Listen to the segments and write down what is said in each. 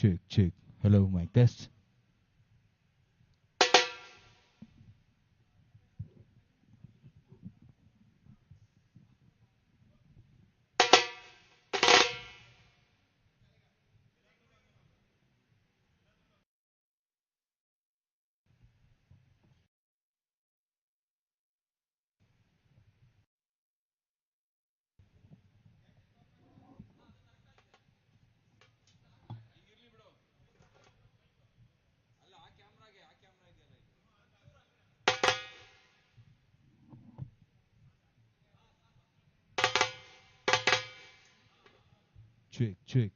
Check, check. Hello, mic test. Check, check.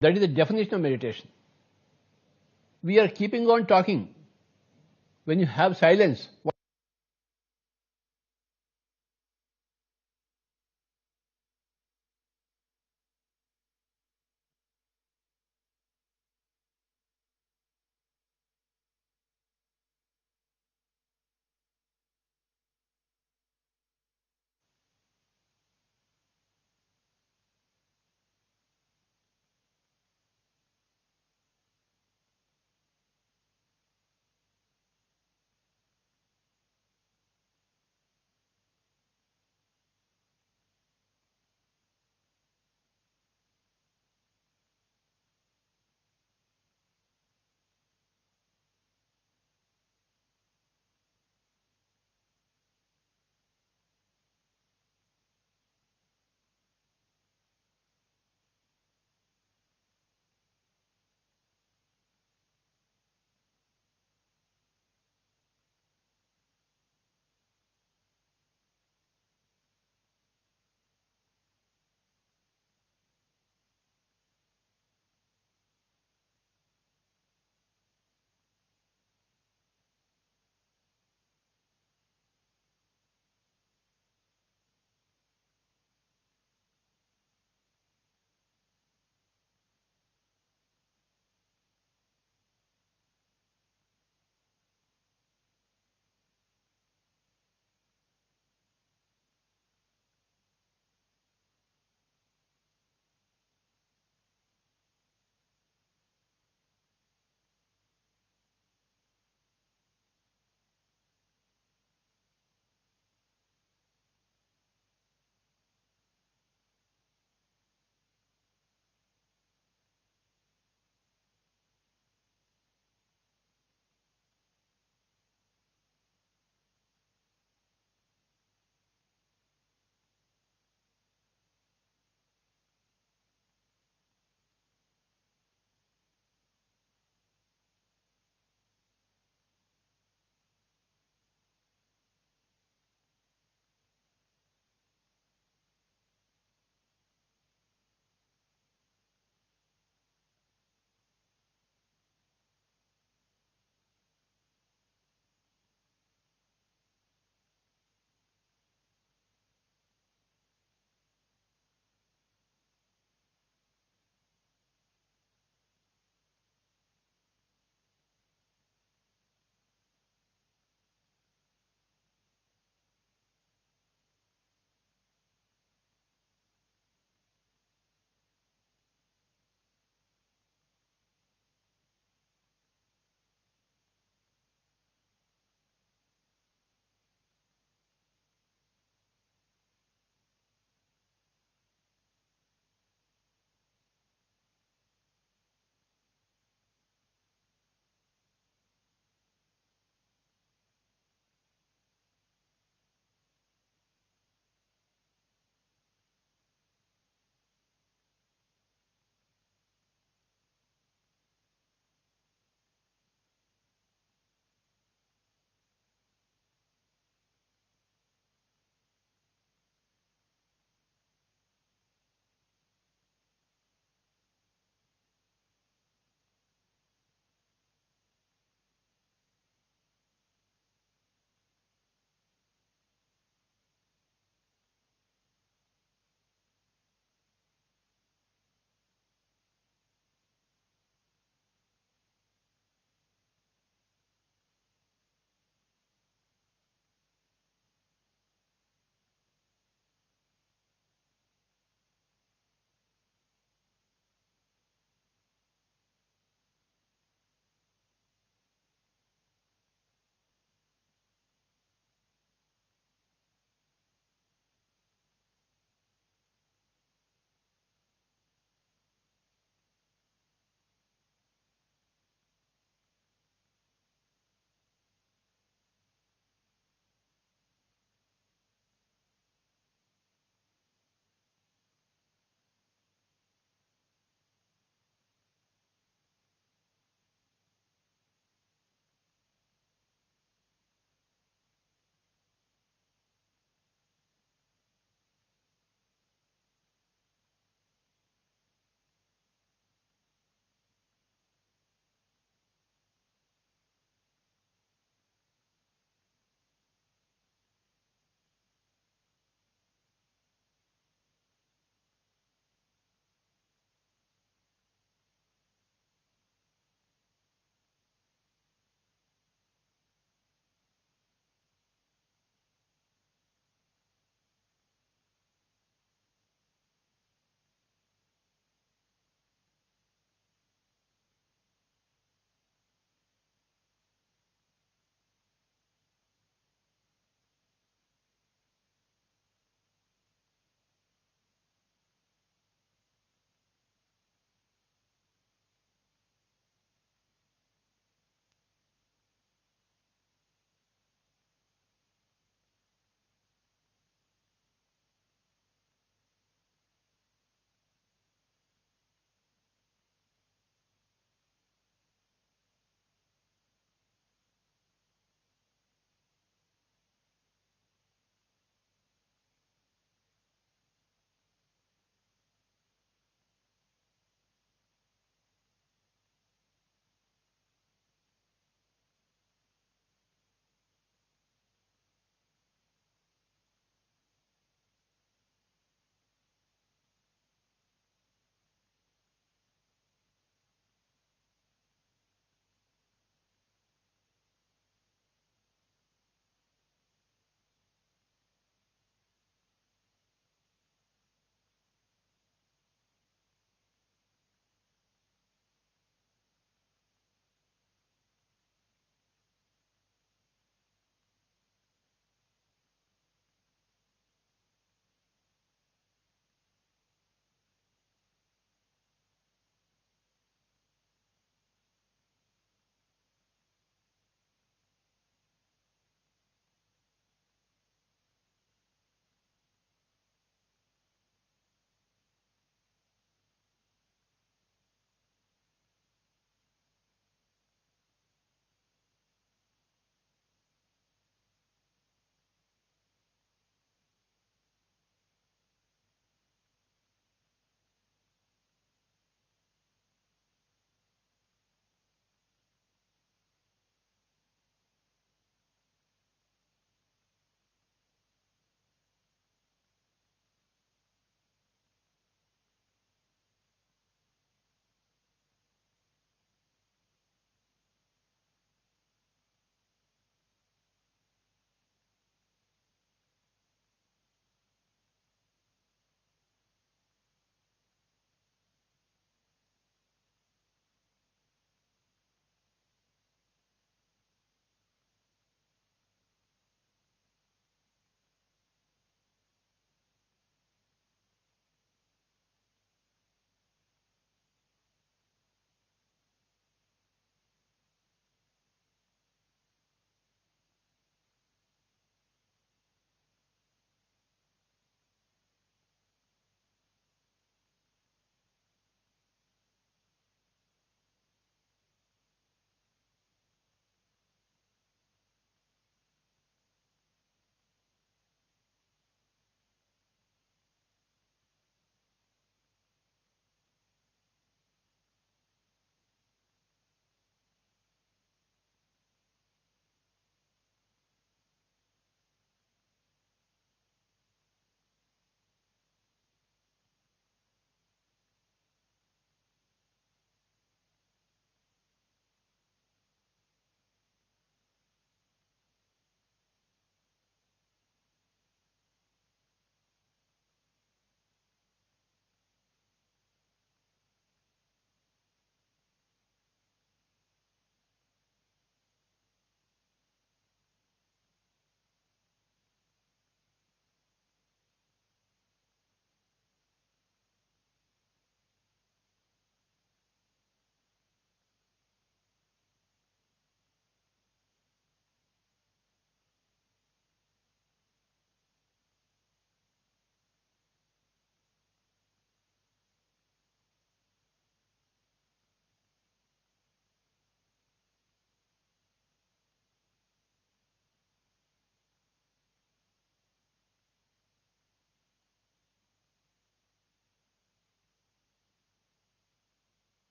That is the definition of meditation. We are keeping on talking. When you have silence,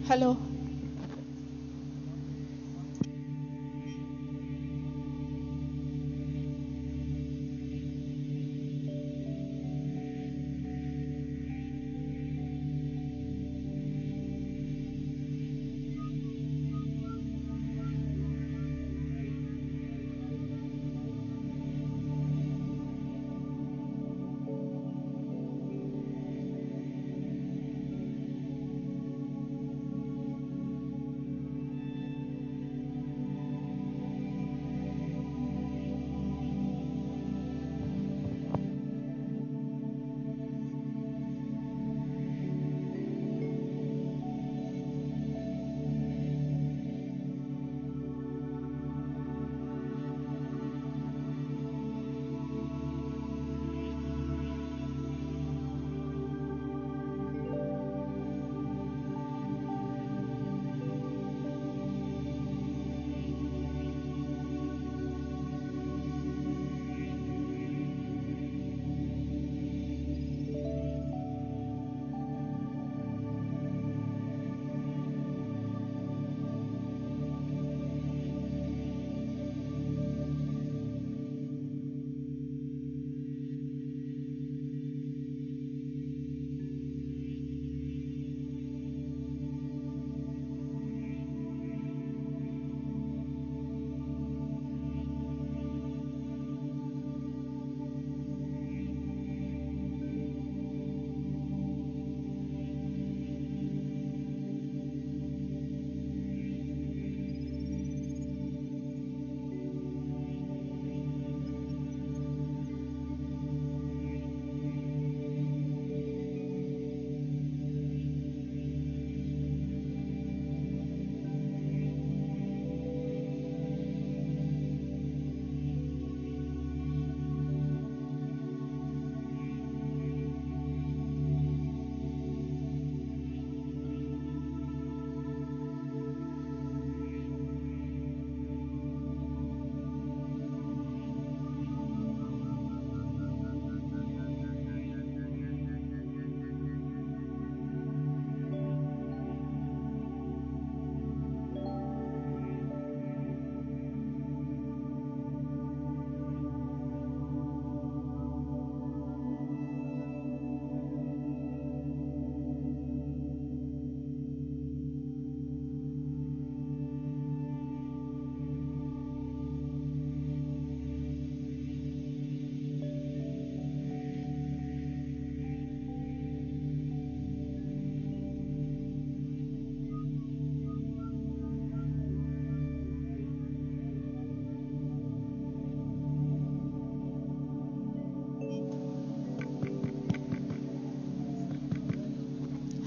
Hello.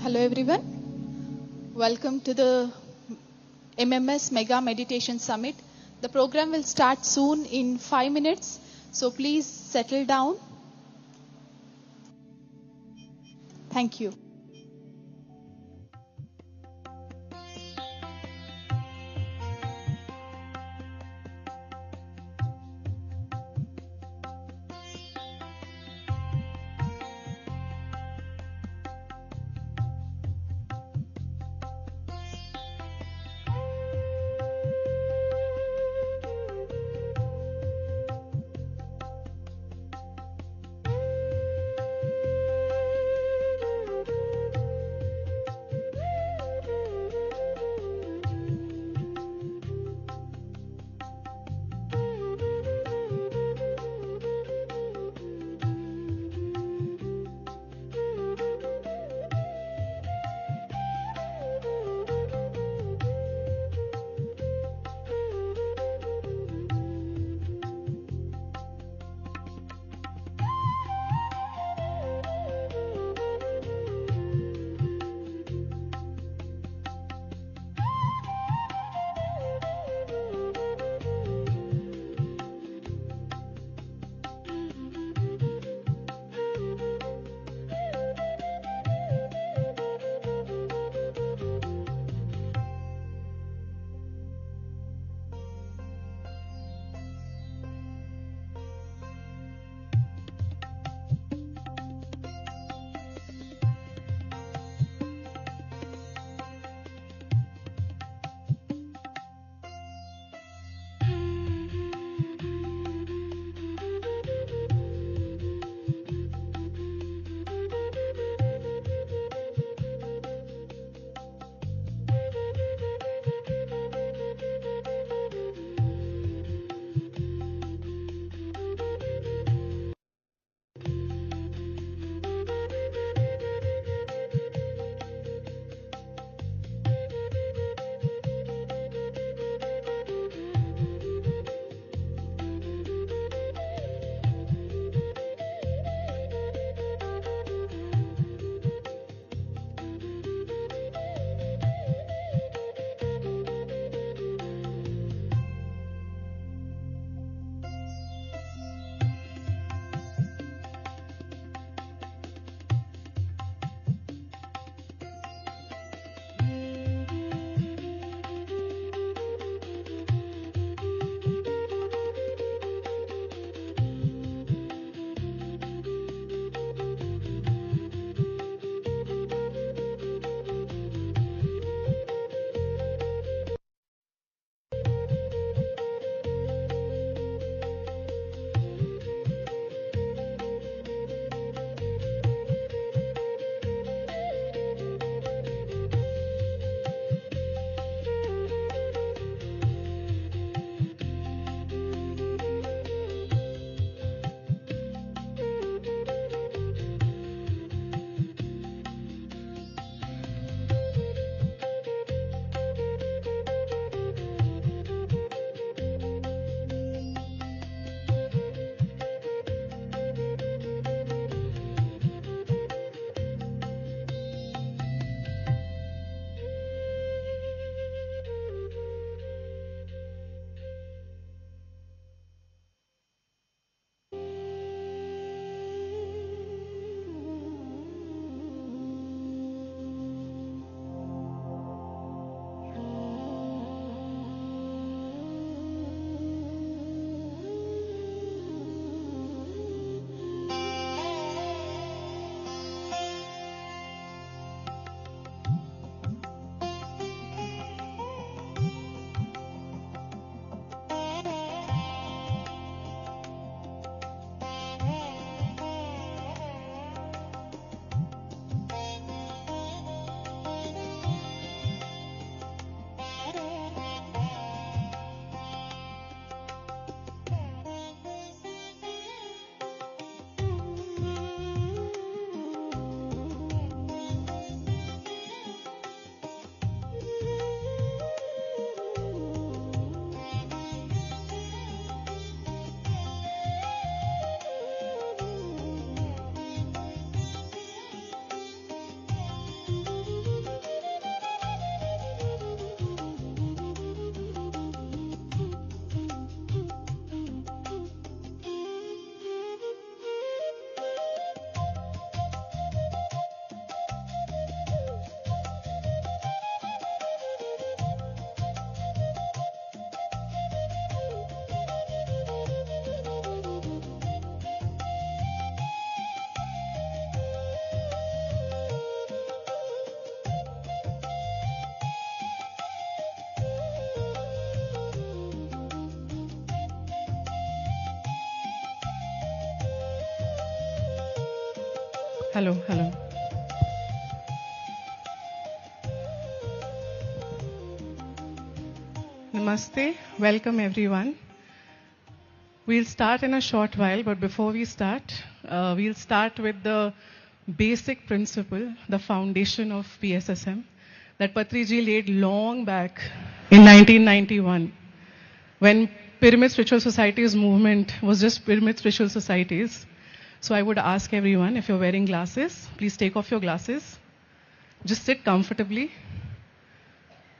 Hello everyone. Welcome to the MMS Mega Meditation Summit. The program will start soon in 5 minutes. So please settle down. Thank you. Hello, hello. Namaste. Welcome everyone. We'll start in a short while, but before we start, we'll start with the basic principle, the foundation of PSSM, that Patriji laid long back in 1991, when Pyramid Spiritual Societies movement was just Pyramid Spiritual Societies. So I would ask everyone, if you're wearing glasses, please take off your glasses. Just sit comfortably.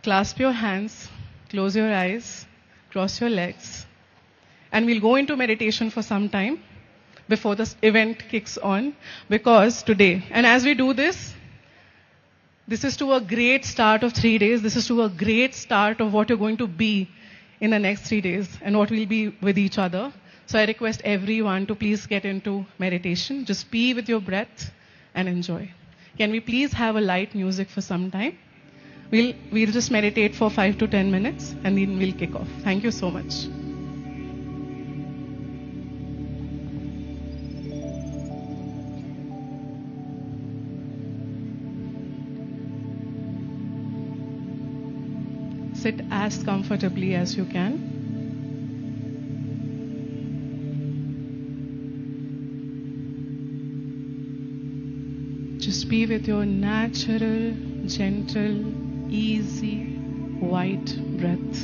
Clasp your hands, close your eyes, cross your legs. And we'll go into meditation for some time before this event kicks on. Because today, and as we do this, this is to a great start of 3 days. This is to a great start of what you're going to be in the next 3 days and what we'll be with each other. So I request everyone to please get into meditation. Just be with your breath and enjoy. Can we please have a light music for some time? We'll just meditate for 5 to 10 minutes and then we'll kick off. Thank you so much. Sit as comfortably as you can. Just be with your natural, gentle, easy, white breath.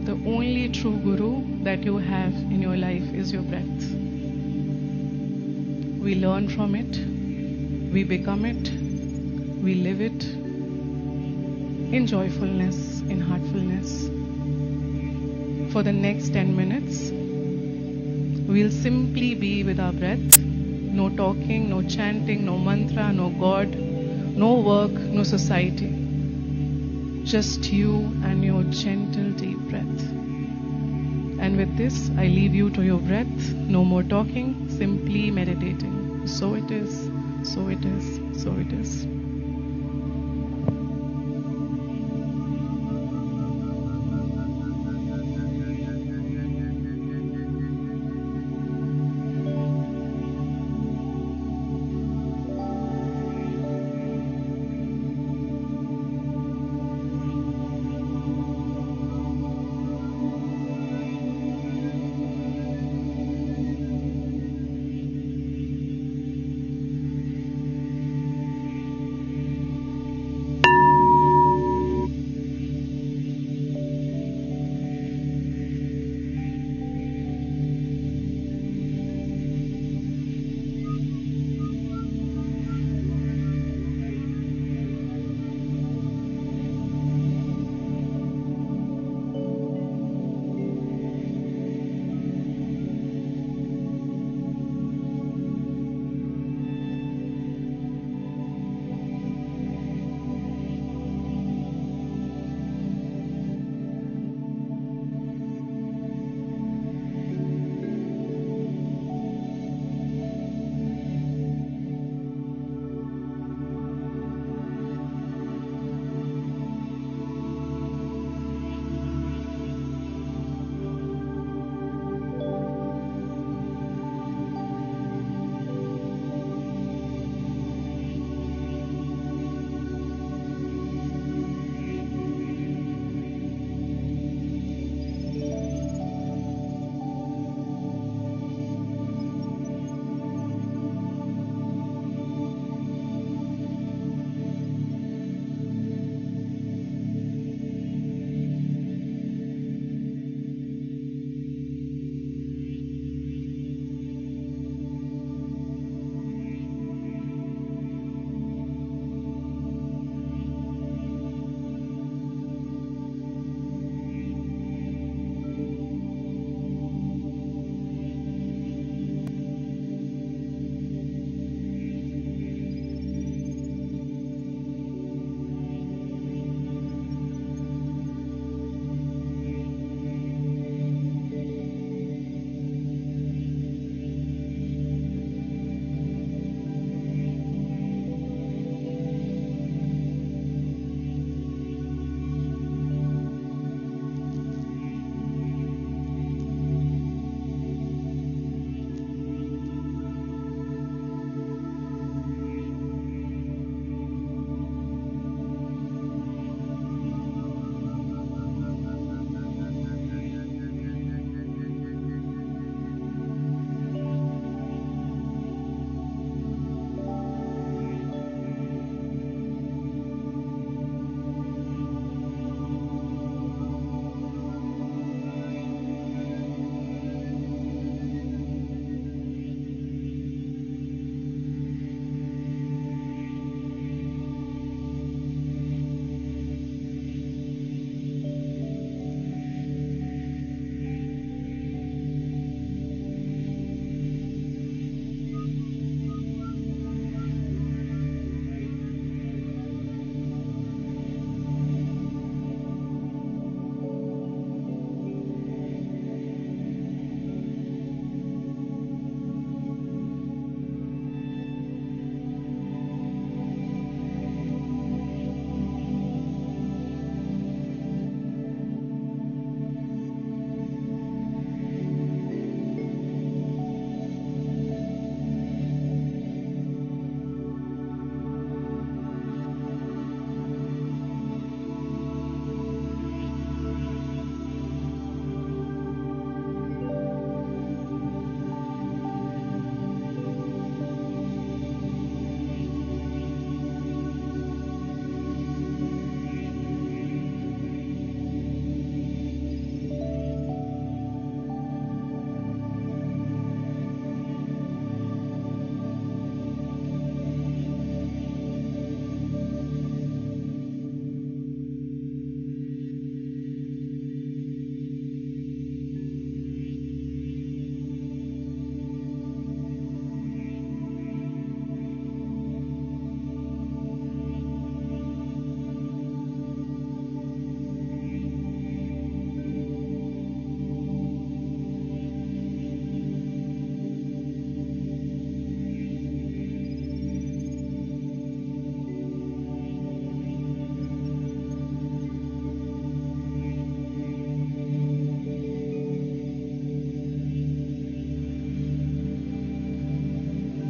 The only true guru that you have in your life is your breath. We learn from it, we become it, we live it in joyfulness, in heartfulness. For the next 10 minutes, we'll simply be with our breath. No talking, no chanting, no mantra, no God, no work, no society. Just you and your gentle deep breath. And with this, I leave you to your breath. No more talking, simply meditating. So it is, so it is, so it is.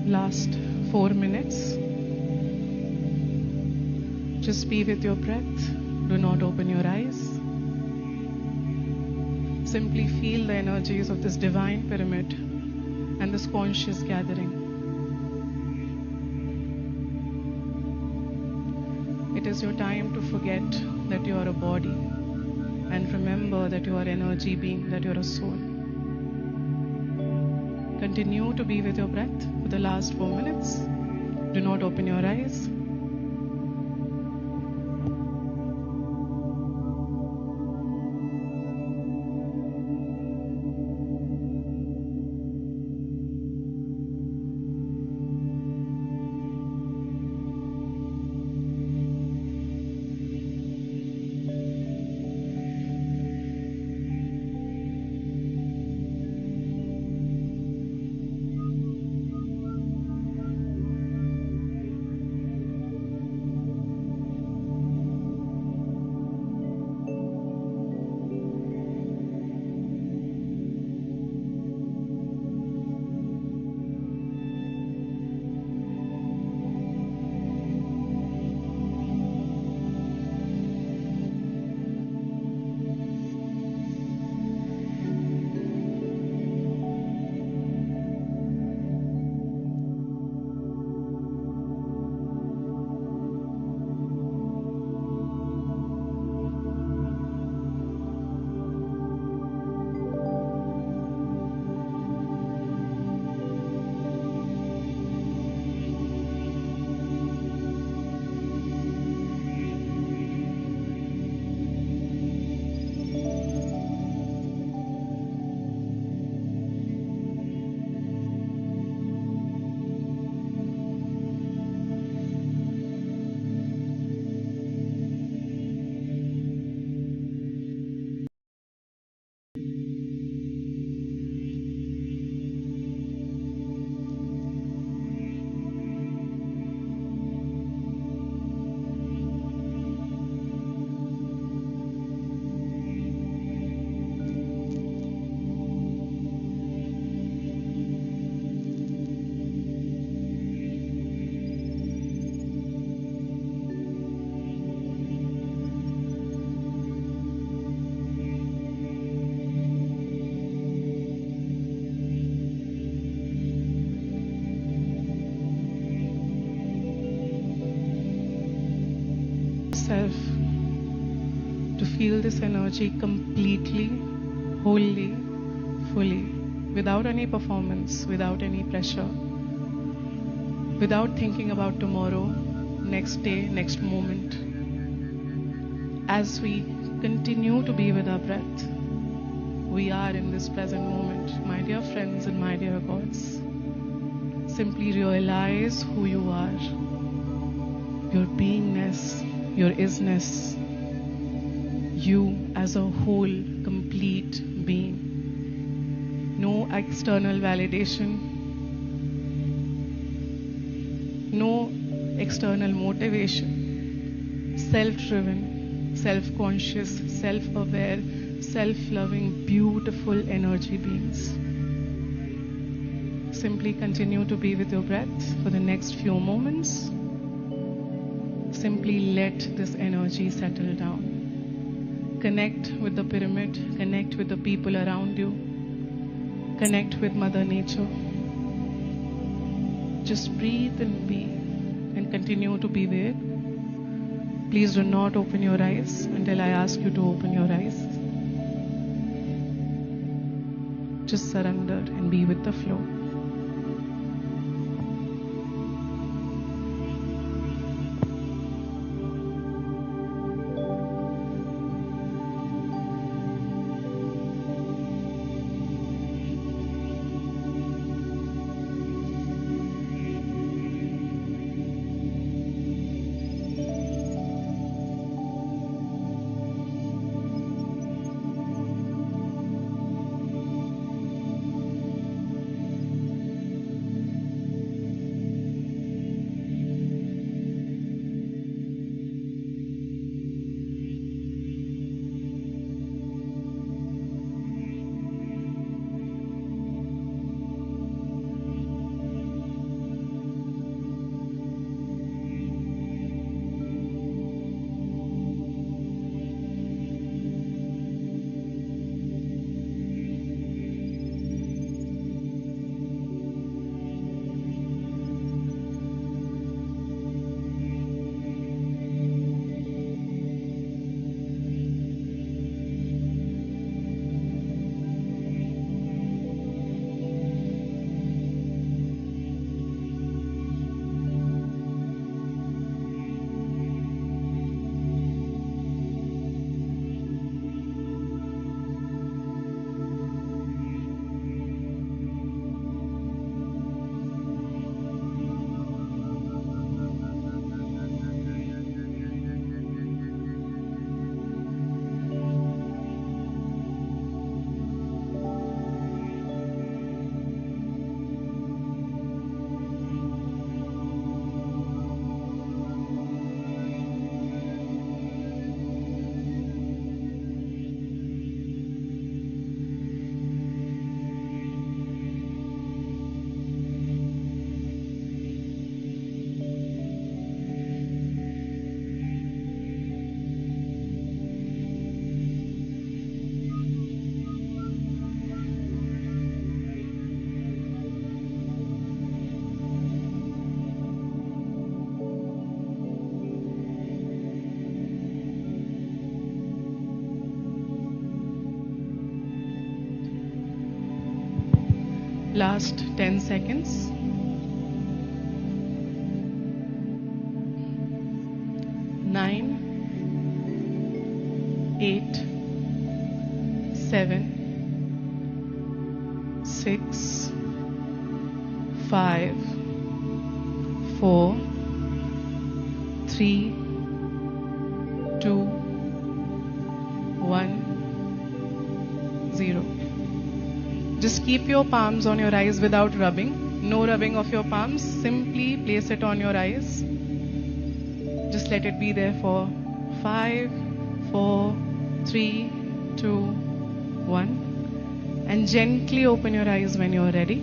last 4 minutes. Just be with your breath. Do not open your eyes. Simply feel the energies of this divine pyramid and this conscious gathering. It is your time to forget that you are a body and remember that you are energy being, that you are a soul. Continue to be with your breath for the last 4 minutes. Do not open your eyes. Self to feel this energy completely, wholly, fully, without any performance, without any pressure, without thinking about tomorrow, next day, next moment. As we continue to be with our breath, we are in this present moment, my dear friends and my dear gods. Simply realize who you are, your beingness, your isness, you as a whole, complete being. No external validation, no external motivation. Self-driven, self-conscious, self-aware, self-loving, beautiful energy beings. Simply continue to be with your breath for the next few moments. Simply let this energy settle down. Connect with the pyramid, connect with the people around you, connect with Mother Nature. Just breathe and be, and continue to be there. Please do not open your eyes until I ask you to open your eyes. Just surrender and be with the flow. Last 10 seconds. 9, 8, 7, 6, 5, 4, 3, 2, 1, 0. Just keep your palms on your eyes without rubbing. No rubbing of your palms. Simply place it on your eyes. Just let it be there for 5, 4, 3, 2, 1. And gently open your eyes when you're ready.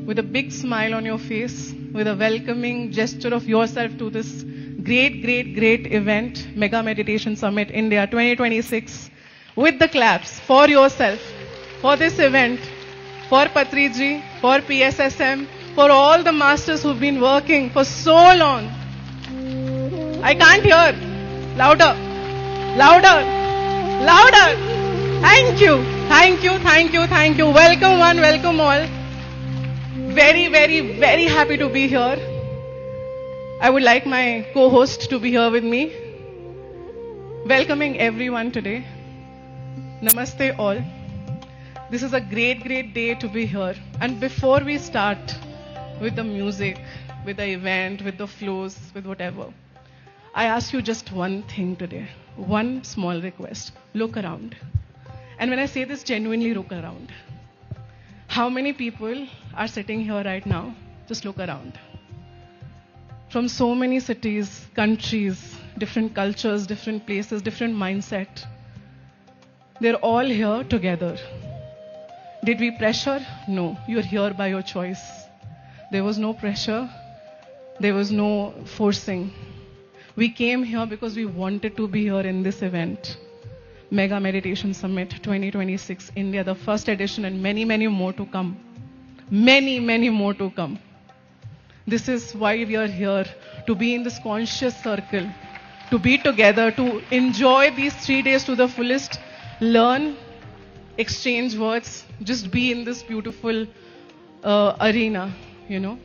With a big smile on your face, with a welcoming gesture of yourself to this great, great, great event, Mega Meditation Summit India 2026. With the claps for yourself, for this event, for Patriji, for PSSM, for all the masters who've been working for so long. I can't hear. Louder. Louder. Louder. Thank you. Thank you. Thank you. Thank you. Welcome one. Welcome all. Very, very, very happy to be here. I would like my co-host to be here with me. Welcoming everyone today. Namaste all. This is a great, great day to be here. And before we start with the music, with the event, with the flows, with whatever, I ask you just one thing today. One small request. Look around. And when I say this, genuinely look around. How many people are sitting here right now? Just look around. From so many cities, countries, different cultures, different places, different mindset. They're all here together. Did we pressure? No. You're here by your choice. There was no pressure. There was no forcing. We came here because we wanted to be here in this event. Mega Meditation Summit 2026 India, the first edition, and many, many more to come. Many, many more to come. This is why we are here, to be in this conscious circle, to be together, to enjoy these 3 days to the fullest, learn, exchange words, just be in this beautiful arena, you know.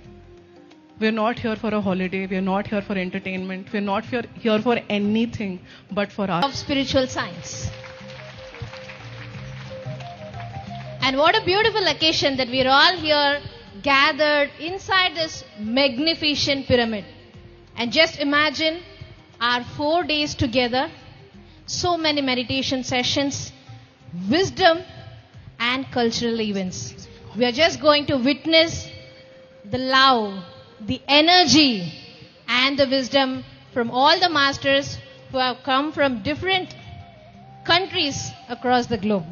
We're not here for a holiday, we're not here for entertainment, we're not here for anything but for us. Of spiritual science. And what a beautiful occasion that we're all here gathered inside this magnificent pyramid. And just imagine our 4 days together, so many meditation sessions, wisdom and cultural events. We are just going to witness the love, the energy and the wisdom from all the masters who have come from different countries across the globe.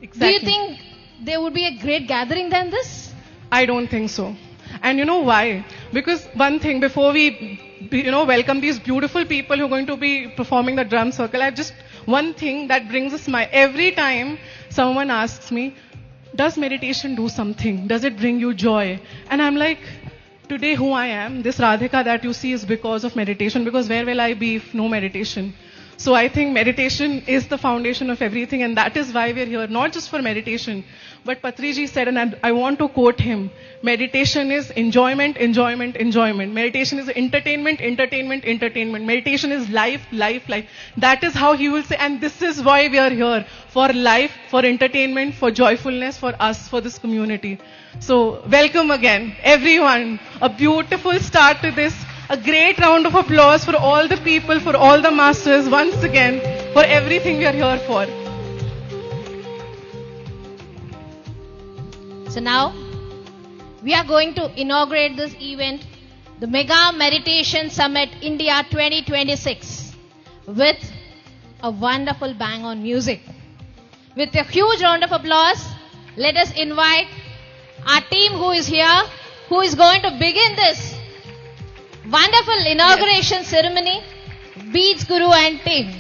Exactly. Do you think there would be a great gathering than this? I don't think so. And you know why? Because one thing, before we welcome these beautiful people who are going to be performing the drum circle, I have just one thing that brings a smile. Every time someone asks me, does meditation do something? Does it bring you joy? And I'm like, today who I am, this Radhika that you see is because of meditation, because where will I be if no meditation? So I think meditation is the foundation of everything, and that is why we're here, not just for meditation. But Patriji said, and I want to quote him, meditation is enjoyment, enjoyment, enjoyment. Meditation is entertainment, entertainment, entertainment. Meditation is life, life, life. That is how he will say, and this is why we are here, for life, for entertainment, for joyfulness, for us, for this community. So welcome again, everyone. A beautiful start to this. A great round of applause for all the people, for all the masters, once again, for everything we are here for. So now, we are going to inaugurate this event, the Mega Meditation Summit India 2026, with a wonderful bang on music. With a huge round of applause, let us invite our team who is here, who is going to begin this wonderful inauguration ceremony, Beats Guru and team.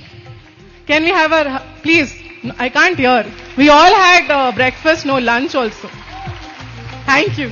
Can we have our, please, I can't hear. We all had breakfast, no lunch also. Thank you.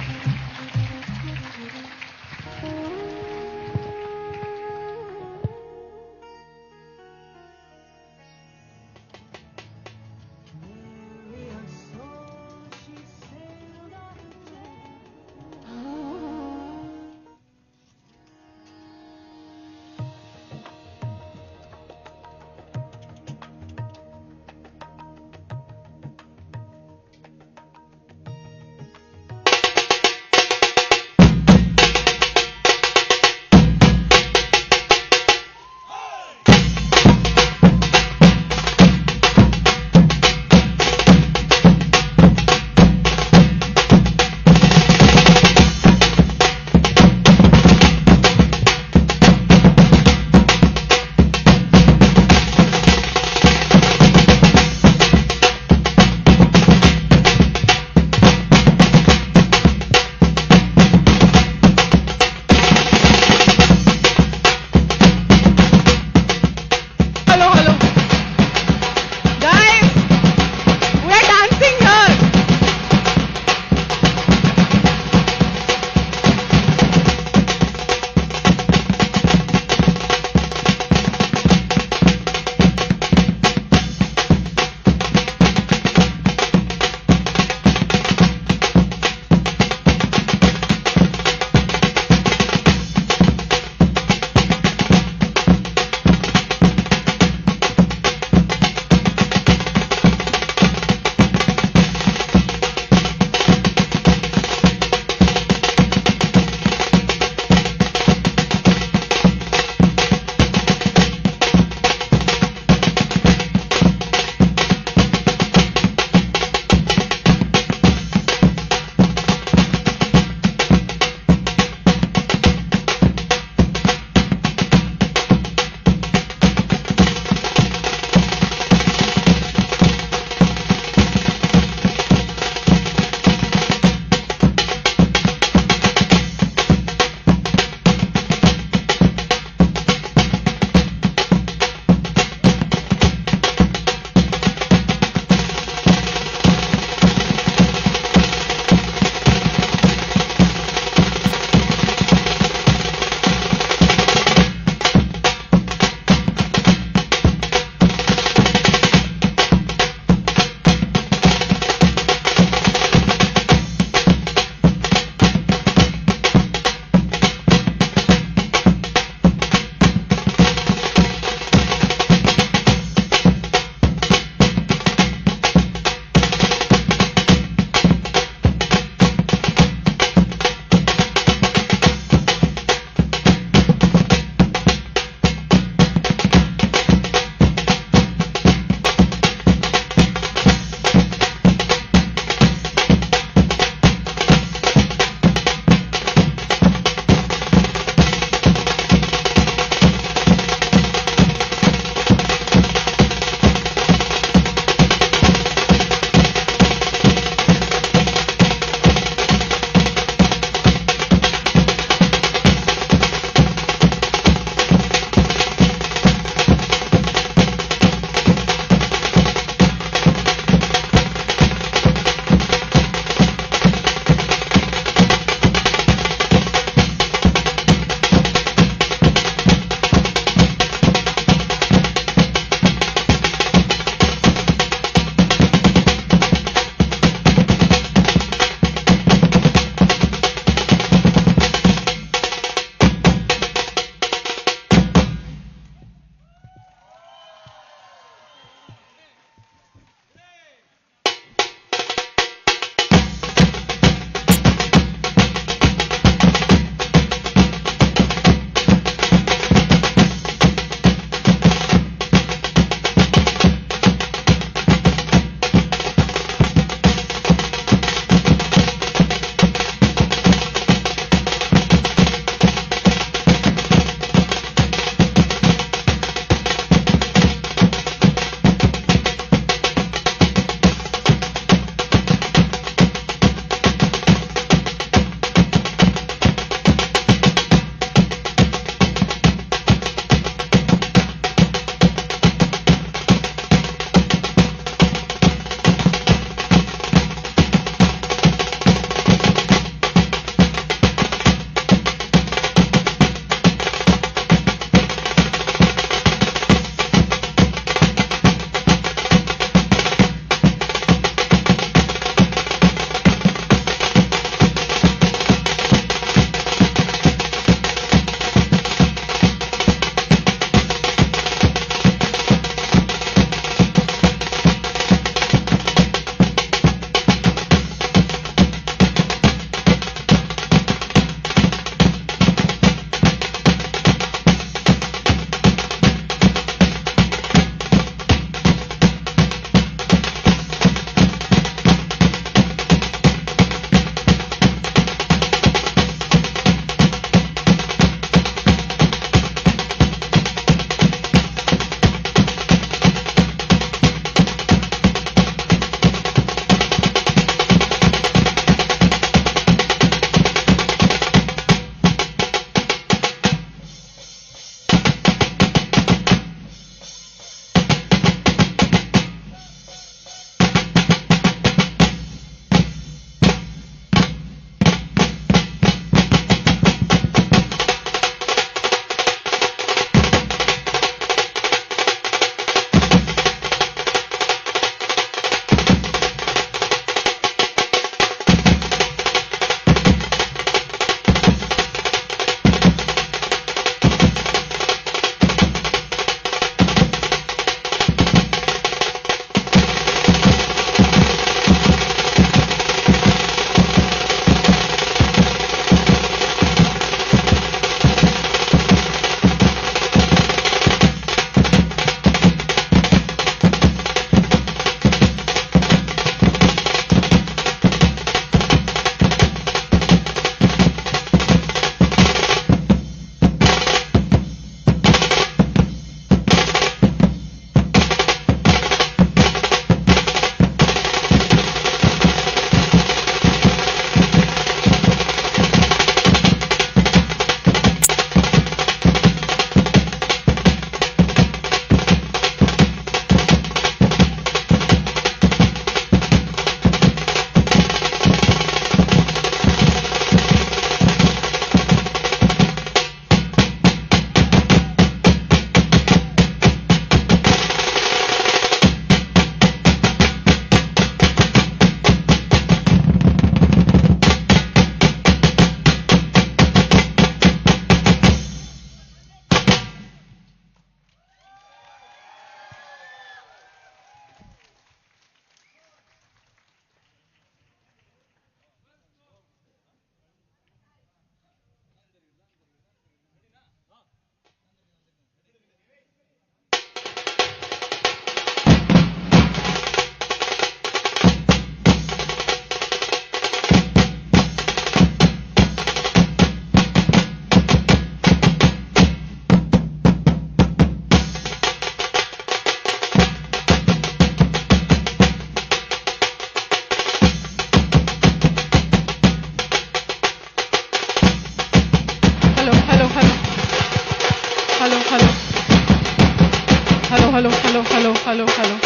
hello, hello, hello, hello, hello.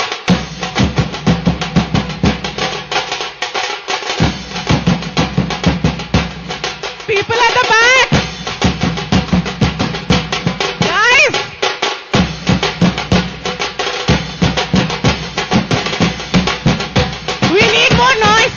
People at the back! Guys! We need more noise!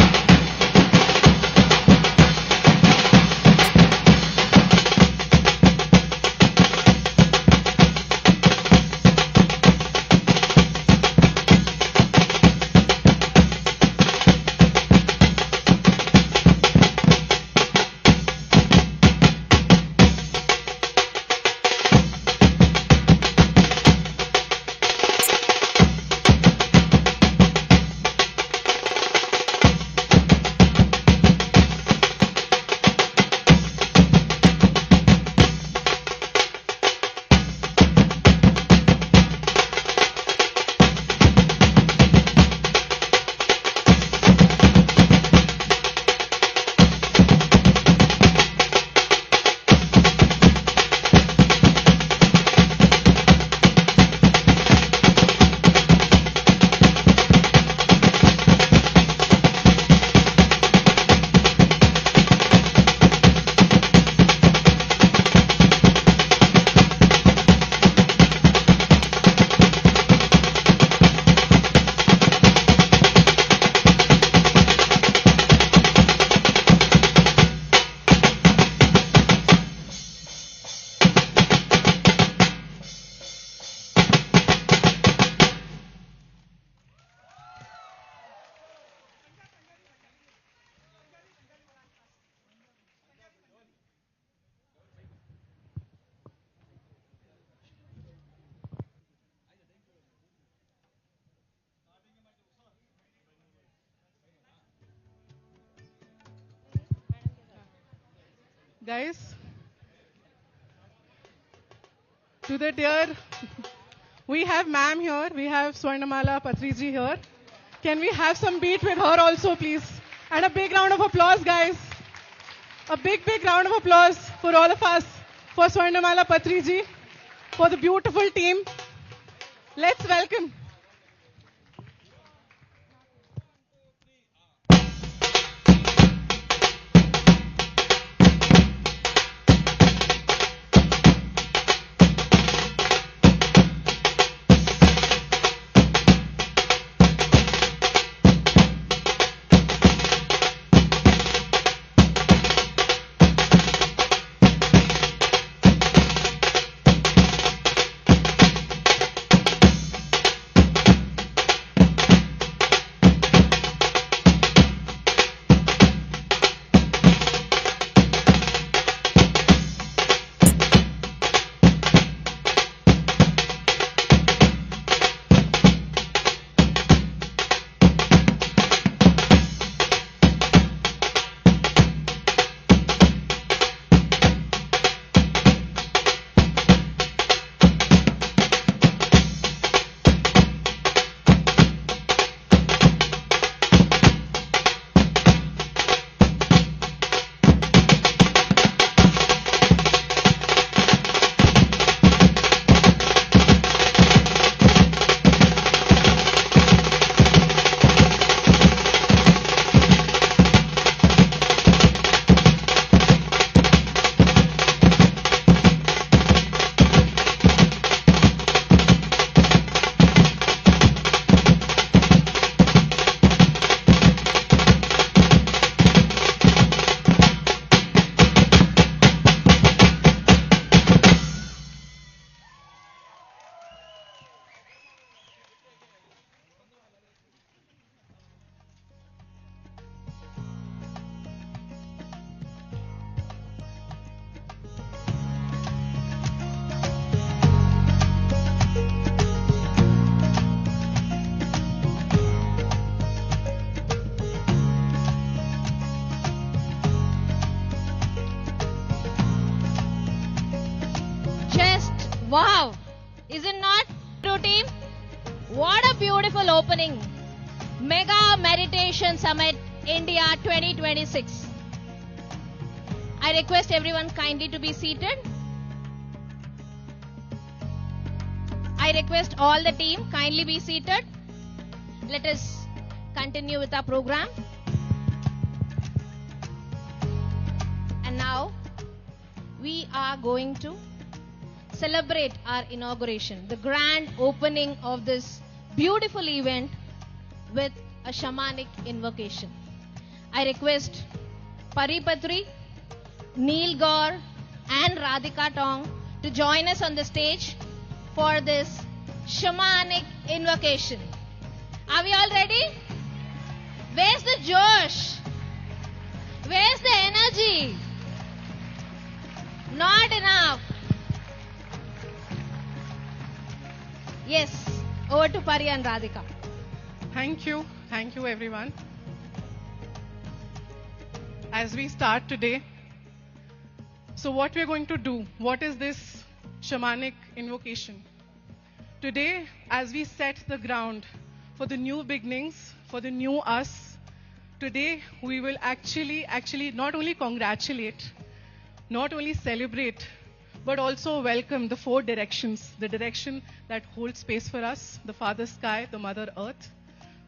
Guys, to the dear, we have ma'am here, we have Swarnamala Patriji here. Can we have some beat with her also, please? And a big round of applause, guys. A big, big round of applause for all of us, for Swarnamala Patriji, for the beautiful team. Let's welcome. Wow! Is it not, true team? What a beautiful opening. Mega Meditation Summit India 2026. I request everyone kindly to be seated. I I request all the team kindly be seated. Let us continue with our program. And now we are going to celebrate our inauguration, the grand opening of this beautiful event with a shamanic invocation. I request Paripatri, Neil Gaur and Radhika Tong to join us on the stage for this shamanic invocation. Are we all ready? Where's the Josh? Where's the energy? Not enough. Yes, over to Pari and Radhika. Thank you everyone. As we start today, so what we're going to do, what is this shamanic invocation? Today, as we set the ground for the new beginnings, for the new us, today we will actually not only congratulate, not only celebrate, but also welcome the four directions, the direction that holds space for us, the Father Sky, the Mother Earth.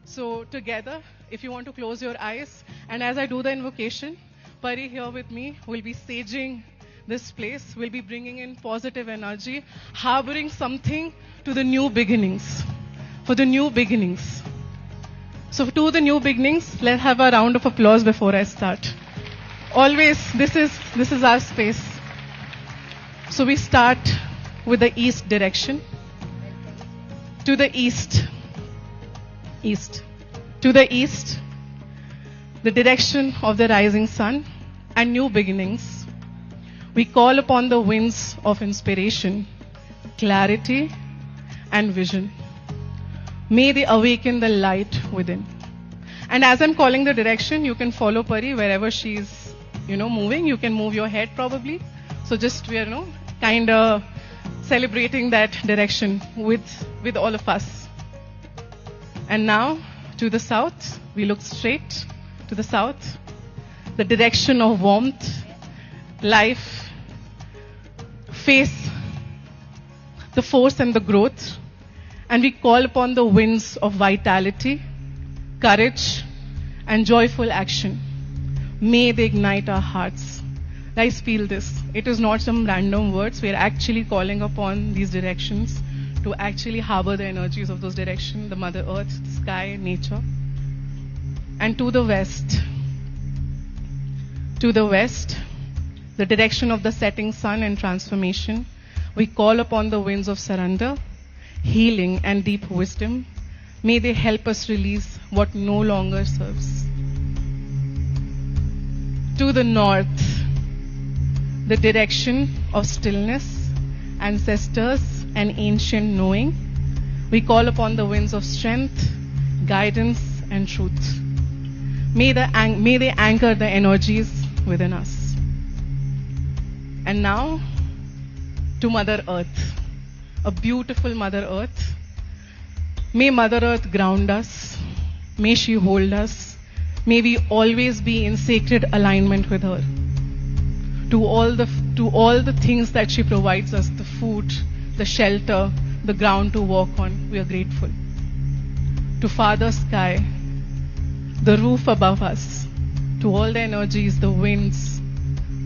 So together, if you want to close your eyes, and as I do the invocation, Pari here with me will be saging this place, will be bringing in positive energy, harboring something to the new beginnings, for the new beginnings. So to the new beginnings, let's have a round of applause before I start. Always, this is our space. So we start with the east direction. To the east. East. To the east, the direction of the rising sun and new beginnings. We call upon the winds of inspiration, clarity and vision. May they awaken the light within. And as I'm calling the direction, you can follow Pari wherever she's, moving. You can move your head probably. So just we are, kind of celebrating that direction with all of us. And now, to the south, we look straight to the south, the direction of warmth, life, faith, the force and the growth, and we call upon the winds of vitality, courage, and joyful action. May they ignite our hearts. Guys, feel this. It is not some random words. We are actually calling upon these directions to actually harbor the energies of those directions, the Mother Earth, the sky, nature. And to the west, the direction of the setting sun and transformation, we call upon the winds of surrender, healing and deep wisdom. May they help us release what no longer serves. To the north, the direction of stillness, ancestors, and ancient knowing. We call upon the winds of strength, guidance, and truth. May they anchor the energies within us. And now, to Mother Earth, a beautiful Mother Earth. May Mother Earth ground us. May she hold us. May we always be in sacred alignment with her. To all the things that she provides us, the food, the shelter, the ground to walk on, we are grateful. To Father Sky, the roof above us, to all the energies, the winds,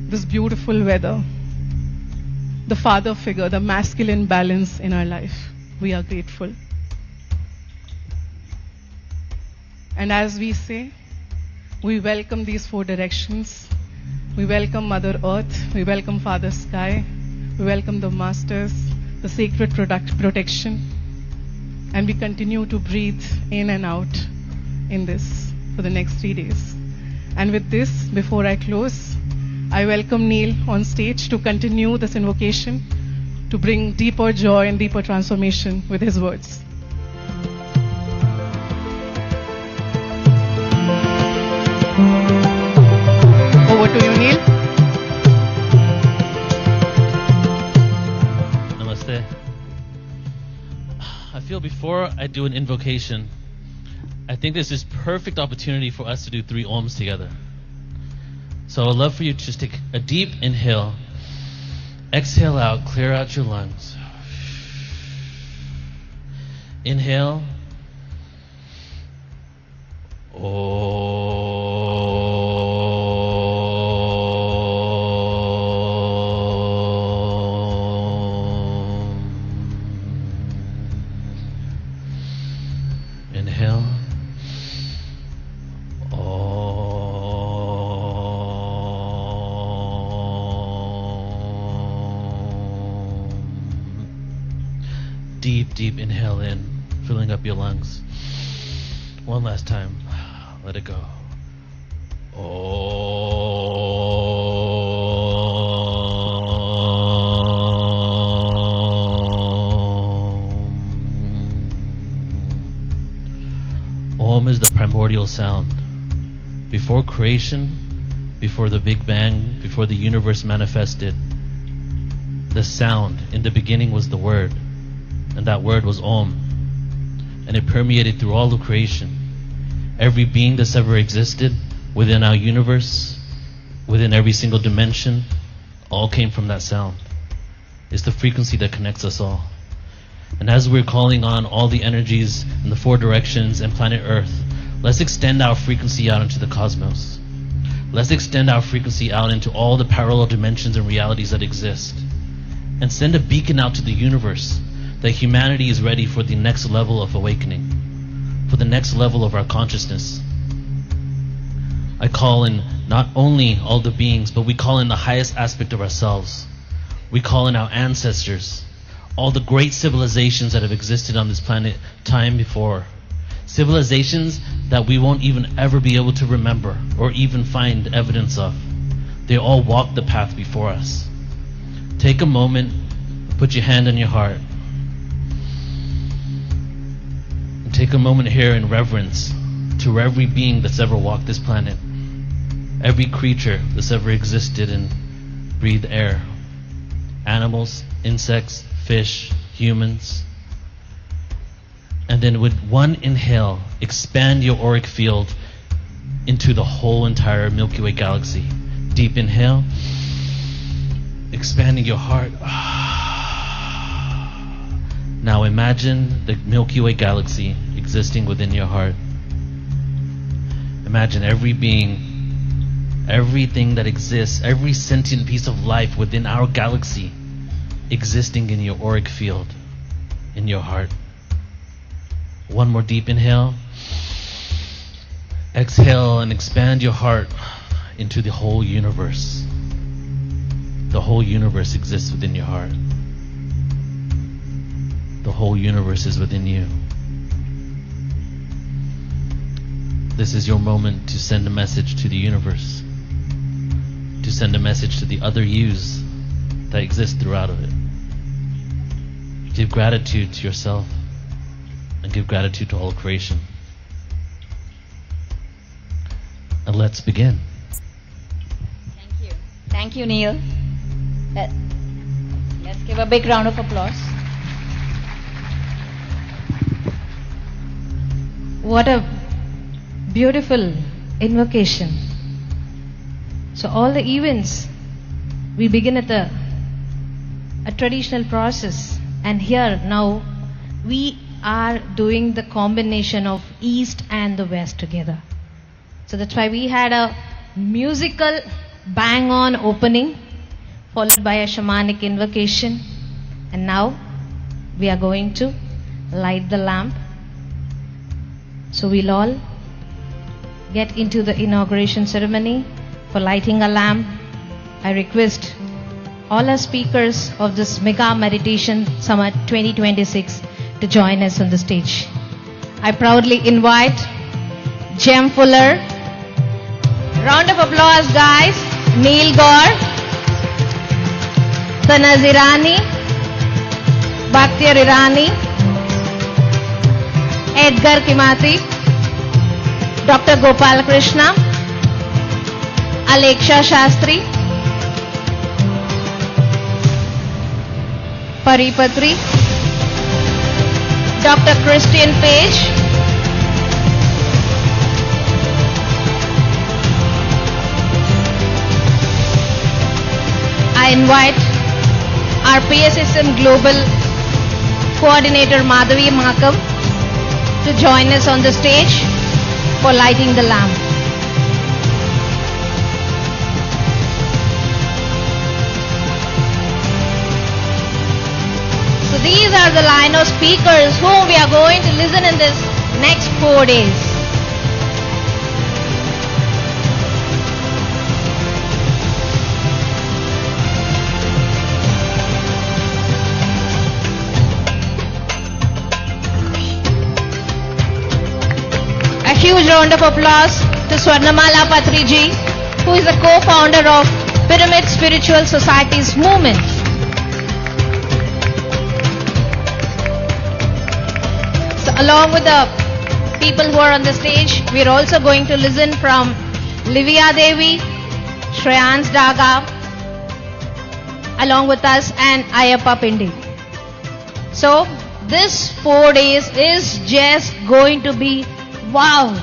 this beautiful weather, the father figure, the masculine balance in our life, we are grateful. And as we say, we welcome these four directions. We welcome Mother Earth, we welcome Father Sky, we welcome the Masters, the sacred protection, and we continue to breathe in and out in this for the next 3 days. And with this, before I close, I welcome Neil on stage to continue this invocation, to bring deeper joy and deeper transformation with his words. Over to you, Neil. Namaste. I feel before I do an invocation, I think there's this perfect opportunity for us to do 3 Oms together. So I would love for you to just take a deep inhale, exhale out, clear out your lungs. Inhale. Inhale. Deep, deep inhale in, filling up your lungs. One last time. Let it go. Om is the primordial sound. Before creation, before the Big Bang, before the universe manifested, the sound in the beginning was the word, and that word was Om, and it permeated through all of creation. Every being that's ever existed within our universe, within every single dimension, all came from that sound. It's the frequency that connects us all. And as we're calling on all the energies in the four directions and planet Earth, let's extend our frequency out into the cosmos. Let's extend our frequency out into all the parallel dimensions and realities that exist. And send a beacon out to the universe that humanity is ready for the next level of awakening, for the next level of our consciousness. I call in not only all the beings, but we call in the highest aspect of ourselves. We call in our ancestors, all the great civilizations that have existed on this planet time before. Civilizations that we won't even ever be able to remember or even find evidence of. They all walked the path before us. Take a moment, put your hand on your heart. And take a moment here in reverence to every being that's ever walked this planet. Every creature that's ever existed and breathed air. Animals, insects, fish, humans. And then with one inhale, expand your auric field into the whole entire Milky Way galaxy. Deep inhale, expanding your heart. Now imagine the Milky Way galaxy existing within your heart. Imagine every being, everything that exists, every sentient piece of life within our galaxy existing in your auric field, in your heart. One more deep inhale. Exhale and expand your heart into the whole universe. The whole universe exists within your heart. The whole universe is within you. This is your moment to send a message to the universe, to send a message to the other yous that exist throughout of it. Give gratitude to yourself and give gratitude to all creation. And let's begin. Thank you. Thank you, Neil. Let's give a big round of applause. What a beautiful invocation. So all the events, we begin at a traditional process, and here now we are doing the combination of East and the West together. So that's why we had a musical bang-on opening, followed by a shamanic invocation, and now we are going to light the lamp. So we'll all get into the inauguration ceremony for lighting a lamp. I request all our speakers of this Mega Meditation Summit 2026 to join us on the stage. I proudly invite Jem Fuller. Round of applause, guys. Neil Gaur, Tanaz Irani, Bhaktiyar Irani, Edgar Kimati, Dr. Gopal Krishna, Aleksha Shastri, Paripatri, Dr. Christian Page, I invite our PSSM Global Coordinator Madhavi Mahakam, to join us on the stage for lighting the lamp. So these are the line of speakers whom we are going to listen in this next 4 days. A huge round of applause to Swarnamala Patriji, who is the co-founder of Pyramid Spiritual Societies movement. So along with the people who are on the stage, we are also going to listen from Livia Devi, Shreyans Daga, along with us, and Ayappa Pindi. So this 4 days is just going to be wow.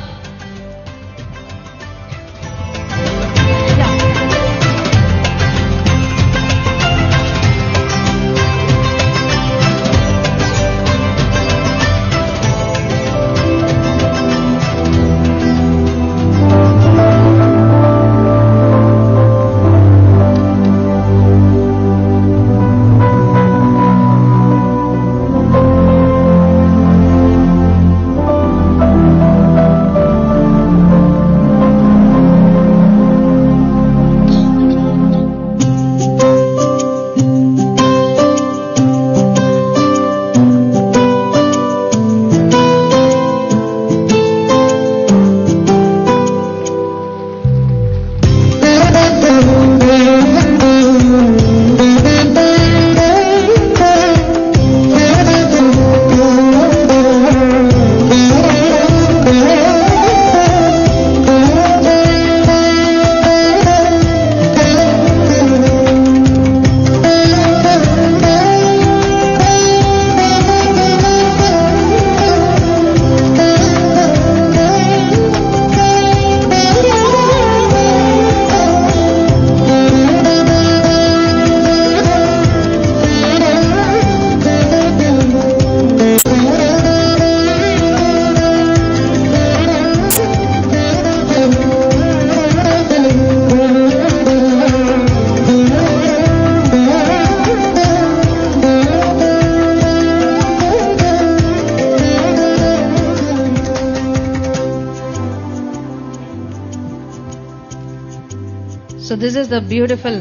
So this is the beautiful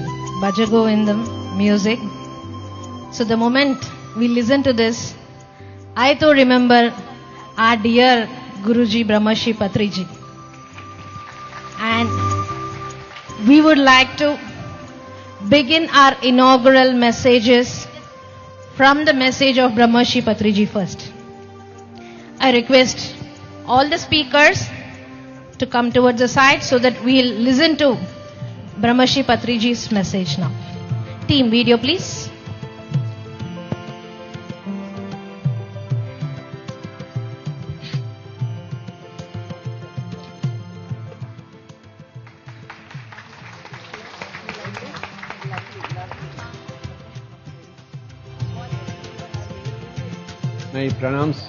Bhajagovindam music. So the moment we listen to this, I too remember our dear Guruji Brahmarshi Patriji. And we would like to begin our inaugural messages from the message of Brahmarshi Patriji first. I request all the speakers to come towards the side so that we'll listen to Brahmarshi Patriji's message now. Team, video please. My pranams,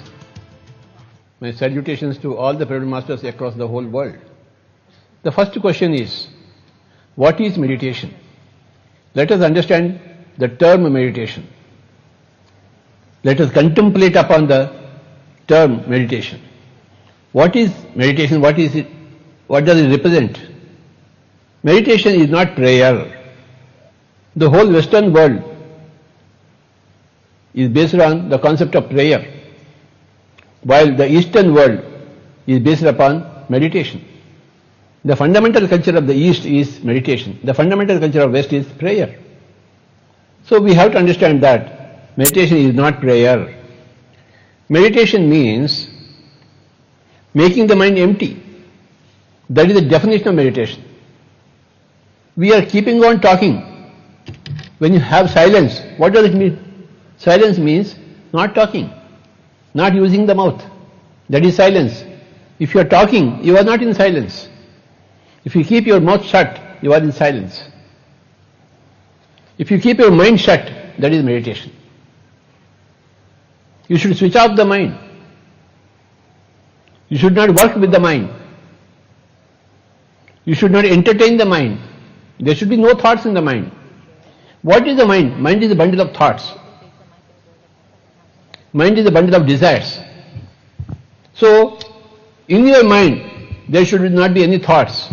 my salutations to all the Pyramid Masters across the whole world. The first question is, what is meditation? Let us understand the term meditation. Let us contemplate upon the term meditation. What is meditation? What is it? What does it represent? Meditation is not prayer. The whole Western world is based on the concept of prayer, while the Eastern world is based upon meditation. The fundamental culture of the East is meditation. The fundamental culture of West is prayer. So we have to understand that meditation is not prayer. Meditation means making the mind empty. That is the definition of meditation. We are keeping on talking. When you have silence, what does it mean? Silence means not talking, not using the mouth. That is silence. If you are talking, you are not in silence. If you keep your mouth shut, you are in silence. If you keep your mind shut, that is meditation. You should switch off the mind. You should not work with the mind. You should not entertain the mind. There should be no thoughts in the mind. What is the mind? Mind is a bundle of thoughts. Mind is a bundle of desires. So, in your mind, there should not be any thoughts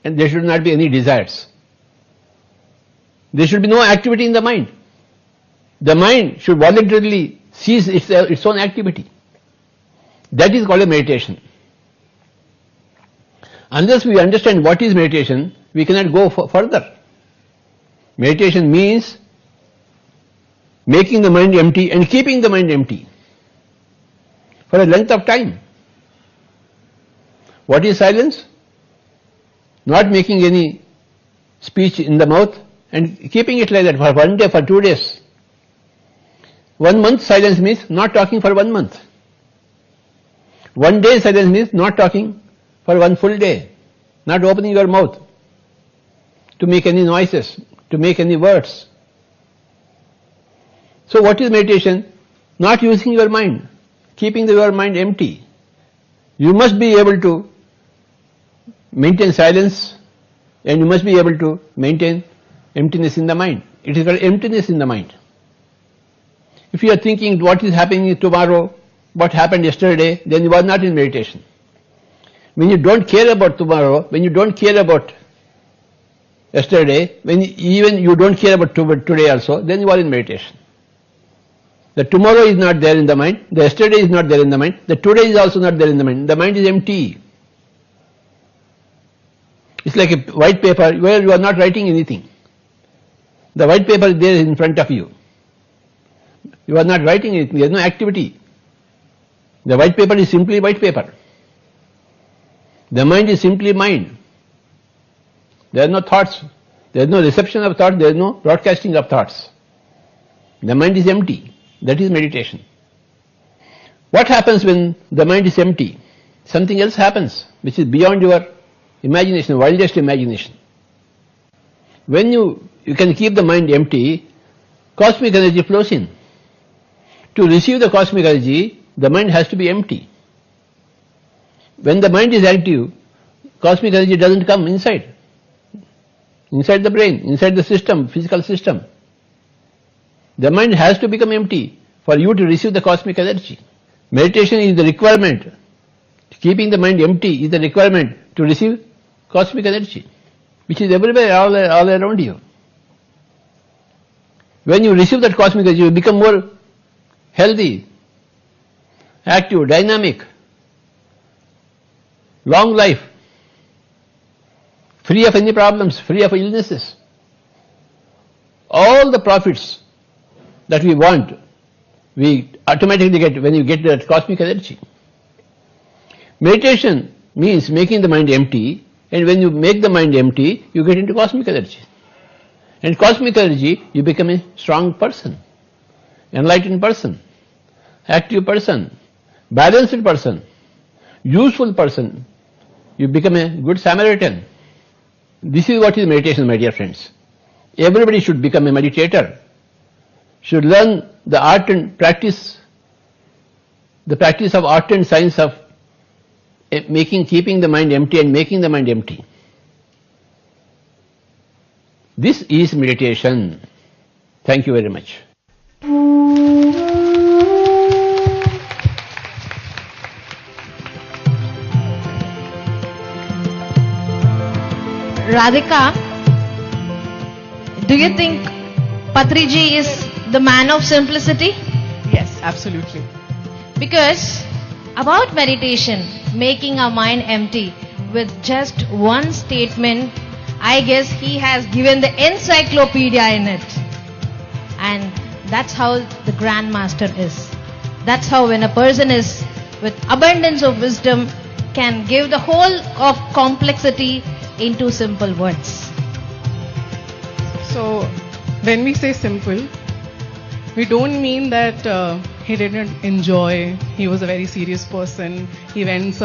and there should not be any desires. There should be no activity in the mind. The mind should voluntarily cease its own activity. That is called a meditation. Unless we understand what is meditation, we cannot go further. Meditation means making the mind empty and keeping the mind empty for a length of time. What is silence? Not making any speech in the mouth and keeping it like that for 1 day, for 2 days. 1 month silence means not talking for 1 month. 1 day silence means not talking for 1 full day, not opening your mouth to make any noises, to make any words. So what is meditation? Not using your mind, keeping your mind empty. You must be able to maintain silence and you must be able to maintain emptiness in the mind. It is called emptiness in the mind. If you are thinking what is happening tomorrow, what happened yesterday, then you are not in meditation. When you don't care about tomorrow, when you don't care about yesterday, when even you don't care about today also, then you are in meditation. The tomorrow is not there in the mind, the yesterday is not there in the mind, the today is also not there in the mind. The mind is empty. It's like a white paper where you are not writing anything. The white paper is there in front of you. You are not writing anything, there is no activity. The white paper is simply white paper. The mind is simply mind. There are no thoughts. There is no reception of thoughts, there is no broadcasting of thoughts. The mind is empty. That is meditation. What happens when the mind is empty? Something else happens which is beyond your imagination, wildest imagination. When you can keep the mind empty, cosmic energy flows in. To receive the cosmic energy, the mind has to be empty. When the mind is active, cosmic energy doesn't come inside the brain, inside the system, physical system. The mind has to become empty for you to receive the cosmic energy. Meditation is the requirement. Keeping the mind empty is the requirement to receive cosmic energy, which is everywhere, all around you. When you receive that cosmic energy, you become more healthy, active, dynamic, long life, free of any problems, free of illnesses. All the profits that we want, we automatically get when you get that cosmic energy. Meditation means making the mind empty, and when you make the mind empty, you get into cosmic energy. And cosmic energy, you become a strong person, enlightened person, active person, balanced person, useful person. You become a good Samaritan. This is what is meditation, my dear friends. Everybody should become a meditator, should learn the art and practice, the practice of art and science of keeping the mind empty and making the mind empty. This is meditation. Thank you very much. Radhika, do you think Patriji is the man of simplicity? Yes, absolutely. Because about meditation, making our mind empty, with just one statement, I guess he has given the encyclopedia in it. And that's how the Grand Master is. That's how when a person is with abundance of wisdom can give the whole of complexity into simple words. So, when we say simple, we don't mean that he didn't enjoy, he was a very serious person, he went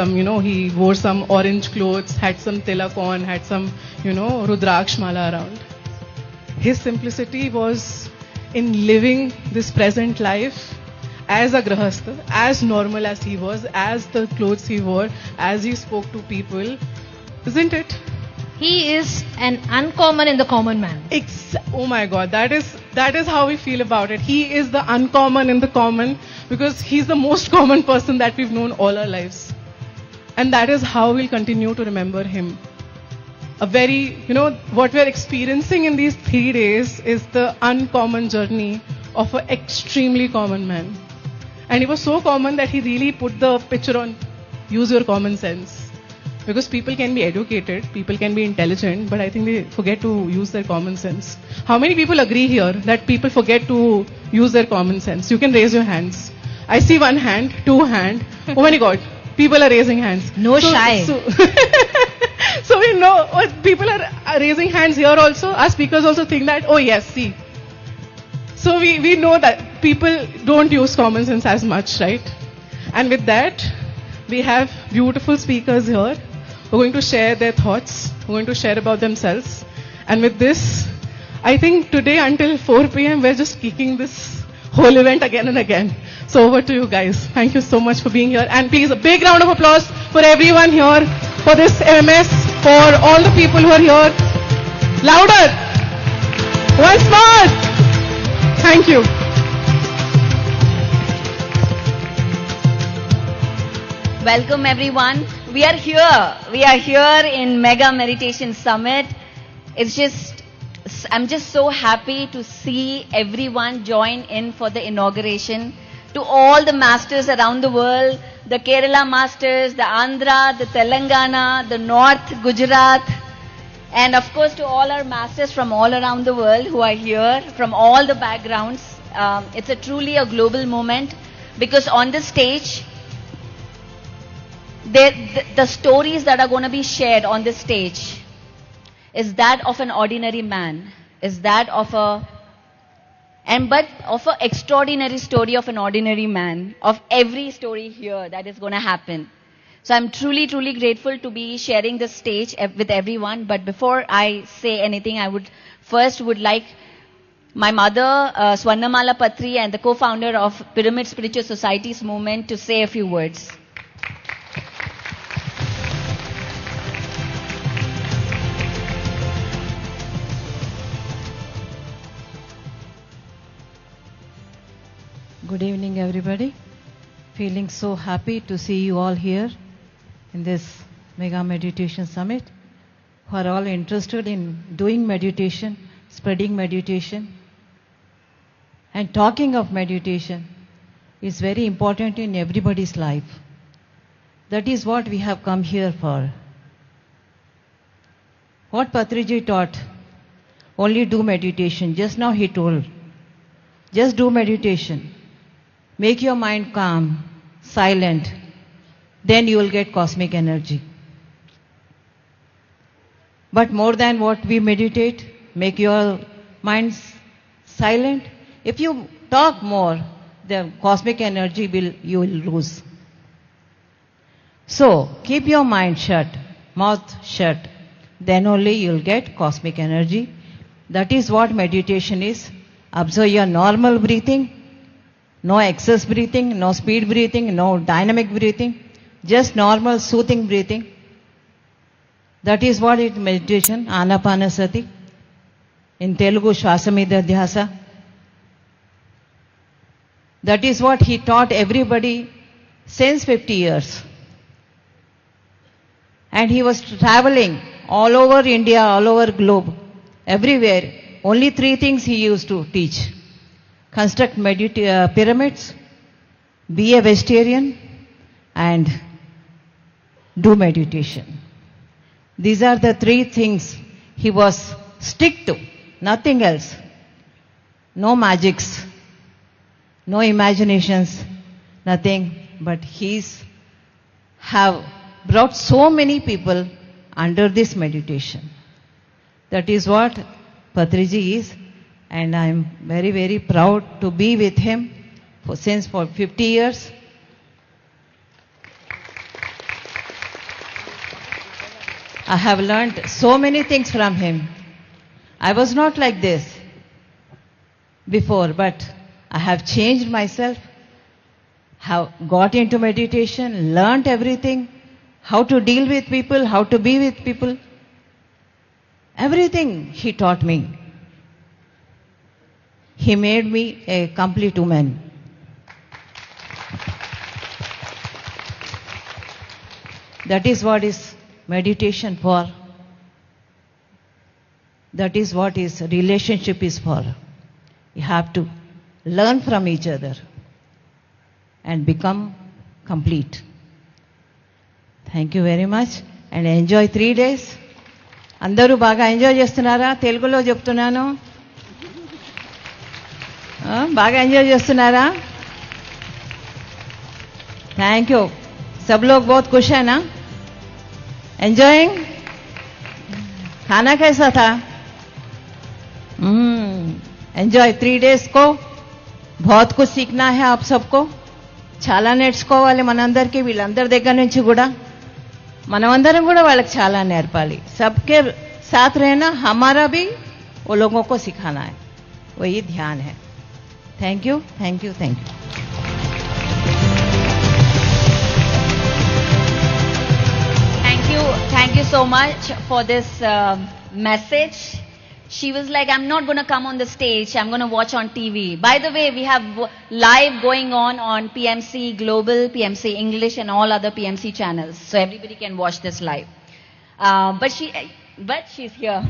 he wore some orange clothes, had some tilak on, had some, Rudraksh mala around. His simplicity was in living this present life as a grahastha, as normal as he was, as the clothes he wore, as he spoke to people, isn't it? He is an uncommon in the common man. Oh my God, that is how we feel about it. He is the uncommon in the common because he's the most common person that we've known all our lives. And that is how we'll continue to remember him. What we're experiencing in these 3 days is the uncommon journey of an extremely common man. And he was so common that he really put the picture on use your common sense. Because people can be educated, people can be intelligent, but I think they forget to use their common sense. How many people agree here that people forget to use their common sense? You can raise your hands. I see 1 hand, 2 hand. Oh my God, people are raising hands. No shy. So we know people are raising hands here also. Our speakers also think that, oh yes, see. So we know that people don't use common sense as much, right? And with that, we have beautiful speakers here who are going to share their thoughts, who are going to share about themselves. And with this, I think today until 4 p.m. we're just kicking this whole event again and again. So over to you guys. Thank you so much for being here. And please a big round of applause for everyone here, for this MS, for all the people who are here. Louder! Once more! Thank you. Welcome everyone. We are here in Mega Meditation Summit. I'm just so happy to see everyone join in for the inauguration. To all the masters around the world, the Kerala masters, the Andhra, the Telangana, the North, Gujarat, and of course to all our masters from all around the world who are here, from all the backgrounds. It's truly a global moment because on the stage, the stories that are going to be shared on this stage is that of an ordinary man, is that of an extraordinary story of an ordinary man, of every story here that is going to happen. So I'm truly, truly grateful to be sharing this stage with everyone. But before I say anything, I would like my mother, Swarnamala Patri, and the co-founder of Pyramid Spiritual Societies movement to say a few words. Good evening, everybody. Feeling so happy to see you all here in this Mega Meditation Summit, who are all interested in doing meditation, spreading meditation. And talking of meditation is very important in everybody's life. That is what we have come here for. What Patriji taught, only do meditation. Just now he told, just do meditation. Make your mind calm, silent, then you will get cosmic energy. But more than what we meditate, make your mind silent. If you talk more, the cosmic energy you will lose. So, keep your mind shut, mouth shut, then only you will get cosmic energy. That is what meditation is. Observe your normal breathing. No excess breathing, no speed breathing, no dynamic breathing, just normal soothing breathing. That is what is meditation, Anapanasati. In Telugu, Shwasamidra Dhyasa. That is what he taught everybody since 50 years. And he was traveling all over India, all over globe, everywhere. Only 3 things he used to teach. Construct pyramids, be a vegetarian, and do meditation. These are the 3 things he was stick to, nothing else. No magics, no imaginations, nothing, but he's have brought so many people under this meditation. That is what Patriji is. And I am very, very proud to be with him since 50 years. I have learned so many things from him. I was not like this before, but I have changed myself have got into meditation, learnt everything, how to deal with people, how to be with people. Everything he taught me. He made me a complete woman. That is what is meditation for. That is what is relationship is for. You have to learn from each other and become complete. Thank you very much and enjoy 3 days. అందరూ బాగా enjoy చేస్తున్నారా? తెలుగులో చెప్తున్నాను. బాగా enjoy చేస్తున్నారా? Thank you. सब लोग बहुत खुश है ना? एंजॉयिंग? खाना कैसा था? एंजॉय 3 days को बहुत कुछ सीखना है आप सबको. చాలా నేర్చుకోవాలి మనందరికీ. వీళ్ళందరి దగ్గర నుంచి కూడా మనమందరం కూడా వాళ్ళకి చాలా నేర్పాలి. सबके साथ रहना, हमारा भी वो लोगों को सिखाना है. वही ध्यान है. Thank you, thank you, thank you. Thank you so much for this message. She was like, I'm not going to come on the stage, I'm going to watch on TV. By the way, we have live going on PMC Global, PMC English and all other PMC channels. So everybody can watch this live. But she's here.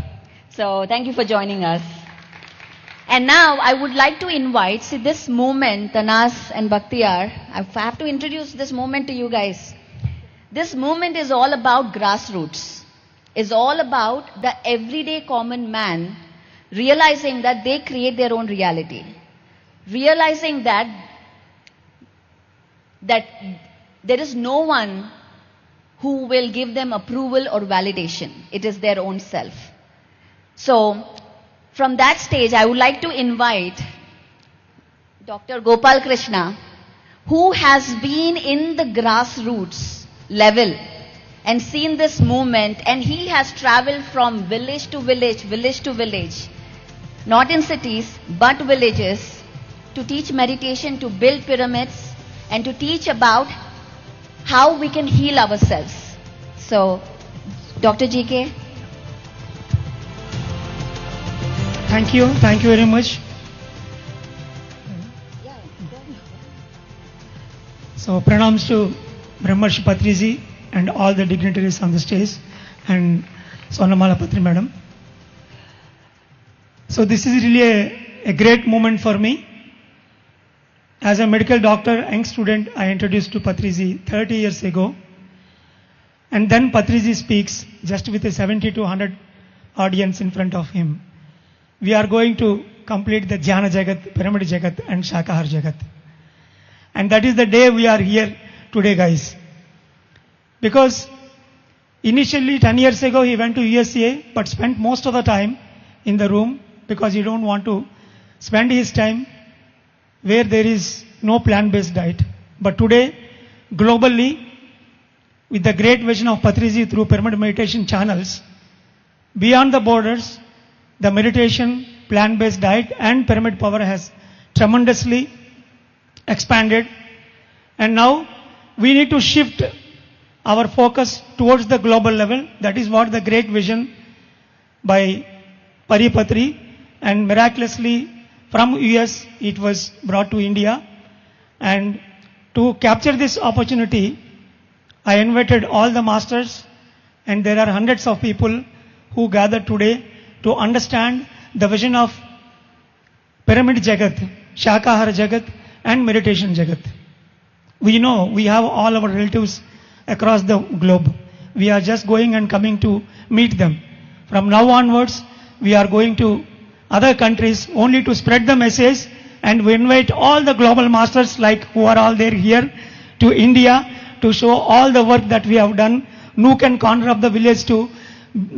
So thank you for joining us. And now I would like to invite, see this movement, Tanas and Bhaktiar, I have to introduce this movement to you guys. This movement is all about grassroots. Is all about the everyday common man realizing that they create their own reality. Realizing that there is no one who will give them approval or validation. It is their own self. So, from that stage, I would like to invite Dr. Gopal Krishna, who has been in the grassroots level and seen this movement, and he has traveled from village to village, not in cities, but villages, to teach meditation, to build pyramids, and to teach about how we can heal ourselves. So, Dr. GK. Thank you very much. So, pranams to Brahmarshi Patriji and all the dignitaries on the stage and Sonamala Patri madam. So this is really a great moment for me. As a medical doctor, young student, I introduced to Patriji 30 years ago. And then Patriji speaks just with a 70 to 100 audience in front of him. We are going to complete the Jnana Jagat, Pyramid Jagat and Shakahar Jagat. And that is the day we are here today, guys. Because initially 10 years ago he went to USA but spent most of the time in the room because he don't want to spend his time where there is no plant-based diet. But today, globally, with the great vision of Patriji through Pyramid Meditation channels, beyond the borders, the meditation, plant-based diet and pyramid power has tremendously expanded. And now we need to shift our focus towards the global level. That is what the great vision by Paripatri, and miraculously from US it was brought to India. And to capture this opportunity, I invited all the masters, and there are hundreds of people who gathered today to understand the vision of Pyramid Jagat, Shakahar Jagat and Meditation Jagat. We know we have all our relatives across the globe. We are just going and coming to meet them. From now onwards, we are going to other countries only to spread the message, and we invite all the global masters like who are all there here to India to show all the work that we have done, nook and corner of the village to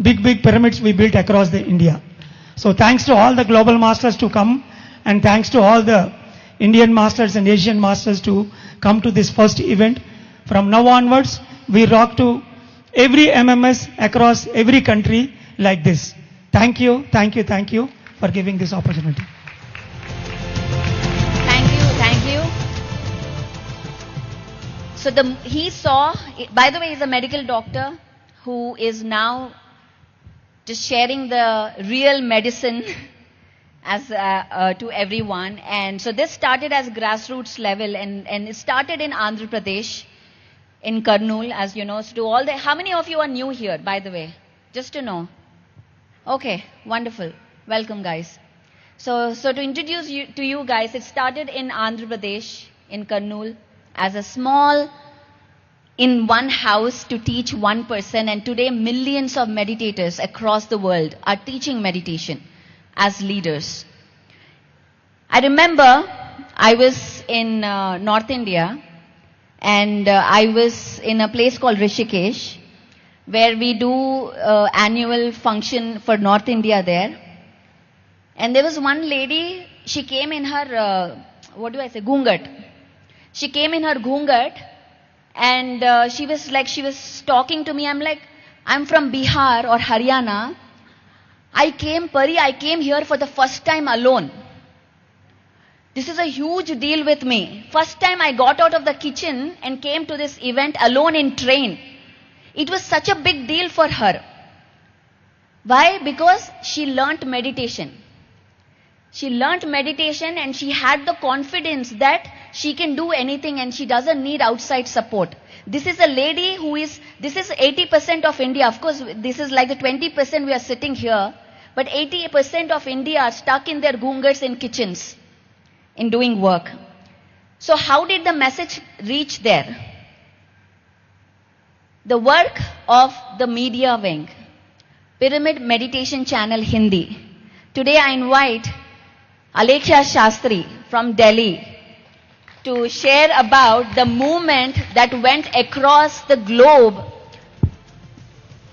big pyramids we built across the India. So thanks to all the global masters to come, and thanks to all the Indian masters and Asian masters to come to this first event. From now onwards, we rock to every MMS across every country like this. Thank you for giving this opportunity. Thank you. So he saw, by the way, he's a medical doctor who is now just sharing the real medicine as to everyone. And so this started as grassroots level, and it started in Andhra Pradesh, in Kurnool, as you know. So to all how many of you are new here, by the way? Just to know. Okay, wonderful. Welcome, guys. So to introduce to you guys, it started in Andhra Pradesh, in Kurnool, as a small, in one house to teach one person, and today millions of meditators across the world are teaching meditation as leaders. I remember I was in North India, and I was in a place called Rishikesh, where we do annual function for North India there. And there was one lady, she came in her, gungat. She came in her gungat, and she was talking to me. I'm like, I'm from Bihar or Haryana. I came here for the first time alone. This is a huge deal with me. First time I got out of the kitchen and came to this event alone in train. It was such a big deal for her. Why? Because she learnt meditation. She learnt meditation, and she had the confidence that she can do anything and she doesn't need outside support. This is a lady this is 80% of India. Of course, this is like the 20% we are sitting here. But 80% of India are stuck in their gungars in kitchens, in doing work. So how did the message reach there? The work of the media wing, Pyramid Meditation Channel Hindi. Today I invite Alekhya Shastri from Delhi to share about the movement that went across the globe,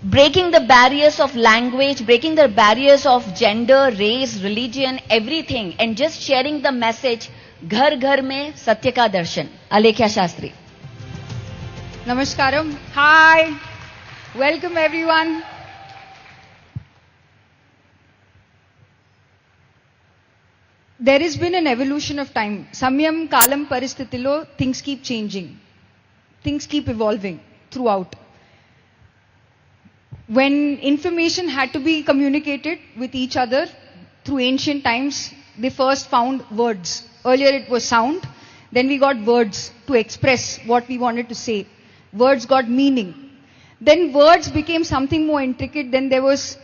breaking the barriers of language, breaking the barriers of gender, race, religion, everything, and just sharing the message, Ghar Ghar Mein Satya Ka Darshan. Alekhya Shastri. Namaskaram. Hi. Welcome everyone. There has been an evolution of time. Samyam Kalam Paristitilo, things keep changing. Things keep evolving throughout. When information had to be communicated with each other through ancient times, they first found words. Earlier it was sound, then we got words to express what we wanted to say. Words got meaning. Then words became something more intricate, then there was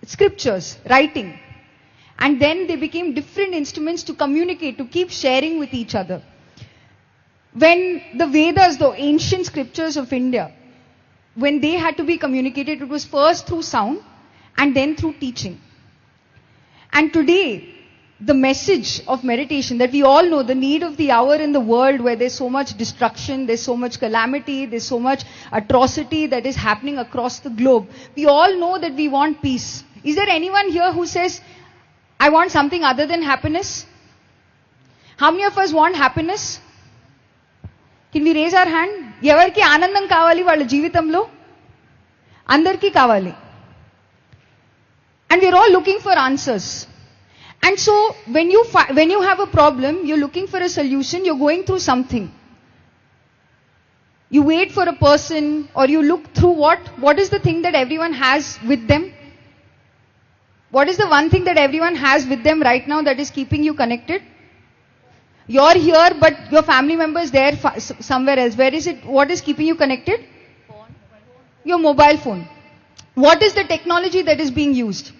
scriptures, writing. And then they became different instruments to communicate, to keep sharing with each other. When the Vedas, the ancient scriptures of India, when they had to be communicated, it was first through sound and then through teaching. And today, the message of meditation that we all know, the need of the hour in the world where there's so much destruction, there's so much calamity, there's so much atrocity that is happening across the globe. We all know that we want peace. Is there anyone here who says, I want something other than happiness? How many of us want happiness? Can we raise our hand? Evarki anandam kavali valla jeevitamlo? Andarki kavali. And we're all looking for answers. And so when you have a problem, you're looking for a solution, you're going through something. You wait for a person, or you look through what is the thing that everyone has with them? What is the one thing that everyone has with them right now that is keeping you connected? You're here, but your family member is there somewhere else. Where is it? What is keeping you connected? Phone. Your mobile phone. What is the technology that is being used?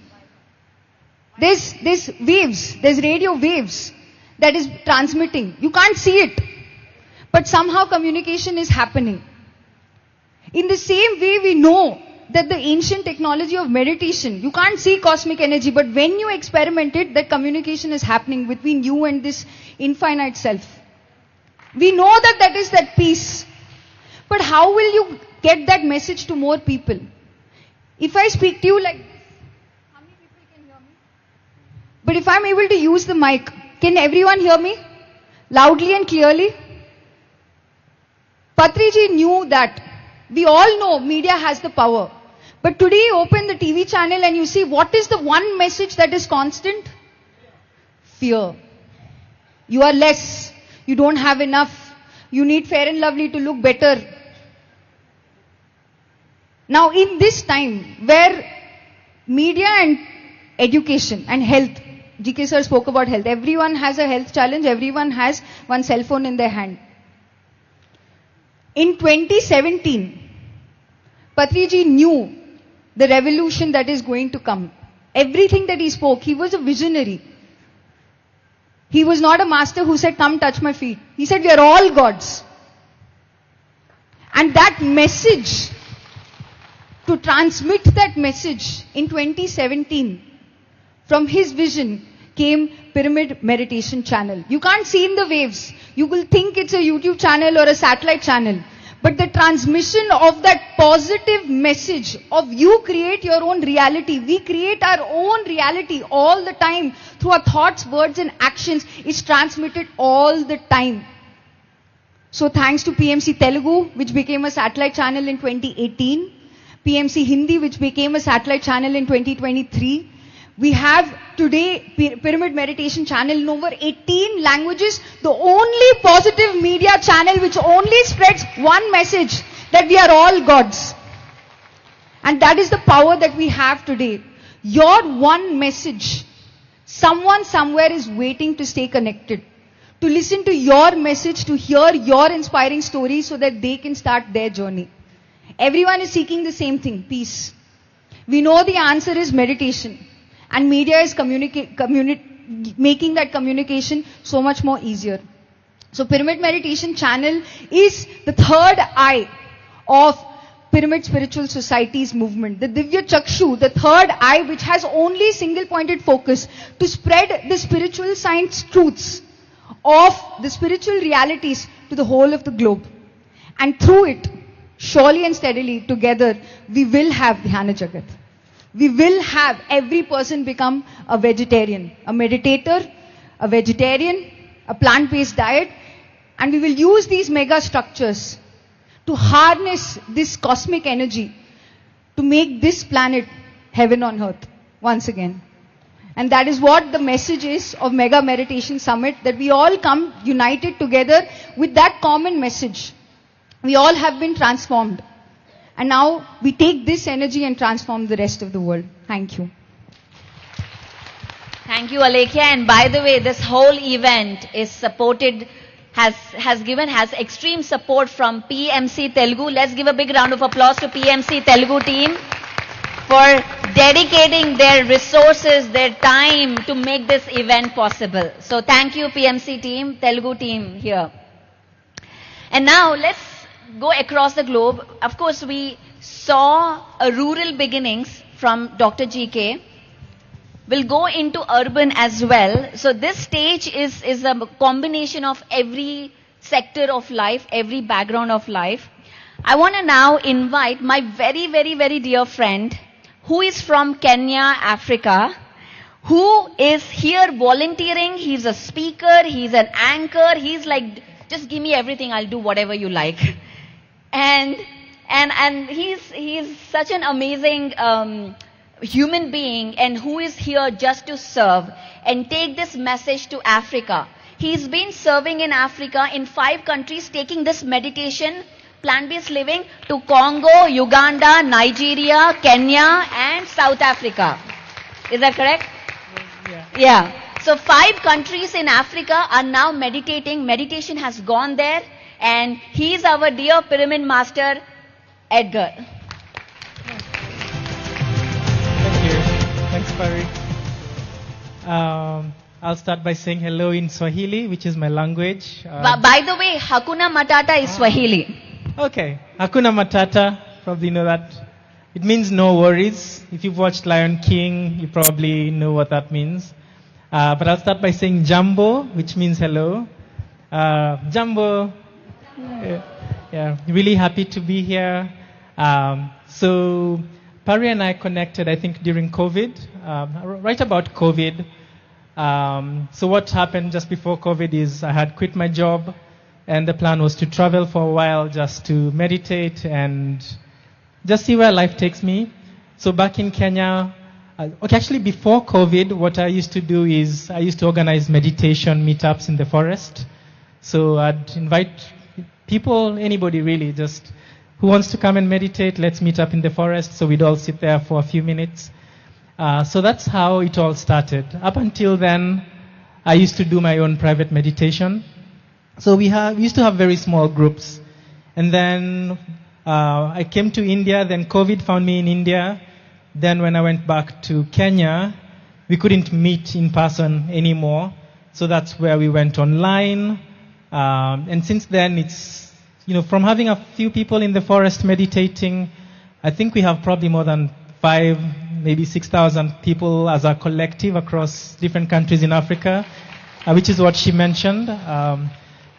There's waves, there's radio waves that is transmitting. You can't see it, but somehow communication is happening. In the same way, we know that the ancient technology of meditation, you can't see cosmic energy, but when you experiment it, that communication is happening between you and this infinite self. We know that is that peace. But how will you get that message to more people? If I speak to you like this, how many people can hear me? But if I'm able to use the mic, can everyone hear me? Loudly and clearly? Patriji knew that. We all know media has the power. But today you open the TV channel and you see what is the one message that is constant? Fear. You are less. You don't have enough. You need Fair and Lovely to look better. Now in this time where media and education and health, GK sir spoke about health. Everyone has a health challenge. Everyone has one cell phone in their hand. In 2017, Patriji knew the revolution that is going to come. Everything that he spoke, he was a visionary. He was not a master who said, come touch my feet. He said, we are all gods. And that message, to transmit that message in 2017, from his vision came Pyramid Meditation Channel. You can't see in the waves. You will think it's a YouTube channel or a satellite channel. But the transmission of that positive message of you create your own reality. We create our own reality all the time through our thoughts, words and actions. Is transmitted all the time. So thanks to PMC Telugu, which became a satellite channel in 2018. PMC Hindi, which became a satellite channel in 2023. We have today Pyramid Meditation Channel in over 18 languages. The only positive media channel which only spreads one message, that we are all gods. And that is the power that we have today. Your one message, someone somewhere is waiting to stay connected, to listen to your message, to hear your inspiring story so that they can start their journey. Everyone is seeking the same thing, peace. We know the answer is meditation. And media is making that communication so much more easier. So Pyramid Meditation Channel is the third eye of Pyramid Spiritual Society's movement. The Divya Chakshu, the third eye which has only single pointed focus to spread the spiritual science truths of the spiritual realities to the whole of the globe. And through it, surely and steadily together, we will have Dhyana Jagat. We will have every person become a vegetarian, a meditator, a vegetarian, a plant-based diet, and we will use these mega structures to harness this cosmic energy to make this planet heaven on earth once again. And that is what the message is of Mega Meditation Summit, that we all come united together with that common message. We all have been transformed. And now we take this energy and transform the rest of the world. Thank you. Thank you, Alekhya. And by the way, this whole event is supported, has extreme support from PMC Telugu. Let's give a big round of applause to PMC Telugu team for dedicating their resources, their time to make this event possible. So thank you, PMC team, Telugu team here. And now let's go across the globe. Of course, we saw a rural beginnings from Dr. GK. We'll go into urban as well. So this stage is a combination of every sector of life, every background of life. I want to now invite my very, very, very dear friend who is from Kenya, Africa, who is here volunteering. He's a speaker, he's an anchor, he's like, just give me everything, I'll do whatever you like. And he's such an amazing human being, and who is here just to serve and take this message to Africa. He's been serving in Africa in 5 countries, taking this meditation, plant-based living to Congo, Uganda, Nigeria, Kenya and South Africa. Is that correct? Yeah. So 5 countries in Africa are now meditating. Meditation has gone there. And he is our dear pyramid master, Edgar. Thank you. Thanks, Pari. I'll start by saying hello in Swahili, which is my language. By the way, Hakuna Matata is Swahili. Okay. Hakuna Matata, probably know that. It means no worries. If you've watched Lion King, you probably know what that means. But I'll start by saying Jambo, which means hello. Jambo. Yeah, really happy to be here. So Pari and I connected, I think, during COVID, right about COVID. So what happened just before COVID is I had quit my job, and the plan was to travel for a while just to meditate and just see where life takes me. So back in Kenya, actually before COVID, what I used to do is I used to organize meditation meetups in the forest. So I'd invite people, anybody really, just who wants to come and meditate, let's meet up in the forest. So we'd all sit there for a few minutes. So that's how it all started. Up until then, I used to do my own private meditation. So we used to have very small groups. And then I came to India, then COVID found me in India. Then when I went back to Kenya, we couldn't meet in person anymore. So that's where we went online. And since then, it's, from having a few people in the forest meditating, I think we have probably more than 5, maybe 6,000 people as a collective across different countries in Africa, which is what she mentioned.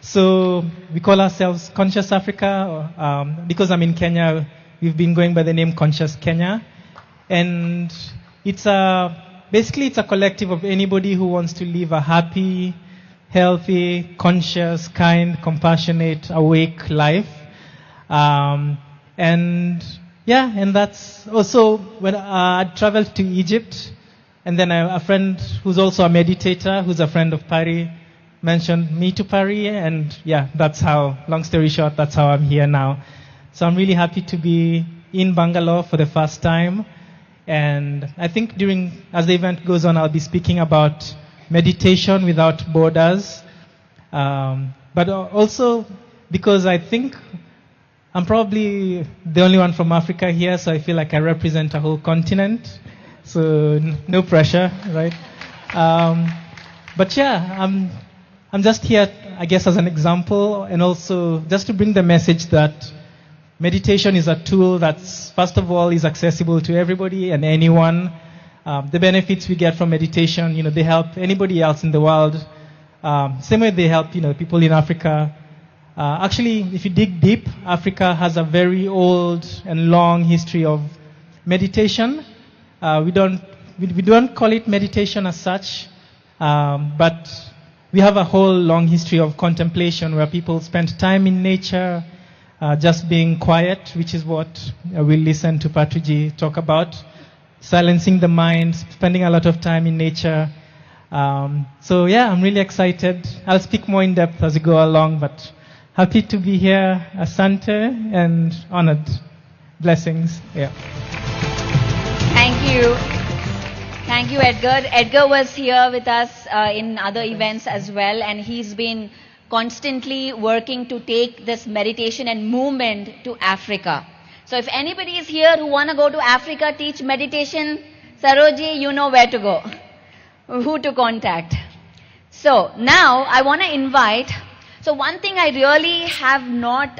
So we call ourselves Conscious Africa. Because I'm in Kenya, we've been going by the name Conscious Kenya. And it's basically it's a collective of anybody who wants to live a happy, healthy, conscious, kind, compassionate, awake life. And that's also when I traveled to Egypt, and then a friend who's also a meditator, who's a friend of Pari, mentioned me to Pari, and that's how, long story short, that's how I'm here now. So I'm really happy to be in Bangalore for the first time. And I think as the event goes on, I'll be speaking about meditation without borders. But also because I think I'm probably the only one from Africa here, so I feel like I represent a whole continent. So no pressure, right? But I'm just here, I guess, as an example, and also just to bring the message that meditation is a tool that's, first of all, is accessible to everybody and anyone. The benefits we get from meditation, they help anybody else in the world. Same way they help, people in Africa. Actually, if you dig deep, Africa has a very old and long history of meditation. We don't call it meditation as such, but we have a whole long history of contemplation where people spend time in nature, just being quiet, which is what we'll listen to Patriji talk about. Silencing the mind, spending a lot of time in nature. So I'm really excited. I'll speak more in depth as we go along, but happy to be here, Asante, and honored. Blessings. Yeah. Thank you. Thank you, Edgar. Edgar was here with us in other events as well, and he's been constantly working to take this meditation and movement to Africa. So if anybody is here who want to go to Africa, teach meditation, Saroji, you know where to go, who to contact. So now I want to invite, so one thing I really have not,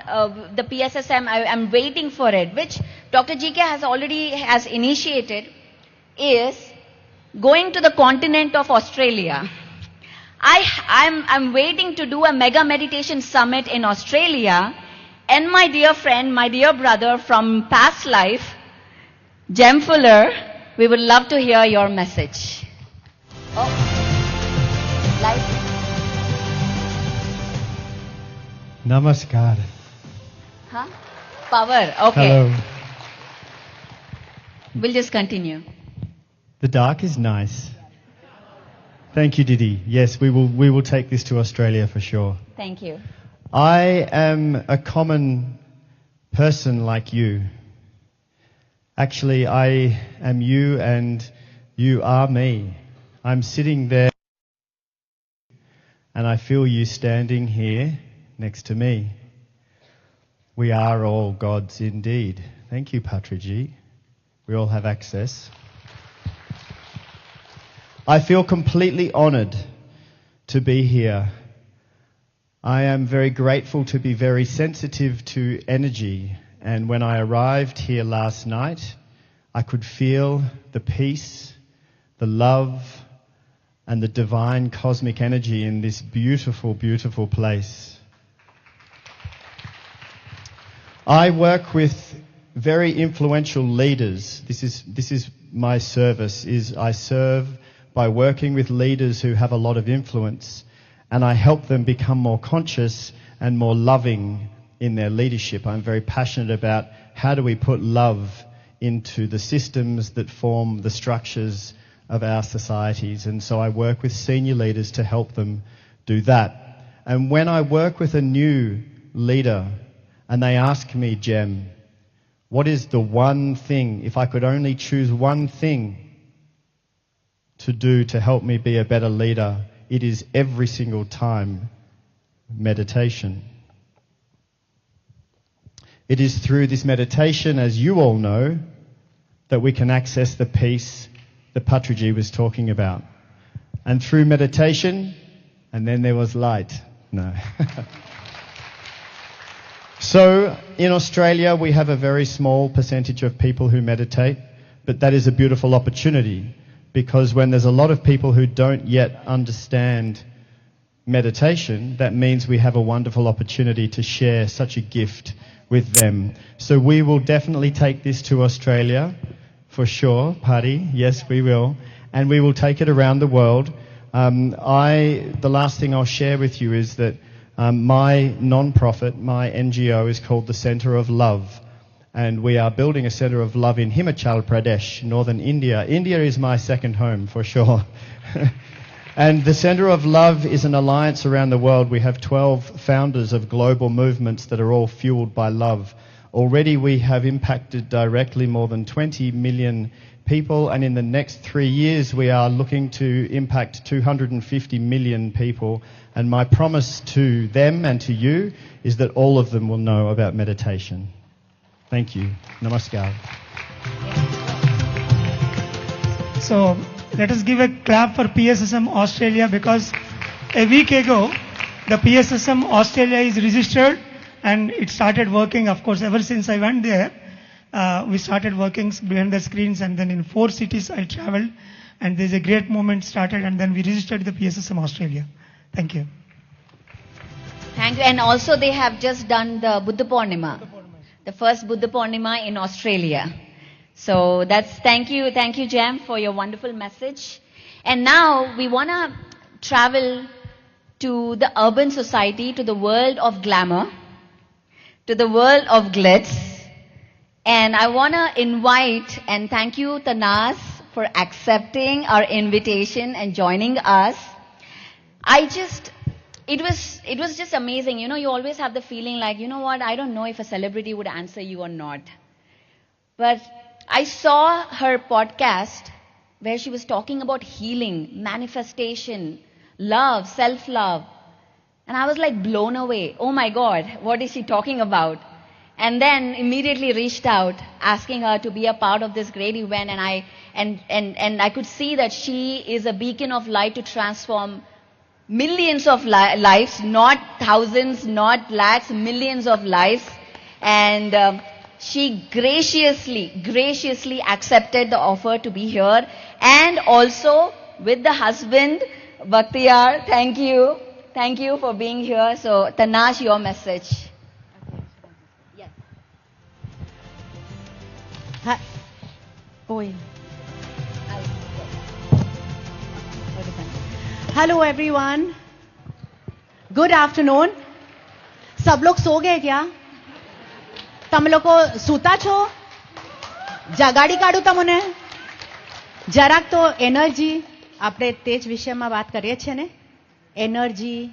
the PSSM, I'm waiting for it, which Dr. GK has initiated, is going to the continent of Australia. I'm waiting to do a mega meditation summit in Australia, and my dear friend, my dear brother from past life, Jem Fuller, we would love to hear your message. Oh, live. Namaskar. Huh? Power, okay. Hello. We'll just continue. The dark is nice. Thank you, Didi. Yes, we will take this to Australia for sure. Thank you. I am a common person like you. Actually, I am you and you are me. I'm sitting there and I feel you standing here next to me. We are all gods indeed. Thank you, Patriji. We all have access. I feel completely honored to be here. I am very grateful to be very sensitive to energy, and when I arrived here last night, I could feel the peace, the love, and the divine cosmic energy in this beautiful, beautiful place. I work with very influential leaders. This is my service, I serve by working with leaders who have a lot of influence, and I help them become more conscious and more loving in their leadership. I'm very passionate about how do we put love into the systems that form the structures of our societies, and so I work with senior leaders to help them do that. And when I work with a new leader and they ask me, Jem, what is the one thing, if I could only choose one thing to do to help me be a better leader, it is every single time meditation. It is through this meditation, as you all know, that we can access the peace that Patriji was talking about. And through meditation, and then there was light. No. So, in Australia, we have a very small percentage of people who meditate, but that is a beautiful opportunity, because when there's a lot of people who don't yet understand meditation, that means we have a wonderful opportunity to share such a gift with them. So we will definitely take this to Australia, for sure, Paddy. Yes, we will. And we will take it around the world. The last thing I'll share with you is that my non-profit, my NGO, is called the Centre of Love. And we are building a Centre of Love in Himachal Pradesh, northern India. India is my second home, for sure. And the Centre of Love is an alliance around the world. We have 12 founders of global movements that are all fueled by love. Already we have impacted directly more than 20 million people, and in the next 3 years we are looking to impact 250 million people. And my promise to them and to you is that all of them will know about meditation. Thank you. Namaskar. So let us give a clap for PSSM Australia, because a week ago the PSSM Australia is registered and it started working. Of course, ever since I went there, we started working behind the screens, and then in 4 cities I traveled, and there's a great movement started, and then we registered the PSSM Australia. Thank you. Thank you. And also they have just done the Buddha Purnima, the first Buddha Purnima in Australia. So thank you, Jem, for your wonderful message. And now we want to travel to the urban society, to the world of glamour, to the world of glitz. And I want to invite and thank you, Tanas, for accepting our invitation and joining us. It was just amazing. You know, you always have the feeling like, you know what, I don't know if a celebrity would answer you or not. But I saw her podcast where she was talking about healing, manifestation, love, self-love. And I was like blown away. Oh my God, what is she talking about? And then immediately reached out, asking her to be a part of this great event. And I could see that she is a beacon of light to transform millions of lives, not thousands, not lakhs, millions of lives. And she graciously accepted the offer to be here. And also with the husband, Bakhtiyar, thank you. Thank you for being here. So, Tanash, your message. Yes. Hello everyone. Good afternoon. सब लोग सो गए क्या? तम लोग को सूता छो? जगाड़ी काढू तमने? જરાક તો એનર્જી, આપણે તે જ વિષયમાં વાત કરીએ છીએ ને? Energy.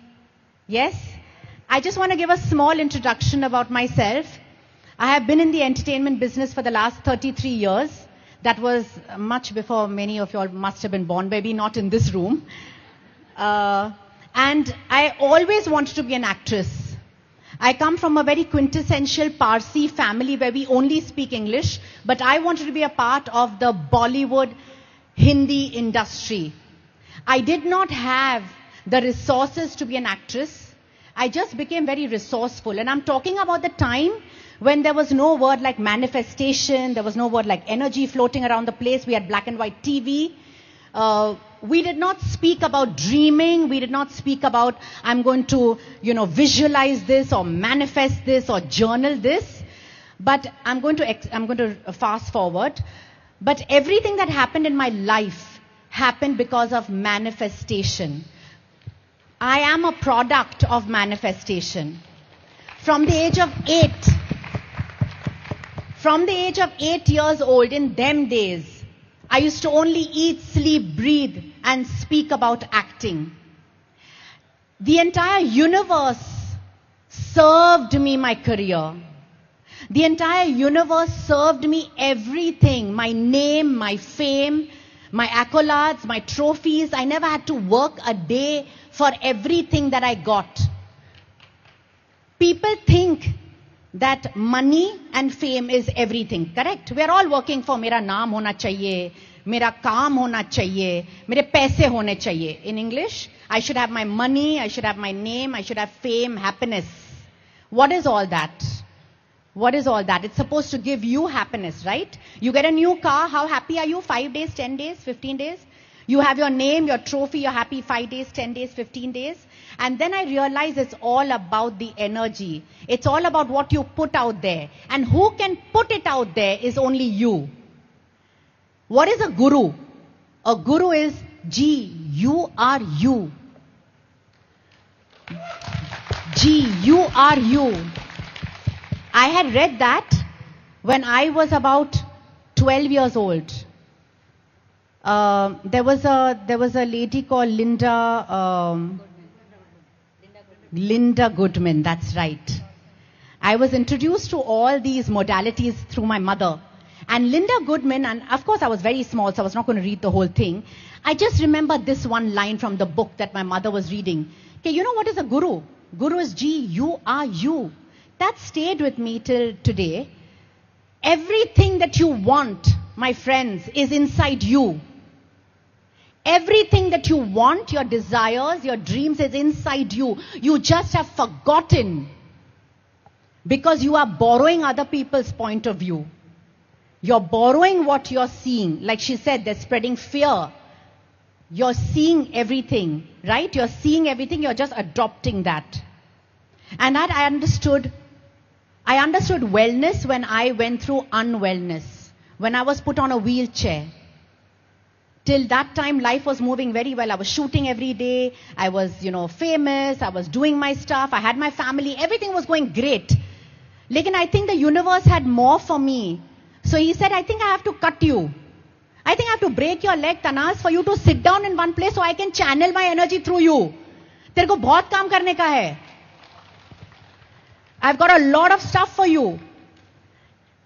Yes? I just want to give a small introduction about myself. I have been in the entertainment business for the last 33 years. That was much before many of you all must have been born, maybe not in this room. And I always wanted to be an actress. I come from a very quintessential Parsi family where we only speak English, but I wanted to be a part of the Bollywood Hindi industry. I did not have the resources to be an actress. I just became very resourceful. And I'm talking about the time when there was no word like manifestation, there was no word like energy floating around the place. We had black and white TV. We did not speak about dreaming. We did not speak about, I'm going to, visualize this or manifest this or journal this. But I'm going to fast forward. But everything that happened in my life happened because of manifestation. I am a product of manifestation. From the age of 8 years old, in them days, I used to only eat, sleep, breathe, and speak about acting. The entire universe served me my career. The entire universe served me everything, my name, my fame, my accolades, my trophies. I never had to work a day for everything that I got. People think that money and fame is everything, correct? We are all working for mera naam hona chahiye, mera kaam hona chahiye, mere paise hone chahiye. In English, I should have my money, I should have my name, I should have fame, happiness. What is all that? What is all that? It's supposed to give you happiness, right? You get a new car, how happy are you? 5 days, 10 days, 15 days? You have your name, your trophy, you're happy 5 days, 10 days, 15 days. And then I realize it's all about the energy. It's all about what you put out there. And who can put it out there is only you. What is a guru? A guru is G-U-R-U. G-U-R-U. I had read that when I was about 12 years old. There was a lady called Linda Goodman, that's right. I was introduced to all these modalities through my mother. And Linda Goodman, and of course I was very small, so I was not going to read the whole thing. I just remember this one line from the book that my mother was reading. Okay, you know what is a guru? Guru is G-U-R-U. That stayed with me till today. Everything that you want, my friends, is inside you. Everything that you want, your desires, your dreams is inside you. You just have forgotten because you are borrowing other people's point of view. You're borrowing what you're seeing. Like she said, they're spreading fear. You're seeing everything, right? You're seeing everything, you're just adopting that. And that I understood wellness when I went through unwellness. When I was put on a wheelchair. Till that time, life was moving very well. I was shooting every day. I was, famous. I was doing my stuff. I had my family. Everything was going great. Lekin I think the universe had more for me. So he said, I think I have to cut you. I think I have to break your leg, Tanas, for you to sit down in one place so I can channel my energy through you. तेरे को बहुत काम करने का है. I've got a lot of stuff for you.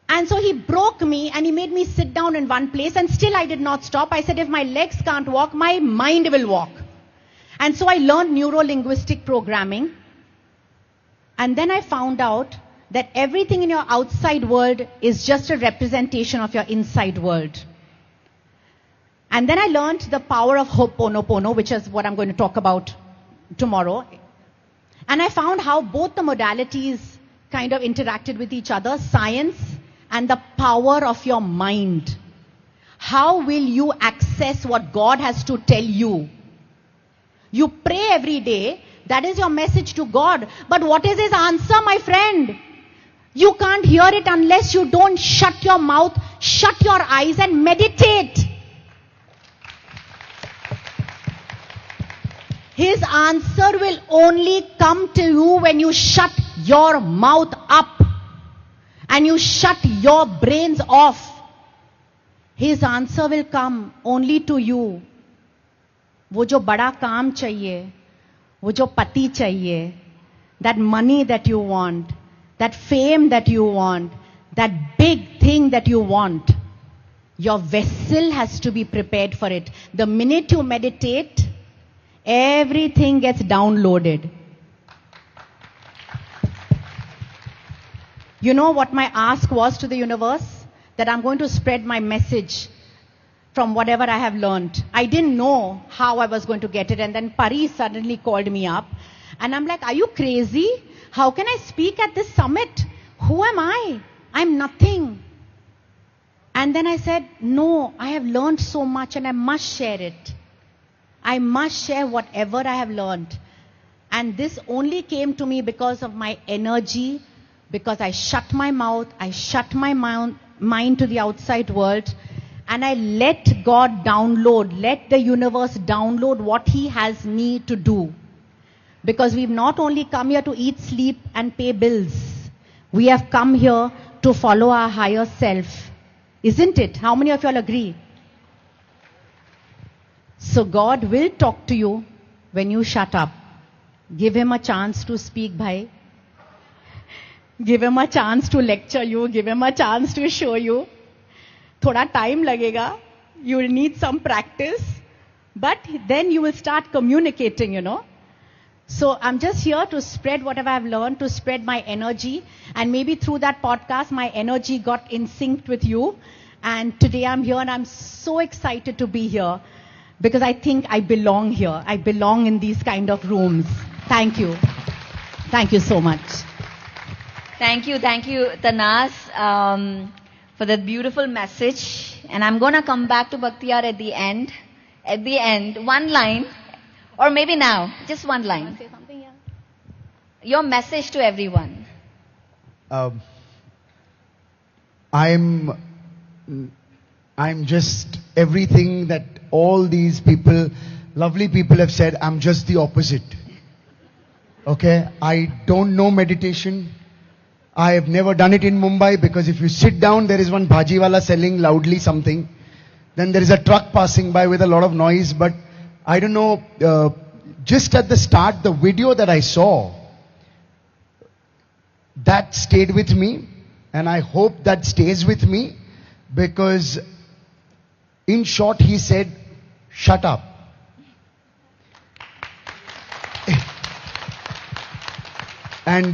And so he broke me and he made me sit down in one place, and still I did not stop. I said, if my legs can't walk, my mind will walk. And so I learned neuro-linguistic programming. And then I found out that everything in your outside world is just a representation of your inside world. And then I learned the power of Ho'oponopono, which is what I'm going to talk about tomorrow. And I found how both the modalities kind of interacted with each other, science and the power of your mind. How will you access what God has to tell you? You pray every day. That is your message to God. But what is His answer, my friend? You can't hear it unless you don't shut your mouth, shut your eyes and meditate. His answer will only come to you when you shut your mouth up and you shut your brains off. His answer will come only to you. वो जो बड़ा काम चाहिए, वो जो पति चाहिए, that money that you want, that fame that you want, that big thing that you want, your vessel has to be prepared for it. The minute you meditate, everything gets downloaded. You know what my ask was to the universe? That I'm going to spread my message from whatever I have learned. I didn't know how I was going to get it. And then Pari suddenly called me up. And I'm like, are you crazy? How can I speak at this summit? Who am I? I'm nothing. And then I said, no, I have learned so much and I must share it. I must share whatever I have learned. And this only came to me because of my energy, because I shut my mouth, I shut my mind to the outside world, and I let God download, let the universe download what He has me to do. Because we've not only come here to eat, sleep, and pay bills. We have come here to follow our higher self. Isn't it? How many of you all agree? So God will talk to you when you shut up. Give Him a chance to speak, bhai. give him a chance to lecture you, give him a chance to show you. Thoda time lagega, you will need some practice, but then you will start communicating, you know. So I'm just here to spread whatever I've learned, to spread my energy, and maybe through that podcast, my energy got in sync with you. And today I'm here and I'm so excited to be here because I think I belong here. I belong in these kind of rooms. Thank you. Thank you so much. Thank you, Tanaz, for that beautiful message. And I'm going to come back to Bakhtiyar at the end. At the end, one line, or maybe now, just one line. Say something, yeah. Your message to everyone. I'm just everything that all these people, lovely people have said. I'm just the opposite. Okay? I don't know meditation. I have never done it in Mumbai because if you sit down, there is one bhajiwala selling loudly something. Then there is a truck passing by with a lot of noise. But I don't know, just at the start, the video that I saw, that stayed with me. And I hope that stays with me. Because, in short, he said, shut up. And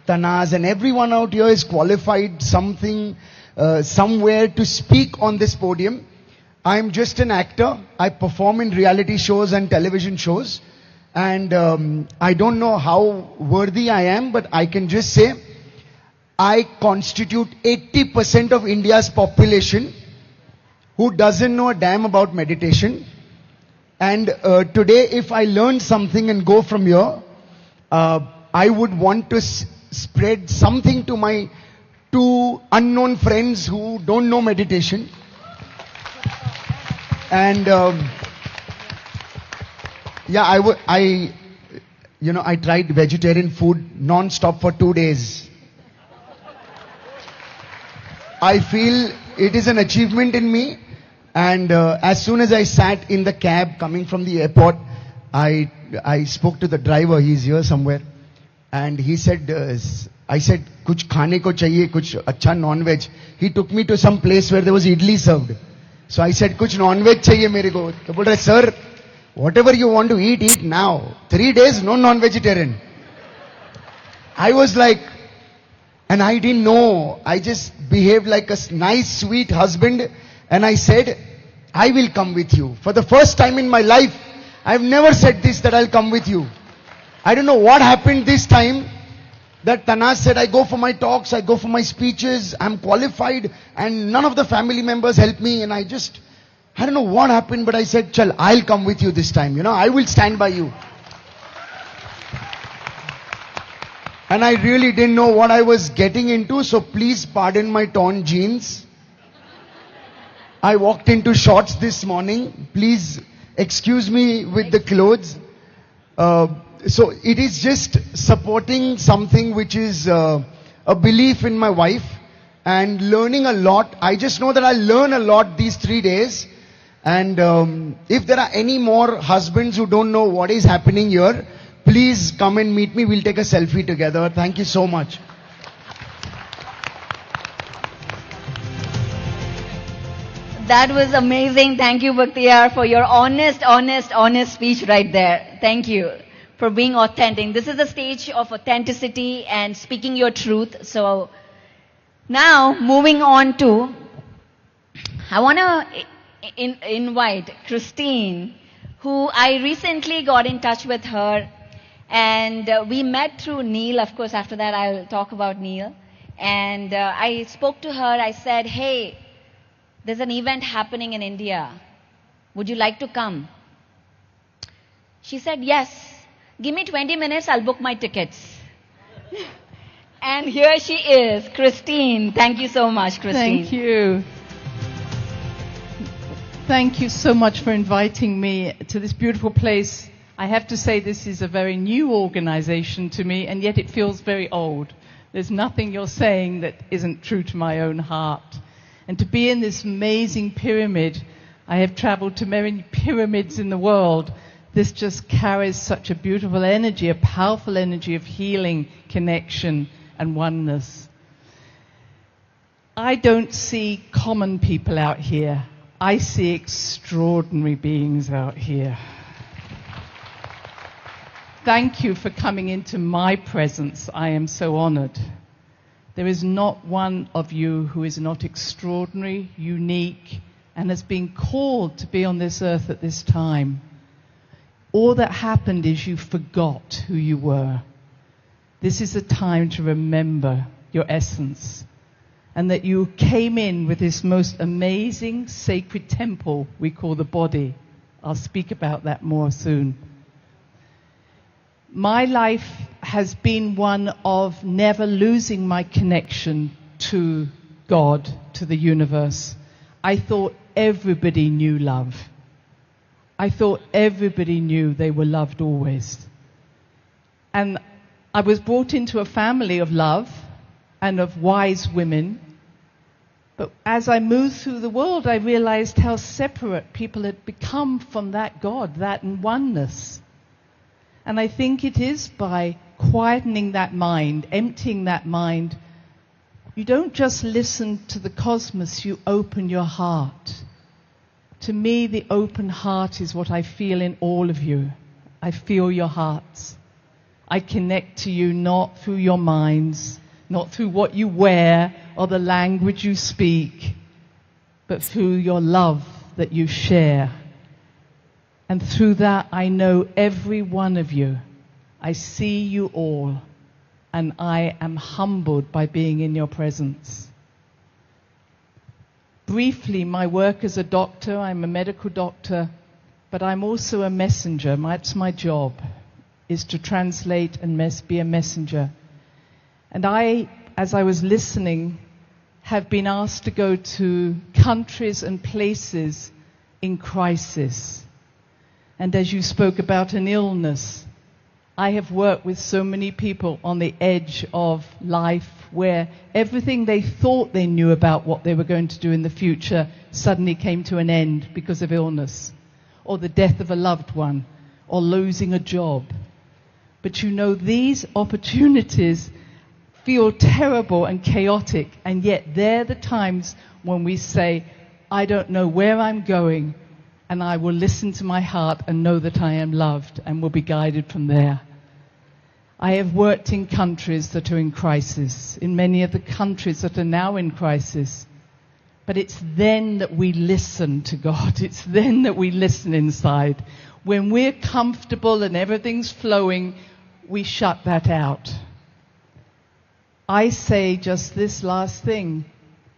Tanaz and everyone out here is qualified something, somewhere to speak on this podium. I'm just an actor. I perform in reality shows and television shows. And I don't know how worthy I am, but I can just say, I constitute 80% of India's population who doesn't know a damn about meditation. And today, if I learn something and go from here, I would want to spread something to my two unknown friends who don't know meditation. And yeah, I tried vegetarian food non-stop for 2 days. I feel it is an achievement in me, and as soon as I sat in the cab coming from the airport, I spoke to the driver. He's here somewhere, and he said, I said, "Kuch khane ko chahiye, kuch acha non-veg." He took me to some place where there was idli served. So I said, "Kuch non-veg chahiye mere ko." So he said, "Sir, whatever you want to eat now. 3 days, no non-vegetarian." I was like. And I didn't know. I just behaved like a nice, sweet husband. And I said, I will come with you. For the first time in my life, I've never said this, that I'll come with you. I don't know what happened this time. That Tanaz said, I go for my talks, I go for my speeches, I'm qualified. And none of the family members help me. And I don't know what happened, but I said, Chal, I'll come with you this time. I will stand by you. And I really didn't know what I was getting into, so please pardon my torn jeans. I walked into shorts this morning. Please excuse me with the clothes. So it is just supporting something which is a belief in my wife and learning a lot. I just know that I'll learn a lot these 3 days. And if there are any more husbands who don't know what is happening here, please come and meet me. We'll take a selfie together. Thank you so much. That was amazing. Thank you, Bakhtiyar, for your honest speech right there. Thank you for being authentic. This is a stage of authenticity and speaking your truth. So now, moving on to, I want to invite Christine, who I recently got in touch with her. And we met through Neil. Of course, after that, I'll talk about Neil. And I spoke to her. I said, hey, there's an event happening in India. Would you like to come? She said, yes. Give me 20 minutes. I'll book my tickets. And here she is, Christine. Thank you so much, Christine. Thank you. Thank you so much for inviting me to this beautiful place. I have to say this is a very new organization to me, and yet it feels very old. There's nothing you're saying that isn't true to my own heart. And to be in this amazing pyramid, I have traveled to many pyramids in the world. This just carries such a beautiful energy, a powerful energy of healing, connection, and oneness. I don't see common people out here. I see extraordinary beings out here. Thank you for coming into my presence. I am so honored. There is not one of you who is not extraordinary, unique, and has been called to be on this earth at this time. All that happened is you forgot who you were. This is a time to remember your essence, and that you came in with this most amazing sacred temple we call the body. I'll speak about that more soon. My life has been one of never losing my connection to God, to the universe. I thought everybody knew love. I thought everybody knew they were loved always. And I was brought into a family of love and of wise women. But as I moved through the world, I realized how separate people had become from that God, that oneness. And I think it is by quietening that mind, emptying that mind, you don't just listen to the cosmos, you open your heart. To me, the open heart is what I feel in all of you. I feel your hearts. I connect to you not through your minds, not through what you wear or the language you speak, but through your love that you share. And through that, I know every one of you. I see you all, and I am humbled by being in your presence. Briefly, my work as a doctor, I'm a medical doctor, but I'm also a messenger. That's my job, is to translate and be a messenger. And I, as I was listening, have been asked to go to countries and places in crisis. And as you spoke about an illness, I have worked with so many people on the edge of life where everything they thought they knew about what they were going to do in the future suddenly came to an end because of illness, or the death of a loved one, or losing a job. But you know, these opportunities feel terrible and chaotic, and yet they're the times when we say, I don't know where I'm going, and I will listen to my heart and know that I am loved and will be guided from there. I have worked in countries that are in crisis, in many of the countries that are now in crisis. But it's then that we listen to God. It's then that we listen inside. When we're comfortable and everything's flowing, we shut that out. I say just this last thing,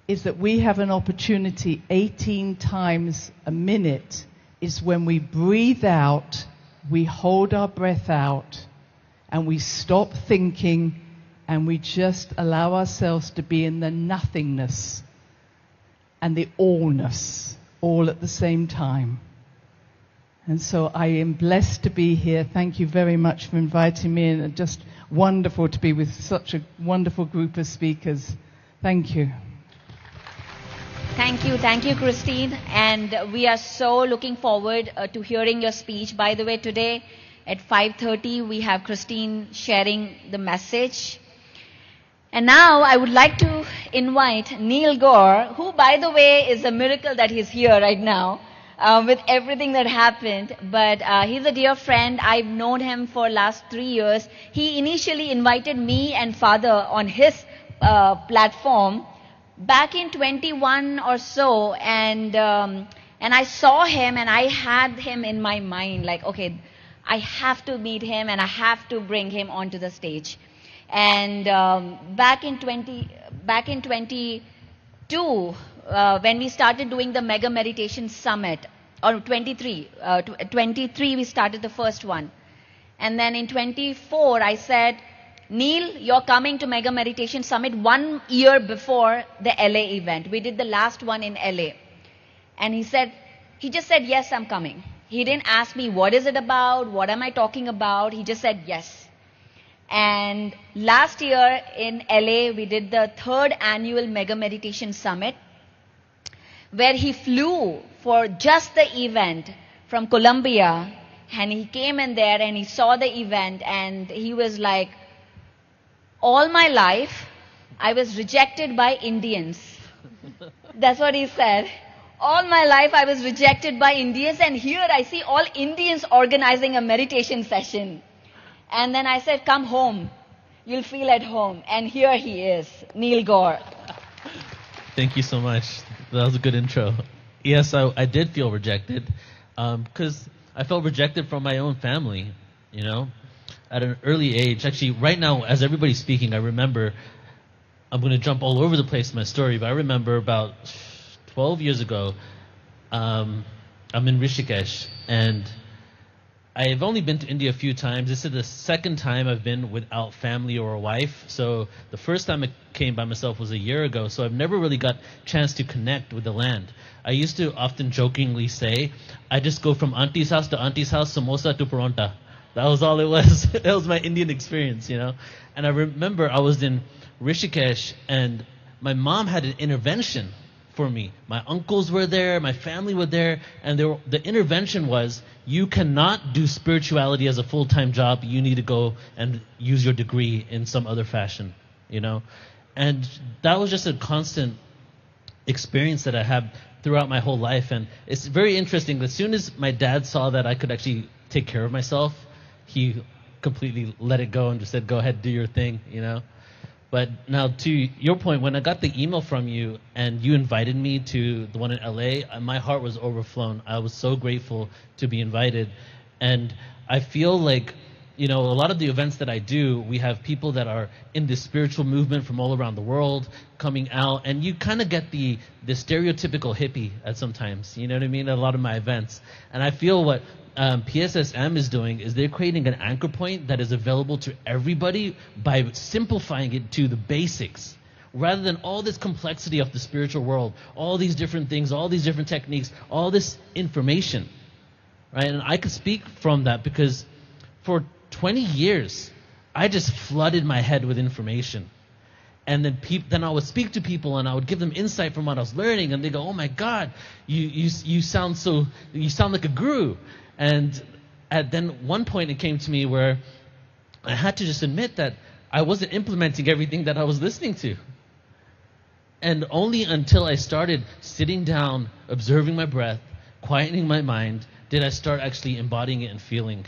is that we have an opportunity 18 times a minute, is when we breathe out, we hold our breath out, and we stop thinking, and we just allow ourselves to be in the nothingness and the allness, all at the same time. And so I am blessed to be here. Thank you very much for inviting me, and just wonderful to be with such a wonderful group of speakers. Thank you. Thank you, Christine. And we are so looking forward to hearing your speech. By the way, today at 5:30, we have Christine sharing the message. And now I would like to invite Neil Gore, who, by the way, is a miracle that he's here right now with everything that happened. But he's a dear friend. I've known him for last 3 years. He initially invited me and Father on his platform back in 21 or so, and I saw him, and I had him in my mind, like, okay, I have to meet him and I have to bring him onto the stage. And back in 22, when we started doing the Mega Meditation Summit, or 23 we started the first one, and then in 24 I said, Neil, you're coming to Mega Meditation Summit 1 year before the LA event. We did the last one in LA. And he just said, yes, I'm coming. He didn't ask me, what is it about? What am I talking about? He just said, yes. And last year in LA, we did the 3rd annual Mega Meditation Summit, where he flew for just the event from Colombia. And he came in there and he saw the event, and he was like, All my life, I was rejected by Indians. That's what he said. All my life I was rejected by Indians, and here I see all Indians organizing a meditation session. And then I said, come home. You'll feel at home. And here he is, Neil Gaur. Thank you so much. That was a good intro. Yes, I did feel rejected because I felt rejected from my own family, you know, at an early age. Actually, right now, as everybody's speaking, I remember, I'm going to jump all over the place in my story, but I remember about 12 years ago, I'm in Rishikesh, and I've only been to India a few times. This is the second time I've been without family or a wife. So the first time I came by myself was a year ago, so I've never really got a chance to connect with the land. I used to often jokingly say, I just go from auntie's house, samosa to paronta. That was all it was. That was my Indian experience, you know. And I remember I was in Rishikesh, and my mom had an intervention for me. My uncles were there, my family were there, and the intervention was, you cannot do spirituality as a full-time job. You need to go and use your degree in some other fashion, you know. And that was just a constant experience that I had throughout my whole life. And it's very interesting. As soon as my dad saw that I could actually take care of myself, he completely let it go and just said, go ahead, do your thing, you know. But now to your point, when I got the email from you and you invited me to the one in LA, my heart was overflown. I was so grateful to be invited. And I feel like, you know, a lot of the events that I do, we have people that are in this spiritual movement from all around the world coming out, and you kind of get the stereotypical hippie at sometimes, you know what I mean, at a lot of my events. And I feel what PSSM is doing is they're creating an anchor point that is available to everybody by simplifying it to the basics, rather than all this complexity of the spiritual world, all these different things, all these different techniques, all this information, right? And I could speak from that because for 20 years, I just flooded my head with information. And then I would speak to people and I would give them insight from what I was learning, and they go, "Oh my God, you sound like a guru." And then one point it came to me where I had to just admit that I wasn't implementing everything that I was listening to. And only until I started sitting down, observing my breath, quietening my mind, did I start actually embodying it and feeling.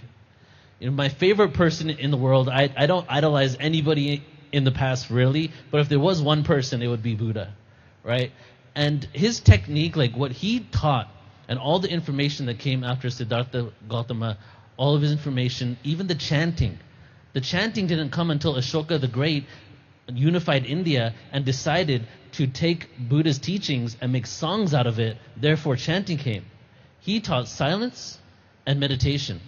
You know, my favorite person in the world, I don't idolize anybody in the past really, but if there was one person, it would be Buddha, right? And his technique, like what he taught, and all the information that came after Siddhartha Gautama, all of his information, even the chanting. The chanting didn't come until Ashoka the Great unified India and decided to take Buddha's teachings and make songs out of it, therefore chanting came. He taught silence and meditation.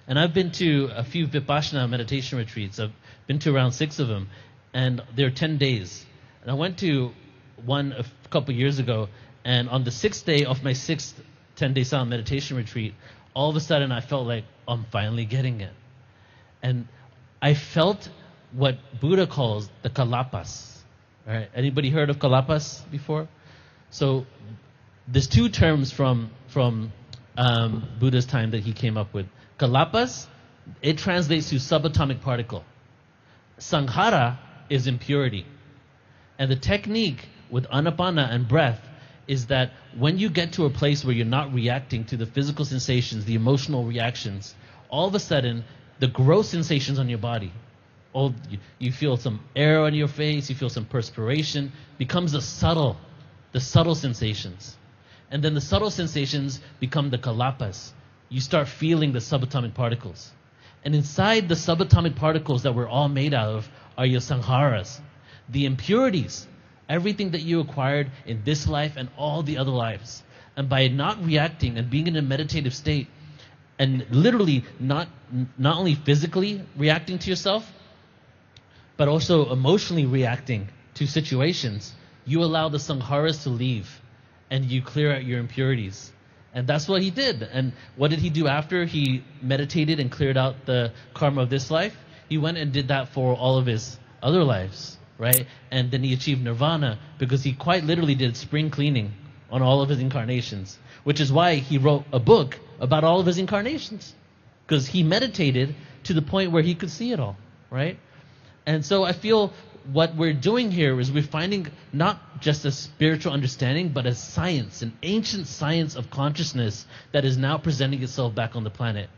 And I've been to a few Vipassana meditation retreats. I've been to around 6 of them, and they're 10 days. And I went to one a couple years ago, and on the 6th day of my 6th 10-day silent meditation retreat, all of a sudden I felt like, I'm finally getting it. And I felt what Buddha calls the kalapas. Right? Anybody heard of kalapas before? So there's 2 terms from Buddha's time that he came up with. Kalapas, it translates to subatomic particle. Sankhara is impurity. And the technique with anapana and breath is that when you get to a place where you're not reacting to the physical sensations, the emotional reactions, all of a sudden, the gross sensations on your body, you feel some air on your face, you feel some perspiration, becomes the subtle sensations. And then the subtle sensations become the kalapas. You start feeling the subatomic particles. And inside the subatomic particles that we're all made out of are your sankharas, the impurities, everything that you acquired in this life and all the other lives. And by not reacting and being in a meditative state, and literally not only physically reacting to yourself, but also emotionally reacting to situations, you allow the sankharas to leave and you clear out your impurities. And that's what he did. And what did he do after he meditated and cleared out the karma of this life? He went and did that for all of his other lives, right? And then he achieved nirvana because he quite literally did spring cleaning on all of his incarnations, which is why he wrote a book about all of his incarnations, because he meditated to the point where he could see it all, right? And so I feel what we're doing here is we're finding not just a spiritual understanding, but a science, an ancient science of consciousness that is now presenting itself back on the planet.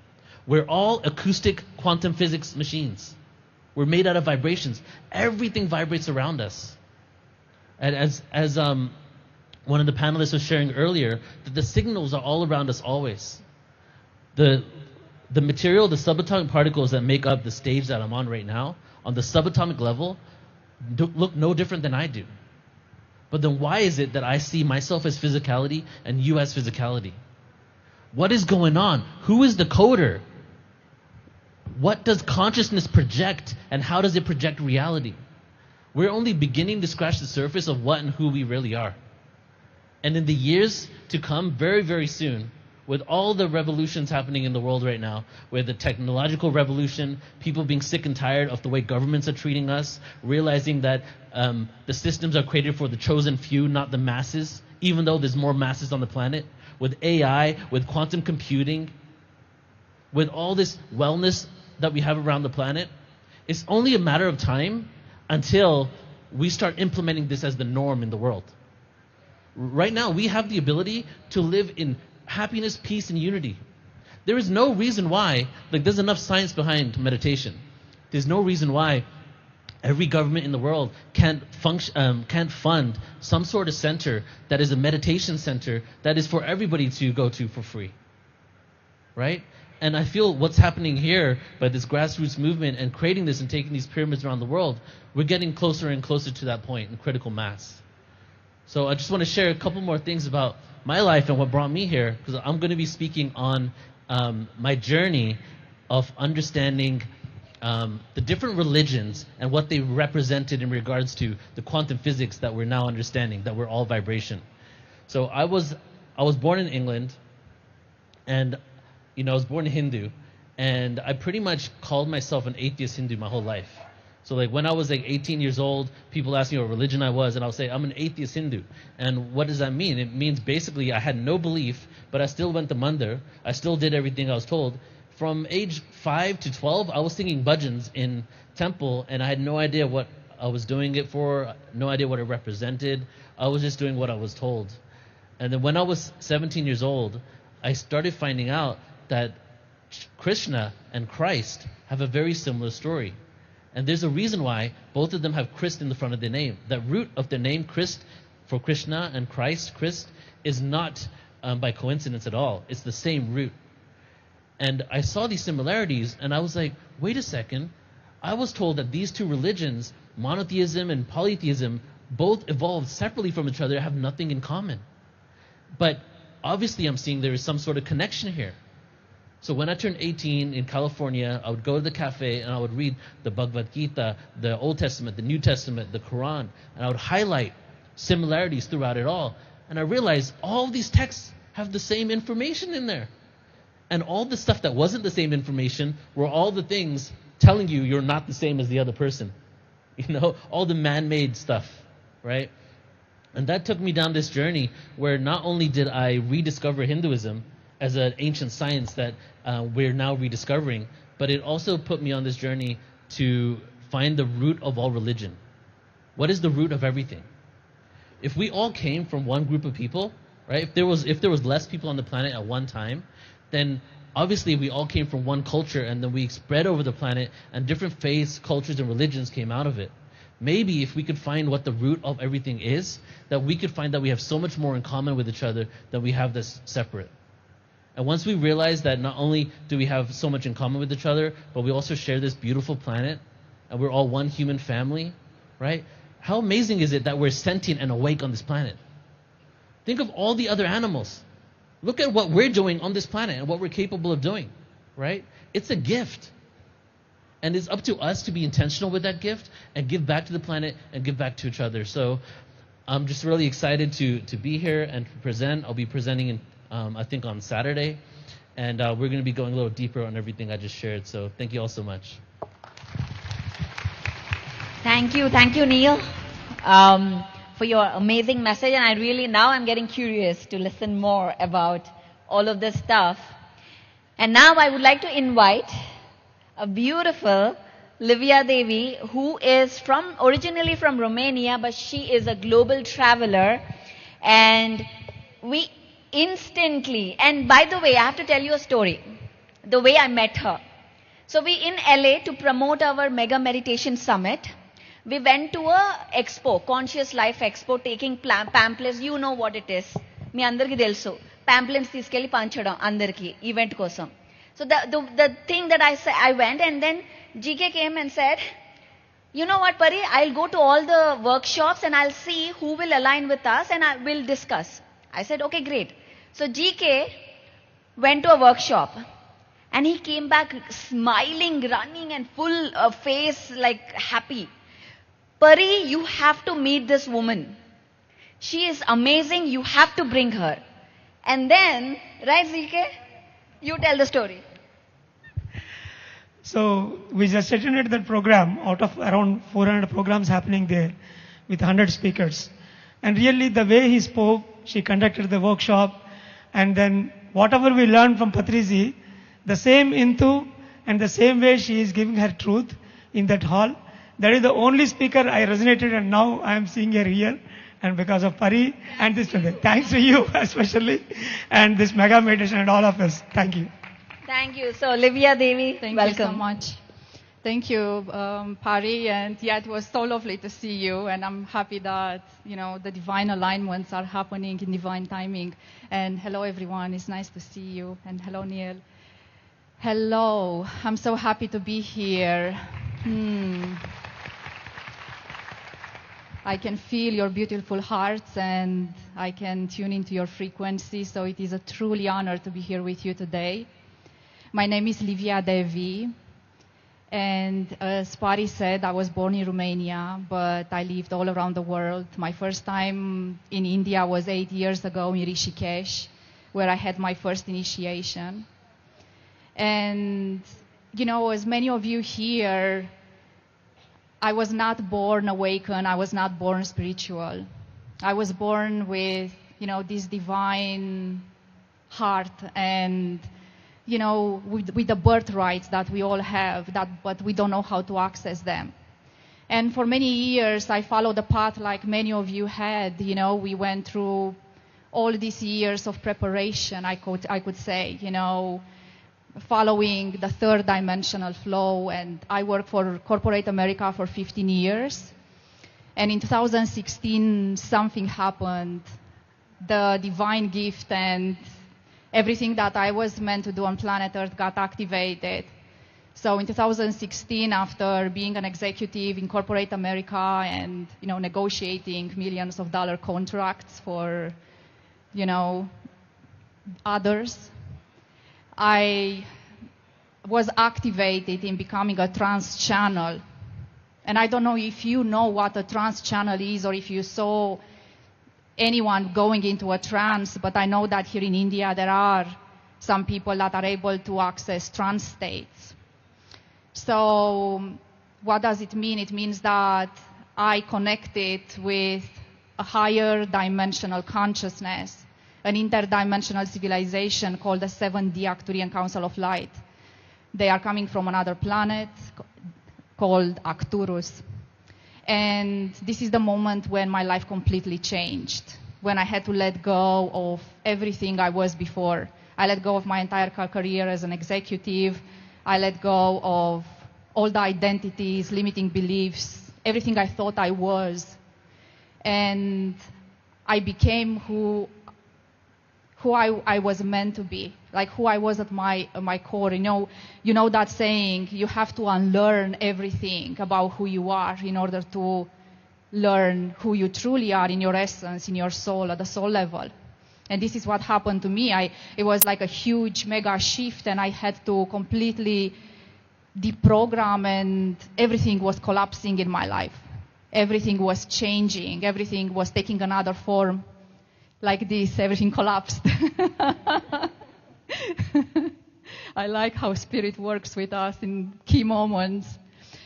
We're all acoustic quantum physics machines. We're made out of vibrations. Everything vibrates around us. And as one of the panelists was sharing earlier, that the signals are all around us always. The material, the subatomic particles that make up the stage that I'm on right now, on the subatomic level, look no different than I do. But then why is it that I see myself as physicality and you as physicality? What is going on? Who is the coder? What does consciousness project, and how does it project reality? We're only beginning to scratch the surface of what and who we really are. And in the years to come, very, very soon, with all the revolutions happening in the world right now, with the technological revolution, people being sick and tired of the way governments are treating us, realizing that the systems are created for the chosen few, not the masses, even though there's more masses on the planet, with AI, with quantum computing, with all this wellness that we have around the planet, it's only a matter of time until we start implementing this as the norm in the world. Right now, we have the ability to live in happiness, peace, and unity. There is no reason why, there's enough science behind meditation. There's no reason why every government in the world can't fund some sort of center that is a meditation center that is for everybody to go to for free. Right? And I feel what's happening here by this grassroots movement and creating this and taking these pyramids around the world, we're getting closer and closer to that point in critical mass. So I just want to share a couple more things about my life and what brought me here, because I'm going to be speaking on my journey of understanding the different religions and what they represented in regards to the quantum physics that we're now understanding, that we're all vibration. So I was born in England, and I was born Hindu, and I pretty much called myself an atheist Hindu my whole life. So when I was 18 years old, people asked me what religion I was, and I'll say, I'm an atheist Hindu. And what does that mean? It means basically I had no belief, but I still went to mandir. I still did everything I was told. From age 5 to 12, I was singing bhajans in temple, and I had no idea what I was doing it for, no idea what it represented. I was just doing what I was told. And then when I was 17 years old, I started finding out that Krishna and Christ have a very similar story. And there's a reason why both of them have Christ in the front of their name. The root of their name, Christ, for Krishna and Christ, Christ, is not by coincidence at all. It's the same root. And I saw these similarities, and I was like, wait a second. I was told that these two religions, monotheism and polytheism, both evolved separately from each other, have nothing in common. But obviously I'm seeing there is some sort of connection here. So when I turned 18 in California, I would go to the cafe and I would read the Bhagavad Gita, the Old Testament, the New Testament, the Quran, and I would highlight similarities throughout it all. And I realized all these texts have the same information in there. And all the stuff that wasn't the same information were all the things telling you you're not the same as the other person. All the man-made stuff, right? And that took me down this journey where not only did I rediscover Hinduism as an ancient science that we're now rediscovering, but it also put me on this journey to find the root of all religion. What is the root of everything? If we all came from one group of people, right? If there was less people on the planet at one time, then obviously we all came from one culture, and then we spread over the planet, and different faiths, cultures, and religions came out of it. Maybe if we could find what the root of everything is, that we could find that we have so much more in common with each other than we have this separate. And once we realize that not only do we have so much in common with each other, but we also share this beautiful planet, and we're all one human family, right? How amazing is it that we're sentient and awake on this planet? Think of all the other animals. Look at what we're doing on this planet and what we're capable of doing, right? It's a gift. And it's up to us to be intentional with that gift and give back to the planet and give back to each other. So I'm just really excited to be here and to present. I'll be presenting in I think on Saturday, and we're going to be going a little deeper on everything I just shared. So thank you all so much. Thank you, Neil, for your amazing message. And I'm getting curious to listen more about all of this stuff. And now I would like to invite a beautiful Livia Devi, who is originally from Romania, but she is a global traveler. And we instantly, and by the way, I have to tell you a story, the way I met her. So we in LA to promote our Mega Meditation Summit. We went to a expo, Conscious Life Expo, taking pamphlets. You know what it is. Me andarki telsu. Pamphlets తీసుకెళ్ళి పంచడం అందరికి event కోసం. So the thing that I went, and then GK came and said, you know what, Pari, I'll go to all the workshops and I'll see who will align with us and I will discuss. I said, okay, great. So GK went to a workshop and he came back smiling, running and full face like happy. Pari, you have to meet this woman. She is amazing. You have to bring her. And then, right, GK? You tell the story. So we just attended that program out of around 400 programs happening there with 100 speakers. And really the way he spoke, she conducted the workshop, and then whatever we learned from Patriji, the same into and the same way she is giving her truth in that hall. That is the only speaker I resonated, and now I am seeing her here. And because of Pari and this, thanks to you especially, and this Mega Meditation and all of us. Thank you. Thank you. So, Livia Devi, Thank welcome. you so much. Thank you, Pari, and yeah, it was so lovely to see you, and I'm happy that, you know, the divine alignments are happening in divine timing. And hello, everyone. It's nice to see you. And hello, Neil. Hello. I'm so happy to be here. I can feel your beautiful hearts and I can tune into your frequency, so it is a truly honor to be here with you today. My name is Livia Devi, and as Pari said, I was born in Romania, but I lived all around the world. My first time in India was 8 years ago in Rishikesh, where I had my first initiation. And, you know, as many of you here, I was not born awakened, I was not born spiritual. I was born with, you know, this divine heart and, you know, with the birthrights that we all have, but we don't know how to access them. And for many years, I followed the path like many of you had. You know, we went through all these years of preparation, I could say, you know, following the third dimensional flow. And I worked for corporate America for 15 years. And in 2016, something happened. The divine gift and everything that I was meant to do on planet Earth got activated. So in 2016, after being an executive in corporate America and, you know, negotiating millions of dollar contracts for, you know, others, I was activated in becoming a trance channel. And I don't know if you know what a trance channel is or if you saw anyone going into a trance, but I know that here in India there are some people that are able to access trance states. So what does it mean? It means that I connected with a higher dimensional consciousness, an interdimensional civilization called the 7D Arcturian Council of Light. They are coming from another planet called Arcturus. And this is the moment when my life completely changed, when I had to let go of everything I was before. I let go of my entire career as an executive. I let go of all the identities, limiting beliefs, everything I thought I was. And I became who I was meant to be, like who I was at my core. You know that saying, you have to unlearn everything about who you are in order to learn who you truly are in your essence, in your soul, at the soul level. And this is what happened to me. It was like a huge mega shift, and I had to completely deprogram, and everything was collapsing in my life. Everything was changing. Everything was taking another form. Like this, everything collapsed. I like how spirit works with us in key moments.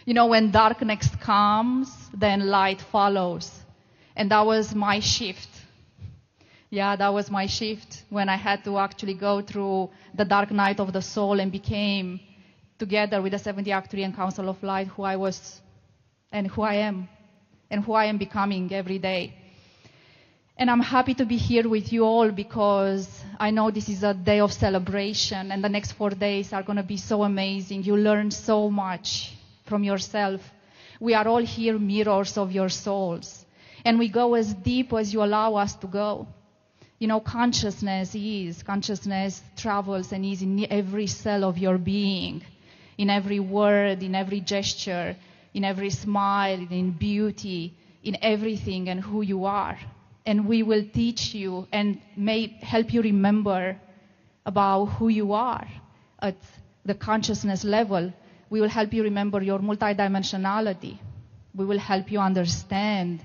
You know, when darkness comes, then light follows. And that was my shift. Yeah, that was my shift when I had to actually go through the dark night of the soul and became together with the 70 Arcturian Council of Light, who I was and who I am, and who I am becoming every day. And I'm happy to be here with you all because I know this is a day of celebration, and the next 4 days are going to be so amazing. You learn so much from yourself. We are all here mirrors of your souls, and we go as deep as you allow us to go. You know, consciousness travels and is in every cell of your being, in every word, in every gesture, in every smile, in beauty, in everything and who you are. And we will teach you and may help you remember about who you are at the consciousness level. We will help you remember your multidimensionality. We will help you understand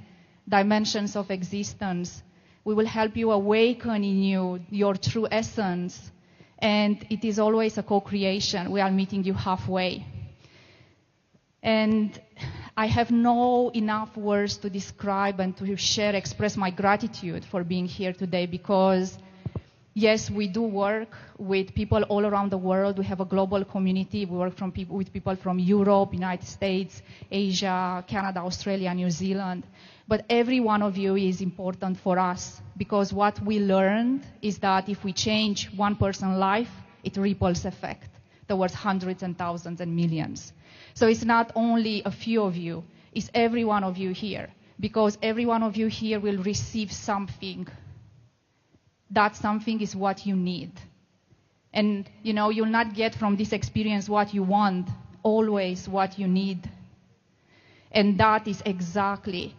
dimensions of existence. We will help you awaken in you your true essence. And it is always a co-creation. We are meeting you halfway. And I have no enough words to describe and to express my gratitude for being here today, because yes, we do work with people all around the world. We have a global community. We work with people from Europe, United States, Asia, Canada, Australia, New Zealand. But every one of you is important for us, because what we learned is that if we change one person's life, it ripples effect towards hundreds and thousands and millions. So it's not only a few of you, it's every one of you here, because every one of you here will receive something. That something is what you need. And, you know, you'll not get from this experience what you want, always what you need. And that is exactly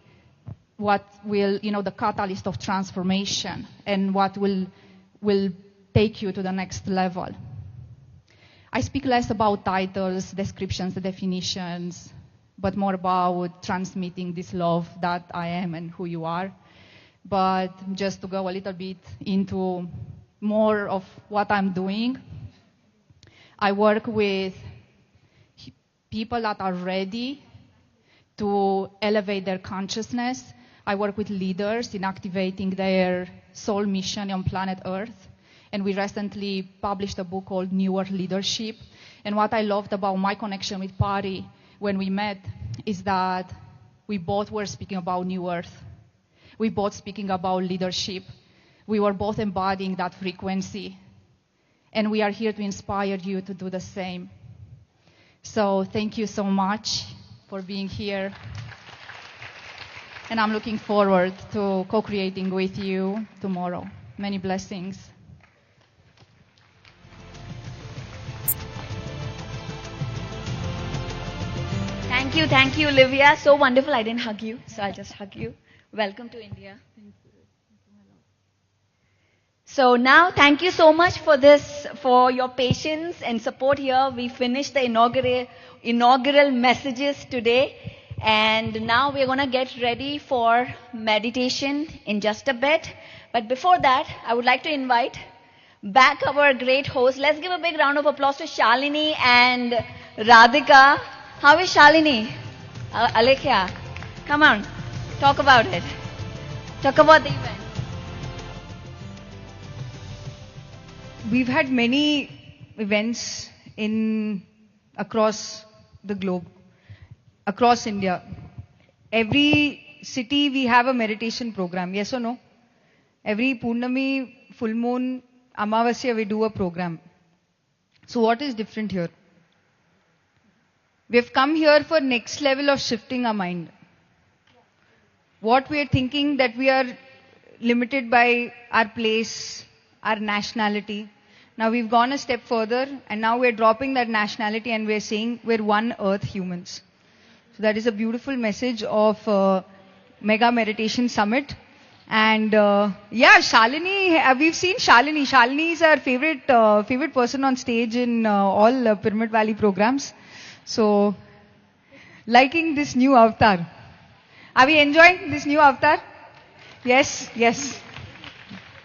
what will, you know, the catalyst of transformation and what will take you to the next level. I speak less about titles, descriptions, definitions, but more about transmitting this love that I am and who you are. But just to go a little bit into more of what I'm doing, I work with people that are ready to elevate their consciousness. I work with leaders in activating their soul mission on planet Earth. And we recently published a book called New Earth Leadership. And what I loved about my connection with Pari when we met is that we both were speaking about New Earth. We both speaking about leadership. We were both embodying that frequency. And we are here to inspire you to do the same. So thank you so much for being here. And I'm looking forward to co-creating with you tomorrow. Many blessings. Thank you, Olivia. So wonderful. I didn't hug you, so I'll just hug you. Welcome to India. So now, thank you so much for this, for your patience and support here. We finished the inaugural messages today. And now we're going to get ready for meditation in just a bit. But before that, I would like to invite back our great host. Let's give a big round of applause to Shalini and Radhika. How is Shalini? Alekhya, come on, talk about it. Talk about the event. We've had many events across the globe, across India. Every city we have a meditation program, yes or no? Every Purnami, full moon, Amavasya we do a program. So what is different here? We've come here for next level of shifting our mind. What we are thinking that we are limited by our place, our nationality. Now we've gone a step further and now we're dropping that nationality and we're saying we're one earth humans. So that is a beautiful message of Mega Meditation Summit. And yeah, Shalini, we've seen Shalini. Shalini is our favorite person on stage in all Pyramid Valley programs. So, liking this new avatar. Are we enjoying this new avatar? Yes, yes.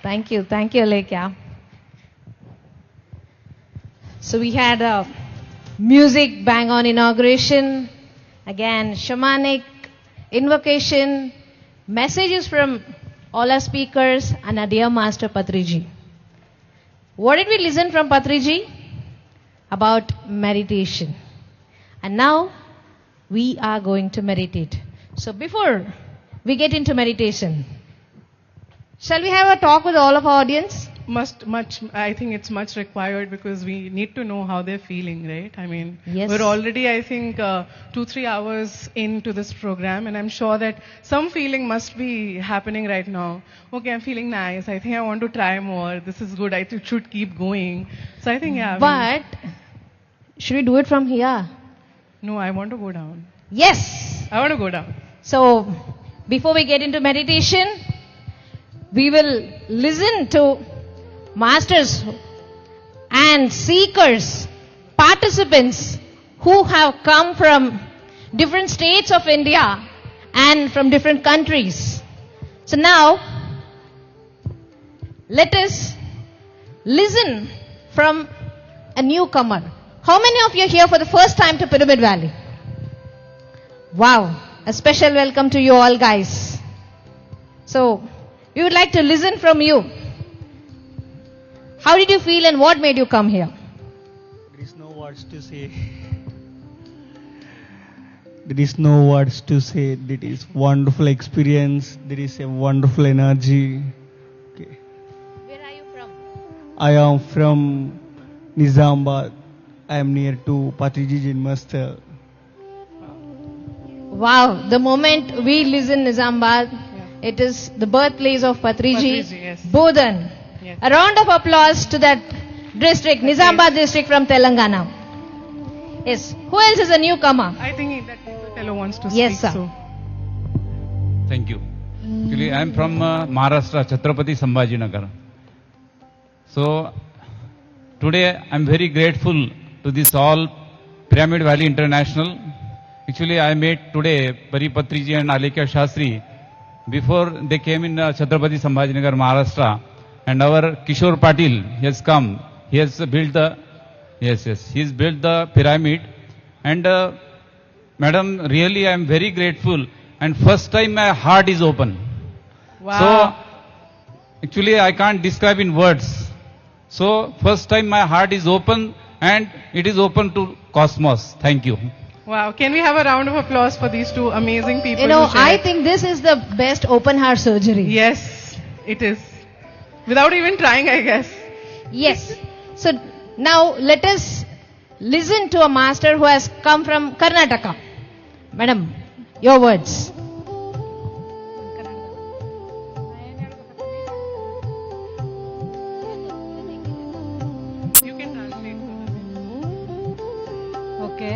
Thank you, Alekhya. So we had a music bang on inauguration, again shamanic invocation, messages from all our speakers, and our dear master Patriji. What did we listen from Patriji? about meditation. And now we are going to meditate. So before we get into meditation, shall we have a talk with all of our audience? I think it's much required because we need to know how they're feeling, right? I mean, Yes. we're already, I think, 2-3 hours into this program, and I'm sure that some feeling must be happening right now. Okay, I'm feeling nice. I think I want to try more. This is good. I should keep going. So I think, yeah. But should we do it from here? No, I want to go down. Yes. I want to go down. So before we get into meditation, we will listen to masters and seekers, participants who have come from different states of India and from different countries. So now, let us listen from a newcomer. How many of you are here for the first time to Pyramid Valley? Wow, a special welcome to you all, guys. So, we would like to listen from you. How did you feel and what made you come here? There is no words to say. There is no words to say. It is wonderful experience. There is a wonderful energy. Okay. Where are you from? I am from Nizamabad. I am near to Patriji Janmasthal. Wow, the moment we listen Nizamabad, it is the birthplace of Patriji, yes. Bodhan. Yes. A round of applause to that district, Nizamabad district from Telangana. Yes. Who else is a newcomer? I think that fellow wants to Yes, speak. sir. So. Thank you. Actually, I am from Maharashtra, Chhatrapati Sambhajinagar. So, today I am very grateful to this all Pyramid Valley International. Actually, I met today Pari Patriji and Alekia Shastri before they came in Chhatrapati Sambhajinagar, Maharashtra. And our Kishore Patil has come. He has built the, he's built the pyramid. And madam, really I am very grateful. And first time my heart is open. Wow. So, actually I can't describe in words. So, first time my heart is open and it is open to cosmos. Thank you. Wow. Can we have a round of applause for these two amazing people? You know, who shared? I think this is the best open heart surgery. Yes, it is. Without even trying, I guess. Yes. So now let us listen to a master who has come from Karnataka. Madam, your words. Okay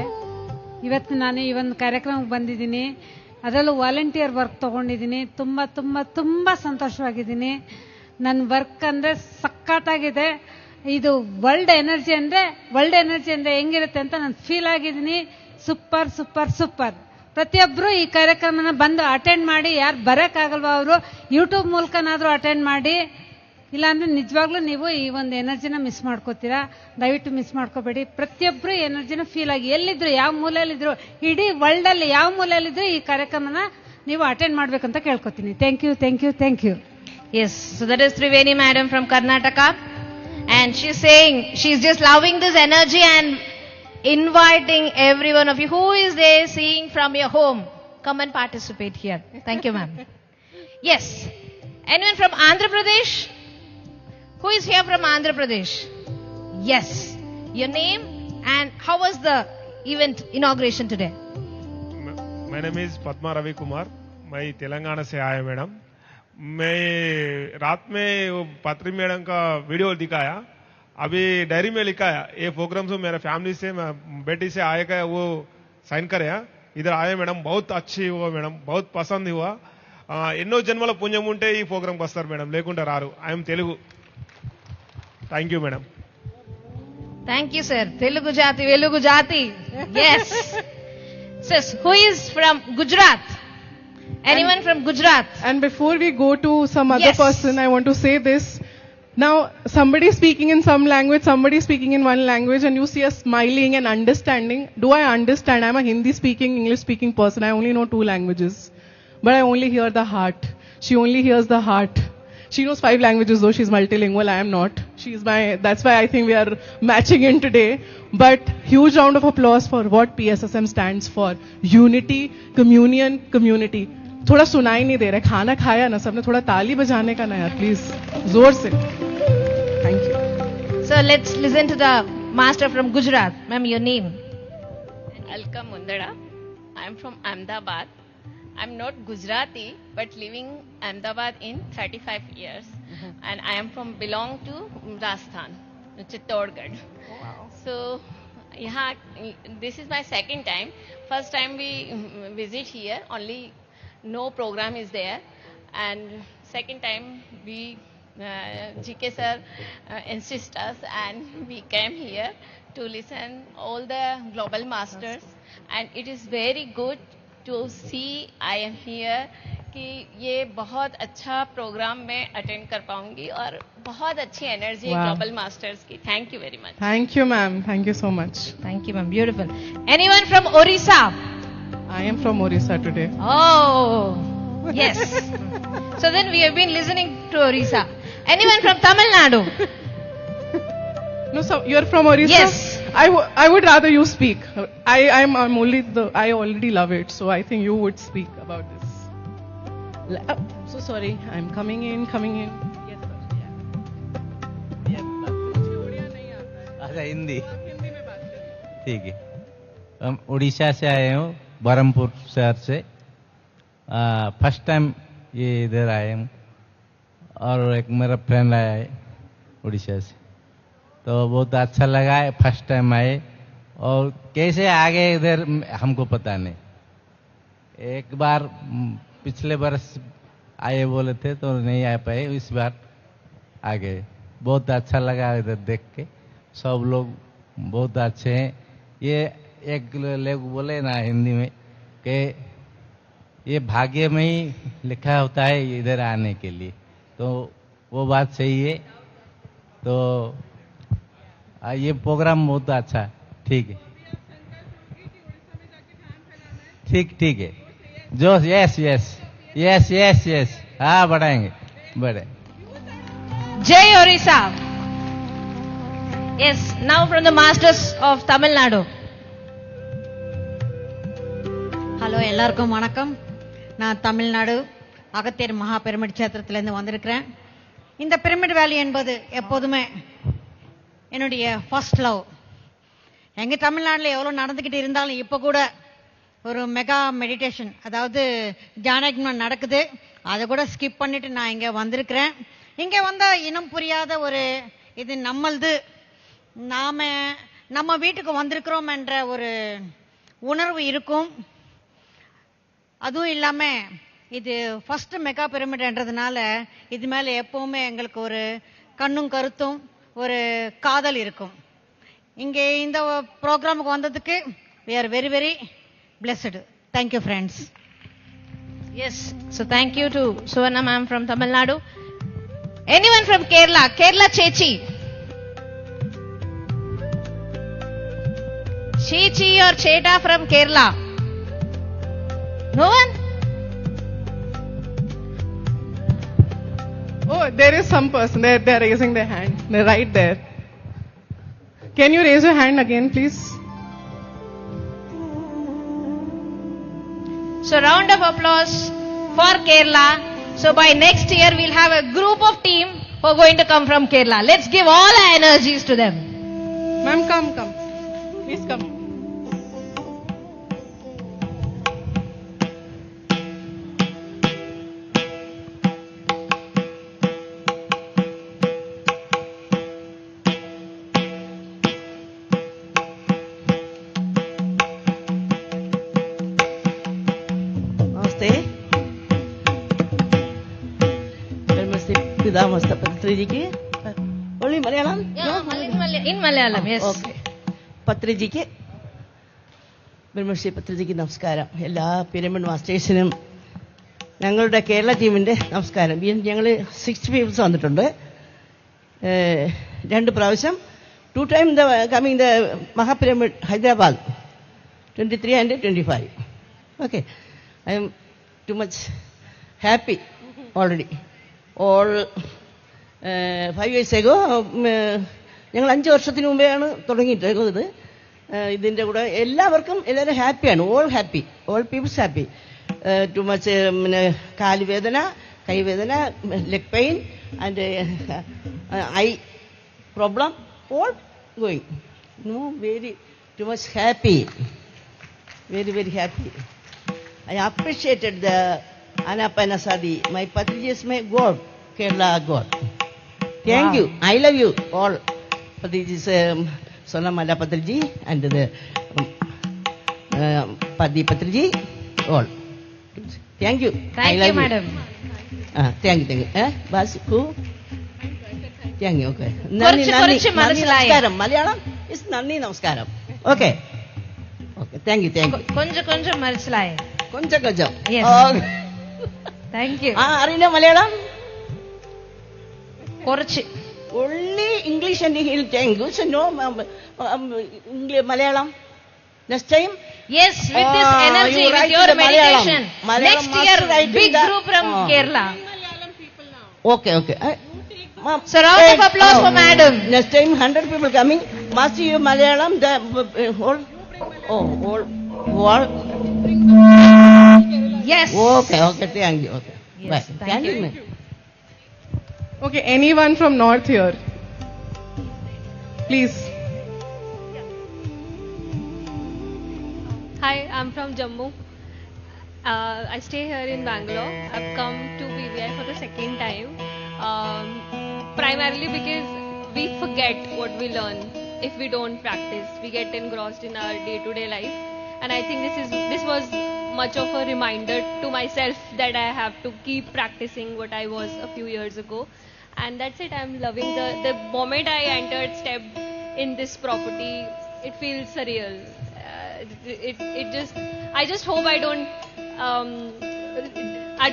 ಇವತ್ತು ನಾನು ಈ ಒಂದು ಕಾರ್ಯಕ್ರಮಕ್ಕೆ ಬಂದಿದ್ದೀನಿ. ಅದರಲ್ಲೂ volunteer work ತಗೊಂಡಿದ್ದೀನಿ. ತುಂಬ ತುಂಬ ತುಂಬ ಸಂತೋಷವಾಗಿದ್ದೀನಿ. ನನ್ನ ವರ್ಕ್ ಅಂದರೆ ಸಖತ್ತಾಗಿದೆ. ಇದು ವರ್ಲ್ಡ್ ಎನರ್ಜಿ ಅಂದರೆ ಹೆಂಗಿರುತ್ತೆ ಅಂತ ನಾನು ಫೀಲ್ ಆಗಿದ್ದೀನಿ. Super super super. ಪ್ರತಿಯೊಬ್ಬರು ಈ ಕಾರ್ಯಕ್ರಮನ ಬಂದು ಅಟೆಂಡ್ ಮಾಡಿ. ಯಾರು ಬರೋಕ್ಕಾಗಲ್ವೋ ಅವರು ಯೂಟ್ಯೂಬ್ ಮೂಲಕನಾದರೂ ಅಟೆಂಡ್ ಮಾಡಿ. ಇಲ್ಲಾಂದ್ರೆ ನಿಜವಾಗ್ಲೂ ನೀವು ಈ ಒಂದು ಎನರ್ಜಿನ ಮಿಸ್ ಮಾಡ್ಕೋತೀರಾ. ದಯವಿಟ್ಟು ಮಿಸ್ ಮಾಡ್ಕೋಬೇಡಿ. ಪ್ರತಿಯೊಬ್ಬರು ಎನರ್ಜಿನ ಫೀಲ್ ಆಗಿ ಎಲ್ಲಿದ್ರು, ಯಾವ ಮೂಲೆಯಲ್ಲಿದ್ರು, ಇಡೀ ವರ್ಲ್ಡ್ ಅಲ್ಲಿ ಯಾವ ಮೂಲೆಯಲ್ಲಿದ್ರು ಈ ಕಾರ್ಯಕ್ರಮನ ನೀವು ಅಟೆಂಡ್ ಮಾಡ್ಬೇಕಂತ ಕೇಳ್ಕೊತೀನಿ. Thank you thank you thank you. Yes, so that is Triveni madam from Karnataka, and she's saying she's just loving this energy and inviting every one of you who is there seeing from your home, come and participate here. Thank you, ma'am. Yes, anyone from Andhra Pradesh? Who is here from Andhra Pradesh? Yes, your name and how was the event inauguration today? My name is Padma Ravi Kumar. मैं तेलंगाना से आया madam. मैं रात में वो पत्री madam का video दिखाया. अभी डायरी में लिखा है ये प्रोग्राम से मेरा फैमिली से बेटी से आएगा वो साइन करे. इधर आए मैडम बहुत अच्छी हुआ मैडम. बहुत पसंद हुआ. ఎన్నో జన్మల పుణ్యం ఉంటే ఈ ప్రోగ్రామ్కి వస్తారు మేడం, లేకుంటే రారు. I'm Telugu. Thank you madam. Thank you, sir. Telugu Jati, Velugu Jati. Yes. Sis, who is from Gujarat? Anyone from Gujarat? And before we go to some other Yes. person, I want to say this. Now, somebody speaking in some language, somebody speaking in one language, and you see us smiling and understanding. Do I understand? I'm a Hindi speaking, English speaking person. I only know 2 languages. But I only hear the heart. She only hears the heart. She knows 5 languages, though she's multilingual. I am not. That's why I think we are matching in today. But huge round of applause for what PSSM stands for. Unity, communion, community. थोड़ा सुनाई नहीं दे रहा है. खाना खाया ना सबने, थोड़ा ताली बजाने का ना यार, please. जोर से. Thank you. So let's listen to the master from Gujarat. Ma'am, your name? Alka Mundada. I am from Ahmedabad. I am not Gujarati, but living Ahmedabad in 35 years. And I am belong to Rajasthan, Chittorgarh. Wow. So, this is my second time. First time we visit here, only no program is there. And second time we, GK sir insist us and we came here to listen all the global masters. And it is very good to see I am here कि ये बहुत अच्छा programme मैं attend कर पाऊंगी और बहुत अच्छी एनर्जी ग्लोबल मास्टर्स की. Thank you very much. Thank you, ma'am. Thank you so much. Thank you, ma'am. Beautiful. Anyone from Orissa? I am from Orissa today. Oh, yes. So then we have been listening to Orissa. Anyone from Tamil Nadu? No, so you're from Orissa? Yes. I would rather you speak. I already love it, so I think you would speak about this. So sorry, I'm coming in. Yes, अच्छा हिंदी ठीक है. हम उड़ीसा से आए हूँ, बरहमपुर शहर से. First time ये इधर आए हूँ और एक मेरा फ्रेंड आया है उड़ीसा से, तो बहुत अच्छा लगा है. फर्स्ट टाइम आए और कैसे आगे इधर हमको पता नहीं. एक बार पिछले वर्ष आए बोले थे तो नहीं आ पाए, इस बार आ गए. बहुत अच्छा लगा इधर देख के. सब लोग बहुत अच्छे हैं. ये एक लोग बोले ना हिंदी में कि ये भाग्य में ही लिखा होता है इधर आने के लिए, तो वो बात सही है. तो ये प्रोग्राम बहुत अच्छा. ठीक है, ठीक है. जो यस हाँ बढ़ाएंगे बढ़े. Jai Orissa. Yes, now from the masters of Tamil Nadu. Hello, எல்லாருக்கும் வணக்கம். நான் தமிழ்நாடு அகத்தியர் மகா பிரமிட் கஷேத்திரத்திலேருந்து வந்திருக்கிறேன். இந்த பிரமிட் வேலி என்பது எப்போதுமே என்னுடைய ஃபர்ஸ்ட் லவ். எங்க தமிழ்நாட்டில் எவ்வளோ நடந்துக்கிட்டு இருந்தாலும் இப்போ கூட ஒரு மெகா மெடிடேஷன், அதாவது தியானம் நடக்குது, அதை கூட ஸ்கிப் பண்ணிட்டு நான் இங்கே வந்திருக்கிறேன். இங்கே வந்த இனம் புரியாத ஒரு இது நம்மளது, நம்ம வீட்டுக்கு வந்திருக்கிறோம் என்ற ஒரு உணர்வு இருக்கும். அதுவும் இல்லாமல் இது ஃபர்ஸ்ட் மெகா பிரமிட்ன்றதுனால இது மேலே எப்பவுமே எங்களுக்கு ஒரு கண்ணும் கருத்தும் ஒரு காதல் இருக்கும். இங்கே இந்த ப்ரோக்ராமுக்கு வந்ததுக்கு we are very very blessed. Thank you, friends. Yes, so thank you to Suvarna ma'am from Tamil Nadu. Anyone from Kerala? Kerala Chechi. Chechi or Cheta from Kerala? No one? Oh, there is some person. They're raising their hand. They're right there. Can you raise your hand again, please? So round of applause for Kerala. So by next year we'll have a group of team who are going to come from Kerala. Let's give all our energies to them. Ma'am, come. Please come. पत्री जी की only Malayalam? In Malayalam, yes. Okay. പത്രി ജിക്ക് ബ്രഹ്മശ്രീ പത്രി ജിക്ക് നമസ്കാരം. എല്ലാ pyramid മാസ്റ്റേഴ്സിനും ഞങ്ങളുടെ കേരള ടീമിന്റെ നമസ്കാരം. ഞങ്ങൾ 6 പീപ്പിൾസ് വന്നിട്ടുണ്ട്. 2 പ്രാവശ്യം 2 ടൈം കമ്മിങ് ദ മഹാപിരമിഡ് Hyderabad 23 and 25. Okay, I am too much happy already. all 5 years ago, ഞങ്ങൾ 5 വർഷത്തിന് മുമ്പെയാണ് തുടങ്ങിയിട്ടേക്കുന്നത് ഇത്. ഇതിൻ്റെ കൂടെ എല്ലാവർക്കും എല്ലാവരും ഹാപ്പിയാണ്, all happy, all peoples happy. Too much കാലുവേദന, കൈവേദന, leg pain and I problem, all going. No, very too much happy, very, very happy. I appreciated the Anapanasadi. My Patriji is my God, Kerala God. Thank you. I love you all. Patriji is Sonamala Patriji and the Padi Patriji, all. Thank you. Thank you, madam. Thank you. Bas, who? Thank you, okay. കുറച്ച് മനസ്സിലായി. നമസ്കാരം. Malayalam is നന്ദി നമസ്കാരം. Okay. Okay, thank you. కొంచెం മനസ്സിലായി. కొంచెం. Yes. Thank you. അറിയില്ല മലയാളം? കുറച്ച്. Only English and English, no Malayalam. Next time? Yes, with this energy, with your meditation. Next year, big group from Kerala. Okay. So round of applause for madam. Next time 100 people coming. Must you Malayalam? All. Yes. Okay. Thank you. Okay. Yes, Bye. thank you. Okay, anyone from north here? Please. Hi, I'm from Jammu. I stay here in Bangalore. I've come to BVI for the second time. Primarily because we forget what we learn if we don't practice. We get engrossed in our day-to-day life. And I think this was much of a reminder to myself that I have to keep practicing what I was a few years ago. And that's it. I'm loving the moment I stepped in this property, it feels surreal. I just hope I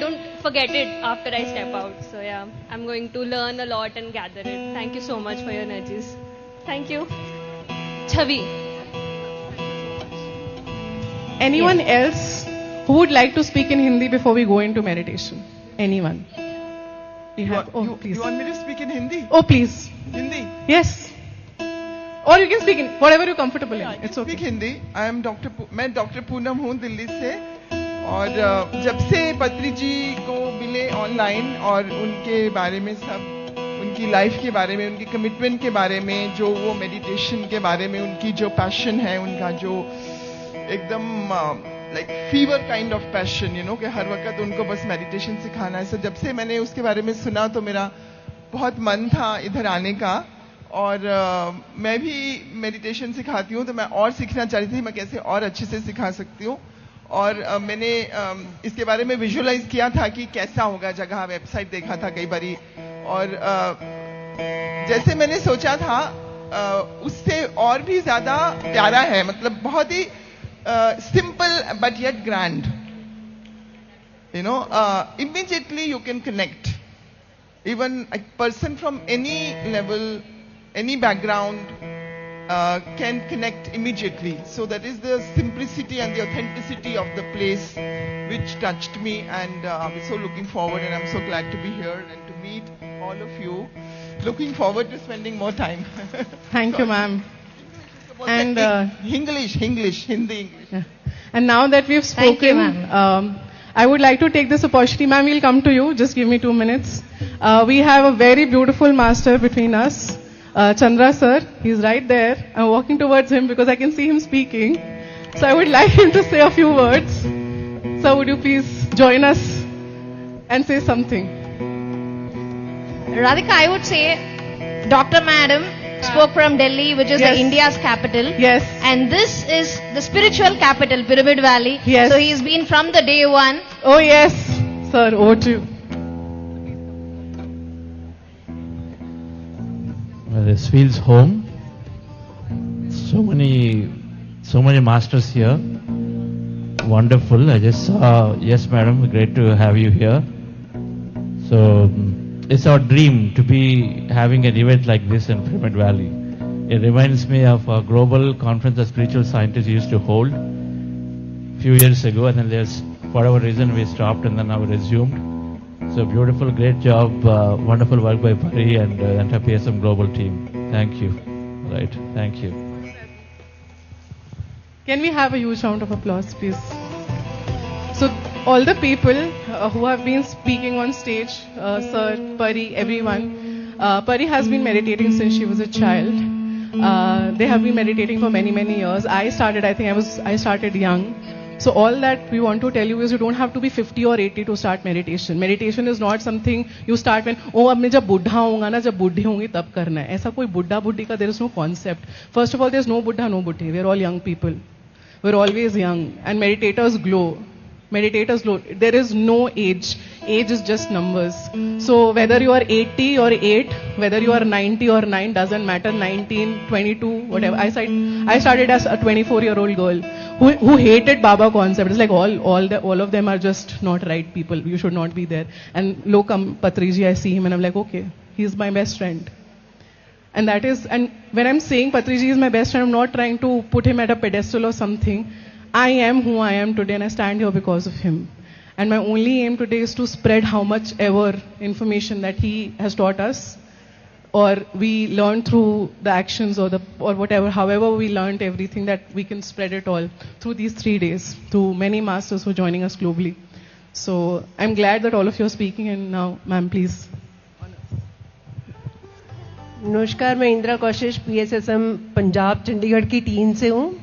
don't forget it after I step out. So yeah, I'm going to learn a lot and gather it. Thank you so much for your energies. Thank you. Chavi. Anyone else who would like to speak in Hindi before we go into meditation? Anyone? Please. You want me to speak in Hindi? Oh, please. Hindi? Yes. Or you can speak in whatever you're comfortable in. It's okay. Speak Hindi. मैं doctor Poonam हूँ दिल्ली से, और जब से पत्री जी को मिले online और उनके बारे में सब, उनकी लाइफ के बारे में, उनकी कमिटमेंट के बारे में, जो वो मेडिटेशन के बारे में उनकी जो पैशन है, उनका जो एकदम like fever kind of passion, कि हर वक्त उनको बस मेडिटेशन सिखाना है. जब से मैंने उसके बारे में सुना तो मेरा बहुत मन था इधर आने का, और मैं भी मेडिटेशन सिखाती हूँ, तो मैं और सीखना चाहती थी मैं कैसे और अच्छे से सिखा सकती हूँ. और मैंने इसके बारे में विजुअलाइज किया था कि कैसा होगा, जगह वेबसाइट देखा था कई बारी, और जैसे मैंने सोचा था उससे और भी ज्यादा प्यारा है. मतलब बहुत ही simple but yet grand. Immediately you can connect. Even a person from any level, any background can connect immediately. So that is the simplicity and the authenticity of the place which touched me, and I'm so looking forward, and I'm so glad to be here and to meet all of you. Looking forward to spending more time. Thank you, ma'am. And Hindi, English. And now that we've spoken, I would like to take this opportunity. Ma'am, we'll come to you. Just give me 2 minutes. We have a very beautiful master between us, Chandra sir. He's right there. I'm walking towards him because I can see him speaking. So I would like him to say a few words. Sir, would you please join us and say something? Radhika, I would say Dr. Madam spoke from Delhi, which is the India's capital. Yes. And this is the spiritual capital, Pyramid Valley. Yes. So he's been from the day one. Oh yes, sir, over to you. Well, this feels home. So many masters here. Wonderful. I just saw, yes madam, great to have you here. So it's our dream to be having an event like this in Pyramid Valley. It reminds me of a global conference that spiritual scientists used to hold a few years ago, and then for whatever reason we stopped and then now resumed. So beautiful, great job, wonderful work by Pari and the entire PSM Global team. Thank you. Right, thank you. Can we have a huge round of applause, please? So all the people who have been speaking on stage, Sir, Pari, everyone, Pari has been meditating since she was a child. They have been meditating for many, many years. I started young. So all that we want to tell you is you don't have to be 50 or 80 to start meditation. Meditation is not something you start when, अब मैं जब बुढ़ा होऊंगा ना, जब बुढ़ी होंगी तब करना है. ऐसा कोई बुढ़ा बुढ़ी का there is no concept. First of all, there is no buddha, no buddhi. We are all young people. We are always young. And meditators glow. Meditators glow. There is no age. Age is just numbers. So whether you are 80 or 8, whether you are 90 or 9, doesn't matter. 19, 22, whatever. I started as a 24-year-old girl who hated Baba concept. It's like all of them are just not right people. You should not be there. And Lokam Patriji, I see him and I'm like, okay, he's my best friend. And when I'm saying Patriji is my best friend, I'm not trying to put him at a pedestal or something. I am who I am today and I stand here because of him. And my only aim today is to spread how much ever information that he has taught us, or we learned through the actions or whatever, however we learned everything, that we can spread it all through these 3 days to many masters who are joining us globally. So I'm glad that all of you are speaking, and now, ma'am, please. नमस्कार, मैं Indira कौशिश PSSM Punjab Chandigarh की team से हूँ.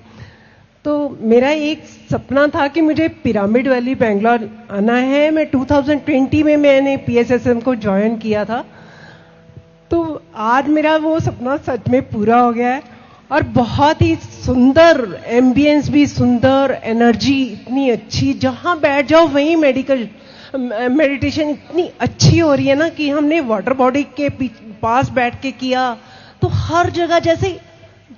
तो मेरा एक सपना था कि मुझे पिरामिड वैली बेंगलोर आना है. मैं 2020 में मैंने PSSM को ज्वाइन किया था. तो आज मेरा वो सपना सच में पूरा हो गया है. और बहुत ही सुंदर एम्बियंस भी सुंदर, एनर्जी इतनी अच्छी, जहाँ बैठ जाओ वहीं मेडिटेशन इतनी अच्छी हो रही है ना कि हमने वाटर बॉडी के पास बैठ के किया तो हर जगह जैसे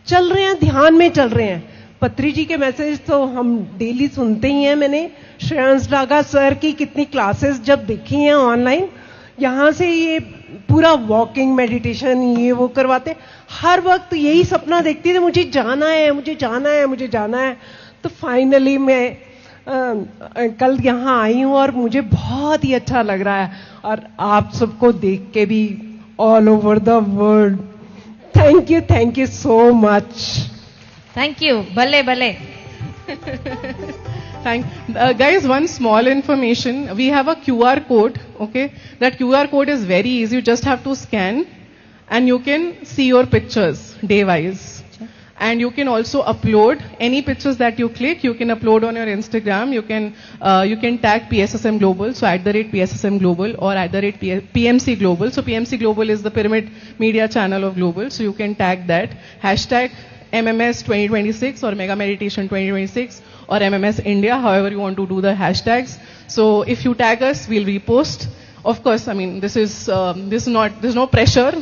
चल रहे हैं, ध्यान में चल रहे हैं. पत्री जी के मैसेज तो हम डेली सुनते ही हैं. मैंने श्रेयांश डागा सर की कितनी क्लासेस जब देखी हैं ऑनलाइन, यहाँ से ये पूरा वॉकिंग मेडिटेशन ये वो करवाते हैं. हर वक्त यही सपना देखती थी, मुझे जाना है, मुझे जाना है, मुझे जाना है. तो फाइनली मैं कल यहाँ आई हूँ और मुझे बहुत ही अच्छा लग रहा है. और आप सबको देख के भी all over the world. Thank you so much. Thank you. Bale, bale. Guys, one small information. We have a QR code, okay? That QR code is very easy. You just have to scan and you can see your pictures day-wise. And you can also upload any pictures that you click. You can upload on your Instagram. You can tag PSSM Global, so @PSSM Global or @PMC Global. So PMC Global is the Pyramid Media channel of Global. So you can tag that. Hashtag MMS 2026 or Mega Meditation 2026 or MMS India, however you want to do the hashtags. So if you tag us, we'll repost. Of course, I mean, there's no pressure.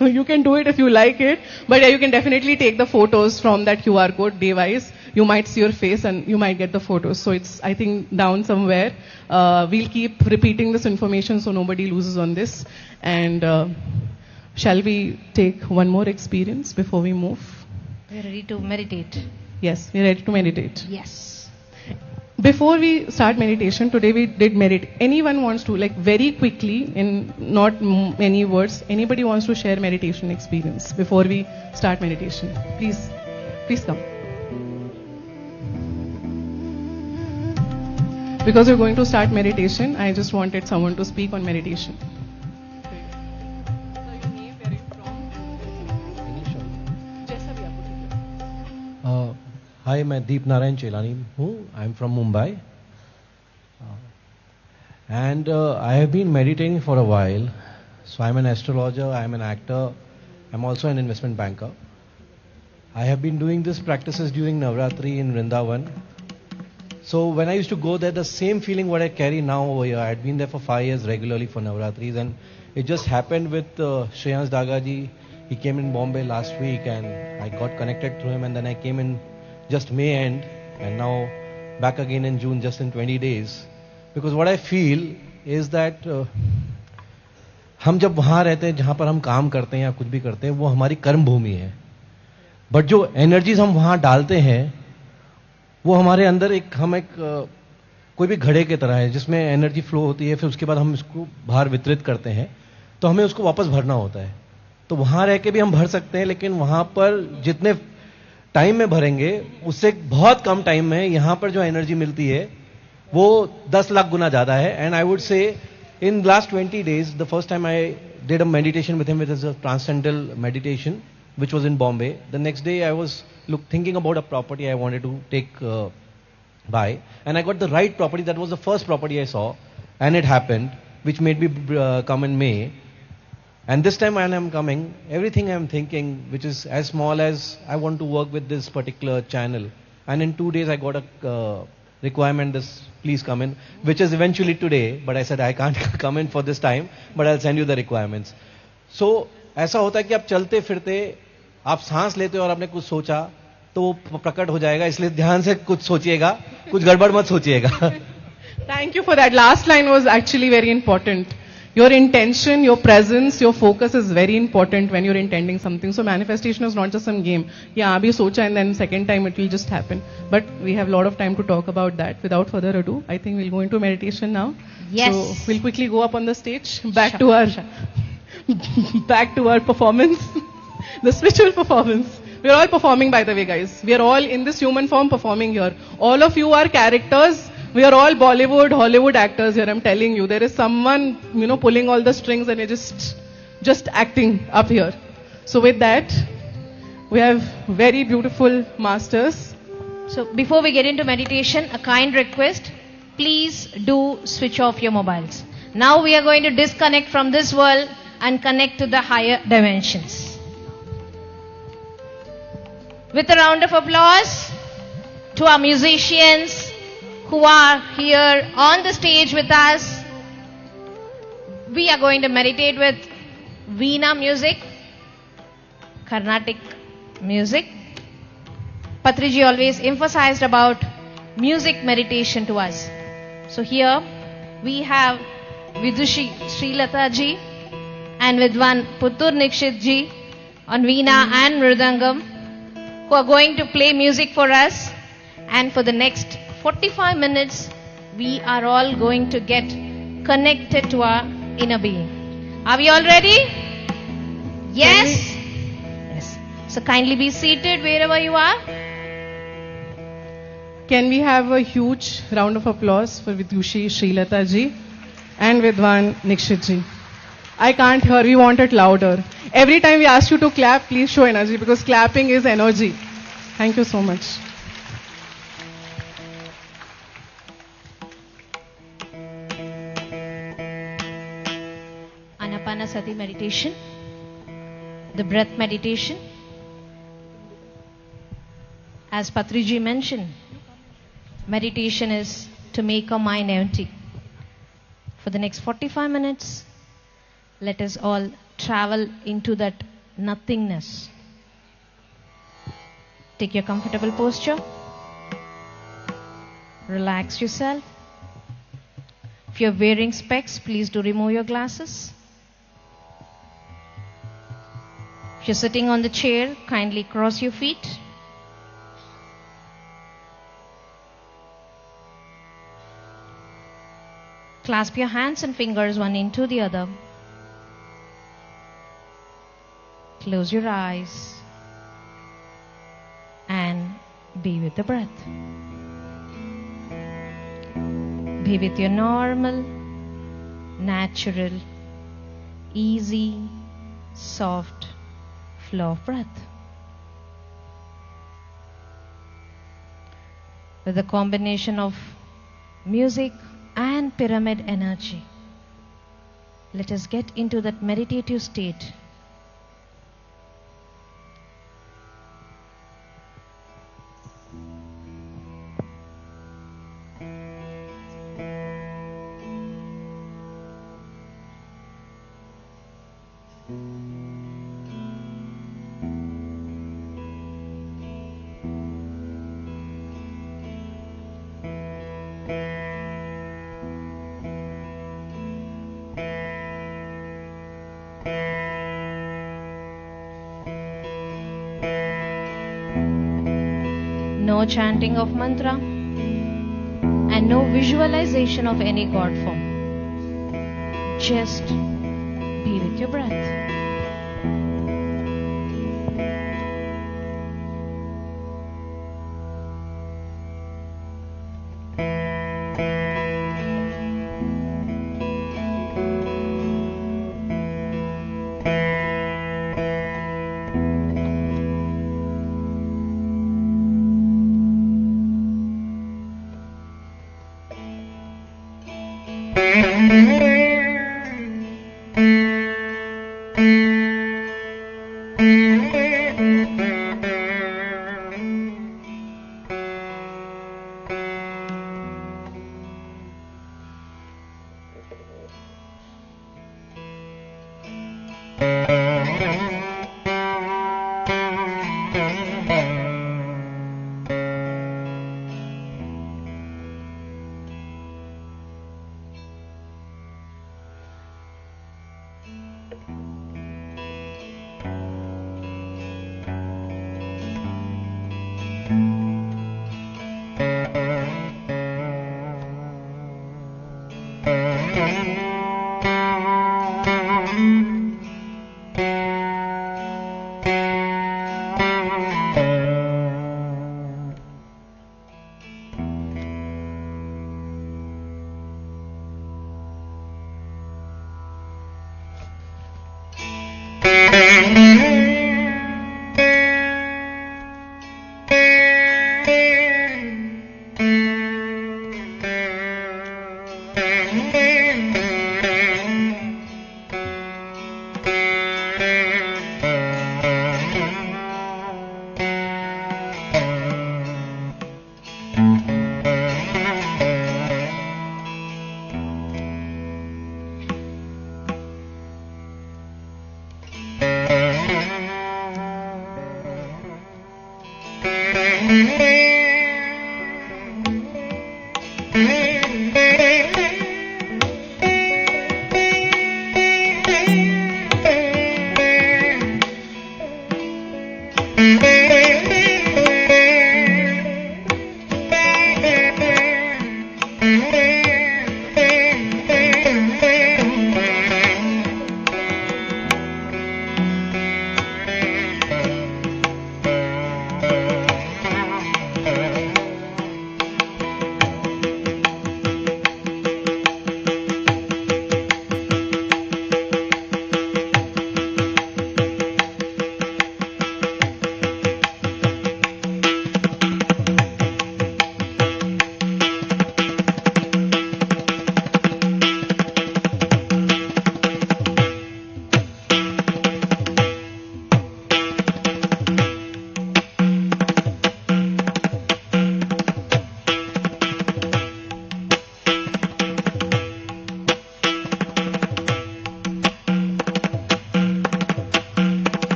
You can do it if you like it. But yeah, you can definitely take the photos from that QR code day-wise. You might see your face and you might get the photos. So it's, I think, down somewhere. We'll keep repeating this information so nobody loses on this. And shall we take one more experience before we move? We're ready to meditate. Yes, we're ready to meditate. Yes. Before we start meditation, today we did meditate. Anyone wants to, like very quickly, in not many words, anybody wants to share meditation experience before we start meditation? Please come. Because we're going to start meditation, I just wanted someone to speak on meditation. Hi, मैं दीप नारायण चेलानी हूँ. I am from Mumbai and I have been meditating for a while. So I'm an astrologer, I'm an actor, I'm also an investment banker. I have been doing these practices during Navratri in Vrindavan. So when I used to go there, the same feeling what I carry now over here. I had been there for 5 years regularly for Navratris, and it just happened with Shreyansh Dagaji. He came in Bombay last week and I got connected through him, and then I came in just May end and now back again in June, just in 20 days. Because what I feel is that हम जब वहाँ रहते हैं जहाँ पर हम काम करते हैं या कुछ भी करते हैं, वो हमारी कर्म भूमि है. बट जो एनर्जीज हम वहाँ डालते हैं वो हमारे अंदर हम एक कोई भी घड़े की तरह है जिसमें एनर्जी फ्लो होती है, फिर उसके बाद हम इसको बाहर वितरित करते हैं, तो हमें उसको वापस भरना होता है। तो वहां रह के भी हम भर सकते हैं, लेकिन वहां पर जितने टाइम में भरेंगे उससे बहुत कम टाइम में यहां पर जो एनर्जी मिलती है वो 10 लाख गुना ज्यादा है। And I would say in last 20 days, the first time I did a meditation with him, with a transcendental meditation which was in Bombay. The next day I was thinking about a property I wanted to take buy, and I got the right property. That was the first property I saw, and it happened, which made me come in May. And this time when I'm coming, everything I'm thinking, which is as small as I want to work with this particular channel, and in 2 days I got a requirement, this please come in, which is eventually today, but I said I can't come in for this time, but I'll send you the requirements. So ऐसा होता है कि आप चलते फिरते आप सांस लेते हो और आपने कुछ सोचा तो वो प्रकट हो जाएगा, इसलिए ध्यान से कुछ सोचिएगा, कुछ गड़बड़ मत सोचिएगा। Thank you for that. Last line was actually very important. Your intention, your presence, your focus is very important when you're intending something. So manifestation is not just some game. Yeah, abhi socha and then second time it will just happen. But we have a lot of time to talk about that. Without further ado, I think we'll go into meditation now. Yes. So we'll quickly go up on the stage. Back to our performance. The spiritual performance. We are all performing, by the way, guys. We are all in this human form performing here. All of you are characters. We are all Bollywood, Hollywood actors here. I'm telling you, there is someone, pulling all the strings, and you're just acting up here. So with that, we have very beautiful masters. So before we get into meditation, a kind request. Please do switch off your mobiles. Now we are going to disconnect from this world and connect to the higher dimensions. With a round of applause to our musicians who are here on the stage with us. We are going to meditate with Veena music, Carnatic music. Patriji always emphasized about music meditation to us. So here we have Vidushi Srilata ji and Vidwan Puttur Nikshit ji on Veena and Mridangam, who are going to play music for us, and for the next 45 minutes we are all going to get connected to our inner being. Are we all ready? Yes? Yes. So kindly be seated wherever you are. Can we have a huge round of applause for Vidushi Srilata ji and Vidwan Nikshit ji? I can't hear. We want it louder. Every time we ask you to clap, please show energy, because clapping is energy. Thank you so much. Anapanasati meditation, the breath meditation. As Patriji mentioned, meditation is to make our mind empty. For the next 45 minutes, let us all travel into that nothingness. Take your comfortable posture. Relax yourself. If you're wearing specs, please do remove your glasses. If you're sitting on the chair, kindly cross your feet. Clasp your hands and fingers one into the other. Close your eyes and be with the breath. Be with your normal, natural, easy, soft flow of breath. With a combination of music and pyramid energy, let us get into that meditative state. No chanting of mantra and and no visualization of any God form. Just be with your breath.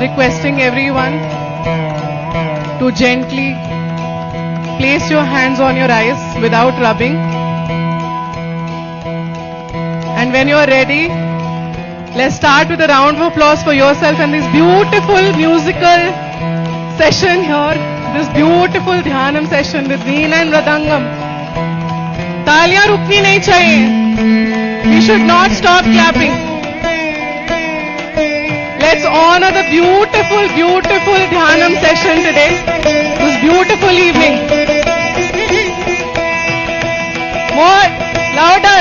Requesting everyone to gently place your hands on your eyes without rubbing. And when you are ready, let's start with a round of applause for yourself and this beautiful musical session here, this beautiful Dhyanam session with Veena and Mridangam. तालियां रुकनी नहीं चाहिए. We should not stop clapping. Let's honor the beautiful, beautiful Dhyanam session today. This beautiful evening. More, louder.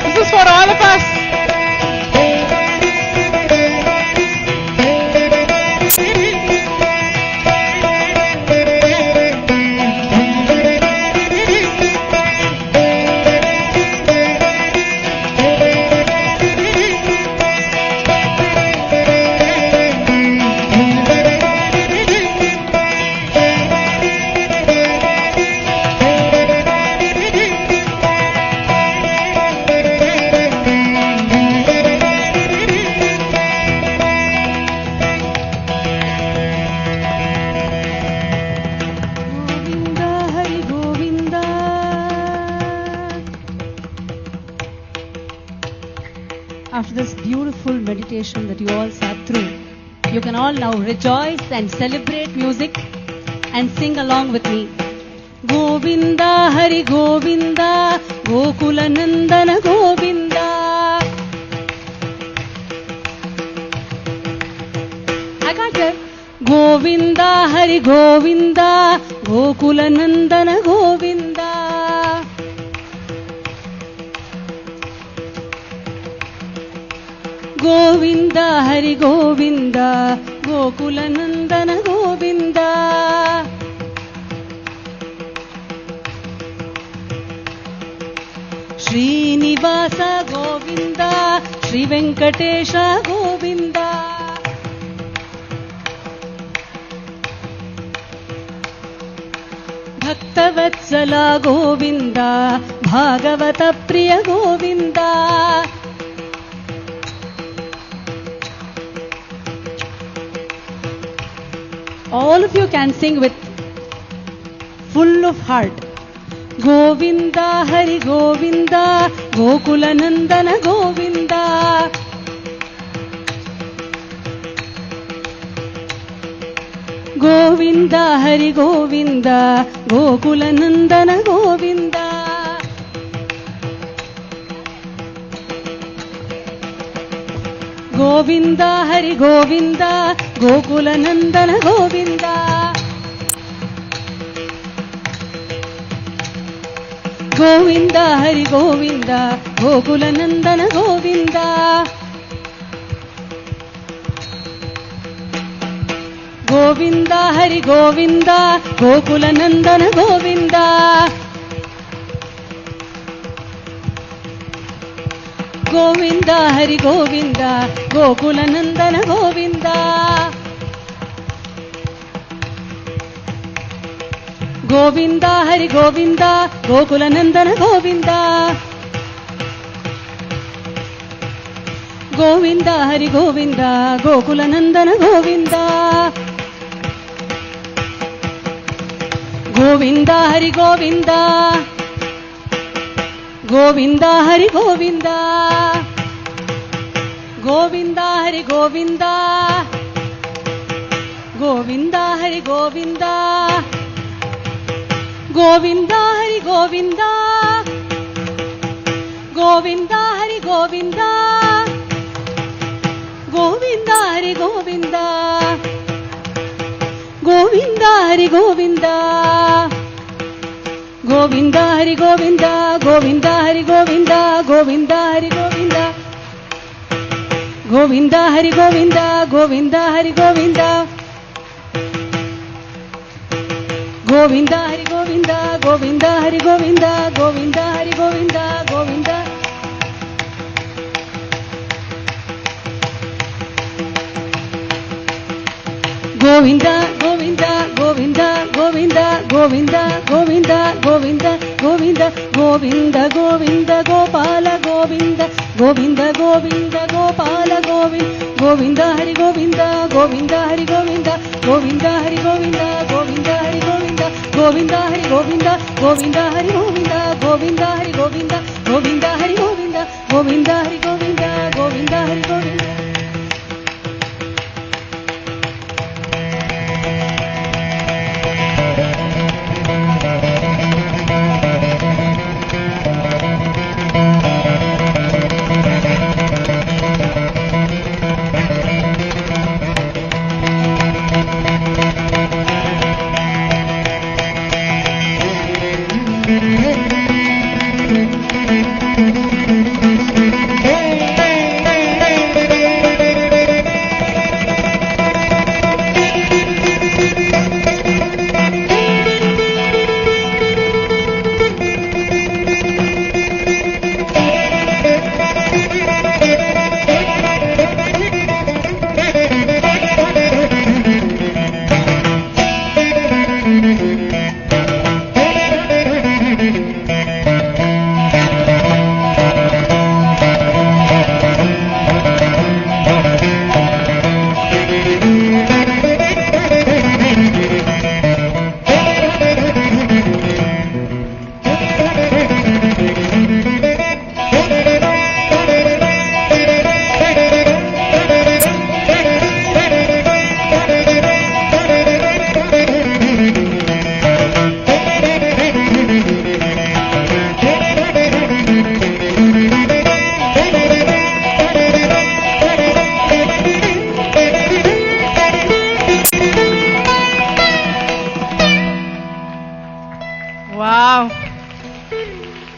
This is for all of us. After this beautiful meditation that you all sat through, you can all now rejoice and celebrate music and sing along with me. Govinda Hari Govinda, Gokula Nandana Govinda. I can't hear. Govinda Hari Govinda, Gokula Nandana Govinda. Govinda Hari Govinda, Gokula Nandana Govinda. Srinivasa Govinda, Sri Venkatesha Govinda. Bhaktavatsala Govinda, Bhagavata Priya Govinda. All of you can sing with full of heart. Govinda Hari Govinda, Gokula Nandana Govinda. Govinda Hari Govinda, Gokula Nandana Govinda. Govinda Hari Govinda, Gokula Nandana Govinda. Govinda Hari Govinda, Gokula Nandana Govinda. Govinda Hari Govinda, Gokula Nandana Govinda. Govinda Hari Govinda, Gokula Nandana Govinda. Govinda Hari Govinda, Gokula Nandana Govinda. Govinda Hari Govinda, Gokula Nandana Govinda. Govinda Hari Govinda. Govinda Hari Govinda. Govinda Hari Govinda. Govinda Hari Govinda. Govinda Hari Govinda. Govinda Hari Govinda. Govinda Hari Govinda. Govinda Hari Govinda. Govinda Hari Govinda. Govinda Hari Govinda. Govinda Hari Govinda. Govinda Hari Govinda. Govinda Hari Govinda. Govinda Hari Govinda. Govinda Hari Govinda. Govinda Hari Govinda. Govinda. Govinda, Govinda, Govinda, Govinda, Govinda, Govinda, Govinda, Govinda, Govinda, Govinda, Gopala, Govinda, Govinda, Govinda, Gopala, Govinda, Govinda, Hari Govinda, Govinda, Hari Govinda, Govinda, Hari Govinda, Govinda, Hari Govinda, Govinda, Hari Govinda, Govinda, Hari Govinda, Govinda, Hari Govinda, Govinda, Hari Govinda, Govinda, Hari Govinda, Govinda, Hari Govinda.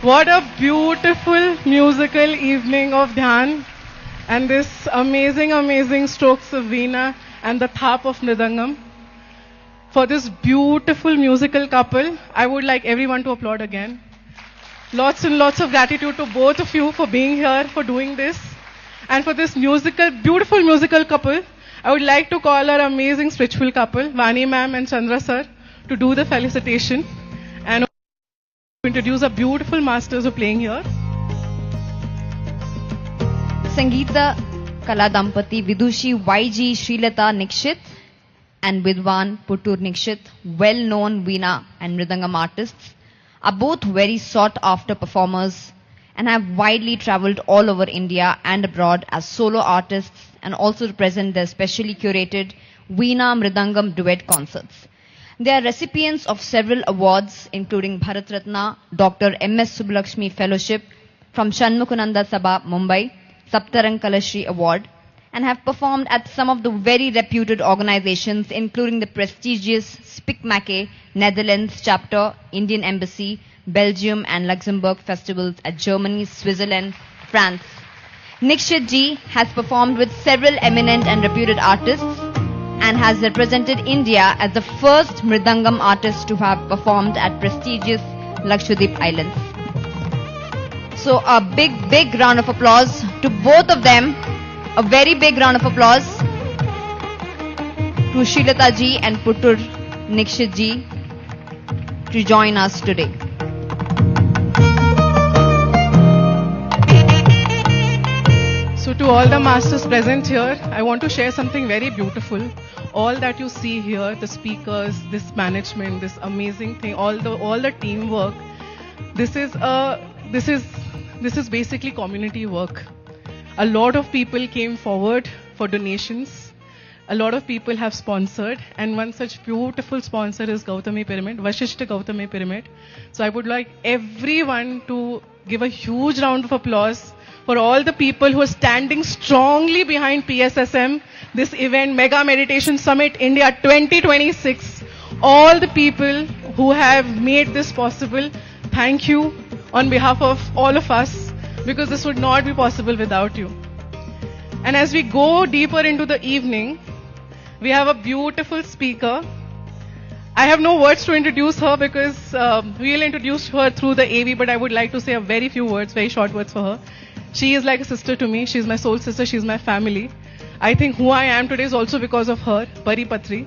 What a beautiful musical evening of Dhyan and this amazing, amazing strokes of Veena and the thap of Mridangam. For this beautiful musical couple, I would like everyone to applaud again. Lots and lots of gratitude to both of you for being here, for doing this. And for this musical, beautiful musical couple, I would like to call our amazing spiritual couple, Vani ma'am and Chandra sir, to do the felicitation and introduce our beautiful masters who are playing here. Sangeeta Kala Dampati Vidushi YG Srilata Nikshit and Vidwan Puttur Nikshit, well-known Veena and Mridangam artists, are both very sought-after performers and have widely travelled all over India and abroad as solo artists and also represent their specially curated Veena Mridangam duet concerts. They are recipients of several awards, including Bharat Ratna, Dr. M.S. Subbulakshmi Fellowship from Shanmukananda Sabha, Mumbai, Saptarang Kalashri Award, and have performed at some of the very reputed organizations, including the prestigious Spikmakke, Netherlands chapter, Indian Embassy, Belgium and Luxembourg festivals at Germany, Switzerland, France. Nikshit ji has performed with several eminent and reputed artists and has represented India as the first Mridangam artist to have performed at prestigious Lakshadweep Islands. So a big round of applause to both of them. A very big round of applause to Srilata ji and Puttur Nikshit ji to join us today. So to all the masters present here, I want to share something very beautiful. All that you see here, the speakers, this management, this amazing thing, all the teamwork, this is basically community work. A lot of people came forward for donations. A lot of people have sponsored, and one such beautiful sponsor is Gautami Pyramid, Vashishta Gautami Pyramid. So I would like everyone to give a huge round of applause for all the people who are standing strongly behind PSSM, this event, Mega Meditation Summit India 2026. All the people who have made this possible, thank you on behalf of all of us, because this would not be possible without you. And as we go deeper into the evening, we have a beautiful speaker. I have no words to introduce her because we'll introduce her through the AV, but I would like to say a very few words, very short words for her. She is like a sister to me. She's my soul sister. She's my family. I think who I am today is also because of her, Pari Patri.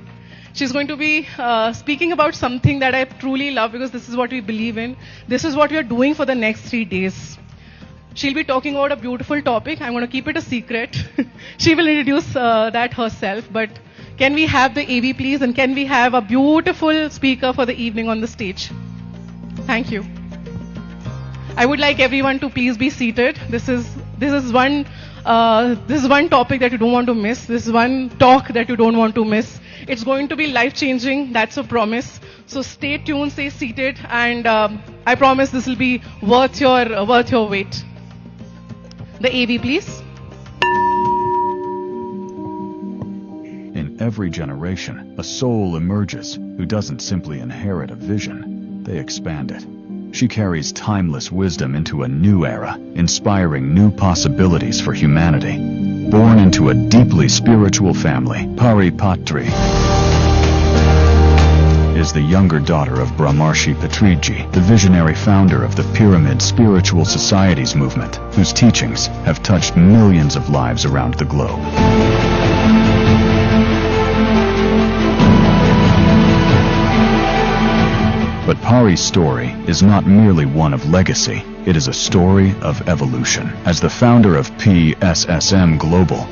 She's going to be speaking about something that I truly love, because this is what we believe in. This is what we are doing for the next 3 days. She'll be talking about a beautiful topic. I'm going to keep it a secret. She will introduce that herself. But can we have the AV, please? And can we have a beautiful speaker for the evening on the stage? Thank you. I would like everyone to please be seated. This is one topic that you don't want to miss. This is one talk that you don't want to miss. It's going to be life-changing. That's a promise. So stay tuned, stay seated, and I promise this will be worth your wait. The AV, please. In every generation, a soul emerges who doesn't simply inherit a vision, they expand it. She carries timeless wisdom into a new era, inspiring new possibilities for humanity. Born into a deeply spiritual family, Pari Patri is the younger daughter of Brahmarshi Patriji, the visionary founder of the Pyramid Spiritual Societies movement, whose teachings have touched millions of lives around the globe. But Pari's story is not merely one of legacy, it is a story of evolution. As the founder of PSSM Global,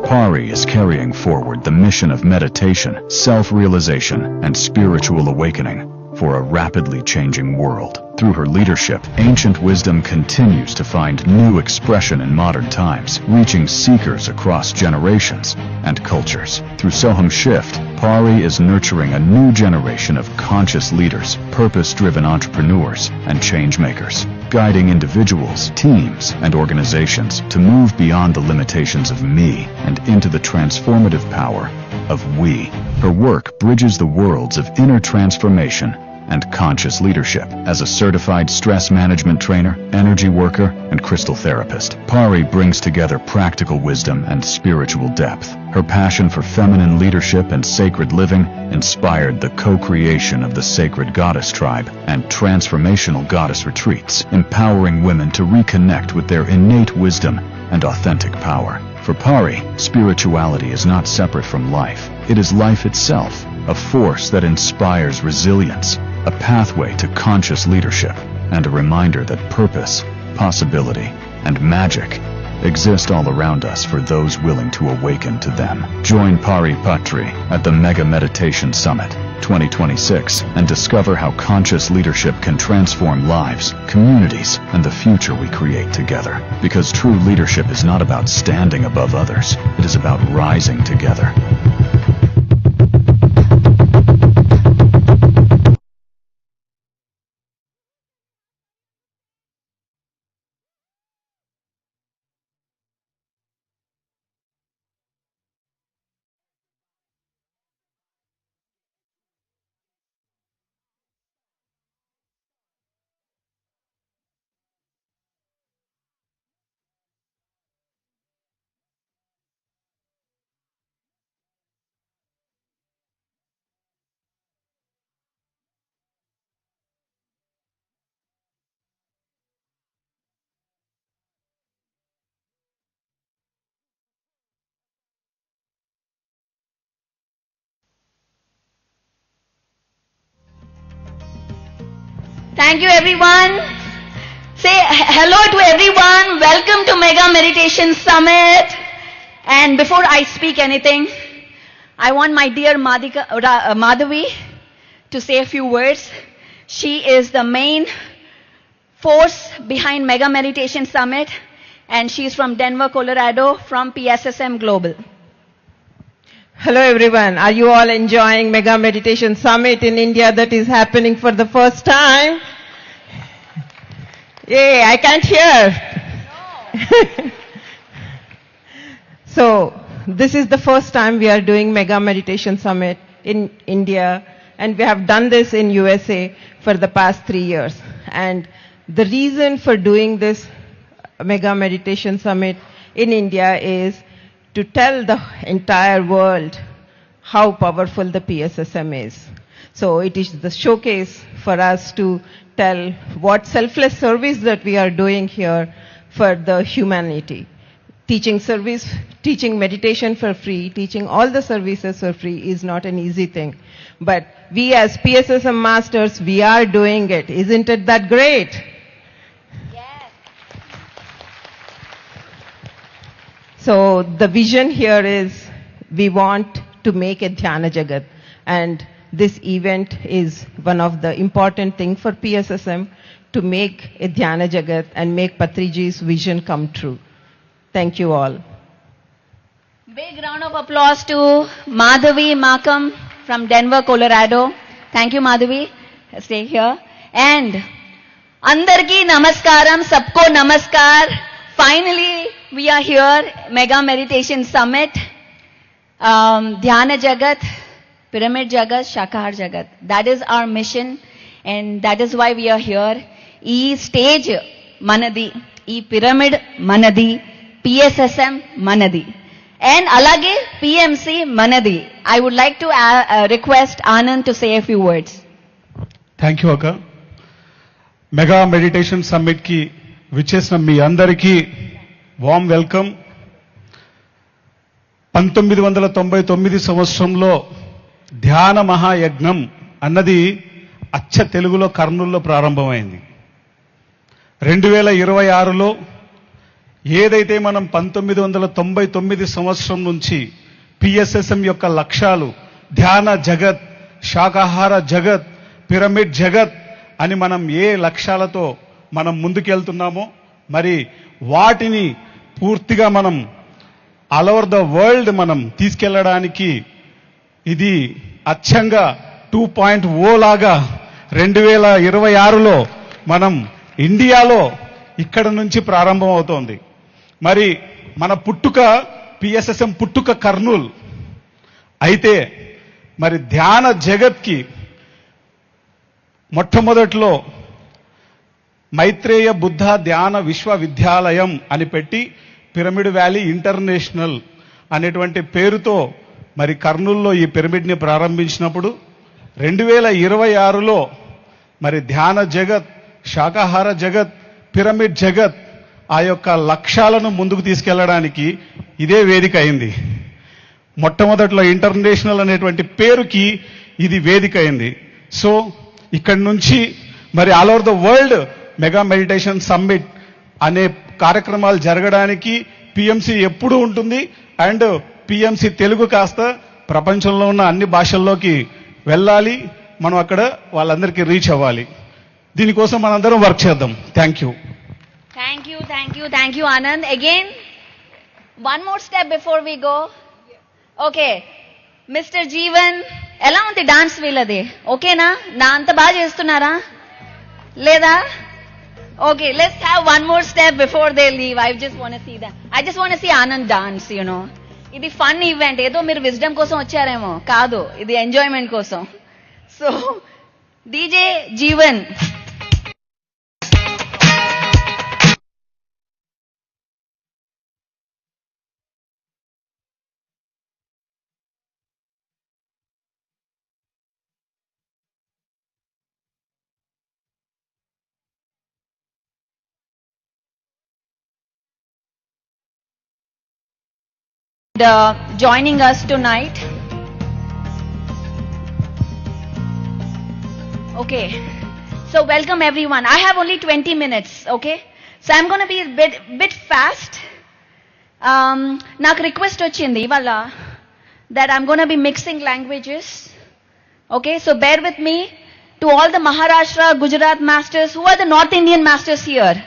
Pari is carrying forward the mission of meditation, self-realization, and spiritual awakening for a rapidly changing world. Through her leadership, ancient wisdom continues to find new expression in modern times, reaching seekers across generations and cultures. Through Soham Shift, Pari is nurturing a new generation of conscious leaders, purpose-driven entrepreneurs, and change-makers, guiding individuals, teams, and organizations to move beyond the limitations of me and into the transformative power of we. Her work bridges the worlds of inner transformation and conscious leadership. As a certified stress management trainer, energy worker, and crystal therapist, Pari brings together practical wisdom and spiritual depth. Her passion for feminine leadership and sacred living inspired the co-creation of the Sacred Goddess Tribe and transformational goddess retreats, empowering women to reconnect with their innate wisdom and authentic power. For Pari, spirituality is not separate from life. It is life itself, a force that inspires resilience, a pathway to conscious leadership, and a reminder that purpose, possibility, and magic exist all around us for those willing to awaken to them. Join Pari Patri at the Mega Meditation Summit 2026 and discover how conscious leadership can transform lives, communities, and the future we create together. Because true leadership is not about standing above others, it is about rising together. Thank you everyone. Say hello to everyone. Welcome to Mega Meditation Summit. And before I speak anything, I want my dear Madhavi to say a few words. She is the main force behind Mega Meditation Summit, and she's from Denver, Colorado, from PSSM Global. Hello everyone. Are you all enjoying Mega Meditation Summit in India that is happening for the first time? Yay, I can't hear. So, this is the first time we are doing Mega Meditation Summit in India, and we have done this in USA for the past 3 years. And the reason for doing this Mega Meditation Summit in India is to tell the entire world how powerful the PSSM is. So it is the showcase for us to tell what selfless service that we are doing here for the humanity. Teaching service, teaching meditation for free, teaching all the services for free is not an easy thing. But we as PSSM masters, we are doing it. Isn't it that great? So the vision here is we want to make a Dhyana Jagat, and this event is one of the important things for PSSM to make a Dhyana Jagat and make Patriji's vision come true. Thank you all. Big round of applause to Madhavi Makam from Denver, Colorado. Thank you, Madhavi. Stay here. And Andarki Namaskaram, Sabko Namaskar. Finally, we are here, Mega Meditation Summit, Dhyana Jagat, Pyramid Jagat, Shakahar Jagat. That is our mission, and that is why we are here. E stage Manadi, E pyramid Manadi, PSSM Manadi, and alage PMC Manadi. I would like to request Anand to say a few words. Thank you, Akka. Mega Meditation Summit ki విచ్చేసిన మీ అందరికీ warm welcome. 1999 సంవత్సరంలో ధ్యాన మహాయజ్ఞం అన్నది అచ్చ తెలుగులో కర్నూలులో ప్రారంభమైంది. 2026లో ఏదైతే మనం 1999 సంవత్సరం నుంచి పిఎస్ఎస్ఎం యొక్క లక్ష్యాలు ధ్యాన జగత్, శాకాహార జగత్, పిరమిడ్ జగత్ అని మనం ఏ లక్ష్యాలతో మనం ముందుకెళ్తున్నామో మరి వాటిని పూర్తిగా మనం ఆల్ ఓవర్ ద వరల్డ్ మనం తీసుకెళ్లడానికి ఇది అచ్చంగా 2.0 లాగా 2026లో మనం ఇండియాలో ఇక్కడ నుంచి ప్రారంభం అవుతోంది. మరి మన పుట్టుక పిఎస్ఎస్ఎం పుట్టుక కర్నూల్ అయితే మరి ధ్యాన జగత్కి మొట్టమొదట్లో మైత్రేయ బుద్ధ ధ్యాన విశ్వవిద్యాలయం అని పెట్టి పిరమిడ్ వ్యాలీ ఇంటర్నేషనల్ అనేటువంటి పేరుతో మరి కర్నూలులో ఈ పిరమిడ్ని ప్రారంభించినప్పుడు 2026లో మరి ధ్యాన జగత్, శాకాహార జగత్, పిరమిడ్ జగత్ ఆ యొక్క లక్ష్యాలను ముందుకు తీసుకెళ్లడానికి ఇదే వేదిక అయింది. మొట్టమొదట్లో ఇంటర్నేషనల్ అనేటువంటి పేరుకి ఇది వేదిక అయింది. సో ఇక్కడి నుంచి మరి all over the world mega meditation summit అనే కార్యక్రమాలు జరగడానికి పిఎంసి ఎప్పుడూ ఉంటుంది. అండ్ పిఎంసి తెలుగు కాస్త ప్రపంచంలో ఉన్న అన్ని భాషల్లోకి వెళ్ళాలి. మనం అక్కడ వాళ్ళందరికీ రీచ్ అవ్వాలి. దీనికోసం మనందరం వర్క్ చేద్దాం. Thank you. Thank you, Anand. Again, one more step before we go. Okay, Mr. Jeevan, ఎలా ఉంది డాన్స్ వీళ్ళది? ఓకేనా? నా అంత బాగా చేస్తున్నారా లేదా? Okay, let's have one more step before they leave. I just want to see that. I just want to see Anand dance, you know. ఇది ఫన్ ఈవెంట్. ఏదో మీరు విజ్డమ్ కోసం వచ్చారేమో, కాదు, ఇది ఎంజాయ్మెంట్ కోసం. So DJ Jeevan. Joining us tonight. Okay, so welcome everyone. I have only 20 minutes, okay? So I'm going to be a bit fast. నాకు request వచ్చింది ఇవాళ that I'm going to be mixing languages. Okay, so bear with me. To all the Maharashtra, Gujarat masters, who are the North Indian masters here?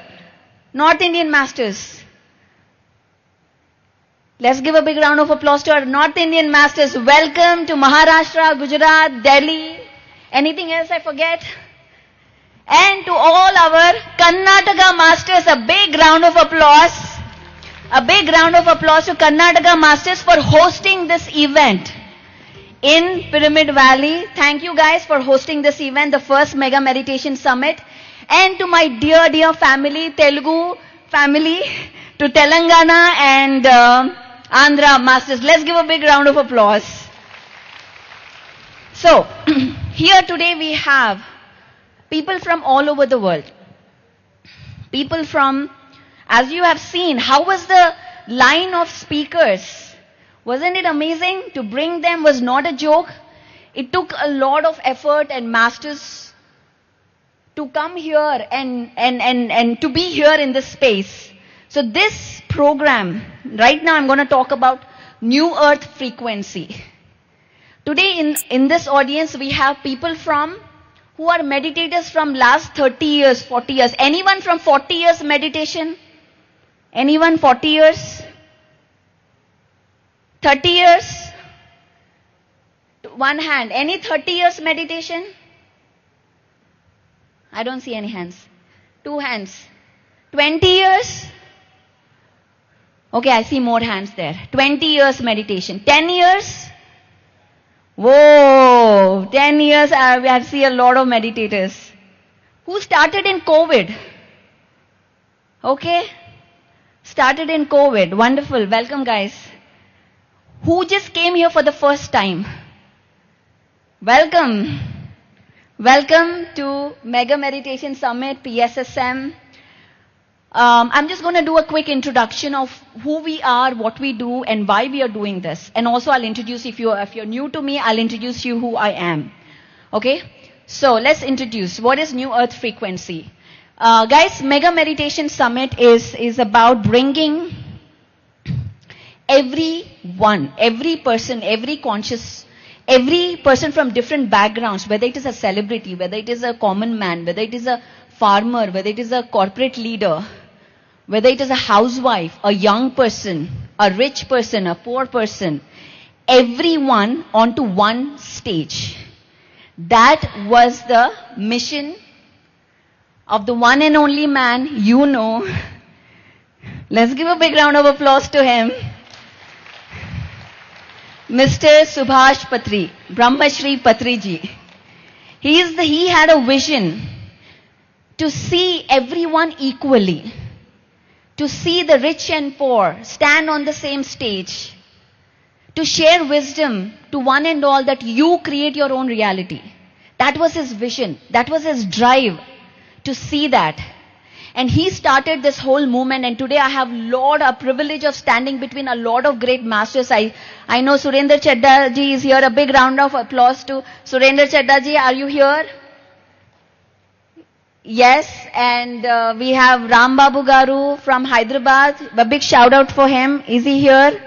North Indian masters. Let's give a big round of applause to our North Indian masters. Welcome to Maharashtra, Gujarat, Delhi. Anything else I forget? And to all our Karnataka masters, a big round of applause. A big round of applause to Karnataka masters for hosting this event in Pyramid Valley. Thank you guys for hosting this event, the first Mega Meditation Summit. And to my dear family, Telugu family, to Telangana and Andhra masters. Let's give a big round of applause. So, here today we have people from all over the world. People from, as you have seen, how was the line of speakers? Wasn't it amazing? To bring them was not a joke. It took a lot of effort and masters to come here and to be here in this space. So this program, right now I'm going to talk about New Earth Frequency. Today in this audience we have people who are meditators from last 30 years, 40 years. Anyone from 40 years meditation? Anyone 40 years? 30 years? One hand. Any 30 years meditation? I don't see any hands. 2 hands. 20 years? Okay, I see more hands there. 20 years meditation. 10 years? Whoa, 10 years, I see a lot of meditators. Who started in COVID? Okay, started in COVID. Wonderful. Welcome, guys. Who just came here for the first time? Welcome. Welcome to Mega Meditation Summit, PSSM. I'm just going to do a quick introduction of who we are, what we do, and why we are doing this. And also I'll introduce, if you're new to me, I'll introduce you who I am. Okay? So let's introduce. What is New Earth Frequency? Guys, Mega Meditation Summit is about bringing everyone, every person, every person from different backgrounds, whether it is a celebrity, whether it is a common man, whether it is a farmer, whether it is a corporate leader, whether it is a housewife, a young person, a rich person, a poor person, everyone onto one stage. That was the mission of the one and only man you know. Let's give a big round of applause to him. Mr. Subhash Patri, Brahmashri Patri ji. He had a vision to see everyone equally, to see the rich and poor stand on the same stage, to share wisdom to one and all that you create your own reality. That was his vision. That was his drive to see that. And he started this whole movement, and today I have a privilege of standing between a lot of great masters. I know Surendra Chadda ji is here. A big round of applause to Surendra Chadda ji. Are you here? Yes, and we have Ram Babu Garu from Hyderabad. A big shout out for him. Is he here?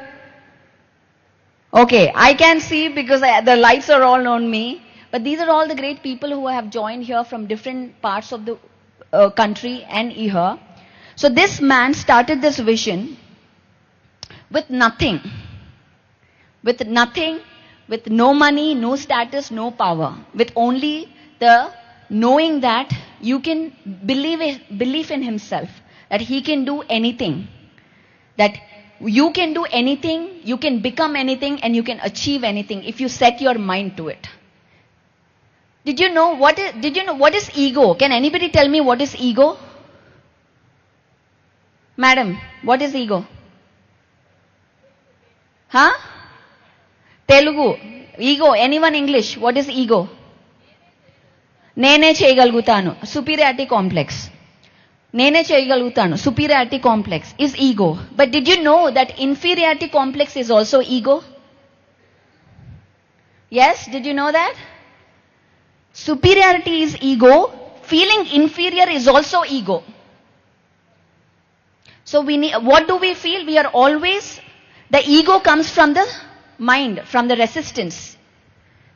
Okay, I can see because the lights are all on me. But these are all the great people who have joined here from different parts of the country and here. So this man started this vision with nothing. With nothing, with no money, no status, no power. With only the knowing that you can believe in himself, that he can do anything, that you can do anything, you can become anything, and you can achieve anything if you set your mind to it. Did you know what is ego? Can anybody tell me what is ego? Madam, what is ego? Huh? Telugu. Ego. Anyone English? What is ego? Nene cheyagalugutanu. Superiority complex. Nene cheyagalugutanu. Superiority complex is ego. But did you know that inferiority complex is also ego? Yes, did you know that? Superiority is ego. Feeling inferior is also ego. So what do we feel? We are always, the ego comes from the mind, from the resistance.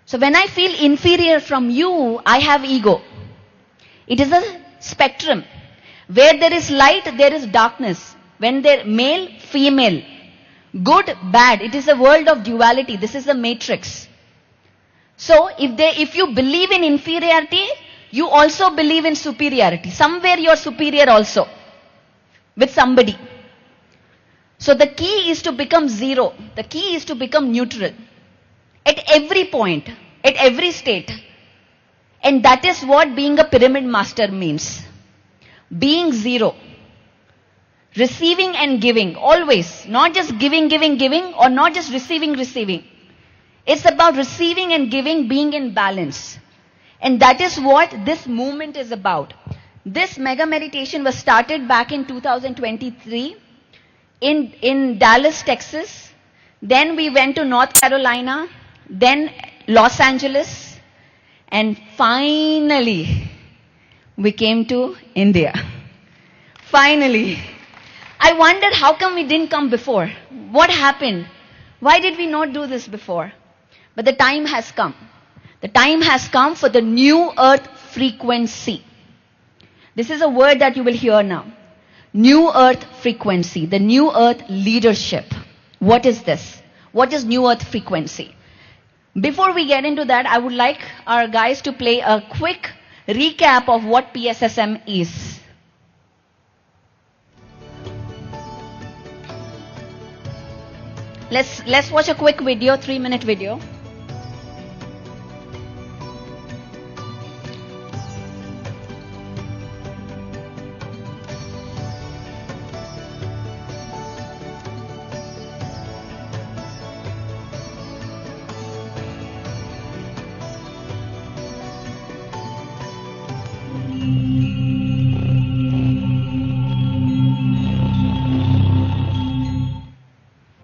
So when I feel inferior from you, I have ego. It is a spectrum. Where there is light, there is darkness. When there male, female, good, bad, it is a world of duality. This is the matrix. So if you believe in inferiority, you also believe in superiority. Somewhere you are superior also with somebody. So the key is to become zero. The key is to become neutral at every point, at every state. And that is what being a pyramid master means. Being zero. Receiving and giving, always. Not just giving, or not just receiving. It's about receiving and giving, being in balance. And that is what this movement is about. This mega meditation was started back in 2023 in Dallas, Texas. Then we went to North Carolina, then Los Angeles, and finally we came to India. Finally. I wondered how come we didn't come before. What happened? Why did we not do this before? But the time has come. The time has come for the new earth frequency. This is a word that you will hear now. New earth frequency, the new earth leadership. What is this? What is new earth frequency? Before we get into that, I would like our guys to play a quick recap of what PSSM is. Let's watch a quick video, 3-minute video.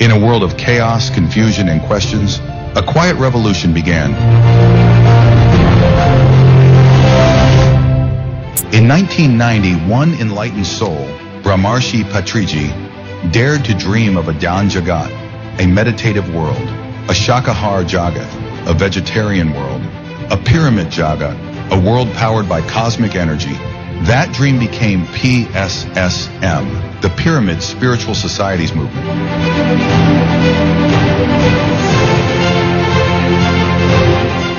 In a world of chaos, confusion, and questions, a quiet revolution began. In 1990, one enlightened soul, Brahmarshi Patriji, dared to dream of a Dhyan Jagat, a meditative world, a Shakahar Jagat, a vegetarian world, a pyramid Jagat, a world powered by cosmic energy. That dream became PSSM, the Pyramid Spiritual Societies movement.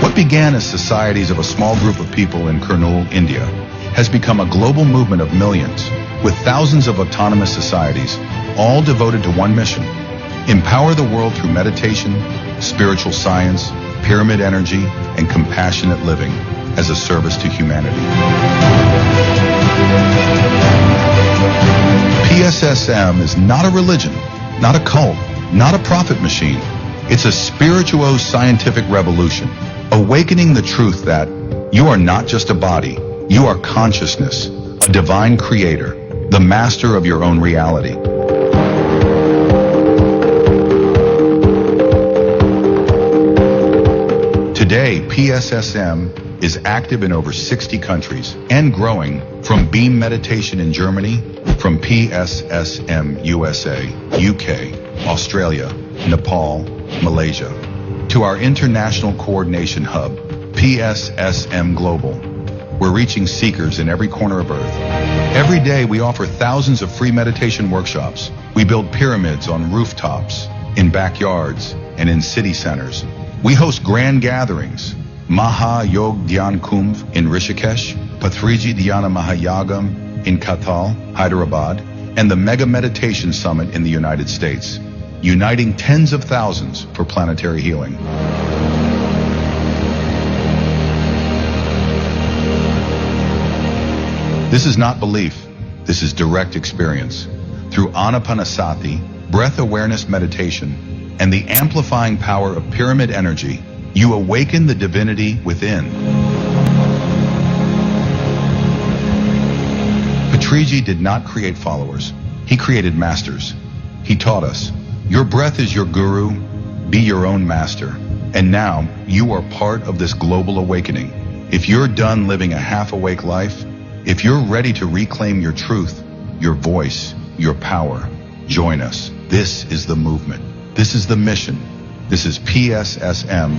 What began as societies of a small group of people in Kurnool, India, has become a global movement of millions, with thousands of autonomous societies, all devoted to one mission: empower the world through meditation, spiritual science, pyramid energy, and compassionate living as a service to humanity. PSSM is not a religion, not a cult, not a profit machine. It's a spirituo-scientific revolution, awakening the truth that you are not just a body, you are consciousness, a divine creator, the master of your own reality. Today, PSSM is active in over 60 countries and growing, from Beam Meditation in Germany, from PSSM USA, UK, Australia, Nepal, Malaysia, to our international coordination hub, PSSM Global. We're reaching seekers in every corner of Earth. Every day we offer thousands of free meditation workshops. We build pyramids on rooftops, in backyards, and in city centers. We host grand gatherings, Maha Yog Dhyan Kumbh in Rishikesh, Patriji Dhyana Mahayagam in Kathal, Hyderabad, and the Mega Meditation Summit in the United States, uniting tens of thousands for planetary healing. This is not belief, this is direct experience. Through Anapanasati, breath awareness meditation, and the amplifying power of pyramid energy, you awaken the divinity within. Patriji did not create followers. He created masters. He taught us, your breath is your guru, be your own master. And now, you are part of this global awakening. If you're done living a half-awake life, if you're ready to reclaim your truth, your voice, your power, join us. This is the movement. This is the mission. This is PSSM.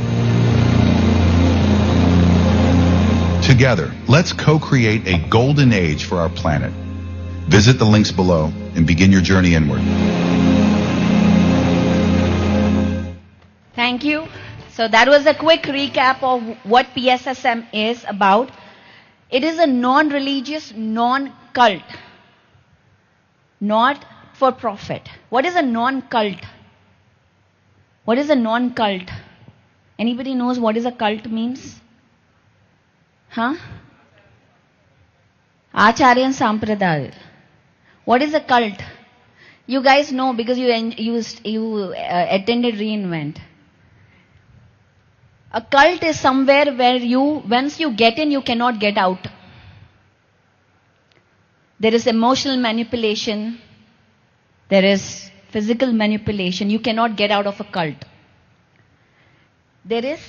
Together, let's co-create a golden age for our planet. Visit the links below and begin your journey inward. Thank you. So that was a quick recap of what PSSM is about. It is a non-religious, non-cult, not for profit. What is a non-cult? What is a non-cult? Anybody knows what is a cult means? Huh? Acharya and Sampradaya. What is a cult? You guys know because you attended reInvent. A cult is somewhere where once you get in, you cannot get out. There is emotional manipulation. There is physical manipulation. You cannot get out of a cult. There is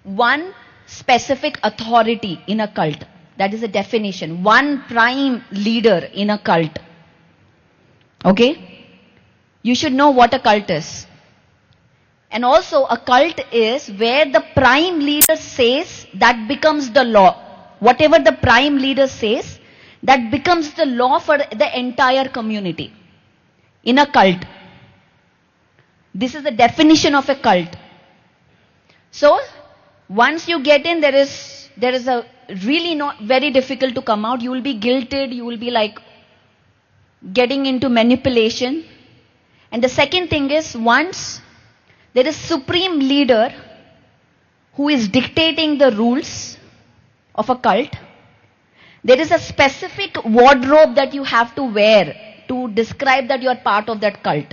one specific authority in a cult. That is a definition. One prime leader in a cult. Okay? You should know what a cult is. And also a cult is where the prime leader says, that becomes the law. Whatever the prime leader says, that becomes the law for the entire community. In a cult. This is the definition of a cult. So, once you get in, there is a really not very difficult to come out. You will be guilted. You will be like getting into manipulation. And the second thing is, once there is supreme leader who is dictating the rules of a cult, there is a specific wardrobe that you have to wear to describe that you are part of that cult.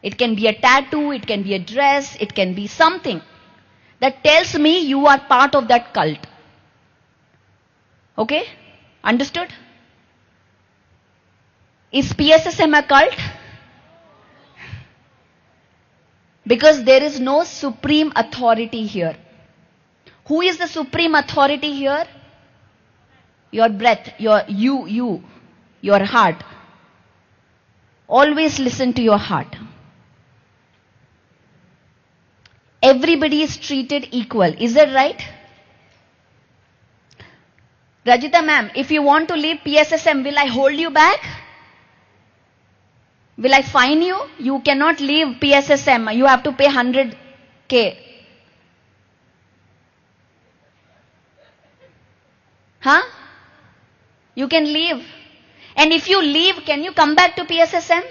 It can be a tattoo, it can be a dress, it can be something that tells me you are part of that cult. Okay? Understood? Is PSSM a cult? Because there is no supreme authority here. Who is the supreme authority here? Your breath, your heart. Always listen to your heart. Everybody is treated equal. Is that right? Rajita ma'am, if you want to leave PSSM, will I hold you back? Will I fine you? You cannot leave PSSM. You have to pay 100K. Huh? You can leave. And if you leave, can you come back to PSSM?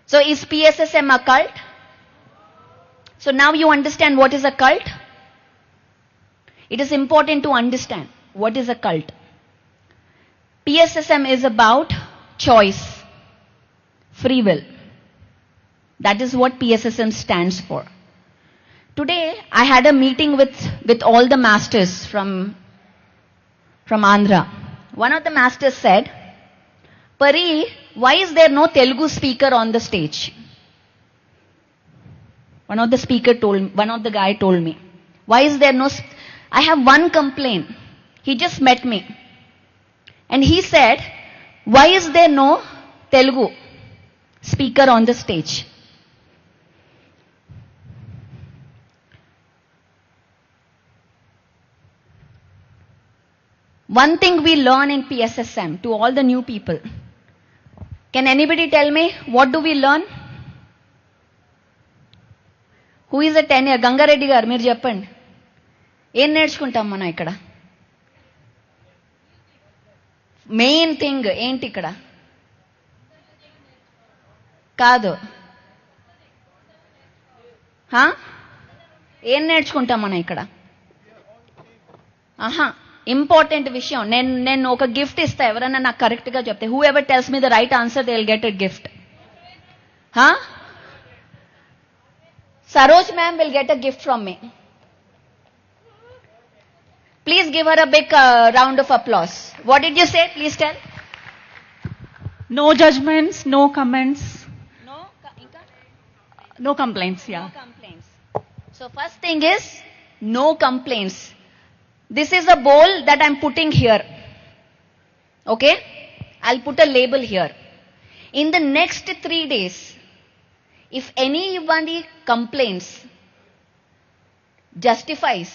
So is PSSM a cult? So now you understand what is a cult? It is important to understand what is a cult. PSSM is about choice, free will. That is what PSSM stands for. Today, I had a meeting with all the masters from Andhra. One of the masters said, Pari, why is there no Telugu speaker on the stage? One of the guy told me, why is there no I have one complaint. He just met me. And he said, why is there no Telugu speaker on the stage? One thing we learn in PSSM to all the new people. Can anybody tell me what do we learn? Who is a 10-year? Gangareddy garu, meer cheppandi. Em నేర్చుకుంటాం మనం ఇక్కడ? Main thing ఏంటి ఇక్కడ? కాదు. ఏం నేర్చుకుంటాం మనం ఇక్కడ? ఆహా, ఇంపార్టెంట్ విషయం. నేను ఒక గిఫ్ట్ ఇస్తా, ఎవరైనా నాకు కరెక్ట్ గా చెప్తే. Who ever tells me the right answer they will get a gift. Saroj ma'am will get a gift from me. Please give her a big round of applause. What did you say? Please tell. No judgments, no comments. No complaints, yeah. No complaints. So first thing is, no complaints. This is a bowl that I'm putting here. Okay? I'll put a label here. In the next 3 days, if anybody complains, justifies,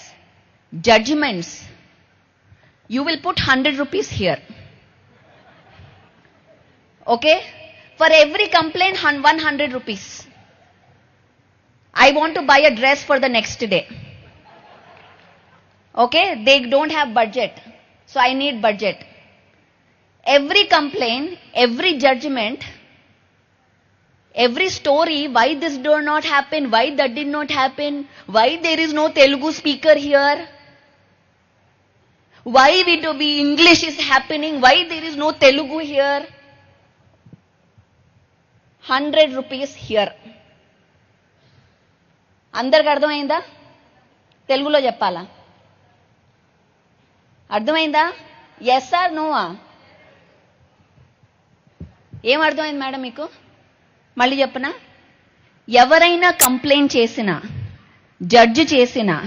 judgments, you will put 100 rupees here. Okay? For every complaint, 100 rupees. I want to buy a dress for the next day. Okay? They don't have budget. So I need budget. Every complaint, every judgment, every story, why this did not happen, why that did not happen, why there is no Telugu speaker here, why English is happening, why there is no Telugu here. 100 rupees here. అందరికి అర్థమైందా? తెలుగులో చెప్పాలా? అర్థమైందా? Yes or నోవా? ఏం అర్థమైంది madam మీకు? మళ్ళీ చెప్పనా? ఎవరైనా కంప్లైంట్ చేసినా, జడ్జి చేసినా,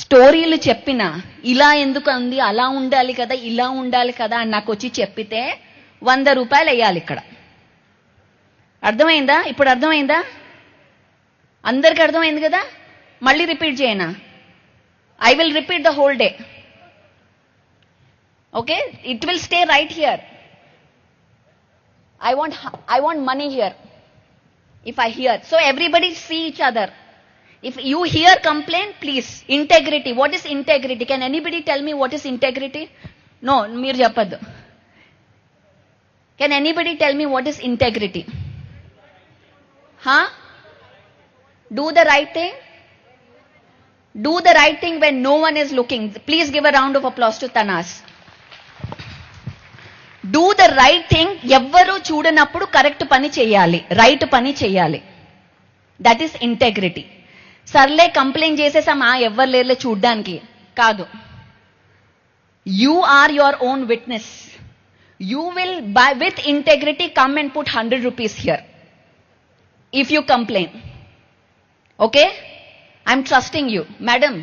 స్టోరీలు చెప్పినా, ఇలా ఎందుకు అంది, అలా ఉండాలి కదా, ఇలా ఉండాలి కదా అని నాకు వచ్చి చెప్పితే 100 రూపాయలు వేయాలి ఇక్కడ. అర్థమైందా? ఇప్పుడు అర్థమైందా? అందరికి అర్థమైంది కదా? మళ్ళీ రిపీట్ చేయనా? I will repeat the whole day. Okay? It will stay right here. I want money here. If I hear. So everybody see each other. If you hear complaint, please. Integrity. What is integrity? Can anybody tell me what is integrity? No, meer cheppaddu. Can anybody tell me what is integrity? Do the right thing. Do the right thing when no one is looking. Please give a round of applause to Tanas. Do the right thing. ఎవ్వరూ చూడనప్పుడు correct పని చేయాలి, right పని చేయాలి. That is integrity. సర్లే complaint చేసేసామా, ఎవ్వరు లేరులే చూడ్డానికి కాదు. You are your own witness. You will with integrity come and put 100 rupees here if you complain. Okay? I'm trusting you. Madam,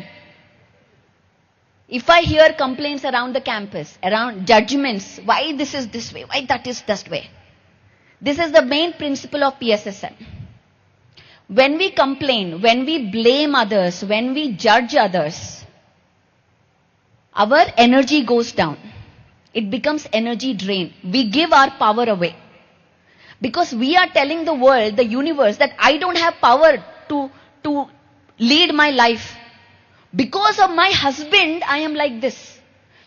if I hear complaints around the campus, around judgments, why this is this way, why that is that way. This is the main principle of PSSM. When we complain, when we blame others, when we judge others, our energy goes down. It becomes energy drain. We give our power away. Because we are telling the world, the universe, that I don't have power to lead my life. Because of my husband, I am like this.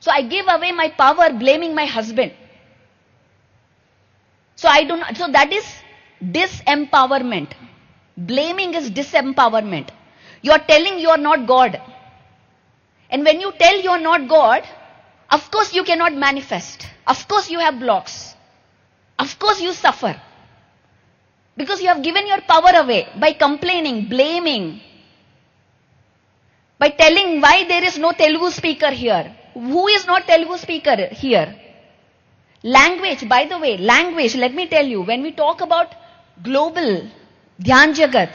So I give away my power blaming my husband. So that is disempowerment. Blaming is disempowerment. You are telling you are not God. And when you tell you are not God, of course you cannot manifest. Of course you have blocks. Of course you suffer. Because you have given your power away by complaining, blaming, by telling why there is no Telugu speaker here. Who is not Telugu speaker here? Language, by the way, language, let me tell you, when we talk about global Dhyan Jagat,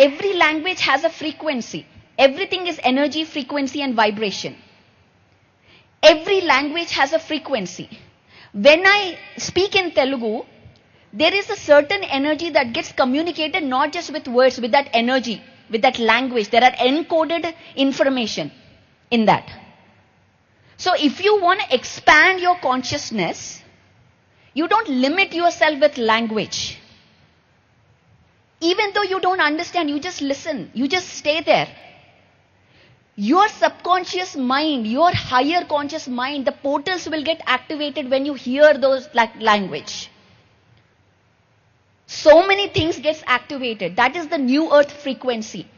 every language has a frequency. Everything is energy, frequency, and vibration. Every language has a frequency. When I speak in Telugu, there is a certain energy that gets communicated not just with words, with that energy, with that language. There are encoded information in that. So if you want to expand your consciousness, you don't limit yourself with language. Even though you don't understand, you just listen. You just stay there. Your subconscious mind, your higher conscious mind, the portals will get activated when you hear those language. So many things gets activated. That is the new earth frequency.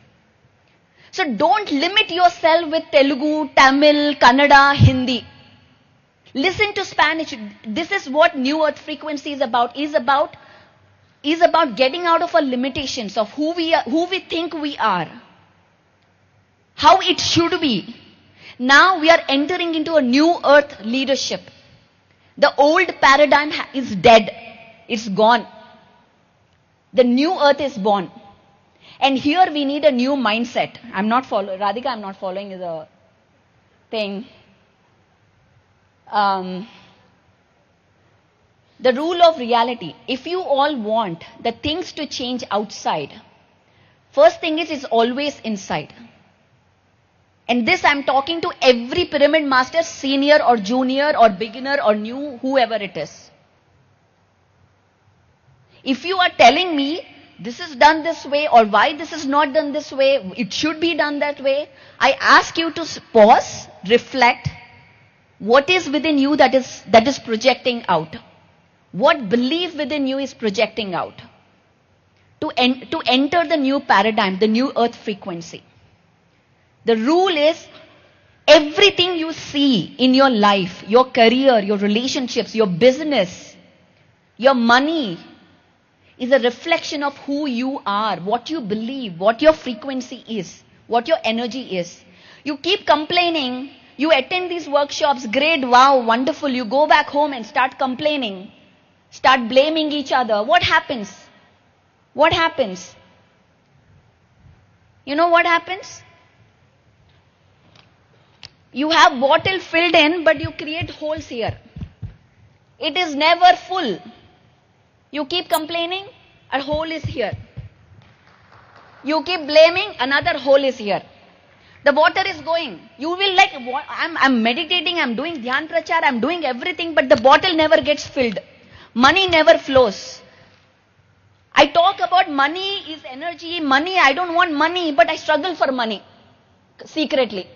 So don't limit yourself with Telugu, Tamil, Kannada, Hindi. Listen to Spanish. This is what new earth frequency is about. Is about getting out of our limitations of who we think we are. How it should be. Now we are entering into a new earth leadership. The old paradigm is dead. It's gone. The new earth is born. And here we need a new mindset. Radhika, I'm not following the thing. The rule of reality. If you all want the things to change outside, first thing is it's always inside. And this I'm talking to every pyramid master, senior or junior or beginner or new, whoever it is. If you are telling me this is done this way or why this is not done this way, it should be done that way, I ask you to pause, reflect. What is within you that is projecting out? What belief within you is projecting out? To enter the new paradigm, the new earth frequency. The rule is everything you see in your life, your career, your relationships, your business, your money, is a reflection of who you are, what you believe, what your frequency is, what your energy is. You keep complaining, you attend these workshops, great, wow, wonderful, you go back home and start complaining, start blaming each other. What happens? What happens? You know what happens? You have bottle filled in, but you create holes here. It is never full. You keep complaining, a hole is here. You keep blaming, another hole is here. The water is going. You will I'm meditating, I'm doing dhyan prachar, I'm doing everything, but the bottle never gets filled. Money never flows. I talk about money is energy, money, I don't want money, but I struggle for money. Secretly.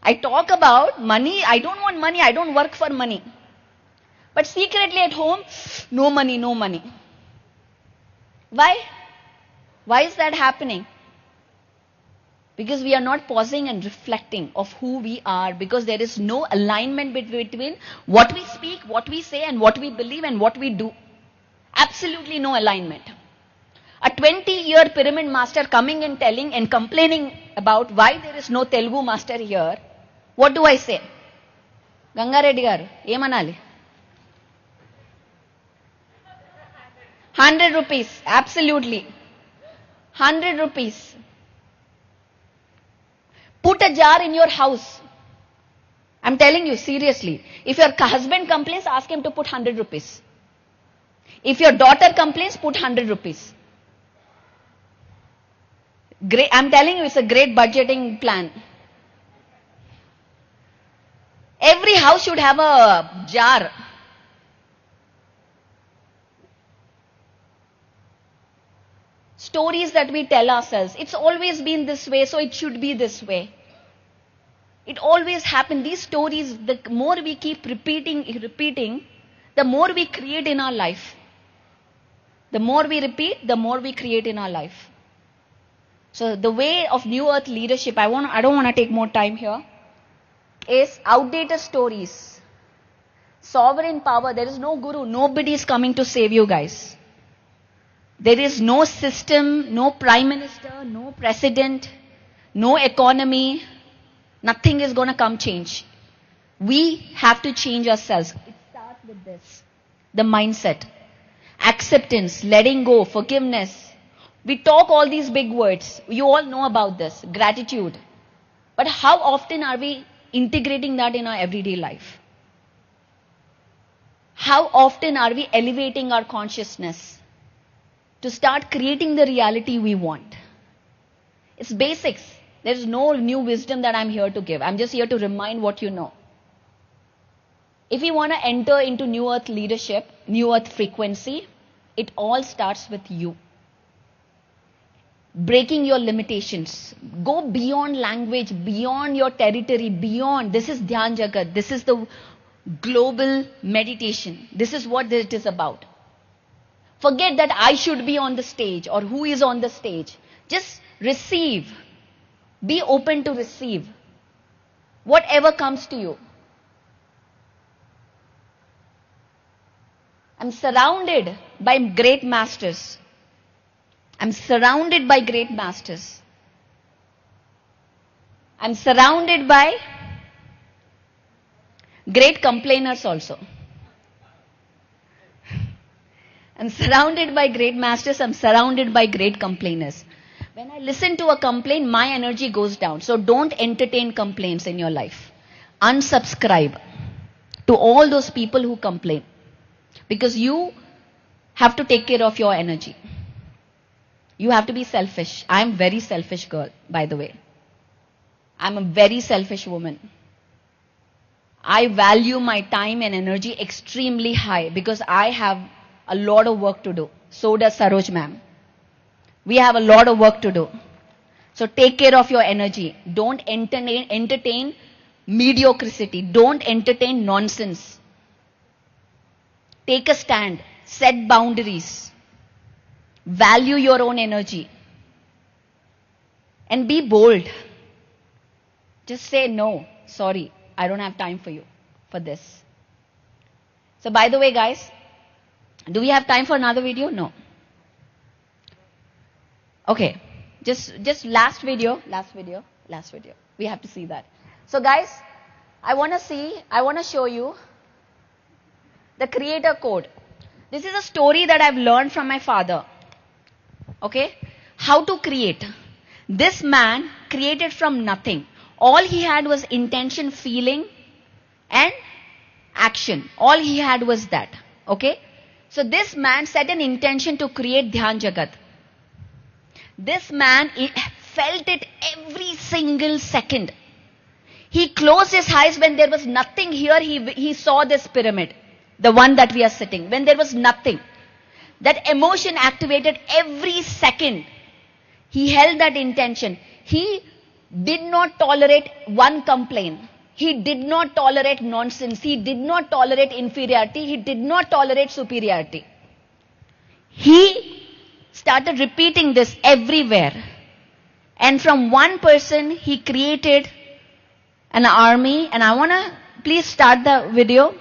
I talk about money, I don't want money, I don't work for money. But secretly at home, no money, no money. Why? Why is that happening? Because we are not pausing and reflecting of who we are, because there is no alignment between what we speak, what we say, and what we believe and what we do. Absolutely no alignment. A 20-year pyramid master coming and telling and complaining about why there is no Telugu master here. What do I say? Gangareddy garu, emanali? 100 rupees, absolutely. 100 rupees. Put a jar in your house. I'm telling you seriously. If your husband complains, ask him to put 100 rupees. If your daughter complains, put 100 rupees. Great, I'm telling you, it's a great budgeting plan. Every house should have a jar. Stories that we tell ourselves. It's always been this way, so it should be this way. It always happened. These stories, the more we keep repeating, the more we create in our life. The more we repeat, the more we create in our life. So the way of new earth leadership, I don't want to take more time here, is outdated stories. Sovereign power, there is no guru, nobody is coming to save you guys. There is no system, no prime minister, no president, no economy. Nothing is going to come change. We have to change ourselves. It starts with this. The mindset. Acceptance, letting go, forgiveness. We talk all these big words. You all know about this, gratitude. But how often are we integrating that in our everyday life? How often are we elevating our consciousness to start creating the reality we want? It's basics. There is no new wisdom that I'm here to give. I'm just here to remind what you know. If you want to enter into New Earth leadership, New Earth frequency, it all starts with you. Breaking your limitations. Go beyond language, beyond your territory, beyond. This is Dhyan Jagat. This is the global meditation. This is what it is about. Forget that I should be on the stage or who is on the stage. Just receive. Be open to receive. Whatever comes to you. I'm surrounded by great masters. I'm surrounded by great masters. I'm surrounded by great complainers also. I'm surrounded by great masters. I'm surrounded by great complainers. When I listen to a complaint, my energy goes down. So don't entertain complaints in your life. Unsubscribe to all those people who complain. Because you have to take care of your energy. You have to be selfish. I'm a very selfish girl, by the way. I'm a very selfish woman. I value my time and energy extremely high because I have a lot of work to do. So does Saroj ma'am. We have a lot of work to do. So take care of your energy. Don't entertain mediocrity. Don't entertain nonsense. Take a stand. Set boundaries. Value your own energy. And be bold. Just say no. Sorry, I don't have time for you for this. So by the way, guys, do we have time for another video? No. Okay. Just last video. We have to see that. So guys, I want to show you the creator code. This is a story that I've learned from my father. Okay? How to create. This man created from nothing. All he had was intention, feeling, and action. All he had was that. Okay? So this man set an intention to create Dhyan Jagat. This man felt it every single second. He closed his eyes when there was nothing here. He saw this pyramid. The one that we are sitting. When there was nothing. That emotion activated every second. He held that intention. He did not tolerate one complaint. He did not tolerate nonsense. He did not tolerate inferiority. He did not tolerate superiority. He started repeating this everywhere. And from one person, he created an army. And I want to please start the video.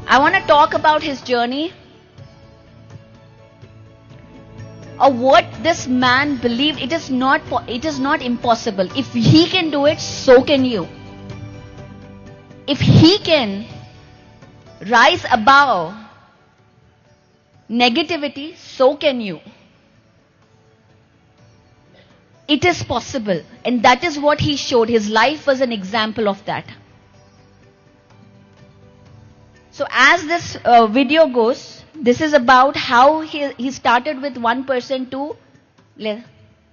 I want to talk about his journey. Of what this man believed. It is not impossible. If he can do it, so can you. If he can rise above negativity, so can you. It is possible. And that is what he showed. His life was an example of that. So as this video goes, this is about how he started with one person to...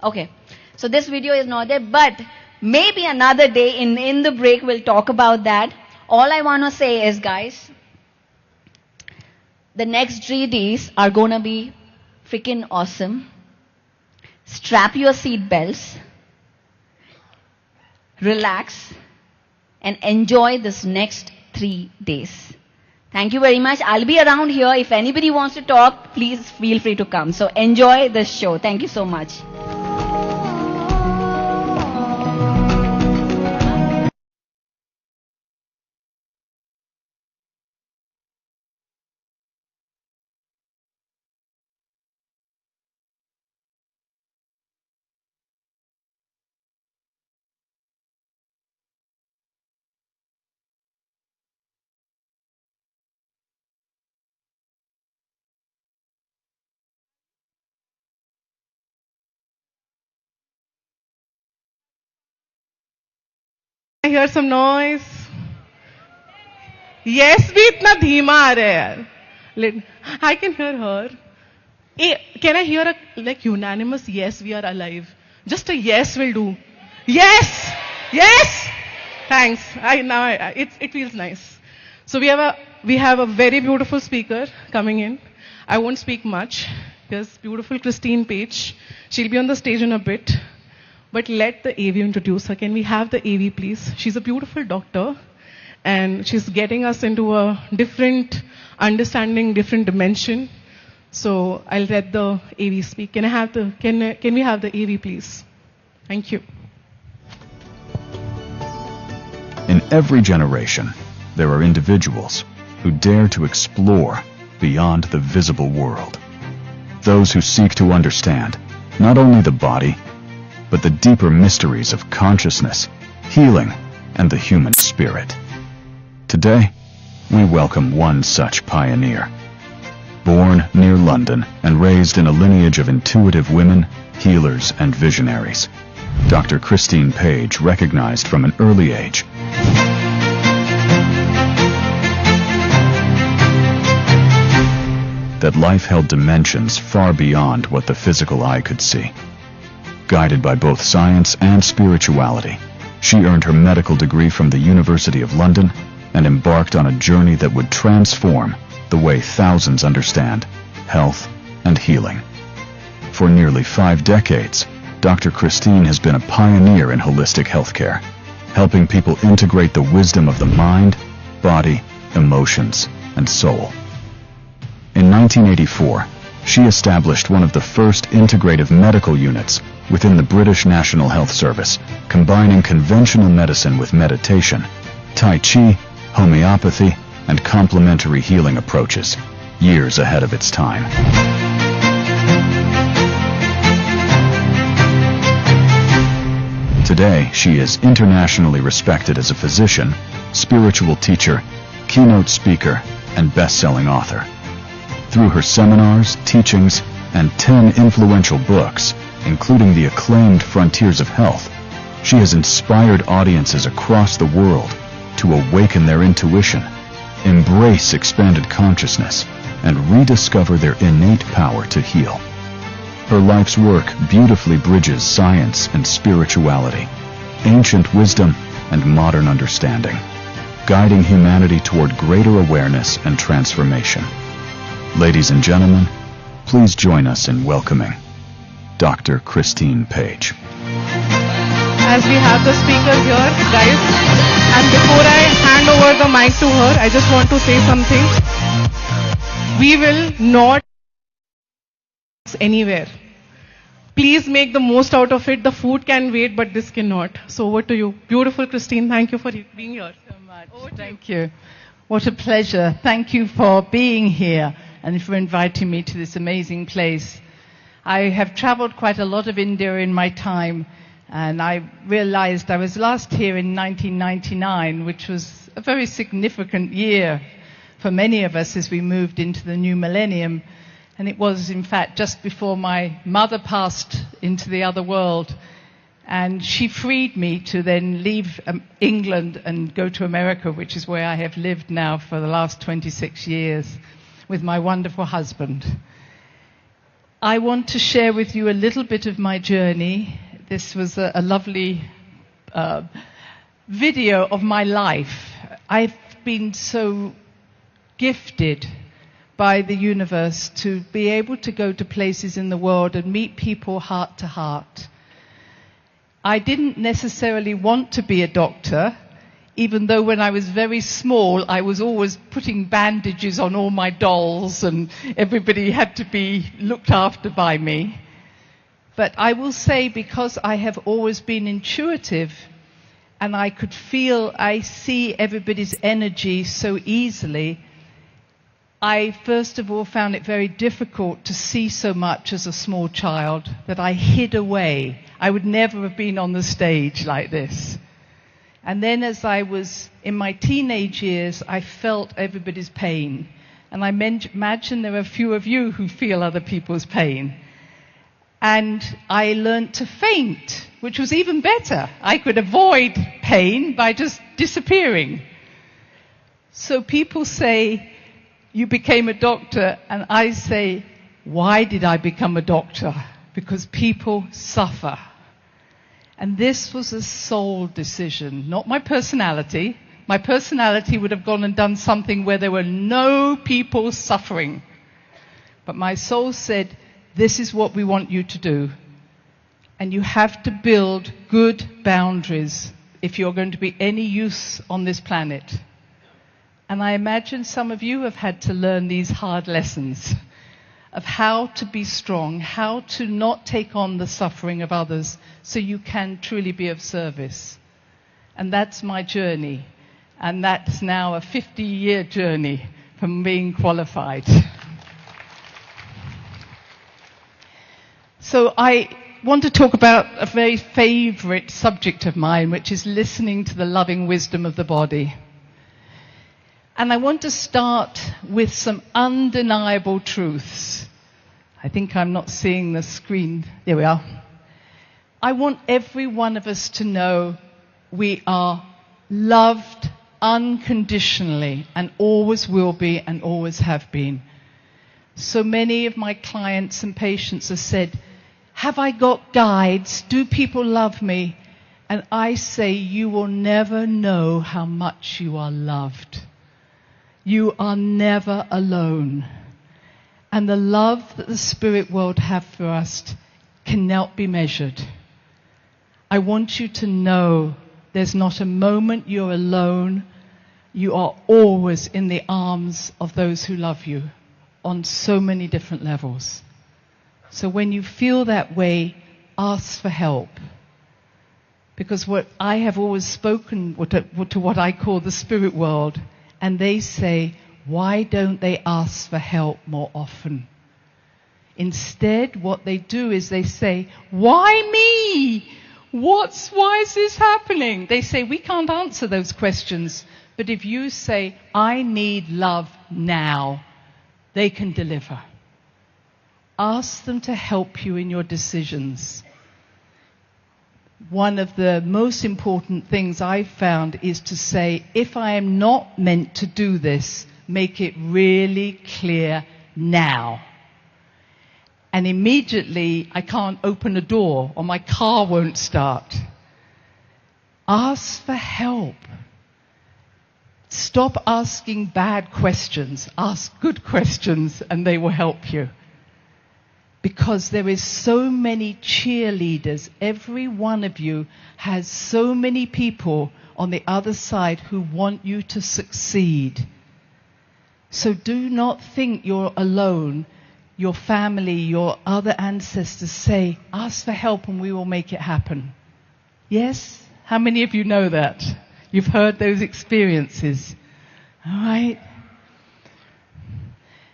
Okay. So this video is not there, but maybe another day in the break we'll talk about that. All I want to say is, guys, the next 3 days are going to be freaking awesome. Strap your seat belts. Relax. And enjoy this next 3 days. Thank you very much. I'll be around here. If anybody wants to talk, please feel free to come. So enjoy the show. Thank you so much. hear some noise? Yes भी इतना धीमा आ रहा है यार. I can hear her. Can I hear a like unanimous yes, we are alive? Just a yes will do. Yes! Yes! Thanks. It feels nice. So we have a very beautiful speaker coming in. I won't speak much. There's beautiful Christine Page. She'll be on the stage in a bit. But let the AV introduce her. Can we have the AV, please? She's a beautiful doctor. And she's getting us into a different understanding, different dimension. So I'll let the AV speak. Can we have the AV, please? Thank you. In every generation, there are individuals who dare to explore beyond the visible world. Those who seek to understand not only the body, but the deeper mysteries of consciousness, healing, and the human spirit. Today, we welcome one such pioneer. Born near London and raised in a lineage of intuitive women, healers, and visionaries, Dr. Christine Page recognized from an early age that life held dimensions far beyond what the physical eye could see. Guided by both science and spirituality, she earned her medical degree from the University of London and embarked on a journey that would transform the way thousands understand health and healing. For nearly 5 decades, Dr. Christine has been a pioneer in holistic healthcare, helping people integrate the wisdom of the mind, body, emotions, and soul. In 1984, she established one of the first integrative medical units within the British National Health Service, combining conventional medicine with meditation, Tai Chi, homeopathy, and complementary healing approaches, years ahead of its time. Today, she is internationally respected as a physician, spiritual teacher, keynote speaker, and best-selling author. Through her seminars, teachings, and 10 influential books, including the acclaimed Frontiers of Health, she has inspired audiences across the world to awaken their intuition, embrace expanded consciousness, and rediscover their innate power to heal. Her life's work beautifully bridges science and spirituality, ancient wisdom and modern understanding, guiding humanity toward greater awareness and transformation. Ladies and gentlemen, please join us in welcoming Dr. Christine Page. As we have the speaker here, guys, and before I hand over the mic to her, I just want to say something. We will not anywhere. Please make the most out of it. The food can wait, but this cannot. So over to you. Beautiful Christine, thank you for being here. So much. Thank you. What a pleasure. Thank you for being here and for inviting me to this amazing place. I have traveled quite a lot of India in my time, and I realized I was last here in 1999, which was a very significant year for many of us as we moved into the new millennium. And it was, in fact, just before my mother passed into the other world. And she freed me to then leave England and go to America, which is where I have lived now for the last 26 years with my wonderful husband. I want to share with you a little bit of my journey. This was a lovely video of my life. I've been so gifted by the universe to be able to go to places in the world and meet people heart to heart. I didn't necessarily want to be a doctor, even though when I was very small, I was always putting bandages on all my dolls and everybody had to be looked after by me. But I will say, because I have always been intuitive and I could feel, I see everybody's energy so easily, I first of all found it very difficult to see so much as a small child that I hid away. I would never have been on the stage like this. And then as I was in my teenage years, I felt everybody's pain. And I imagine there are a few of you who feel other people's pain. And I learned to faint, which was even better. I could avoid pain by just disappearing. So people say, you became a doctor, and I say, why did I become a doctor? Because people suffer. And this was a soul decision, not my personality. My personality would have gone and done something where there were no people suffering. But my soul said, this is what we want you to do. And you have to build good boundaries if you're going to be any use on this planet. And I imagine some of you have had to learn these hard lessons of how to be strong, how to not take on the suffering of others so you can truly be of service. And that's my journey. And that's now a 50-year journey from being qualified. So I want to talk about a very favorite subject of mine, which is listening to the loving wisdom of the body. And I want to start with some undeniable truths. I think I'm not seeing the screen. There we are. I want every one of us to know we are loved unconditionally and always will be and always have been. So many of my clients and patients have said, have I got guides? Do people love me? And I say, you will never know how much you are loved. You are never alone. And the love that the spirit world have for us cannot be measured. I want you to know there's not a moment you're alone. You are always in the arms of those who love you on so many different levels. So when you feel that way, ask for help. Because what I have always spoken to what I call the spirit world, and they say, why don't they ask for help more often? Instead, what they do is they say, why me? Why is this happening? They say, we can't answer those questions. But if you say, I need love now, they can deliver. Ask them to help you in your decisions. One of the most important things I've found is to say, if I am not meant to do this, make it really clear now. And immediately I can't open a door or my car won't start. Ask for help. Stop asking bad questions. Ask good questions and they will help you. Because there is so many cheerleaders. Every one of you has so many people on the other side who want you to succeed. So do not think you're alone. Your family, your other ancestors say, ask for help and we will make it happen. Yes? How many of you know that? You've heard those experiences. All right?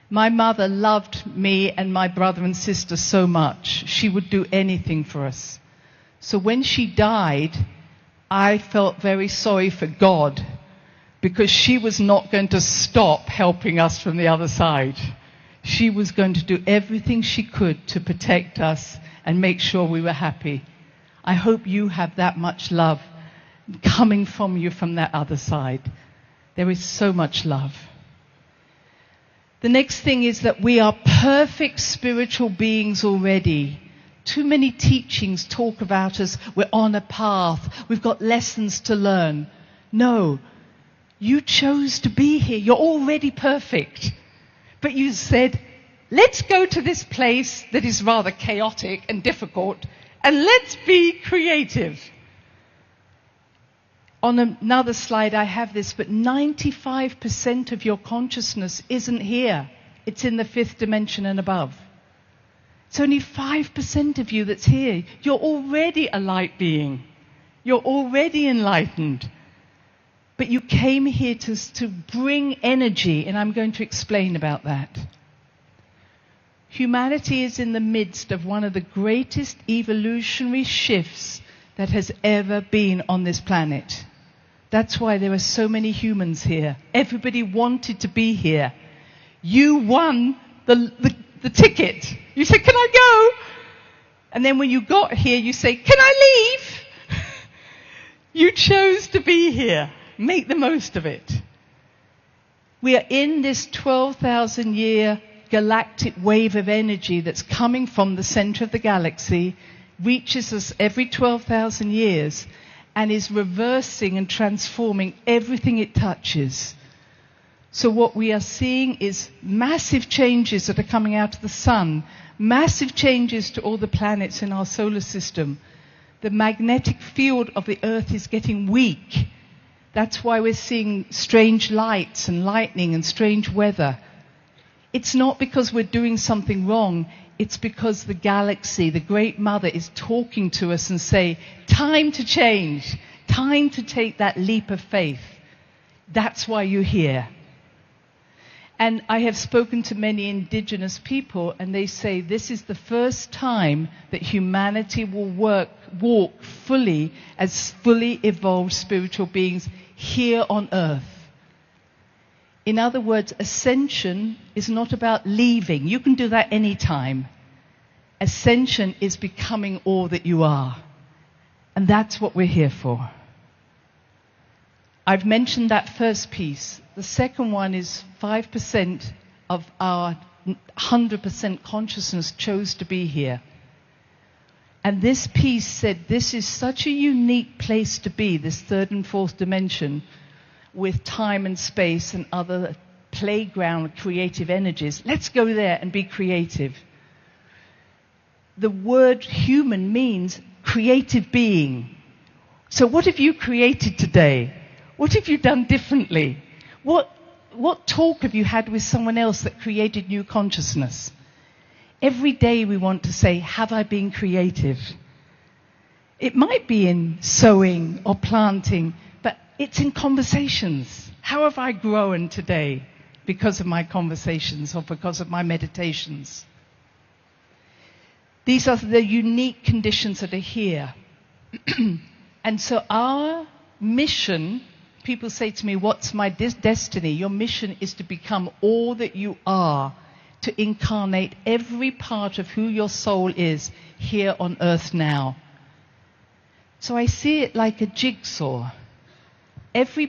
My mother loved me and my brother and sister so much. She would do anything for us. So when she died, I felt very sorry for God because she was not going to stop helping us from the other side. She was going to do everything she could to protect us and make sure we were happy. I hope you have that much love coming from you from that other side. There is so much love. The next thing is that we are perfect spiritual beings already. Too many teachings talk about us. We're on a path. We've got lessons to learn. No, you chose to be here. You're already perfect. But you said, let's go to this place that is rather chaotic and difficult, and let's be creative. On another slide I have this, but 95% of your consciousness isn't here. It's in the fifth dimension and above. It's only 5% of you that's here. You're already a light being. You're already enlightened. But you came here to bring energy, and I'm going to explain about that. Humanity is in the midst of one of the greatest evolutionary shifts that has ever been on this planet. That's why there are so many humans here. Everybody wanted to be here. You won the ticket. You said, can I go? And then when you got here, you say, can I leave? You chose to be here. Make the most of it. We are in this 12,000 year galactic wave of energy that's coming from the center of the galaxy, reaches us every 12,000 years, and is reversing and transforming everything it touches. So what we are seeing is massive changes that are coming out of the sun, massive changes to all the planets in our solar system. The magnetic field of the Earth is getting weak. That's why we're seeing strange lights and lightning and strange weather. It's not because we're doing something wrong. It's because the galaxy, the Great Mother, is talking to us and say, time to change, time to take that leap of faith. That's why you're here. And I have spoken to many indigenous people, and they say this is the first time that humanity will walk fully as fully evolved spiritual beings here on earth. In other words, ascension is not about leaving. You can do that anytime. Ascension is becoming all that you are. And that's what we're here for. I've mentioned that first piece. The second one is 5% of our 100% consciousness chose to be here. And this piece said, this is such a unique place to be, this third and fourth dimension, with time and space and other playground creative energies. Let's go there and be creative. The word human means creative being. So what have you created today? What have you done differently? What talk have you had with someone else that created new consciousness? Every day we want to say, have I been creative? It might be in sowing or planting, but it's in conversations. How have I grown today because of my conversations or because of my meditations? These are the unique conditions that are here. And so our mission, people say to me, what's my destiny? Your mission is to become all that you are, to incarnate every part of who your soul is here on earth now. So I see it like a jigsaw. Every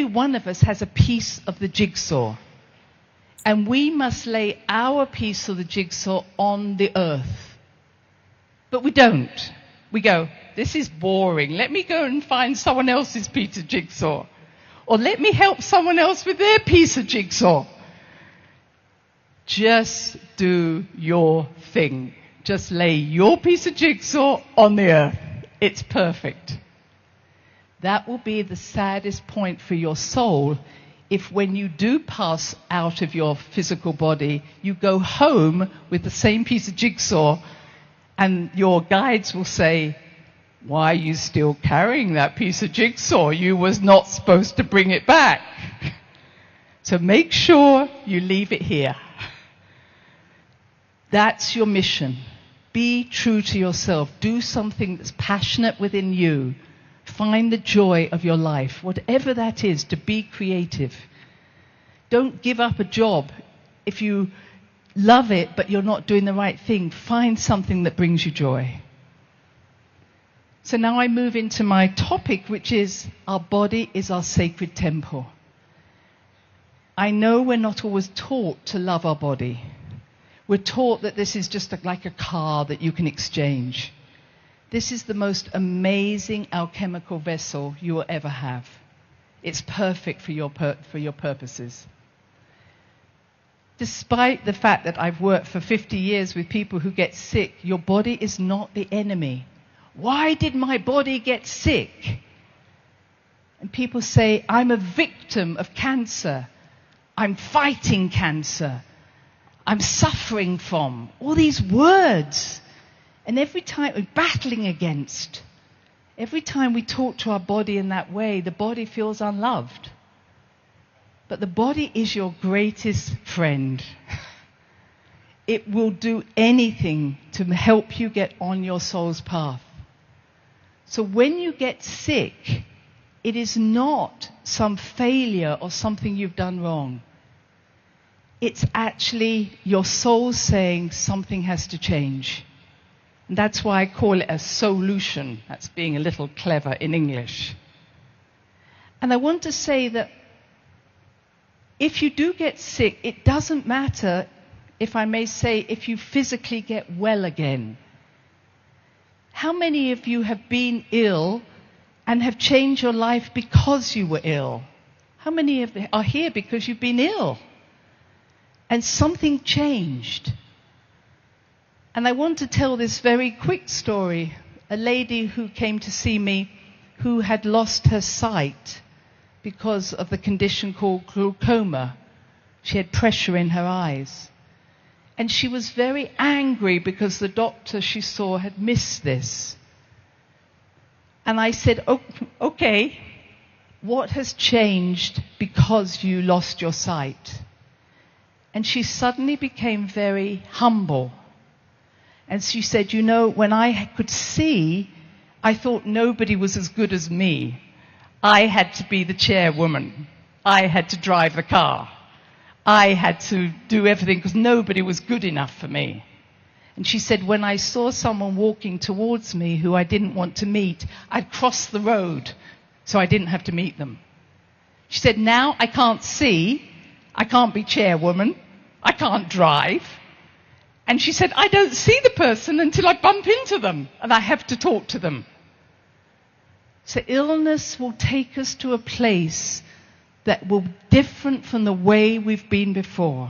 one of us has a piece of the jigsaw. And we must lay our piece of the jigsaw on the earth. But we don't. We go, this is boring. Let me go and find someone else's piece of jigsaw. Or let me help someone else with their piece of jigsaw. Just do your thing. Just lay your piece of jigsaw on the earth. It's perfect. That will be the saddest point for your soul if when you do pass out of your physical body, you go home with the same piece of jigsaw and your guides will say, why are you still carrying that piece of jigsaw? You was not supposed to bring it back. So make sure you leave it here. That's your mission. Be true to yourself. Do something that's passionate within you. Find the joy of your life, whatever that is, to be creative. Don't give up a job. If you love it, but you're not doing the right thing, find something that brings you joy. So now I move into my topic, which is our body is our sacred temple. I know we're not always taught to love our body. We're taught that this is just like a car that you can exchange. This is the most amazing alchemical vessel you will ever have. It's perfect for your purposes. Despite the fact that I've worked for 50 years with people who get sick, your body is not the enemy. Why did my body get sick? And people say, I'm a victim of cancer. I'm fighting cancer. I'm suffering from. All these words. And every time we're battling against, every time we talk to our body in that way, the body feels unloved. But the body is your greatest friend. It will do anything to help you get on your soul's path. So when you get sick, it is not some failure or something you've done wrong. it's actually your soul saying something has to change. And that's why I call it a solution. That's being a little clever in English. And I want to say that if you do get sick, it doesn't matter, if I may say, if you physically get well again. How many of you have been ill and have changed your life because you were ill? How many of you are here because you've been ill? And something changed. And I want to tell this very quick story. A lady who came to see me who had lost her sight because of the condition called glaucoma. She had pressure in her eyes. And she was very angry because the doctor she saw had missed this. And I said, okay, what has changed because you lost your sight? And she suddenly became very humble. And she said, you know, when I could see, I thought nobody was as good as me. I had to be the chairwoman. I had to drive the car. I had to do everything because nobody was good enough for me. And she said, when I saw someone walking towards me who I didn't want to meet, I'd cross the road so I didn't have to meet them. She said, now I can't see, I can't be chairwoman, I can't drive. And she said, I don't see the person until I bump into them and I have to talk to them. So illness will take us to a place that will be different from the way we've been before.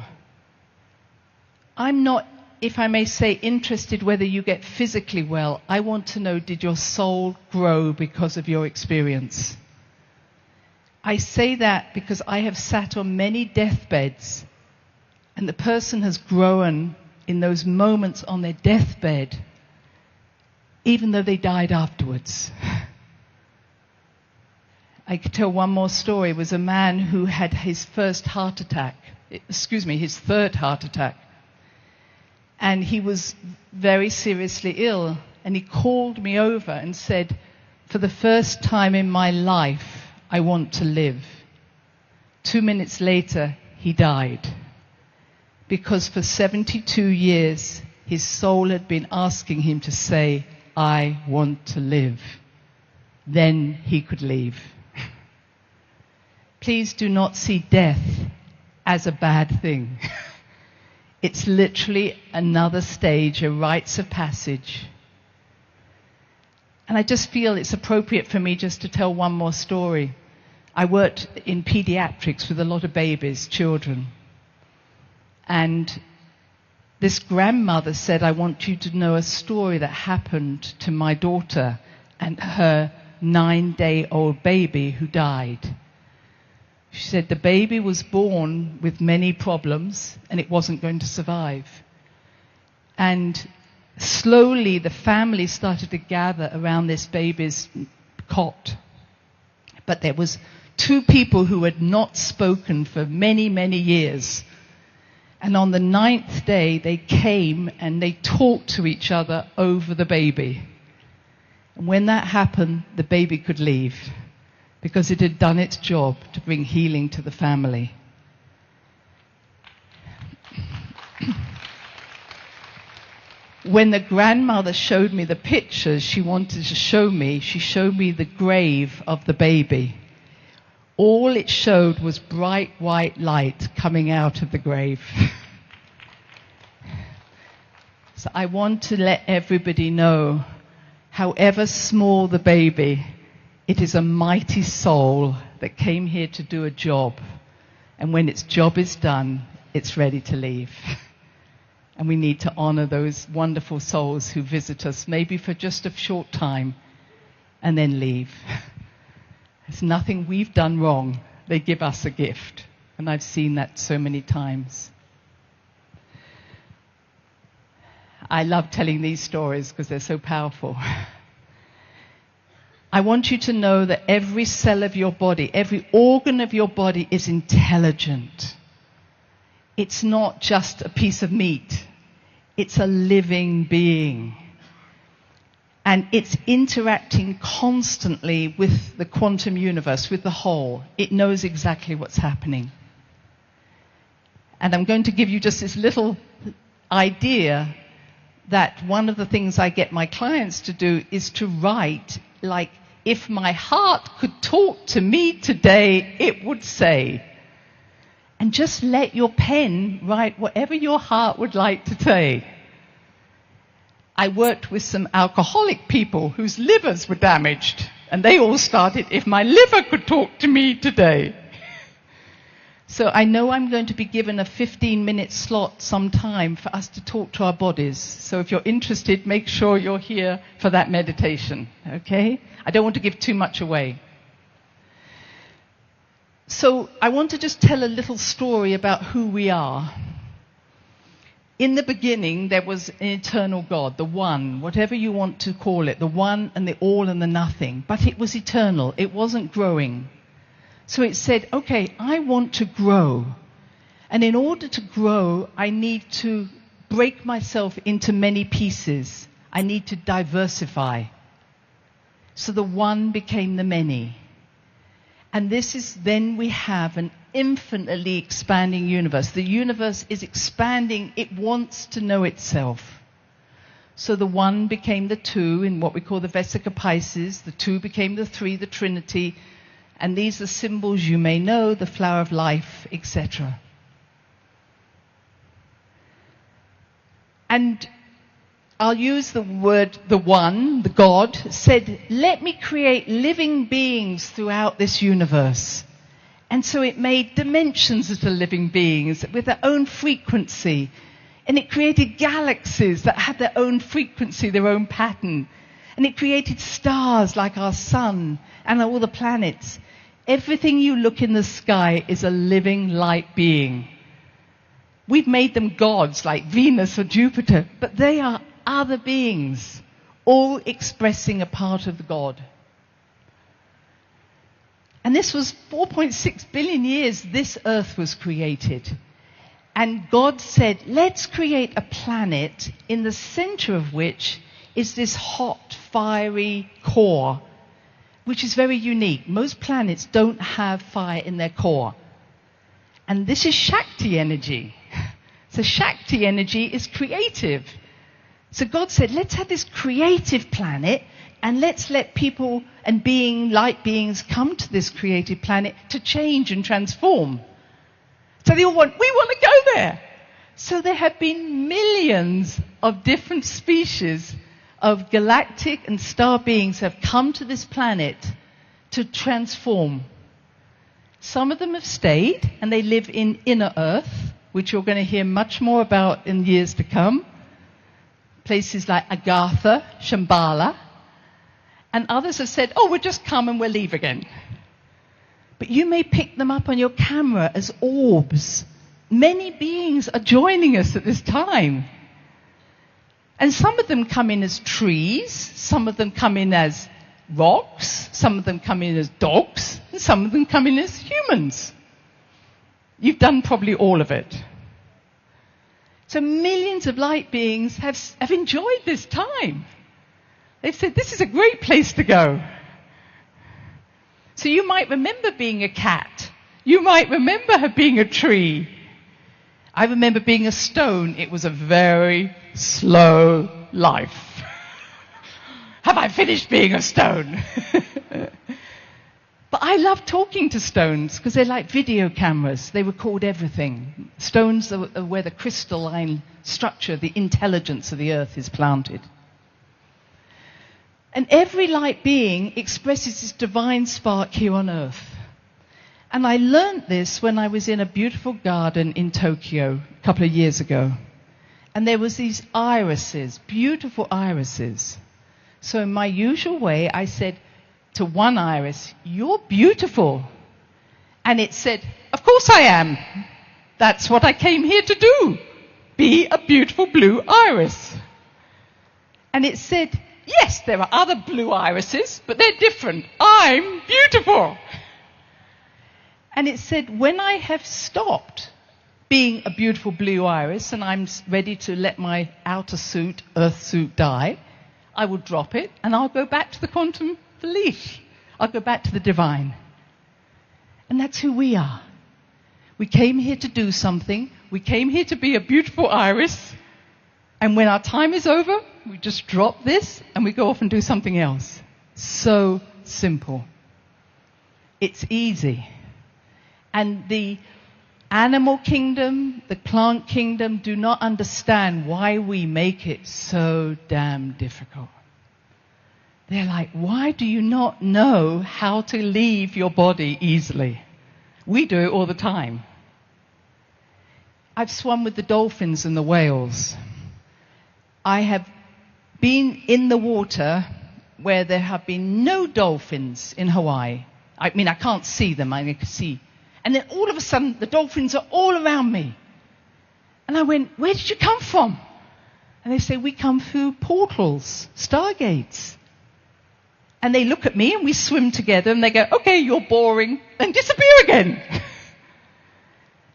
I'm not, if I may say, interested whether you get physically well. I want to know, did your soul grow because of your experience? I say that because I have sat on many deathbeds and the person has grown in those moments on their deathbed, even though they died afterwards. I could tell one more story. It was a man who had his third heart attack. And he was very seriously ill. And he called me over and said, for the first time in my life, I want to live. 2 minutes later, he died. Because for 72 years, his soul had been asking him to say, I want to live. Then he could leave. Please do not see death as a bad thing. It's literally another stage, a rites of passage. And I just feel it's appropriate for me just to tell one more story. I worked in pediatrics with a lot of babies, children. And this grandmother said, I want you to know a story that happened to my daughter and her 9-day-old baby who died. She said the baby was born with many problems and it wasn't going to survive. And slowly the family started to gather around this baby's cot. But there was 2 people who had not spoken for many, many years. And on the 9th day, they came and they talked to each other over the baby. And when that happened, the baby could leave because it had done its job to bring healing to the family. When the grandmother showed me the pictures she wanted to show me, she showed me the grave of the baby. All it showed was bright white light coming out of the grave. So I want to let everybody know, however small the baby, it is a mighty soul that came here to do a job. And when its job is done, it's ready to leave. And we need to honor those wonderful souls who visit us, maybe for just a short time, and then leave. There's nothing we've done wrong. They give us a gift. And I've seen that so many times. I love telling these stories because they're so powerful. I want you to know that every cell of your body, every organ of your body is intelligent. It's not just a piece of meat. It's a living being. And it's interacting constantly with the quantum universe, with the whole. It knows exactly what's happening. And I'm going to give you just this little idea that one of the things I get my clients to do is to write, like, if my heart could talk to me today, it would say. And just let your pen write whatever your heart would like to say. I worked with some alcoholic people whose livers were damaged, and they all started, if my liver could talk to me today. So I know I'm going to be given a 15-minute slot sometime for us to talk to our bodies. So if you're interested, make sure you're here for that meditation, okay? I don't want to give too much away. So I want to just tell a little story about who we are. In the beginning, there was an eternal God, the one, whatever you want to call it, the one and the all and the nothing. But it was eternal. It wasn't growing. So it said, okay, I want to grow. And in order to grow, I need to break myself into many pieces. I need to diversify. So the one became the many. And this is, then we have an infinitely expanding universe. The universe is expanding. It wants to know itself. So the one became the two in what we call the Vesica Pisces. The two became the three, the Trinity. And these are symbols you may know, the flower of life, etc. And I'll use the word, the one, the God, said, let me create living beings throughout this universe. And so it made dimensions of the living beings with their own frequency. And it created galaxies that had their own frequency, their own pattern. And it created stars like our sun and all the planets. Everything you look in the sky is a living light being. We've made them gods like Venus or Jupiter, but they are other beings, all expressing a part of the God. And this was 4.6 billion years this earth was created. And God said, let's create a planet in the center of which is this hot, fiery core, which is very unique. Most planets don't have fire in their core. And this is Shakti energy. So Shakti energy is creative. So God said, let's have this creative planet and let's let people and light beings come to this creative planet to change and transform. So they all we want to go there. So there have been millions of different species of galactic and star beings have come to this planet to transform. Some of them have stayed and they live in inner Earth, which you're going to hear much more about in years to come. Places like Agartha, Shambhala. And others have said, oh, we'll just come and we'll leave again. But you may pick them up on your camera as orbs. Many beings are joining us at this time. And some of them come in as trees, some of them come in as rocks, some of them come in as dogs, and some of them come in as humans. You've done probably all of it. So millions of light beings have enjoyed this time. They've said, this is a great place to go. So you might remember being a cat. You might remember being a tree. I remember being a stone. It was a very slow life. Have I finished being a stone? But I love talking to stones because they're like video cameras. They record everything. Stones are where the crystalline structure, the intelligence of the earth is planted. And every light being expresses this divine spark here on earth. And I learned this when I was in a beautiful garden in Tokyo a couple of years ago. And there was these irises, beautiful irises. So in my usual way, I said to one iris, you're beautiful. And it said, of course I am. That's what I came here to do. Be a beautiful blue iris. And it said, yes, there are other blue irises, but they're different. I'm beautiful. And it said, when I have stopped being a beautiful blue iris and I'm ready to let my outer suit, earth suit, die, I will drop it and I'll go back to the quantum belief. I'll go back to the divine. And that's who we are. We came here to do something. we came here to be a beautiful iris, and when our time is over, we just drop this and we go off and do something else. So simple. It's easy. And the animal kingdom, the plant kingdom do not understand why we make it so damn difficult. They're like, why do you not know how to leave your body easily? We do it all the time. I've swum with the dolphins and the whales. I have been in the water where there have been no dolphins in Hawaii. I mean, I can't see them, I can see. And then all of a sudden, the dolphins are all around me. And I went, where did you come from? And they say, we come through portals, stargates. And they look at me and we swim together and they go, okay, you're boring, and disappear again.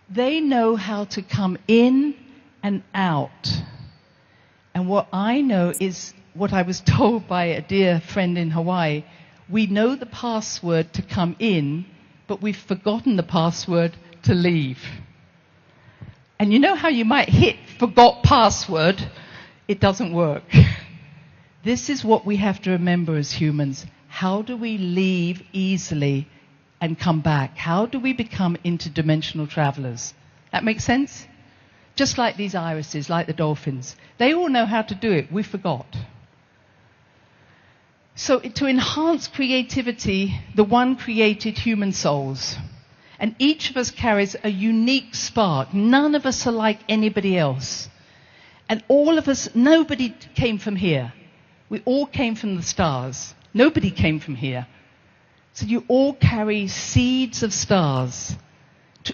They know how to come in and out. And what I know is what I was told by a dear friend in Hawaii. We know the password to come in, but we've forgotten the password to leave. And you know how you might hit forgot password? It doesn't work. This is what we have to remember as humans. How do we leave easily and come back? How do we become interdimensional travelers? That makes sense? Just like these irises, like the dolphins. They all know how to do it. We forgot. So to enhance creativity, the One created human souls. And each of us carries a unique spark. None of us are like anybody else. And all of us, nobody came from here. We all came from the stars. Nobody came from here. So you all carry seeds of stars,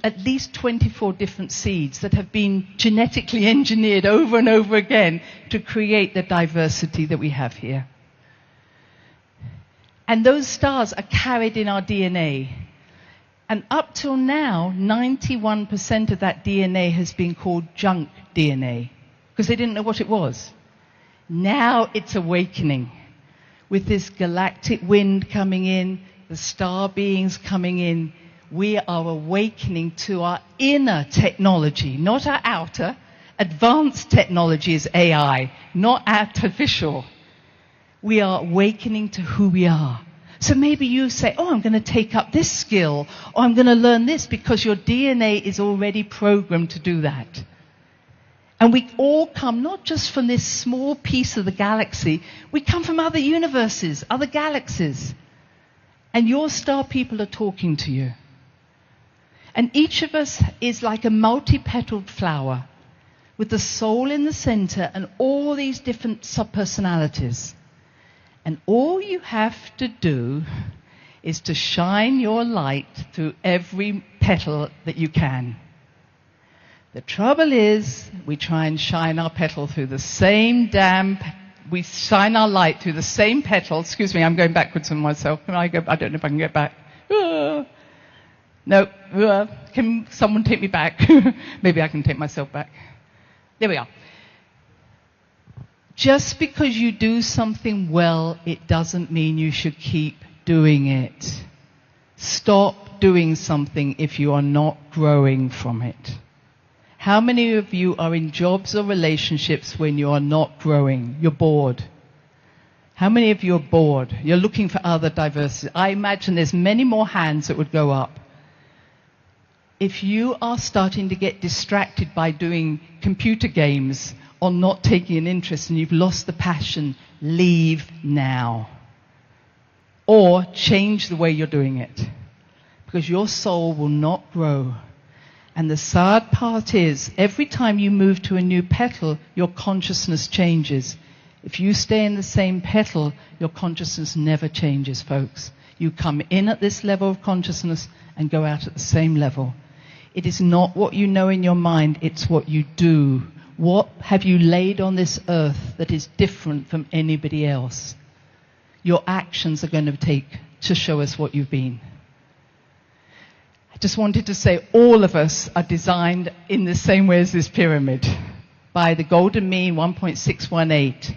at least 24 different seeds that have been genetically engineered over and over again to create the diversity that we have here. And those stars are carried in our DNA. And up till now, 91% of that DNA has been called junk DNA, because they didn't know what it was. Now it's awakening. With this galactic wind coming in, the star beings coming in, we are awakening to our inner technology, not our outer. Advanced technology is AI, not artificial. We are awakening to who we are. So maybe you say, oh, I'm going to take up this skill, or I'm going to learn this, because your DNA is already programmed to do that. And we all come not just from this small piece of the galaxy, we come from other universes, other galaxies. And your star people are talking to you. And each of us is like a multi-petaled flower with the soul in the center and all these different subpersonalities. And all you have to do is to shine your light through every petal that you can. The trouble is, we try and shine our petal through the same we shine our light through the same petal. Excuse me, I'm going backwards on myself. Can I go? I don't know if I can get back. No, can someone take me back? Maybe I can take myself back. There we are. Just because you do something well, it doesn't mean you should keep doing it. Stop doing something if you are not growing from it. How many of you are in jobs or relationships when you are not growing? You're bored. How many of you are bored? You're looking for other diversity. I imagine there's many more hands that would go up. If you are starting to get distracted by doing computer games or not taking an interest and you've lost the passion, leave now. Or change the way you're doing it. Because your soul will not grow. And the sad part is, every time you move to a new petal, your consciousness changes. If you stay in the same petal, your consciousness never changes, folks. You come in at this level of consciousness and go out at the same level. It is not what you know in your mind, it's what you do. What have you laid on this earth that is different from anybody else? Your actions are going to take to show us what you've been. I just wanted to say all of us are designed in the same way as this pyramid, by the golden mean 1.618.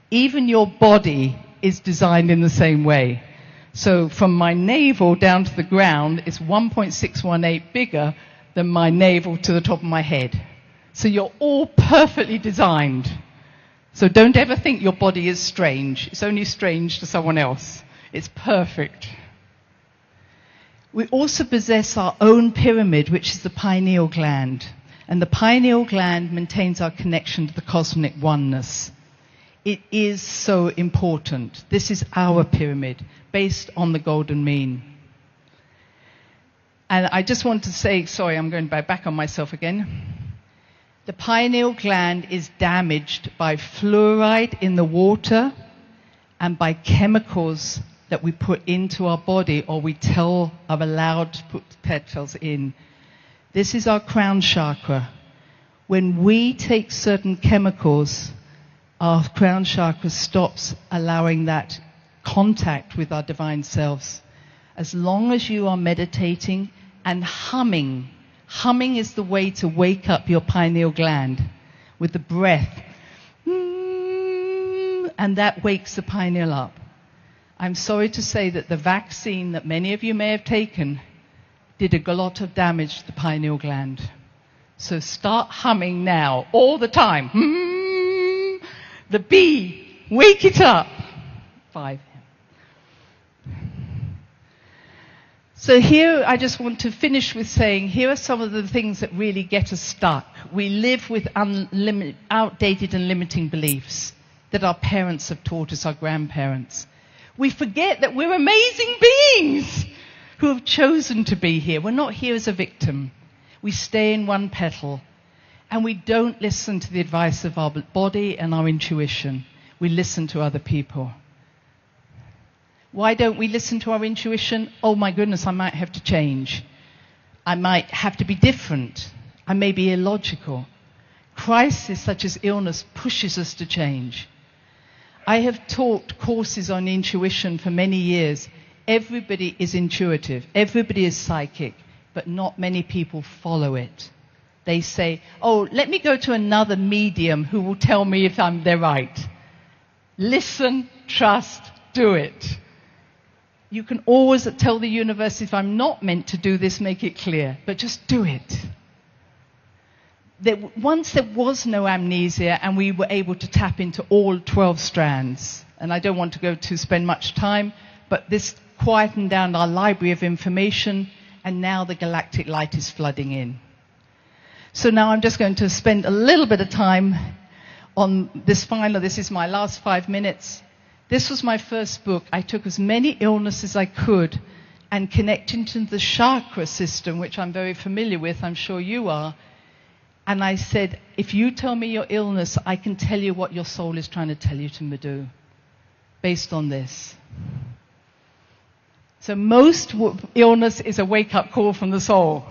Even your body is designed in the same way. So from my navel down to the ground, it's 1.618 bigger than my navel to the top of my head. So you're all perfectly designed. So don't ever think your body is strange. It's only strange to someone else. It's perfect. We also possess our own pyramid, which is the pineal gland. And the pineal gland maintains our connection to the cosmic oneness. It is so important. This is our pyramid, based on the golden mean. And I just want to say, sorry, I'm going back on myself again. The pineal gland is damaged by fluoride in the water and by chemicals that we put into our body or we are allowed to put petals in. This is our crown chakra. When we take certain chemicals, our crown chakra stops allowing that contact with our divine selves. As long as you are meditating and humming, humming is the way to wake up your pineal gland with the breath. And that wakes the pineal up. I'm sorry to say that the vaccine that many of you may have taken did a lot of damage to the pineal gland. So start humming now, all the time. The bee, wake it up. 5. So here I just want to finish with saying, here are some of the things that really get us stuck. We live with outdated and limiting beliefs that our parents have taught us, our grandparents. We forget that we're amazing beings who have chosen to be here. We're not here as a victim. We stay in one petal. And we don't listen to the advice of our body and our intuition. We listen to other people. Why don't we listen to our intuition? Oh my goodness, I might have to change. I might have to be different. I may be illogical. Crisis such as illness pushes us to change. I have taught courses on intuition for many years. Everybody is intuitive. Everybody is psychic. But not many people follow it. They say, oh, let me go to another medium who will tell me if they're right. Listen, trust, do it. You can always tell the universe, if I'm not meant to do this, make it clear. But just do it. Once there was no amnesia and we were able to tap into all 12 strands. And I don't want to spend much time, but this quietened down our library of information, and now the galactic light is flooding in. So now I'm just going to spend a little bit of time on this is my last 5 minutes. This was my first book. I took as many illnesses as I could and connected to the chakra system, which I'm very familiar with, I'm sure you are. And I said, if you tell me your illness, I can tell you what your soul is trying to tell you to do, based on this. So most illness is a wake-up call from the soul.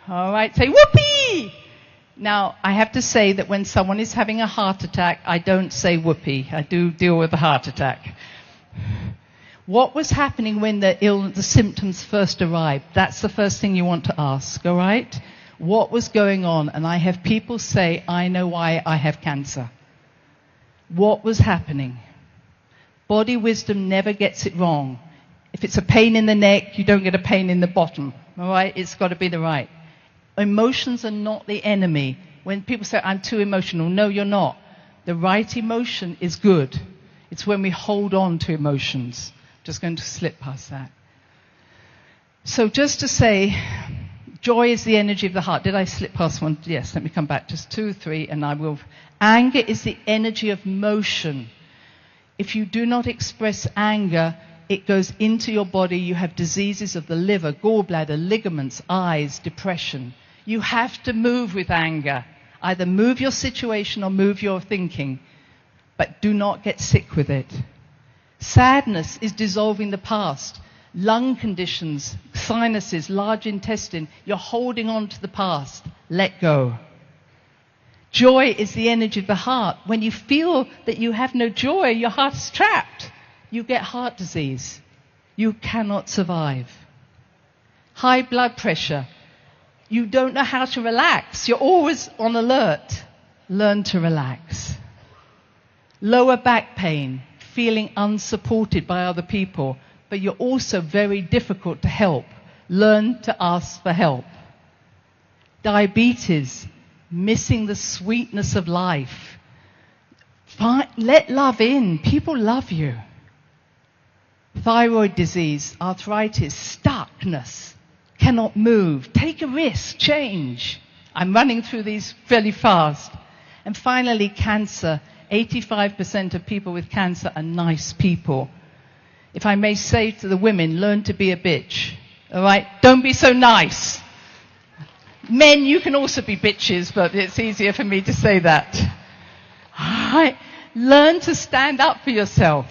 All right, say whoopee! Now, I have to say that when someone is having a heart attack, I don't say whoopee. I do deal with a heart attack. What was happening when the symptoms first arrived? That's the first thing you want to ask, all right? What was going on? And I have people say, I know why I have cancer. What was happening? Body wisdom never gets it wrong. If it's a pain in the neck, you don't get a pain in the bottom, all right? It's got to be the right. Emotions are not the enemy. When people say, I'm too emotional, no, you're not. The right emotion is good. It's when we hold on to emotions. Just going to slip past that. So just to say, joy is the energy of the heart. Did I slip past one? Yes, let me come back. Just 2, 3, and I will. Anger is the energy of motion. If you do not express anger, it goes into your body. You have diseases of the liver, gallbladder, ligaments, eyes, depression. You have to move with anger. Either move your situation or move your thinking. But do not get sick with it. Sadness is dissolving the past. Lung conditions, sinuses, large intestine. You're holding on to the past. Let go. Joy is the energy of the heart. When you feel that you have no joy, your heart is trapped. You get heart disease. You cannot survive. High blood pressure. You don't know how to relax. You're always on alert. Learn to relax. Lower back pain. Feeling unsupported by other people. But you're also very difficult to help. Learn to ask for help. diabetes, missing the sweetness of life. Let love in. People love you. Thyroid disease, arthritis, stuckness, cannot move. Take a risk, change. I'm running through these fairly fast. And finally, cancer. 85% of people with cancer are nice people. If I may say to the women, learn to be a bitch. All right? Don't be so nice. Men, you can also be bitches, but it's easier for me to say that. All right? Learn to stand up for yourself.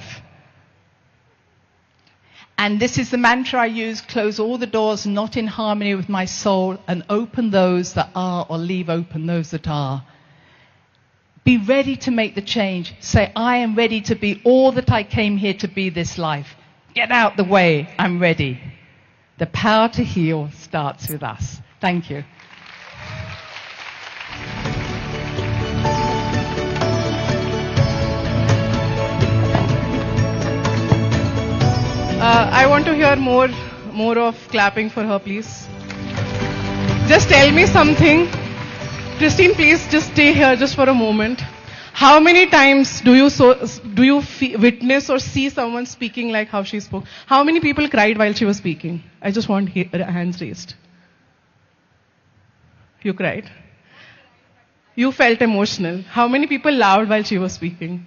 And this is the mantra I use: close all the doors not in harmony with my soul and open those that are, or leave open those that are. Be ready to make the change. Say, I am ready to be all that I came here to be this life. Get out the way. I'm ready. The power to heal starts with us. Thank you. I want to hear more of clapping for her, please. Just tell me something. Christine, please just stay here just for a moment. How many times do you witness or see someone speaking like how she spoke? How many people cried while she was speaking? I just want hands raised. You cried. You felt emotional. How many people laughed while she was speaking?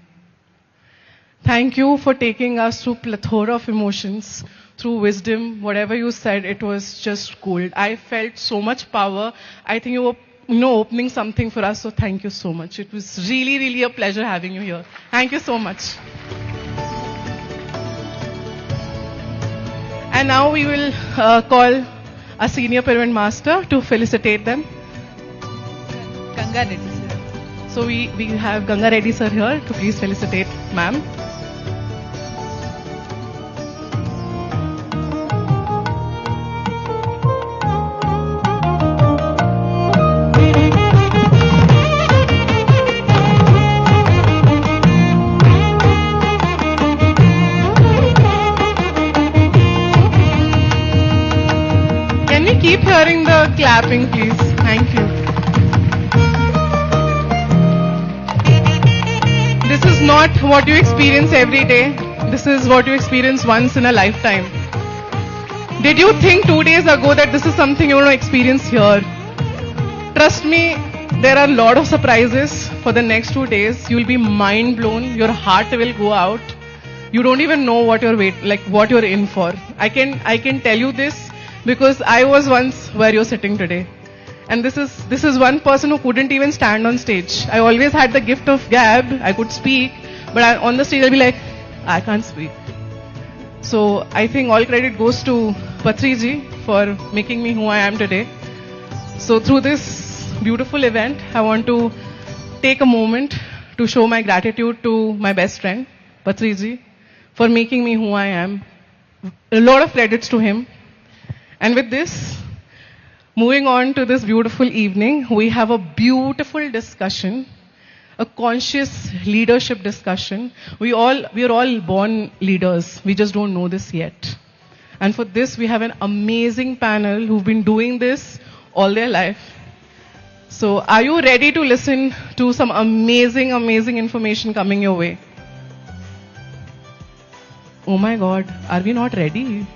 Thank you for taking us through plethora of emotions, through wisdom. Whatever you said, it was just gold. I felt so much power. I think you were, opening something for us, so thank you so much. It was really, really a pleasure having you here. Thank you so much. And now we will call a senior pyramid master to felicitate them. Ganga Reddy sir. So we have Ganga Reddy sir here to please felicitate ma'am. Keep hearing the clapping, please. Thank you. This is not what you experience every day. This is what you experience once in a lifetime. Did you think 2 days ago that this is something you want to experience here? Trust me, there are a lot of surprises for the next 2 days. You will be mind blown. Your heart will go out. You don't even know what you're in for. I can tell you this, because I was once where you're sitting today. And this is one person who couldn't even stand on stage. I always had the gift of gab. I could speak, but on the stage I'll be like, I can't speak. So I think all credit goes to Patri ji for making me who I am today. So through this beautiful event, I want to take a moment to show my gratitude to my best friend, Patri ji, for making me who I am. A lot of credits to him. And with this, moving on to this beautiful evening, we have a beautiful discussion, a conscious leadership discussion. We are all born leaders. We just don't know this yet. And for this, we have an amazing panel who've been doing this all their life. So are you ready to listen to some amazing, amazing information coming your way? Oh my God, are we not ready?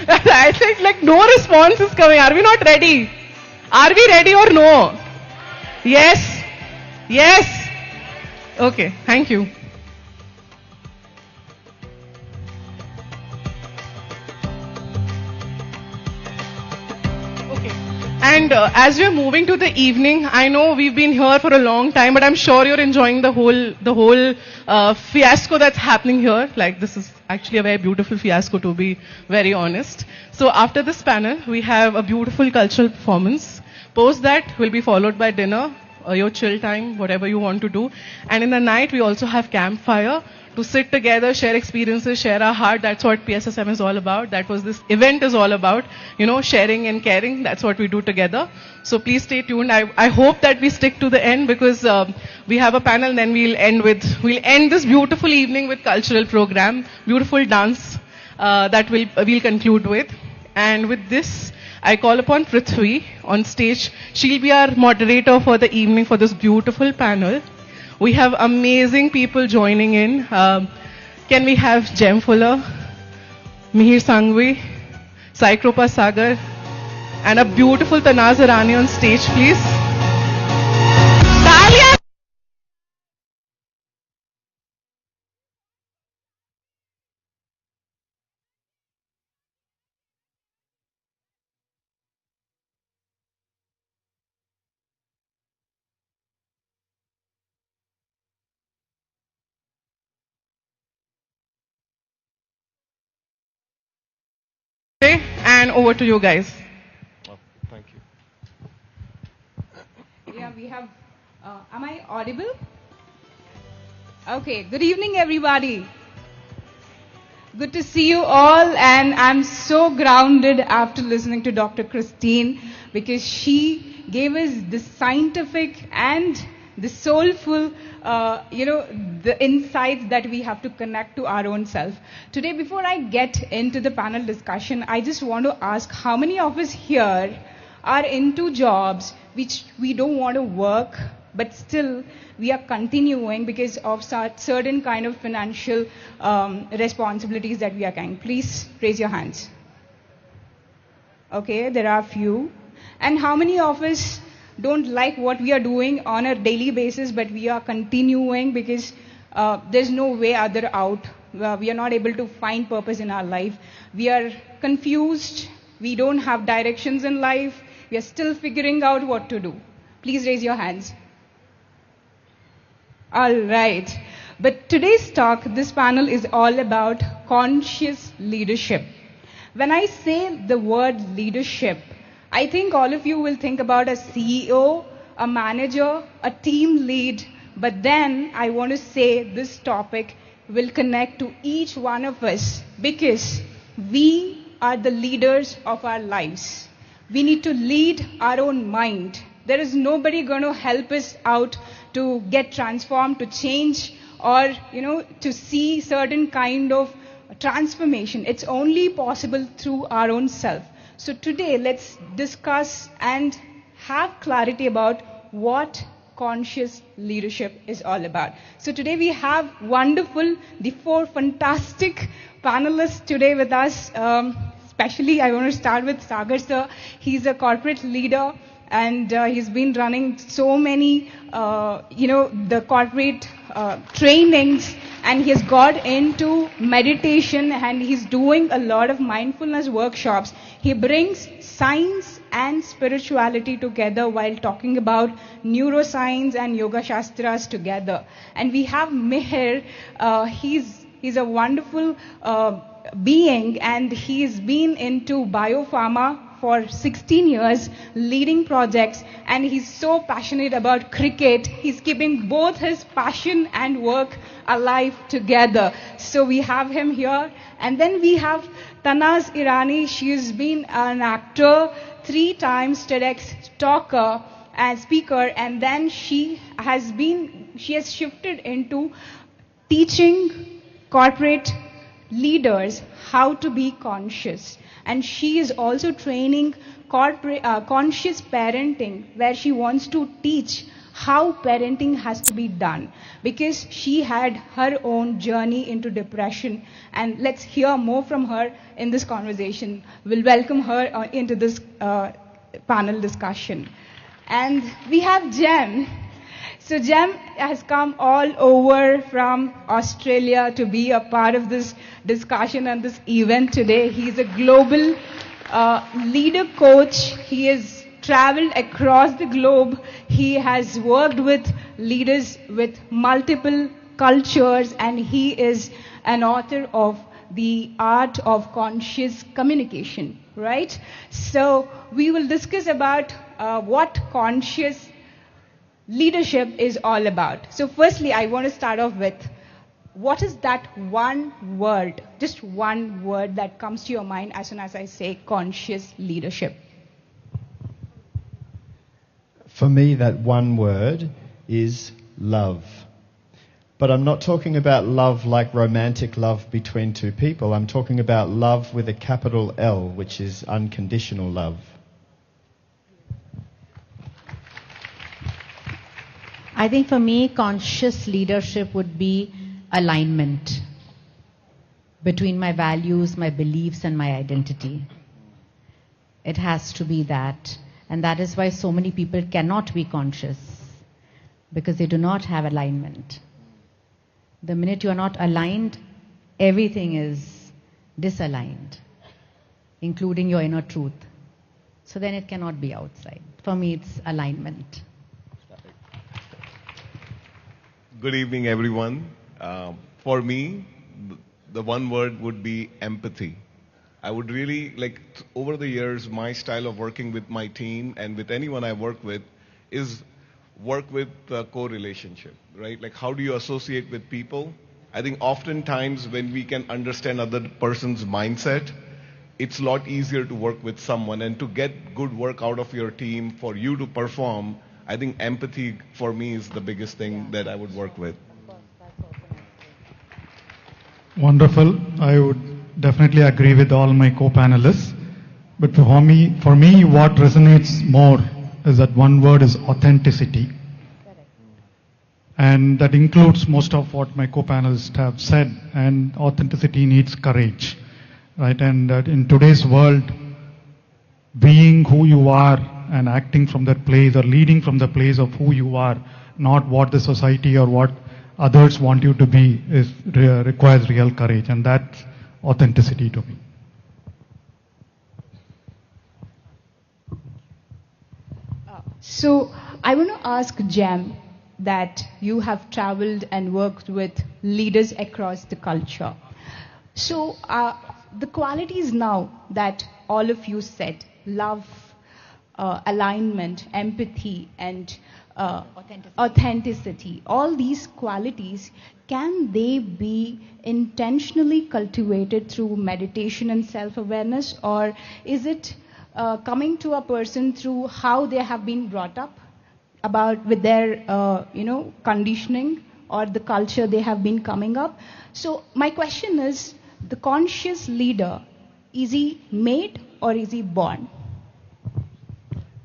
I think no response is coming. Are we not ready? Are we ready or no? Yes? Yes? Okay, thank you. And as we're moving to the evening, I know we've been here for a long time, but I'm sure you're enjoying the whole fiasco that's happening here. This is actually a very beautiful fiasco, to be very honest. So after this panel, we have a beautiful cultural performance. Post that will be followed by dinner, your chill time, whatever you want to do. And in the night, we also have campfire to sit together, share experiences, share our heart. That's what PSSM is all about. That was this event is all about, sharing and caring. That's what we do together. So please stay tuned. I hope that we stick to the end, because we have a panel, and then we'll end this beautiful evening with cultural program, beautiful dance that we'll conclude with. And with this, I call upon Prithvi on stage. She'll be our moderator for the evening for this beautiful panel. We have amazing people joining in. Can we have Jem Fuller, Mihir Sangvi, Saikropa Sagar, and a beautiful Tanaz Irani on stage, please? Talia! And over to you guys. Thank you. Yeah, we have, am I audible? Okay, good evening everybody. Good to see you all, and I'm so grounded after listening to Dr. Christine, because she gave us the scientific and the soulful, the insights that we have to connect to our own self. Today, before I get into the panel discussion, I just want to ask how many of us here are into jobs which we don't want to work, but still we are continuing because of certain kind of financial responsibilities that we are carrying. Please raise your hands. Okay, there are a few. And how many of us don't like what we are doing on a daily basis, but we are continuing because there's no way other out. We are not able to find purpose in our life. We are confused. We don't have directions in life. We are still figuring out what to do. Please raise your hands. All right. But today's talk, this panel is all about conscious leadership. When I say the word leadership, I think all of you will think about a CEO, a manager, a team lead, but then I want to say this topic will connect to each one of us because we are the leaders of our lives. We need to lead our own mind. There is nobody going to help us out to get transformed, to change, or, to see certain kind of transformation. It's only possible through our own self. So today, let's discuss and have clarity about what conscious leadership is all about. So today we have the 4 fantastic panelists today with us. Especially, I want to start with Sagar sir. He's a corporate leader and he's been running so many, the corporate trainings, and he's got into meditation and he's doing a lot of mindfulness workshops. He brings science and spirituality together while talking about neuroscience and yoga shastras together. And we have Mihir. He's a wonderful being, and he's been into biopharma for 16 years, leading projects, and he's so passionate about cricket. He's keeping both his passion and work alive together. So we have him here. And then we have Tanaz Irani. She's been an actor, 3 times TEDx talker and speaker, and then she has shifted into teaching corporate leaders how to be conscious. And she is also training conscious parenting, where she wants to teach how parenting has to be done, because she had her own journey into depression. And let's hear more from her in this conversation. We'll welcome her into this panel discussion. And we have Jem. So Jem has come all over from Australia to be a part of this discussion and this event today. He's a global leader coach. He has traveled across the globe. He has worked with leaders with multiple cultures, and he is an author of The Art of Conscious Communication, right? So we will discuss about what conscious leadership is all about. So firstly, I want to start off with, what is that one word, just one word that comes to your mind as soon as I say conscious leadership? For me, that one word is love. But I'm not talking about love like romantic love between two people. I'm talking about love with a capital L, which is unconditional love. I think for me, conscious leadership would be alignment between my values, my beliefs, and my identity. It has to be that. And that is why so many people cannot be conscious, because they do not have alignment. The minute you are not aligned, everything is disaligned, including your inner truth. So then it cannot be outside. For me, it's alignment. Good evening, everyone. For me, the one word would be empathy. I would really, over the years, my style of working with my team and with anyone I work with is work with the co-relationship, right? Like, how do you associate with people? I think oftentimes when we can understand other person's mindset, it's a lot easier to work with someone and to get good work out of your team for you to perform. I think empathy for me is the biggest thing that I would work with. Wonderful. I would definitely agree with all my co-panelists. But for me, what resonates more is that one word is authenticity. And that includes most of what my co-panelists have said. And authenticity needs courage, right? And in today's world, being who you are and acting from that place or leading from the place of who you are, not what the society or what others want you to be, requires real courage, and that's authenticity to me. So I want to ask Jam that you have traveled and worked with leaders across the culture. So the qualities now that all of you said, love, alignment, empathy, and authenticity, all these qualities, can they be intentionally cultivated through meditation and self-awareness, or is it coming to a person through how they have been brought up, with their conditioning or the culture they have been coming up? So my question is, the conscious leader, is he made or is he born?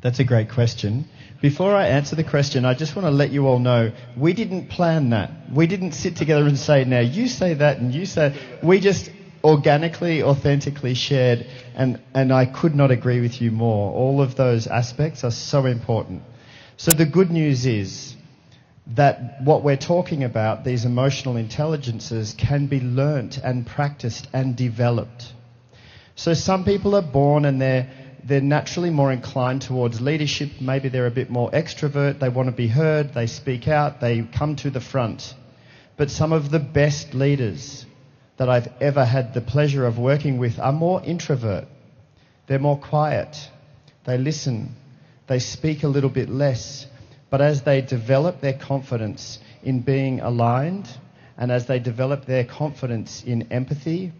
That's a great question. Before I answer the question, I just want to let you all know, we didn't plan that. We didn't sit together and say, now you say that and you say... We just organically, authentically shared, and I could not agree with you more. All of those aspects are so important. So the good news is that what we're talking about, these emotional intelligences, can be learnt and practiced and developed. So some people are born and they're naturally more inclined towards leadership. Maybe they're a bit more extrovert, they want to be heard, they speak out, they come to the front. But some of the best leaders that I've ever had the pleasure of working with are more introvert. They're more quiet. They listen. They speak a little bit less. But as they develop their confidence in being aligned, and as they develop their confidence in empathy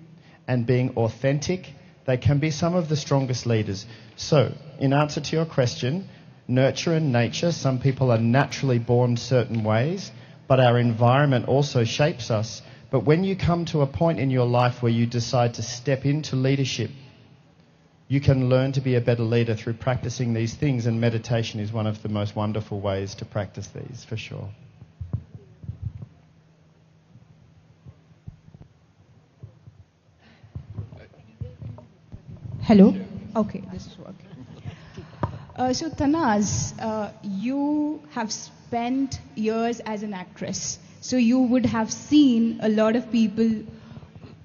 and being authentic, they can be some of the strongest leaders. So, in answer to your question, nurture and nature, some people are naturally born certain ways, but our environment also shapes us. But when you come to a point in your life where you decide to step into leadership, you can learn to be a better leader through practicing these things, and meditation is one of the most wonderful ways to practice these, for sure. Hello? Okay, this is working. So Tanaz, you have spent years as an actress. So you would have seen a lot of people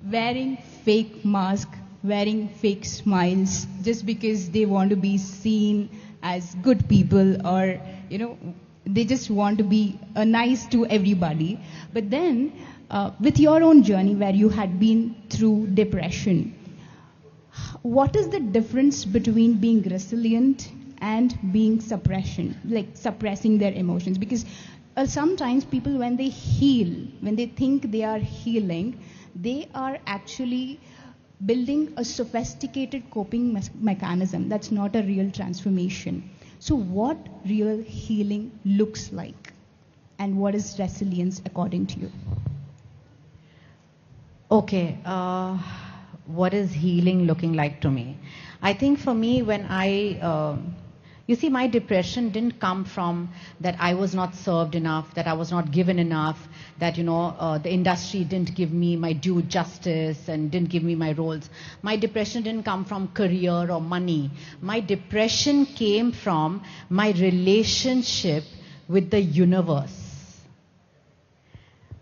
wearing fake masks, wearing fake smiles, just because they want to be seen as good people, or, they just want to be nice to everybody. But then, with your own journey where you had been through depression, what is the difference between being resilient and being suppressing their emotions? Because sometimes people, when they heal, when they think they are healing, they are actually building a sophisticated coping mechanism. That's not a real transformation. So what real healing looks like? And what is resilience according to you? Okay, what is healing looking like to me? I think for me, when you see, my depression didn't come from that I was not served enough, that I was not given enough, that, the industry didn't give me my due justice and didn't give me my roles. My depression didn't come from career or money. My depression came from my relationship with the universe.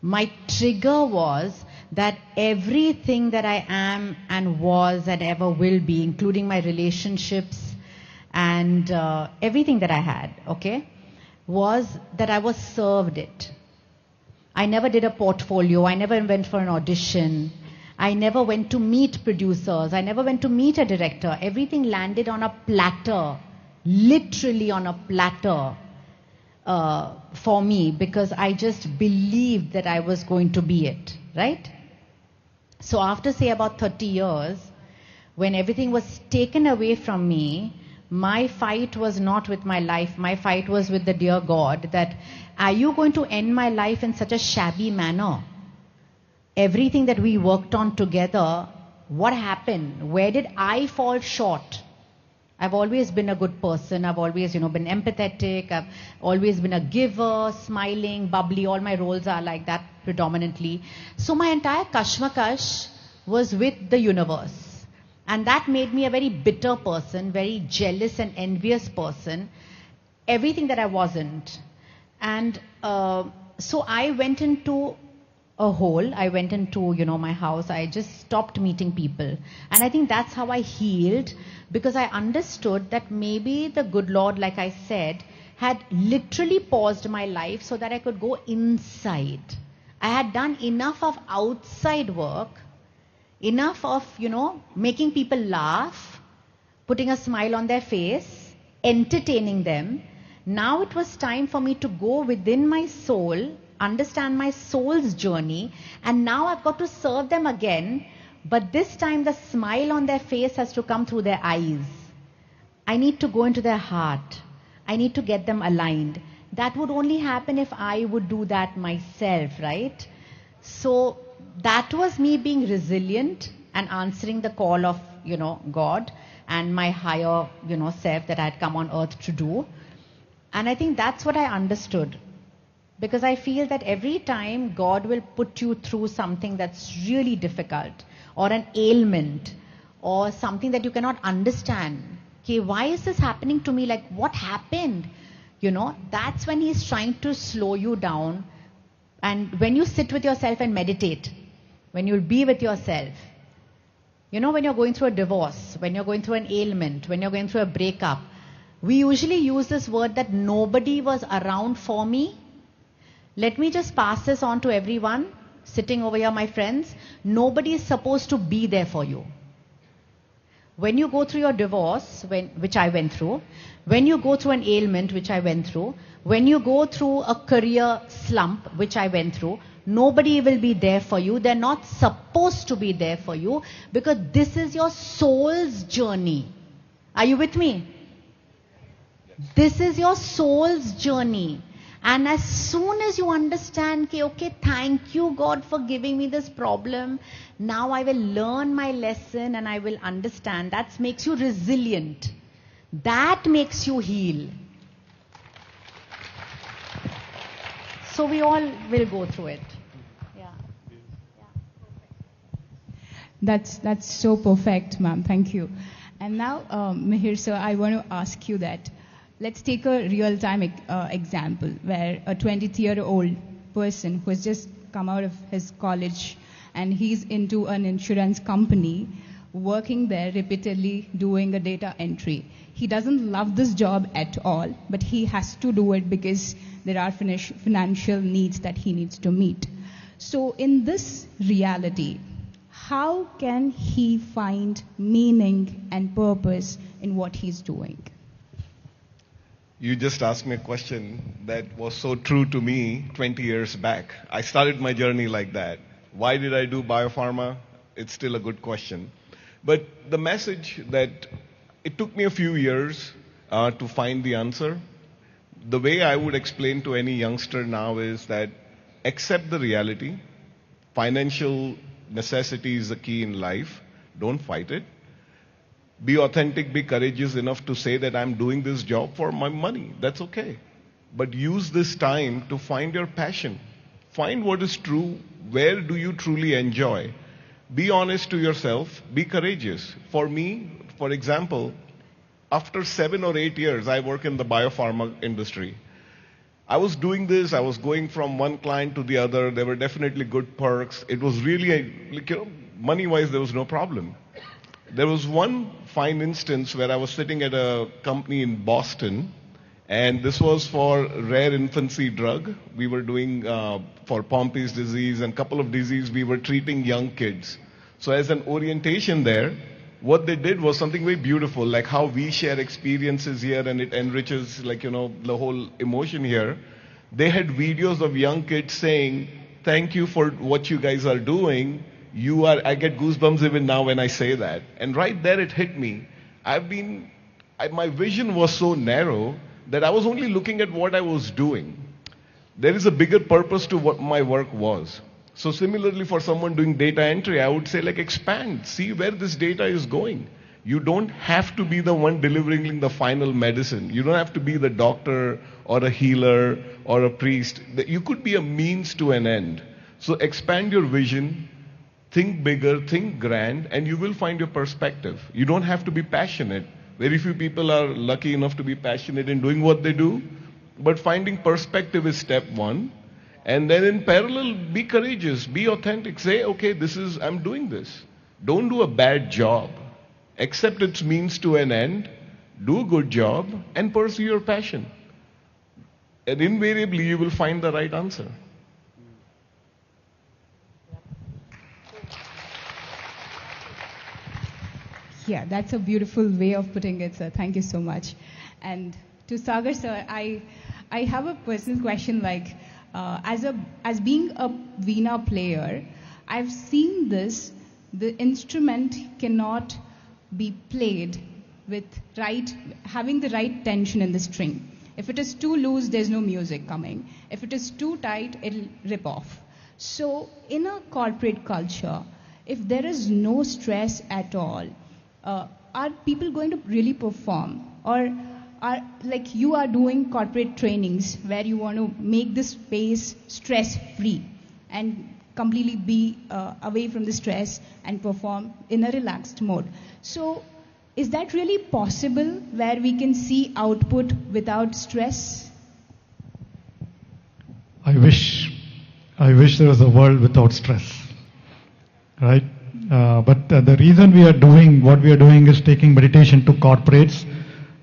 My trigger was that everything that I am and was and ever will be, including my relationships and everything that I had, okay, was that I was served it. I never did a portfolio. I never went for an audition. I never went to meet producers. I never went to meet a director. Everything landed on a platter, literally on a platter for me, because I just believed that I was going to be it, right? So after, say, about 30 years, when everything was taken away from me, my fight was not with my life. My fight was with the dear God, that are you going to end my life in such a shabby manner? Everything that we worked on together, what happened? Where did I fall short? I've always been a good person. I've always, been empathetic. I've always been a giver, smiling, bubbly. All my roles are like that predominantly. So my entire kashmakash was with the universe. And that made me a very bitter person, very jealous and envious person. Everything that I wasn't. And so I went into a hole. I went into, my house. I just stopped meeting people. And I think that's how I healed, because I understood that maybe the good Lord, like I said, had literally paused my life so that I could go inside. I had done enough of outside work, enough of, making people laugh, putting a smile on their face, entertaining them. Now it was time for me to go within my soul, understand my soul's journey, and now I've got to serve them again, but this time the smile on their face has to come through their eyes. I need to go into their heart. I need to get them aligned. That would only happen if I would do that myself, right? So that was me being resilient and answering the call of, God and my higher, self that I had come on earth to do. And I think that's what I understood. Because I feel that every time God will put you through something that's really difficult, or an ailment, or something that you cannot understand. Okay, why is this happening to me? Like, what happened? That's when He's trying to slow you down. And when you sit with yourself and meditate, when you'll be with yourself, when you're going through a divorce, when you're going through an ailment, when you're going through a breakup, we usually use this word that nobody was around for me. Let me just pass this on to everyone sitting over here, my friends. Nobody is supposed to be there for you. When you go through your divorce, which I went through, when you go through an ailment, which I went through, when you go through a career slump, which I went through, nobody will be there for you. They're not supposed to be there for you, because this is your soul's journey. Are you with me? This is your soul's journey. And as soon as you understand, okay, thank you God for giving me this problem. Now I will learn my lesson and I will understand. That makes you resilient. That makes you heal. So we all will go through it. That's so perfect, ma'am. Thank you. And now, Mihir sir, I want to ask you that. Let's take a real-time example where a 20-year-old person who has just come out of his college and he's into an insurance company, working there repeatedly, doing a data entry. He doesn't love this job at all, but he has to do it because there are financial needs that he needs to meet. So in this reality, how can he find meaning and purpose in what he's doing? You just asked me a question that was so true to me 20 years back. I started my journey like that. Why did I do biopharma? It's still a good question. But the message that it took me a few years to find the answer. the way I would explain to any youngster now is that accept the reality. Financial necessity is the key in life. Don't fight it. Be authentic, be courageous enough to say that I'm doing this job for my money. That's okay. But use this time to find your passion. Find what is true. Where do you truly enjoy? Be honest to yourself. Be courageous. For me, for example, after 7 or 8 years, I work in the biopharma industry. I was doing this. I was going from one client to the other. There were definitely good perks. It was really, money-wise, there was no problem. There was one fine instance where I was sitting at a company in Boston, and this was for rare infancy drug. We were doing for Pompe's disease and a couple of diseases. We were treating young kids. So as an orientation there, what they did was something very beautiful, like how we share experiences here and it enriches, the whole emotion here. They had videos of young kids saying, thank you for what you guys are doing. I get goosebumps even now when I say that. And right there it hit me. My vision was so narrow that I was only looking at what I was doing. There is a bigger purpose to what my work was. So similarly for someone doing data entry, I would say expand, see where this data is going. You don't have to be the one delivering the final medicine. You don't have to be the doctor or a healer or a priest. You could be a means to an end. So expand your vision. Think bigger, think grand, and you will find your perspective. You don't have to be passionate. Very few people are lucky enough to be passionate in doing what they do. But finding perspective is step one. And then in parallel, be courageous, be authentic. Say, okay, I'm doing this. Don't do a bad job. Accept its means to an end. Do a good job and pursue your passion. And invariably, you will find the right answer. Yeah, that's a beautiful way of putting it, sir. Thank you so much. And to Sagar, sir, I have a personal question. As being a Veena player, I've seen this. The instrument cannot be played with having the right tension in the string. If it is too loose, there's no music coming. If it is too tight, it'll rip off. So in a corporate culture, if there is no stress at all, are people going to really perform? Or you are doing corporate trainings where you want to make the space stress-free and completely be away from the stress and perform in a relaxed mode. So is that really possible where we can see output without stress? I wish there was a world without stress, right? But the reason we are doing what we are doing is taking meditation to corporates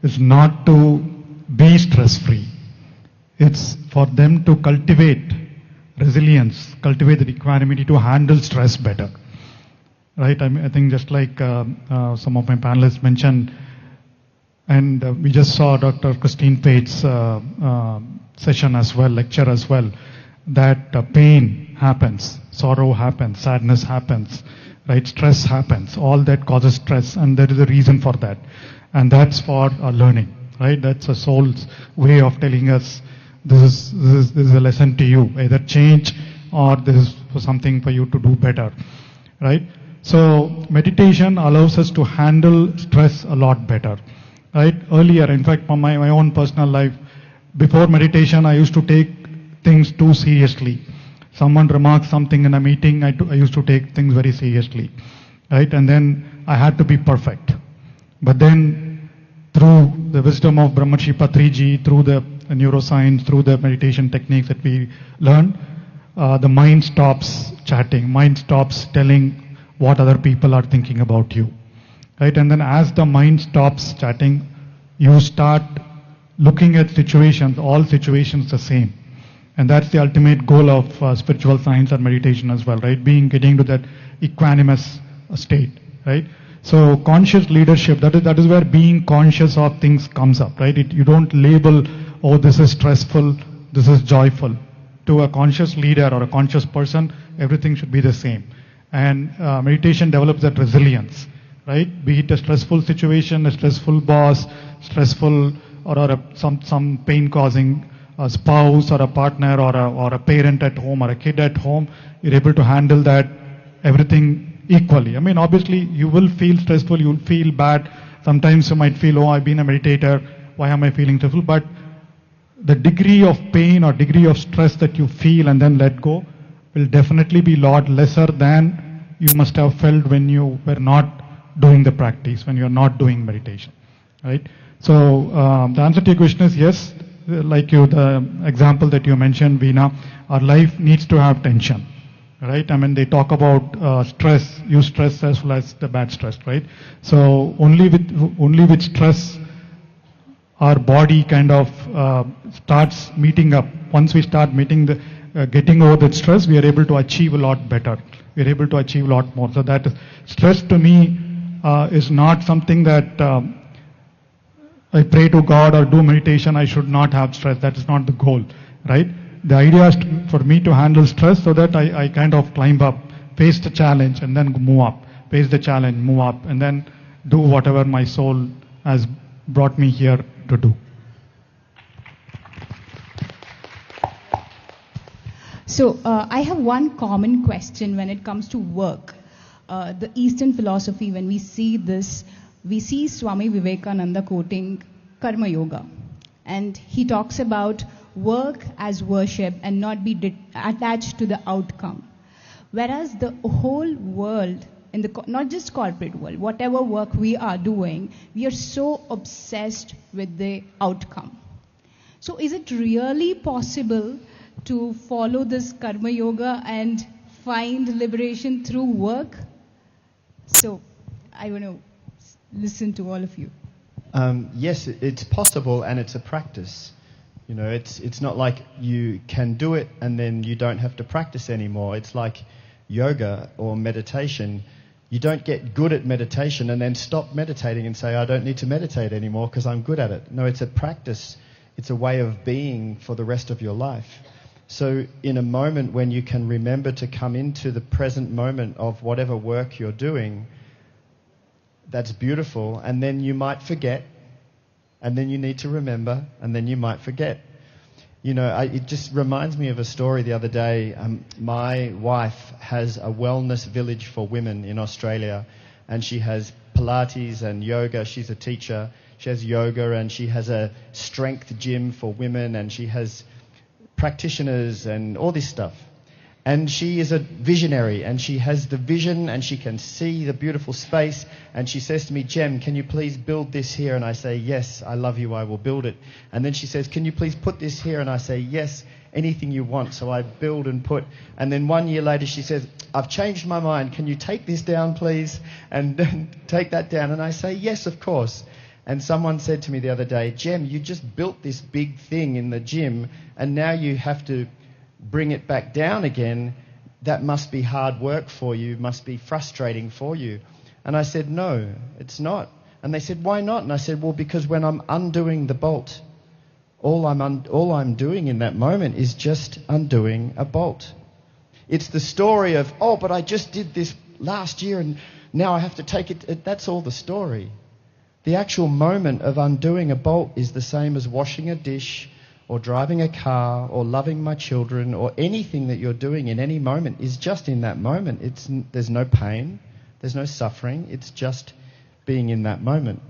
is not to be stress-free. It's for them to cultivate resilience, cultivate the equanimity to handle stress better. Right? I think just like some of my panelists mentioned, and we just saw Dr. Christine Pate's session as well, lecture as well, that pain happens, sorrow happens, sadness happens, right? Stress happens. All that causes stress, and there is a reason for that. And that's for our learning, right? That's a soul's way of telling us this is a lesson to you. Either change or this is for something for you to do better, right? So meditation allows us to handle stress a lot better, right? Earlier, in fact, from my own personal life, before meditation, I used to take things too seriously. Someone remarks something in a meeting, I used to take things very seriously, right? And then I had to be perfect. But then through the wisdom of Brahmarshi Patriji, through the neuroscience, through the meditation techniques that we learn, the mind stops chatting, mind stops telling what other people are thinking about you, right? And then as the mind stops chatting, you start looking at situations, all situations the same. And that's the ultimate goal of spiritual science and meditation as well, right? Getting to that equanimous state, right? So conscious leadership, that is where being conscious of things comes up, right? You don't label, oh, this is stressful, this is joyful. To a conscious leader or a conscious person, everything should be the same. And meditation develops that resilience, right? Be it a stressful situation, a stressful boss, stressful some pain causing a spouse or a partner or a parent at home or a kid at home, you're able to handle that everything equally. I mean, obviously you will feel stressful, you will feel bad. Sometimes you might feel, oh, I've been a meditator, why am I feeling stressful? But the degree of pain or degree of stress that you feel and then let go will definitely be a lot lesser than you must have felt when you were not doing the practice, when you're not doing meditation, right? So the answer to your question is yes. Like the example that you mentioned, Veena, our life needs to have tension, right? I mean, they talk about stress, use stress as well as the bad stress, right? So only with stress, our body kind of starts meeting up. Once we start getting over that stress, we are able to achieve a lot better. We are able to achieve a lot more. So that is, stress to me is not something that I pray to God or do meditation, I should not have stress. That is not the goal, right? The idea is for me to handle stress so that I kind of climb up, face the challenge and then move up, face the challenge, move up, and then do whatever my soul has brought me here to do. So I have one common question when it comes to work. The Eastern philosophy, when we see this, we see Swami Vivekananda quoting Karma Yoga. And he talks about work as worship and not be attached to the outcome. Whereas the whole world, in the not just corporate world, whatever work we are doing, we are so obsessed with the outcome. So is it really possible to follow this Karma Yoga and find liberation through work? So I want to listen to all of you. Yes, it's possible, and it's a practice. You know, it's not like you can do it and then you don't have to practice anymore. It's like yoga or meditation. You don't get good at meditation and then stop meditating and say, I don't need to meditate anymore because I'm good at it. No, it's a practice. It's a way of being for the rest of your life. So in a moment when you can remember to come into the present moment of whatever work you're doing, that's beautiful. And then you might forget, and then you need to remember, and then you might forget. You know, it just reminds me of a story the other day. My wife has a wellness village for women in Australia, and she has Pilates and yoga. She's a teacher. She has yoga, and she has a strength gym for women, and she has practitioners and all this stuff. And she is a visionary, and she has the vision, and she can see the beautiful space. And she says to me, Jem, can you please build this here? And I say, yes, I love you, I will build it. And then she says, can you please put this here? And I say, yes, anything you want. So I build and put. And then 1 year later she says, I've changed my mind. Can you take this down, please? And then take that down. And I say, yes, of course. And someone said to me the other day, Jem, you just built this big thing in the gym, and now you have to bring it back down again. That must be hard work for you, must be frustrating for you. And I said, no, it's not. And they said, why not? And I said, well, because when I'm undoing the bolt, all I'm doing in that moment is just undoing a bolt. It's the story of, oh, but I just did this last year and now I have to take it. That's all the story. The actual moment of undoing a bolt is the same as washing a dish, or driving a car, or loving my children, or anything that you're doing in any moment is just in that moment. There's no pain, there's no suffering, it's just being in that moment.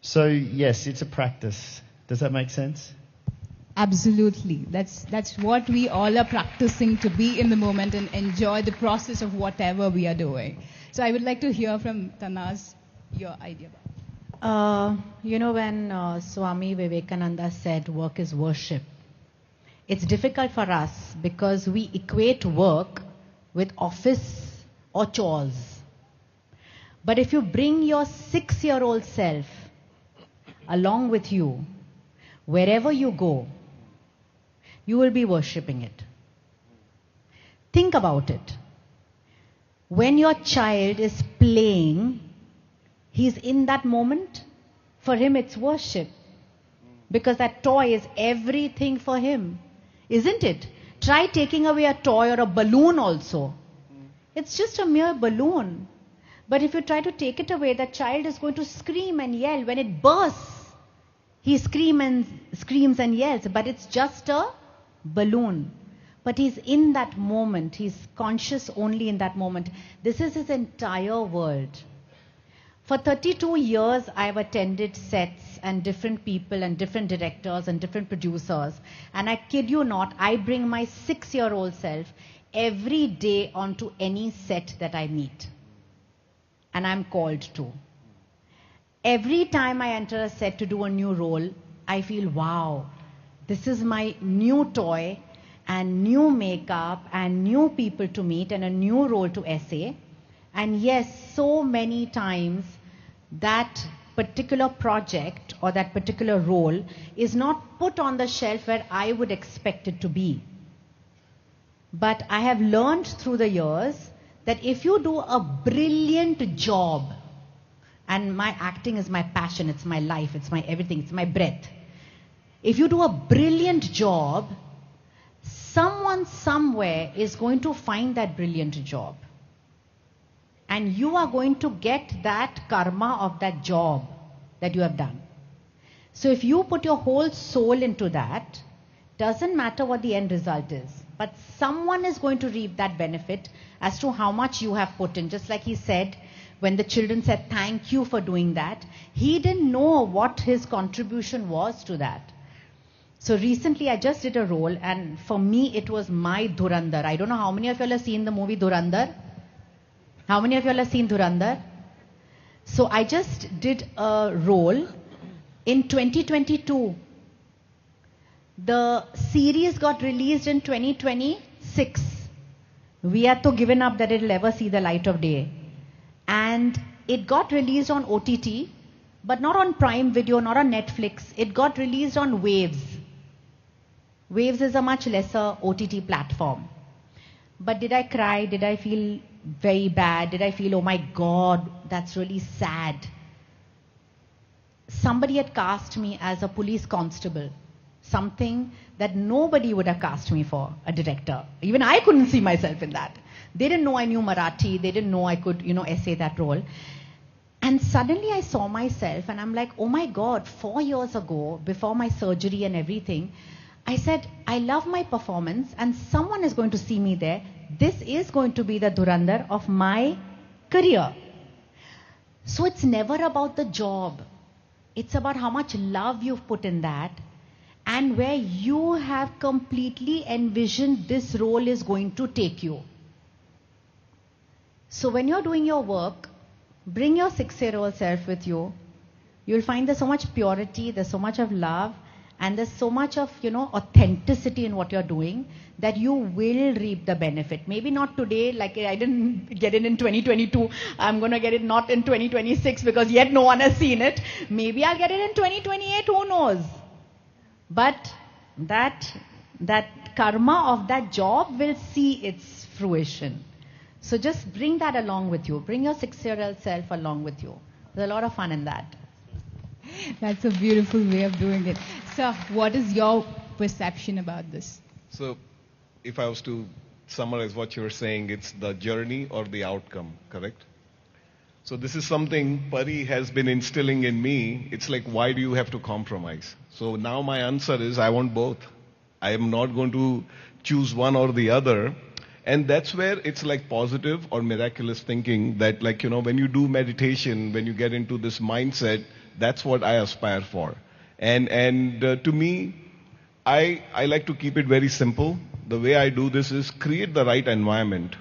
So yes, it's a practice. Does that make sense? Absolutely. That's what we all are practicing, to be in the moment and enjoy the process of whatever we are doing. So I would like to hear from Tanaz your idea about it. You know, when Swami Vivekananda said work is worship, it's difficult for us because we equate work with office or chores. But if you bring your 6-year-old self along with you, wherever you go, you will be worshipping it. Think about it. When your child is playing, he's in that moment. For him, it's worship. Because that toy is everything for him. Isn't it? Try taking away a toy or a balloon also. It's just a mere balloon. But if you try to take it away, the child is going to scream and yell. When it bursts, He screams and yells, but it's just a balloon. But he's in that moment. He's conscious only in that moment. This is his entire world. For 32 years, I've attended sets and different people and different directors and different producers. And I kid you not, I bring my 6-year-old self every day onto any set that I meet. And I'm called to. Every time I enter a set to do a new role, I feel, wow, this is my new toy and new makeup and new people to meet and a new role to essay. And yes, so many times that particular project or that particular role is not put on the shelf where I would expect it to be. But I have learned through the years that if you do a brilliant job, and my acting is my passion, it's my life, it's my everything, it's my breath. If you do a brilliant job, someone somewhere is going to find that brilliant job. And you are going to get that karma of that job that you have done. So if you put your whole soul into that, doesn't matter what the end result is. But someone is going to reap that benefit as to how much you have put in. Just like he said, when the children said, thank you for doing that, he didn't know what his contribution was to that. So recently I just did a role, and for me it was my Dhurandhar. I don't know how many of you all have seen the movie Dhurandhar? How many of you all have seen Dhurandhar? So I just did a role in 2022. The series got released in 2026. We had to given up that it will ever see the light of day. And it got released on OTT, but not on Prime Video, not on Netflix. It got released on Waves. Waves is a much lesser OTT platform. But did I cry? Did I feel very bad? Did I feel, oh my God, that's really sad? Somebody had cast me as a police constable. Something that nobody would have cast me for, a director. Even I couldn't see myself in that. They didn't know I knew Marathi. They didn't know I could, essay that role. And suddenly I saw myself and I'm like, oh my God, 4 years ago, before my surgery and everything, I said, I love my performance and someone is going to see me there. This is going to be the Dhurandhar of my career. So it's never about the job. It's about how much love you've put in that and where you have completely envisioned this role is going to take you. So when you're doing your work, bring your 6-year-old self with you. You'll find there's so much purity, there's so much of love, and there's so much of, authenticity in what you're doing that you will reap the benefit. Maybe not today, like I didn't get it in 2022. I'm going to get it not in 2026 because yet no one has seen it. Maybe I'll get it in 2028, who knows? But that karma of that job will see its fruition. So just bring that along with you. Bring your 6-year-old self along with you. There's a lot of fun in that. That's a beautiful way of doing it. So what is your perception about this? So if I was to summarize what you're saying, it's the journey or the outcome, correct? So this is something Pari has been instilling in me. It's like, why do you have to compromise? So now my answer is, I want both. I am not going to choose one or the other. And that's where it's like positive or miraculous thinking that when you do meditation, when you get into this mindset, that's what I aspire for. And to me, I like to keep it very simple. The way I do this is create the right environment.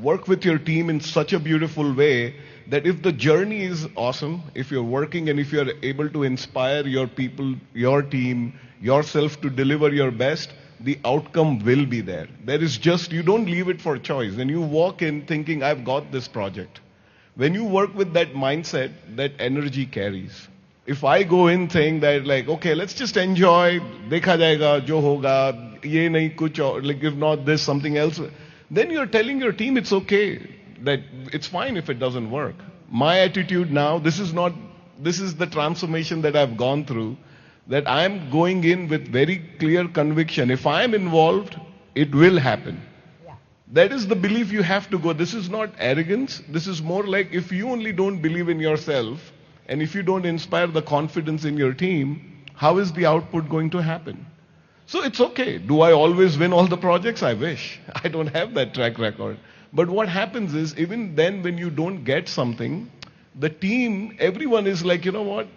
Work with your team in such a beautiful way that if the journey is awesome, if you're working and if you're able to inspire your people, your team, yourself to deliver your best, the outcome will be there. There is just, you don't leave it for choice. When you walk in thinking, I've got this project. When you work with that mindset, that energy carries. If I go in saying that okay, let's just enjoy, dekha jayega, jo hoga, ye nahi kuch, if not this, something else, then you're telling your team it's okay, that it's fine if it doesn't work. My attitude now, this is the transformation that I've gone through, that I'm going in with very clear conviction. If I'm involved, it will happen. Yeah. That is the belief you have to go. This is not arrogance. This is more like if you only don't believe in yourself and if you don't inspire the confidence in your team, how is the output going to happen? So it's okay. Do I always win all the projects? I wish. I don't have that track record. But what happens is, even then when you don't get something, the team, everyone is like, you know what?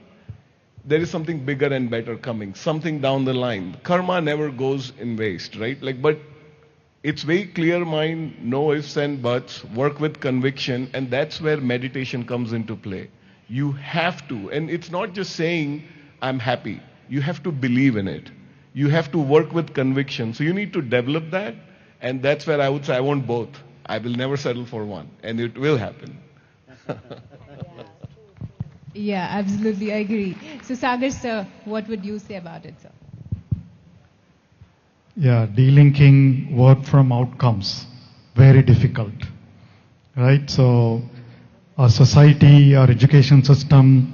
There is something bigger and better coming, something down the line. Karma never goes in waste, right? Like, but it's very clear mind, no ifs and buts, work with conviction, and that's where meditation comes into play. You have to, and it's not just saying, I'm happy. You have to believe in it. You have to work with conviction. So you need to develop that, and that's where I would say I want both. I will never settle for one, and it will happen. Yeah, absolutely, I agree. So Sagar sir, what would you say about it, sir? Yeah, delinking work from outcomes, very difficult, right? So our society, our education system,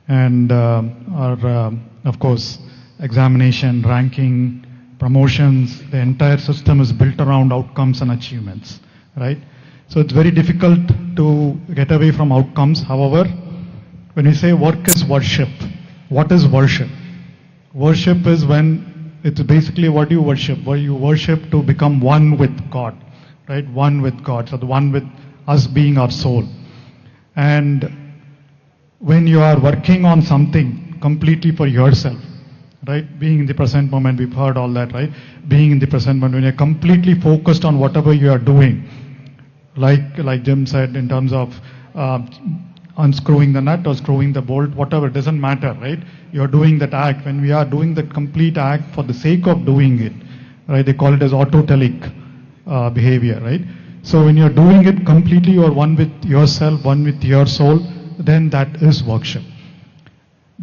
and our, of course, examination, ranking, promotions, the entire system is built around outcomes and achievements, right? So it's very difficult to get away from outcomes. However, when we say work is worship, what is worship? Worship is when it's basically what you worship, where you worship to become one with God, right? One with God, so the one with us being our soul. And when you are working on something completely for yourself, right? Being in the present moment, we've heard all that, right? Being in the present moment, when you're completely focused on whatever you are doing, like Jim said, in terms of unscrewing the nut or screwing the bolt, whatever, it doesn't matter, right? You're doing that act. When we are doing the complete act for the sake of doing it, right? They call it as autotelic behavior, right? So when you're doing it completely, you're one with yourself, one with your soul, then that is worship.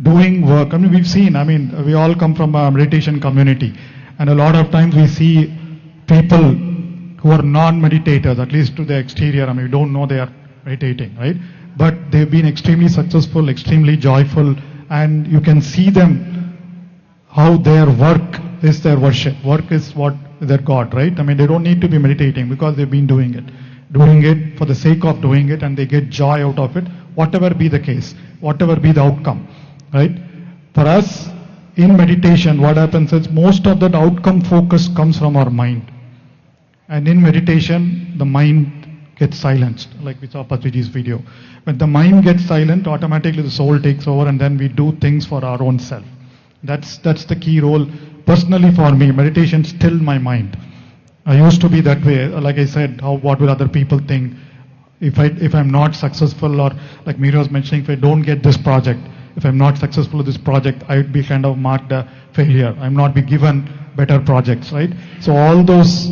Doing work, I mean, we've seen, we all come from a meditation community, and a lot of times we see people who are non-meditators, at least to the exterior, we don't know they are meditating, right? But they've been extremely successful, extremely joyful, and you can see them how their work is their worship. Work is what their God, right? They don't need to be meditating because they've been doing it for the sake of doing it, and they get joy out of it, whatever be the case, whatever be the outcome, right? For us, in meditation, what happens is most of that outcome focus comes from our mind. And in meditation, the mind gets silenced, like we saw Patriji's video. When the mind gets silent, automatically the soul takes over, and then we do things for our own self. That's the key role. Personally for me, meditation stilled my mind. I used to be that way. Like I said, what will other people think? If I'm not successful, or like Meera was mentioning, if I don't get this project, if I'm not successful with this project, I would be kind of marked a failure. I'm not be given better projects, right? So all those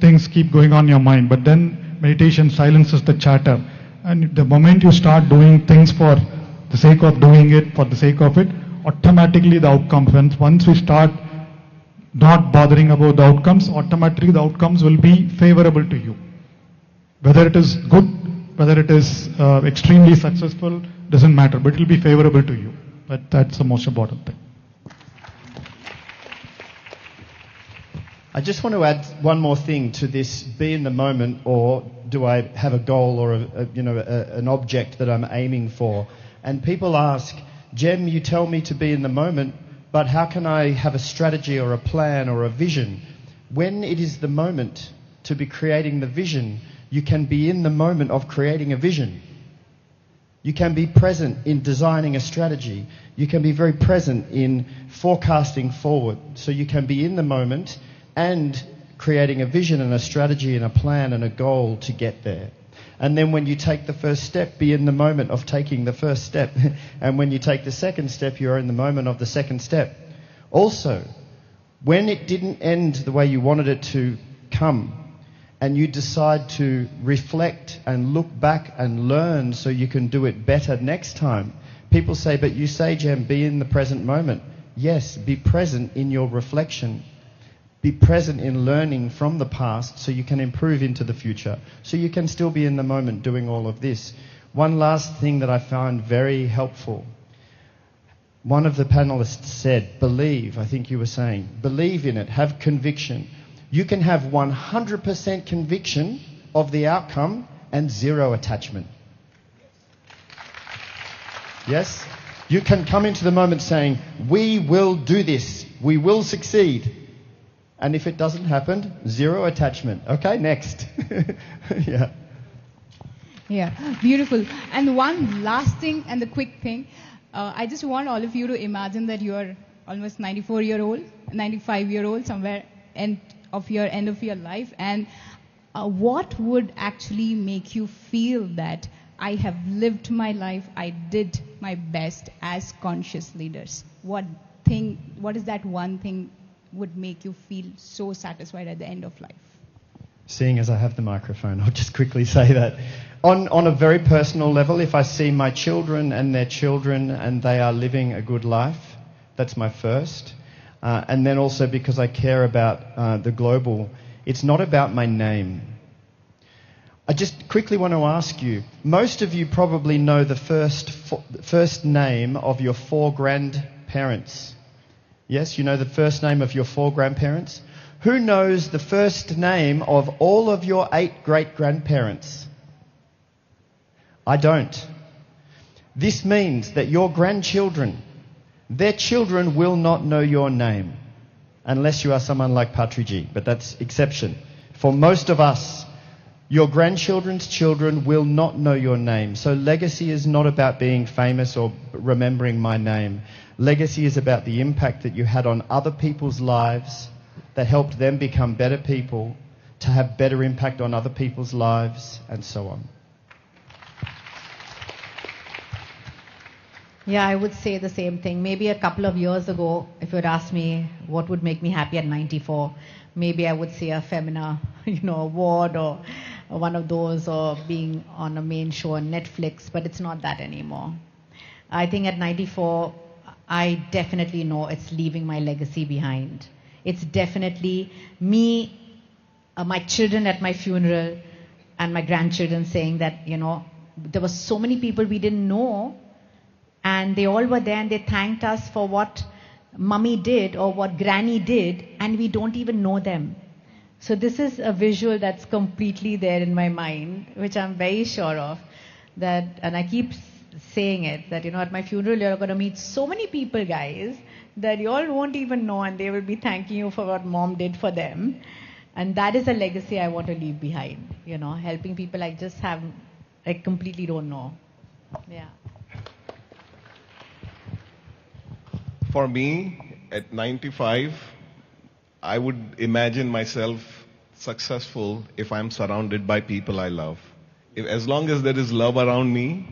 things keep going on in your mind. But then meditation silences the chatter. And the moment you start doing things for the sake of doing it, for the sake of it, automatically the outcomes, once we start not bothering about the outcomes, automatically the outcomes will be favorable to you. Whether it is good, whether it is extremely successful, doesn't matter, but it will be favorable to you. But that's the most important thing. I just want to add one more thing to this: be in the moment, or do I have a goal or an object that I'm aiming for? And people ask, Jem, you tell me to be in the moment, but how can I have a strategy or a plan or a vision? When it is the moment to be creating the vision, you can be in the moment of creating a vision. You can be present in designing a strategy. You can be very present in forecasting forward. So you can be in the moment and creating a vision and a strategy and a plan and a goal to get there. And then when you take the first step, be in the moment of taking the first step. And when you take the second step, you are in the moment of the second step. Also, when it didn't end the way you wanted it to come, and you decide to reflect and look back and learn so you can do it better next time, people say, but you say, Jem, be in the present moment. Yes, be present in your reflection. Be present in learning from the past so you can improve into the future. So you can still be in the moment doing all of this. One last thing that I found very helpful. One of the panelists said, believe, I think you were saying, believe in it, have conviction. You can have 100% conviction of the outcome and zero attachment. Yes? You can come into the moment saying, we will do this. We will succeed. And if it doesn't happen, zero attachment. Okay, next. Yeah. Yeah, beautiful. And one last thing and the quick thing. I just want all of you to imagine that you are almost 94-year-old, 95-year-old, somewhere end of your life. And what would actually make you feel that I have lived my life, I did my best as conscious leaders? What is that one thing would make you feel so satisfied at the end of life? Seeing as I have the microphone, I'll just quickly say that. On a very personal level, if I see my children and their children and they are living a good life, that's my first. And then also because I care about the global, it's not about my name. I just quickly want to ask you, most of you probably know the first name of your 4 grandparents. Yes, you know the first name of your 4 grandparents? Who knows the first name of all of your 8 great-grandparents? I don't. This means that your grandchildren, their children will not know your name, unless you are someone like Patriji, but that's exception. For most of us, your grandchildren's children will not know your name. So legacy is not about being famous or remembering my name. Legacy is about the impact that you had on other people's lives that helped them become better people, to have better impact on other people's lives, and so on. Yeah, I would say the same thing. Maybe a couple of years ago, if you had asked me what would make me happy at 94, maybe I would say a Femina, award or one of those, or being on a main show on Netflix, but it's not that anymore. I think at 94, I definitely know it's leaving my legacy behind. It's definitely me, my children at my funeral, and my grandchildren saying that, there were so many people we didn't know, and they all were there and they thanked us for what mummy did or what granny did, and we don't even know them. So this is a visual that's completely there in my mind, which I'm very sure of. And I keep saying it, that, at my funeral you're going to meet so many people, guys, that you all won't even know, and they will be thanking you for what mom did for them. And that is a legacy I want to leave behind, helping people I completely don't know. Yeah. For me, at 95, I would imagine myself successful if I'm surrounded by people I love. As long as there is love around me,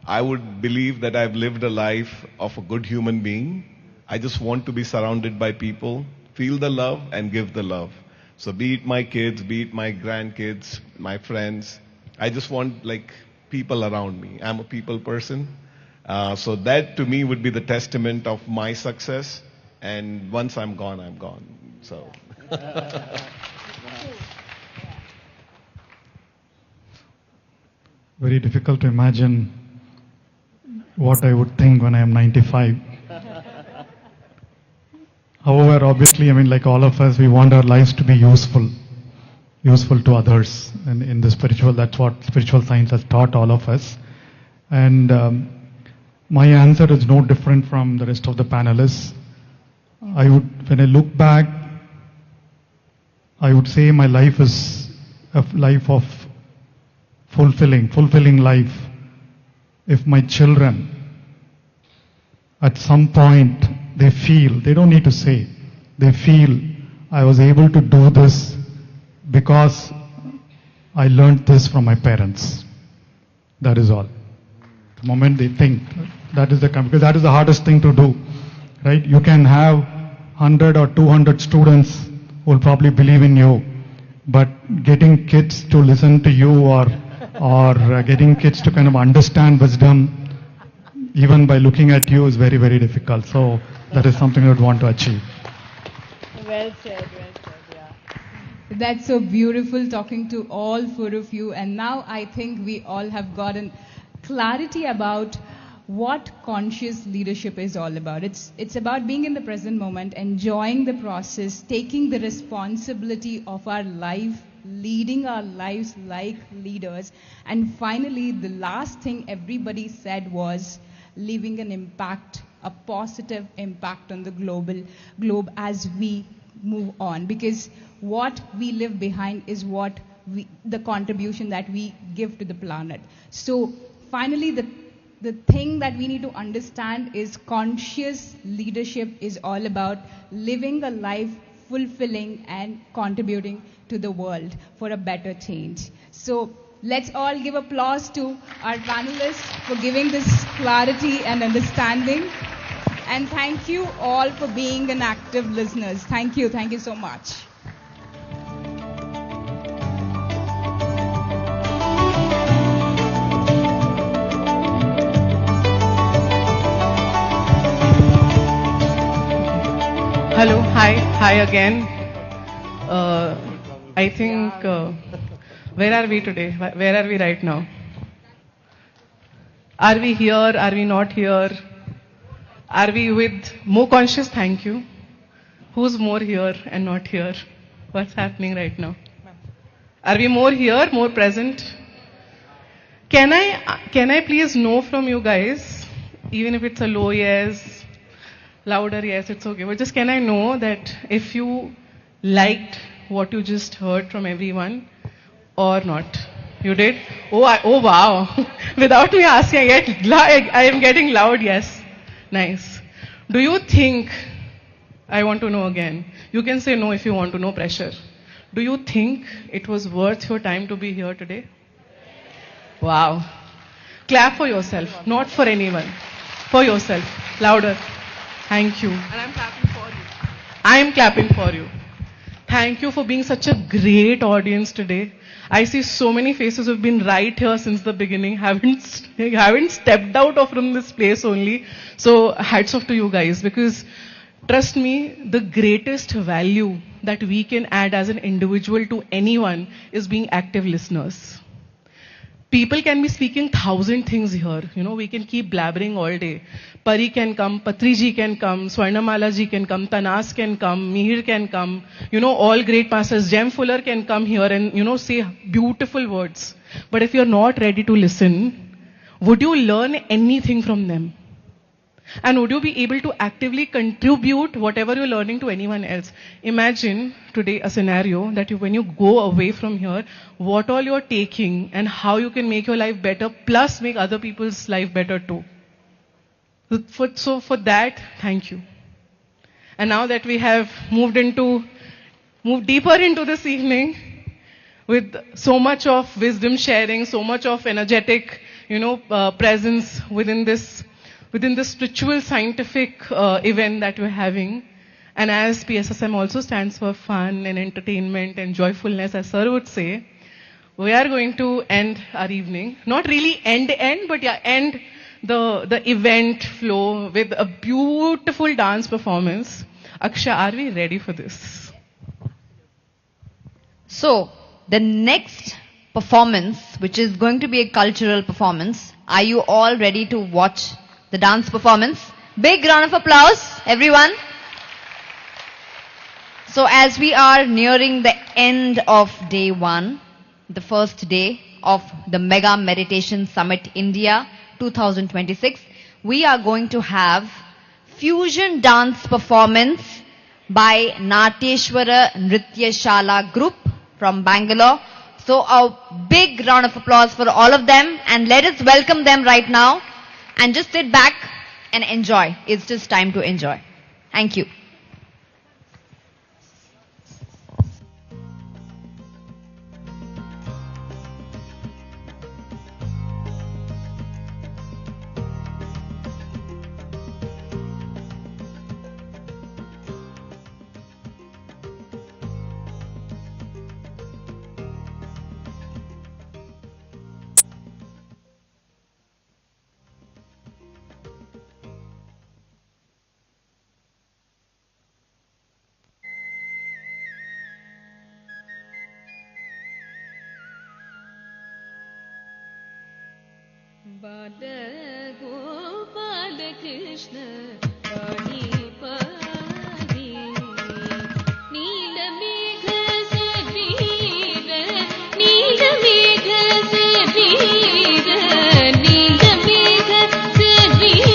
I would believe that I've lived a life of a good human being. I just want to be surrounded by people, feel the love and give the love. So be it my kids, be it my grandkids, my friends, I just want people around me. I'm a people person. So that to me would be the testament of my success. And once I'm gone, I'm gone. So. Very difficult to imagine what I would think when I am 95. However, obviously, like all of us, we want our lives to be useful to others. And in the spiritual, that's what spiritual science has taught all of us. And my answer is no different from the rest of the panelists. When I look back, I would say my life is a life of fulfilling life. If my children, at some point, they don't need to say, they feel I was able to do this because I learned this from my parents. That is all. The moment they think, because that is the hardest thing to do, right? You can have 100 or 200 students who will probably believe in you, but getting kids to listen to you or getting kids to kind of understand wisdom, even by looking at you, is very, very difficult. So that is something I would want to achieve. Well said, yeah. That's so beautiful, talking to all 4 of you. And now I think we all have gotten clarity about what conscious leadership is all about. It's about being in the present moment, enjoying the process, taking the responsibility of our life, leading our lives like leaders. And finally, the last thing everybody said was leaving an impact, a positive impact on the globe as we move on. Because what we leave behind is what the contribution that we give to the planet. So finally, the thing that we need to understand is conscious leadership is all about living a life fulfilling and contributing to the world for a better change. So let's all give applause to our panelists for giving this clarity and understanding. And thank you all for being an active listeners. Thank you so much. Hello, hi again. I think, where are we today? Where are we right now? Are we here? Are we not here? Are we with more conscious? Thank you. Who's more here and not here? What's happening right now? Are we more here, more present? Can I please know from you guys, even if it's a low yes, louder yes, it's okay. But just can I know that if you liked what you just heard from everyone or not? You did? Oh wow. Without me asking, I am getting loud yes. Nice. Do you think, I want to know again. You can say no if you want to, no pressure. Do you think it was worth your time to be here today? Wow. Clap for yourself, not for anyone. For yourself. Louder. Thank you. And I'm clapping for you. I'm clapping for you. Thank you for being such a great audience today. I see so many faces who've been right here since the beginning, haven't stepped out of from this place only. So hats off to you guys, because trust me, the greatest value that we can add as an individual to anyone is being active listeners. People can be speaking 1,000 things here. You know, we can keep blabbering all day. Pari can come, Patri ji can come, Swarnamala ji can come, Tanas can come, Mihir can come. You know, all great masters. Jem Fuller can come here and, you know, say beautiful words. But if you're not ready to listen, would you learn anything from them? And would you be able to actively contribute whatever you're learning to anyone else? Imagine today a scenario that when you go away from here, what all you're taking and how you can make your life better, plus make other people's life better too. So for that, thank you. And now that we have moved deeper into this evening with so much of wisdom sharing, so much of energetic, presence within this spiritual scientific event that we're having. And as PSSM also stands for fun and entertainment and joyfulness, as sir would say, we are going to end our evening. Not really end, but yeah, end the event flow with a beautiful dance performance. Aksha, are we ready for this? So, the next performance, which is going to be a cultural performance, are you all ready to watch the dance performance? Big round of applause, everyone. So as we are nearing the end of day one, the first day of the Mega Meditation Summit India 2026, we are going to have fusion dance performance by Natyeshwara Nritya Shala Group from Bangalore. So a big round of applause for all of them, and let us welcome them right now. And just sit back and enjoy. It's just time to enjoy. Thank you. Bala Gopala Krishna Pani Padi Neela Megha se veera Neela Megha se veera Neela Megha se veera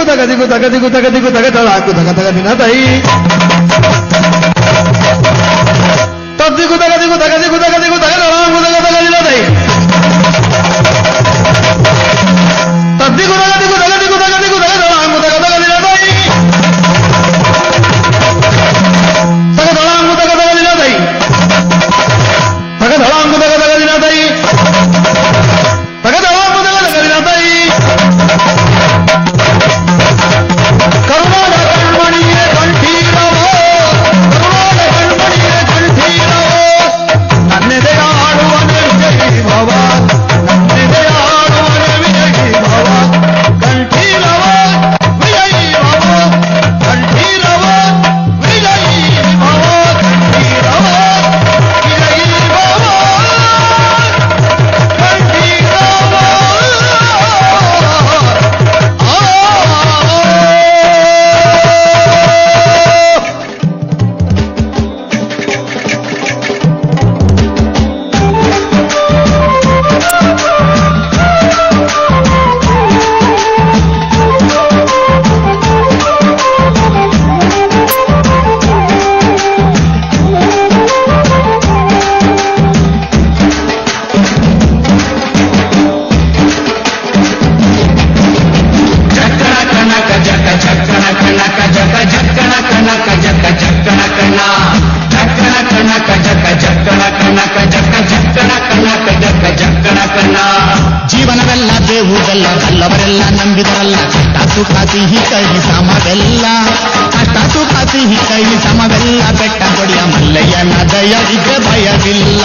తగదిగు తగదిగు తగదిగు తగదలాకు తగదగ నినదై తద్దిగు తగదిగు తగదిగు తగదిగు తగదలాకు తగదగ నినదై తద్దిగు తగదిగు తగదిగు తగదిగు తగదలాకు తగదగ నినదై తగదలాకు తగదగ నినదై తగదలాకు తగదగ నినదై తగదలాకు తగదగ నినదై ಜೀವನವೆಲ್ಲ ದೇವುದಲ್ಲ ಅಲ್ಲವರೆಲ್ಲ ನಂಬಿದರಲ್ಲ ಕಷ್ಟ ಕಾಸಿ ಕೈಲಿ ಸಮವೆಲ್ಲ ಕಷ್ಟ ಕಾಸಿ ಕೈಲಿ ಸಮವೆಲ್ಲ ಬೆಟ್ಟ ಕೊಡಿಯ ಮಲ್ಲಯ್ಯನ ದಯವಿದ್ರೆ ಭಯವಿಲ್ಲ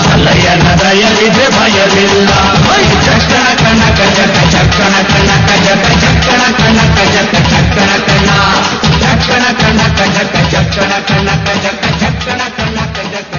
ಮಲ್ಲಯ್ಯನ ದಯವಿದ್ರೆ ಭಯವಿಲ್ಲ ಚಕ್ಕಣ ಕನಕ ಜಗ ಚಕ್ಕಣ ಕನಕ ಜಗ ಚಕ್ಕಣ ಕನಕ ಜಗ ಚಕ್ಕಣ ಕಣ ಚಕ್ಕಣ ಕನಕ ಜಗ ಚಕ್ಕಣ ಕನಕ ಜಗ ಚಕ್ಕಣ ಕನಕ ಜಗ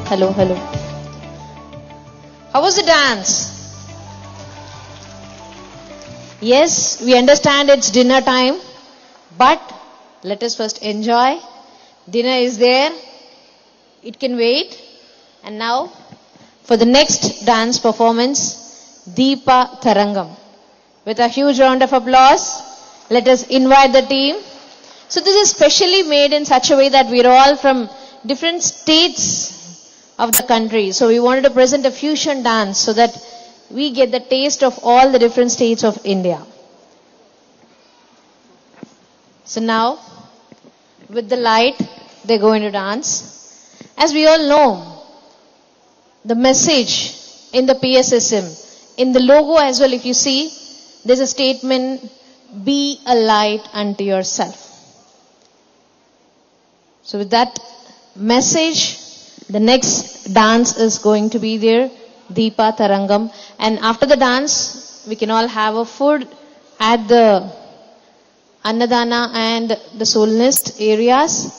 Hello, hello. How was the dance? Yes, we understand it's dinner time, but let us first enjoy. Dinner is there. It can wait. And now, for the next dance performance, Deepa Tarangam. With a huge round of applause, let us invite the team. So this is specially made in such a way that we're all from different states of the country. So we wanted to present a fusion dance so that we get the taste of all the different states of India. So now, with the light, they're going to dance. As we all know, the message in the PSSM, in the logo as well, if you see, there's a statement, be a light unto yourself. So with that message, the next dance is going to be there, Deepa Tarangam. And after the dance, we can all have a food at the Annadana and the Soul Nest areas.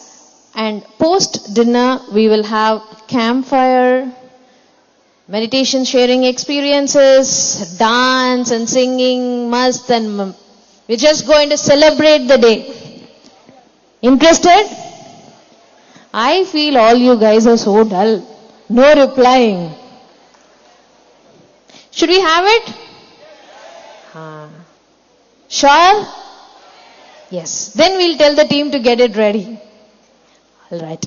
And post dinner, we will have campfire, meditation sharing experiences, dance and singing, mast, and we're just going to celebrate the day. Interested? I feel all you guys are so dull. No replying. Should we have it? Sure? Yes. Then we'll tell the team to get it ready. All right.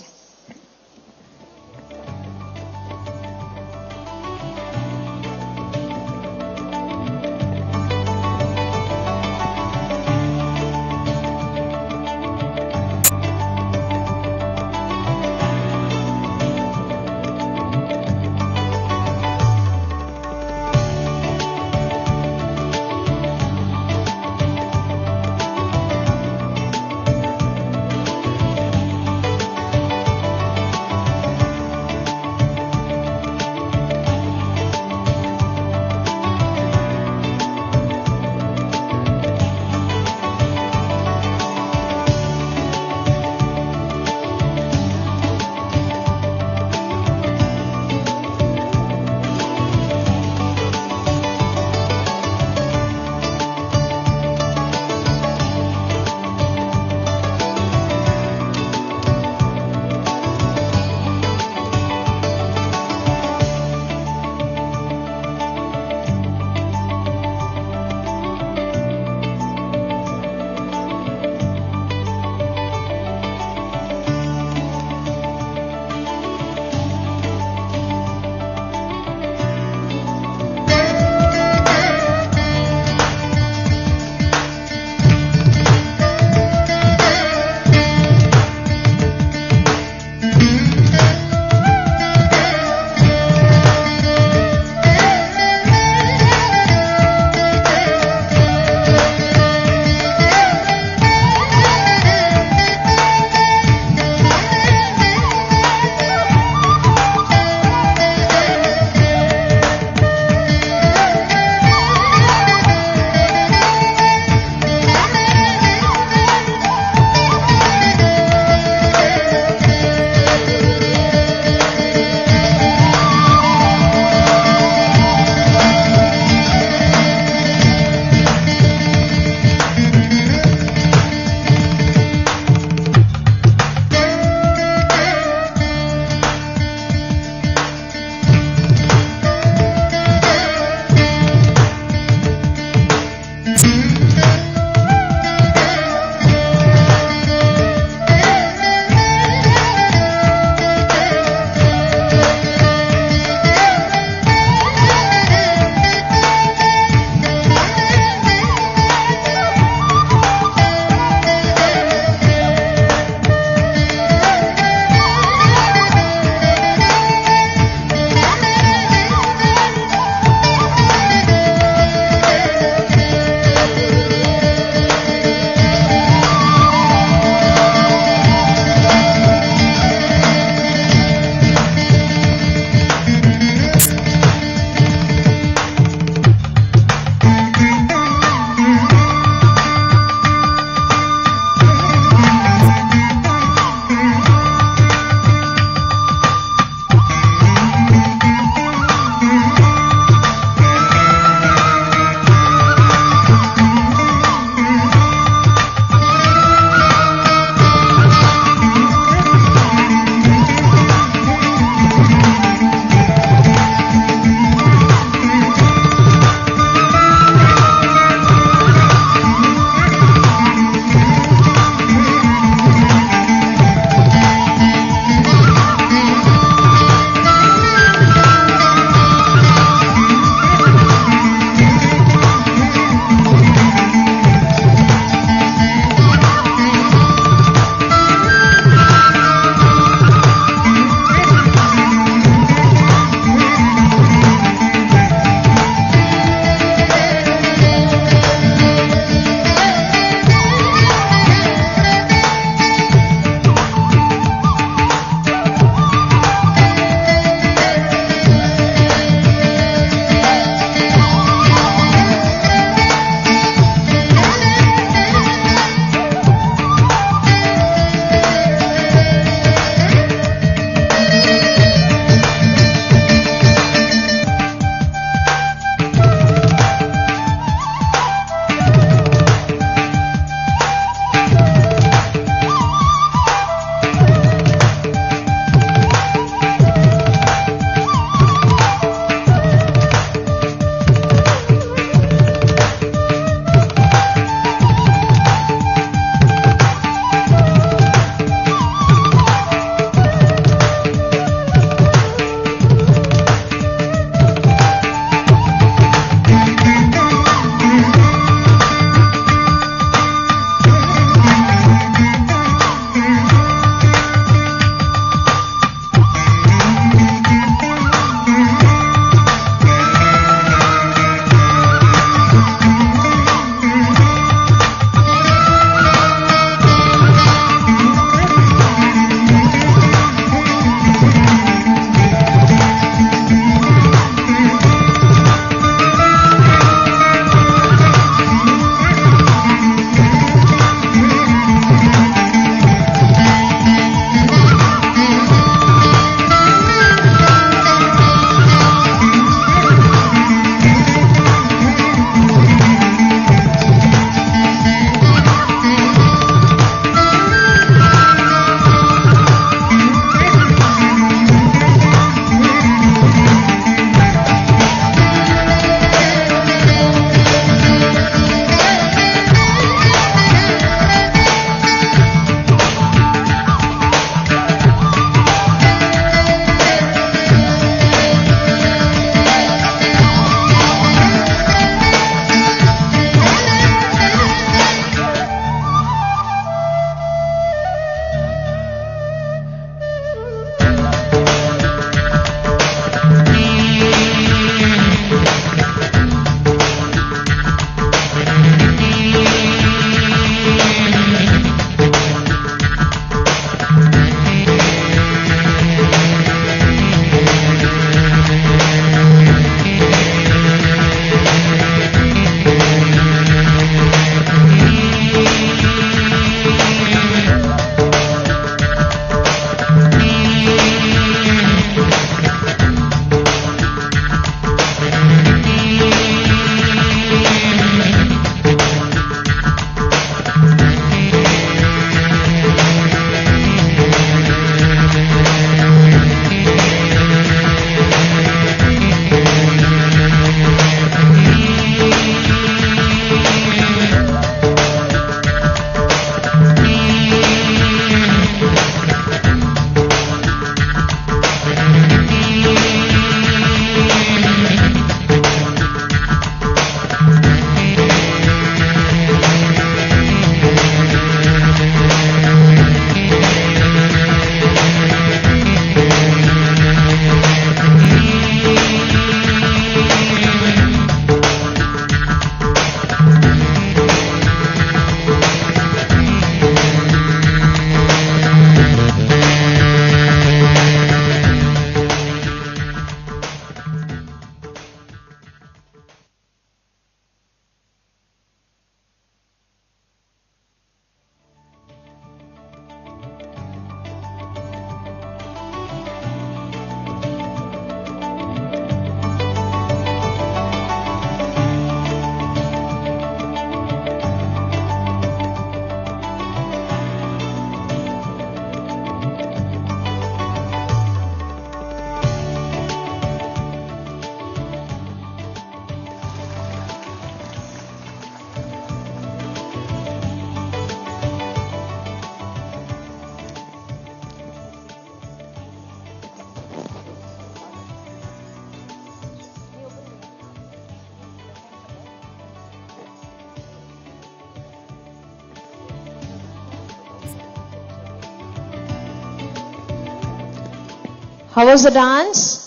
How was the dance?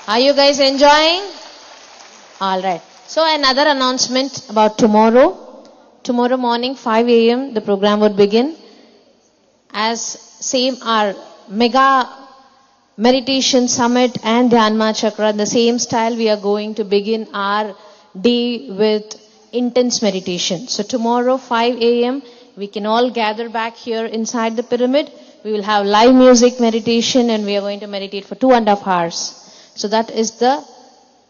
Are you guys enjoying? All right. So another announcement about tomorrow. Tomorrow morning, 5 a.m., the program would begin. As same our mega meditation summit and Dhyanma Chakra, in the same style, we are going to begin our day with intense meditation. So tomorrow, 5 a.m., we can all gather back here inside the pyramid. We will have live music meditation and we are going to meditate for 2.5 hours. So that is the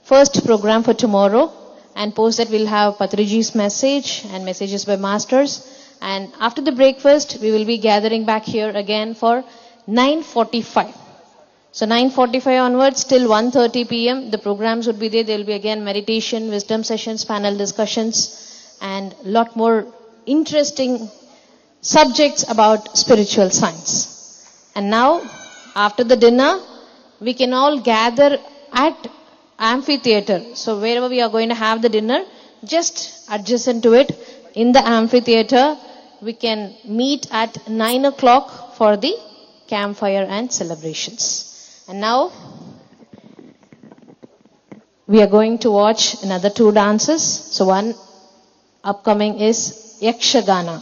first program for tomorrow. And post that we'll have Patriji's message and messages by masters. And after the breakfast, we will be gathering back here again for 9:45. So 9:45 onwards till 1:30 p.m. the programs would be there. There will be again meditation, wisdom sessions, panel discussions, and a lot more interesting subjects about spiritual science. And now, after the dinner, we can all gather at amphitheater. So wherever we are going to have the dinner, just adjacent to it, in the amphitheater, we can meet at 9 o'clock for the campfire and celebrations. And now, we are going to watch another 2 dances. So one upcoming is Yakshagana.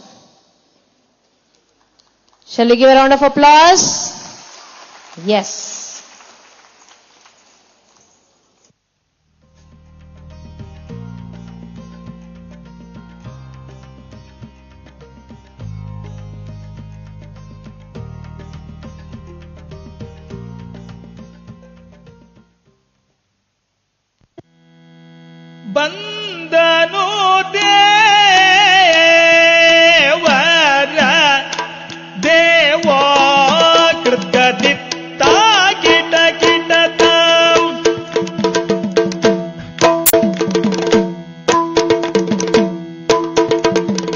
Shall we give a round of applause? Yes. ಬಂದನು ದೇವ ಕೃತದಿತ್ತ ಕಿಟ ಕಿಟತ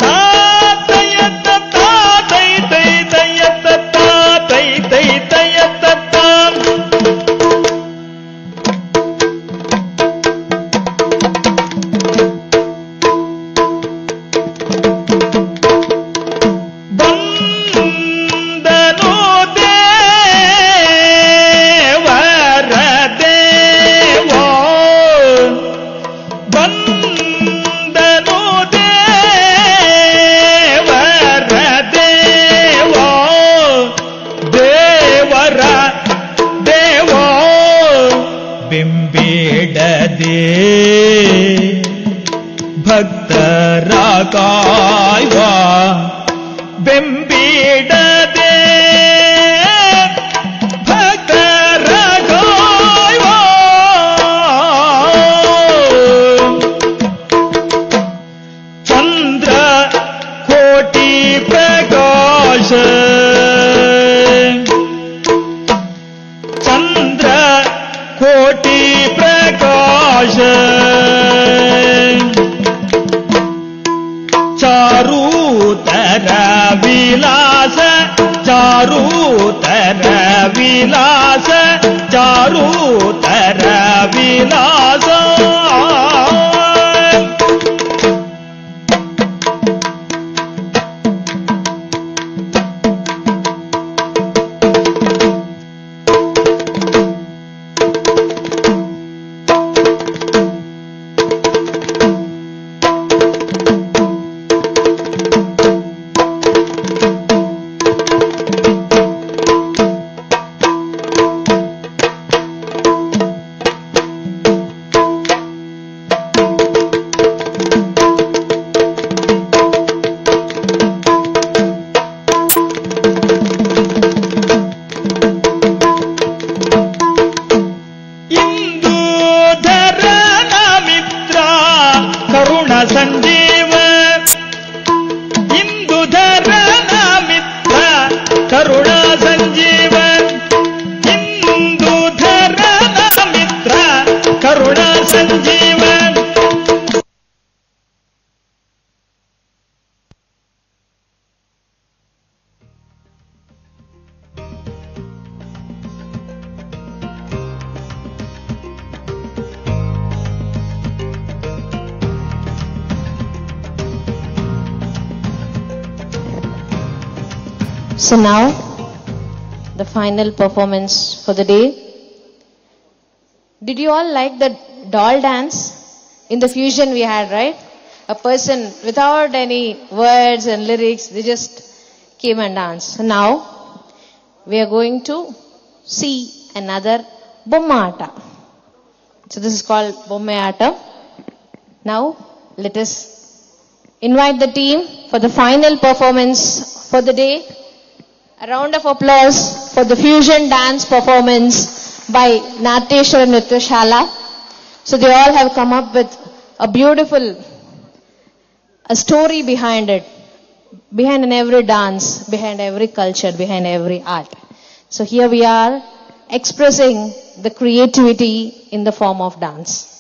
ತಾತಯತ ತಾತೈ ತೈ ತಯತ ತಾತೈ ತೈ ತಯತ ಭಕ್ತರ ಕಾಯ್ವ ಬೆಂಬಿಡದೆ ಭಕ್ತರ ಕಾಯ್ವ ಚಂದ್ರ ಕೋಟಿ ಪ್ರಕಾಶ ಚಂದ್ರ ಕೋಟಿ ಪ್ರಕಾಶ चारूतर विलास चारूतर विलास चारूतर विलास संजीव इंदुधर मित्र करुणा संजीव इंदुधर मित्र करुणा Sanjeev So now, the final performance for the day. Did you all like the doll dance in the fusion we had, right? A person without any words and lyrics, they just came and danced. So now we are going to see another Bommata. So this is called Bommayata. Now let us invite the team for the final performance for the day. A round of applause for the fusion dance performance by Natyeshwara Nrityashala. So they all have come up with a beautiful story behind it, behind every dance, behind every culture, behind every art. So here we are expressing the creativity in the form of dance.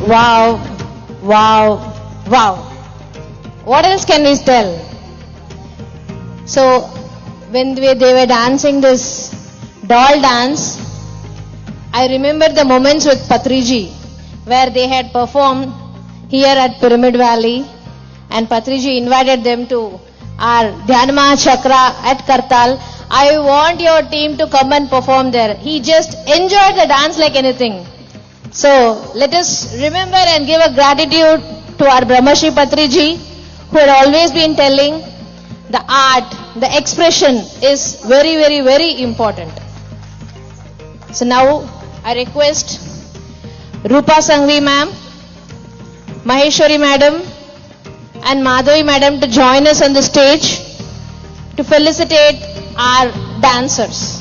Wow, wow, wow. What else can we tell? So, when they were dancing this doll dance, I remember the moments with Patriji, where they had performed here at Pyramid Valley, and Patriji invited them to our Dhyanma Chakra at Kartal. I want your team to come and perform there. He just enjoyed the dance like anything. So let us remember and give a gratitude to our Brahmarshi Patriji, who had always been telling the art, the expression is very, very, very important. So now I request Rupa Sangvi ma'am, Maheshwari madam and Madhavi madam to join us on the stage to felicitate our dancers.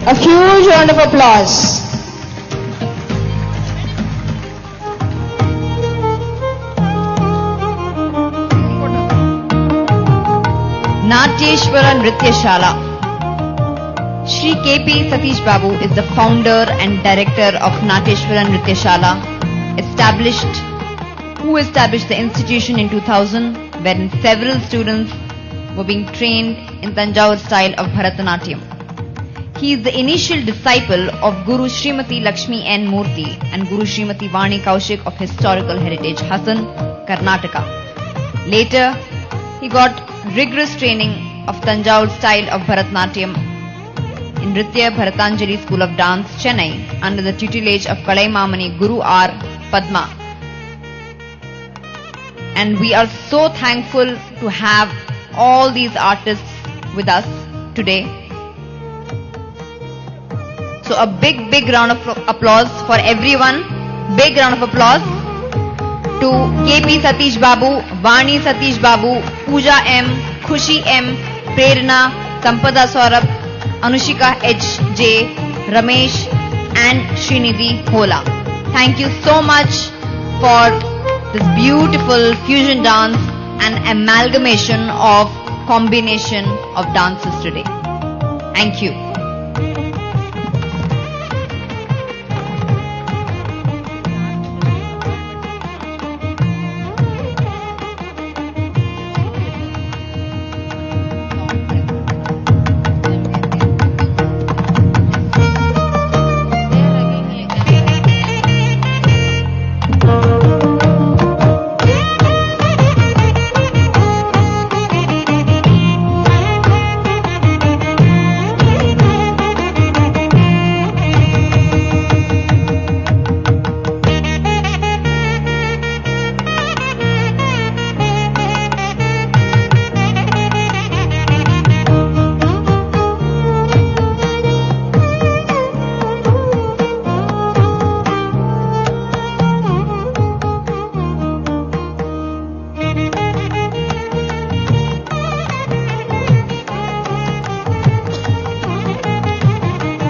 A huge round of applause. Natyeshwara Nrityashala. Shri K.P. Satish Babu is the founder and director of Natyeshwara Nrityashala, who established the institution in 2000, wherein several students were being trained in Tanjore style of Bharatanatyam. He is the initial disciple of Guru Srimati Lakshmi N. Murthy and Guru Srimati Vani Kaushik of Historical Heritage, Hassan, Karnataka. Later, he got rigorous training of Tanjore style of Bharatanatyam in Nritya Bharatanjali School of Dance, Chennai, under the tutelage of Kalaimamani Guru R. Padma. And we are so thankful to have all these artists with us today. So a big, big round of applause for everyone. Big round of applause to KP Satish Babu, Vani Satish Babu, Pooja M, Khushi M, Prerna, Sampada Saurabh, Anushika H. J, Ramesh and Srinidhi Hola. Thank you so much for this beautiful fusion dance and amalgamation of combination of dances today. Thank you.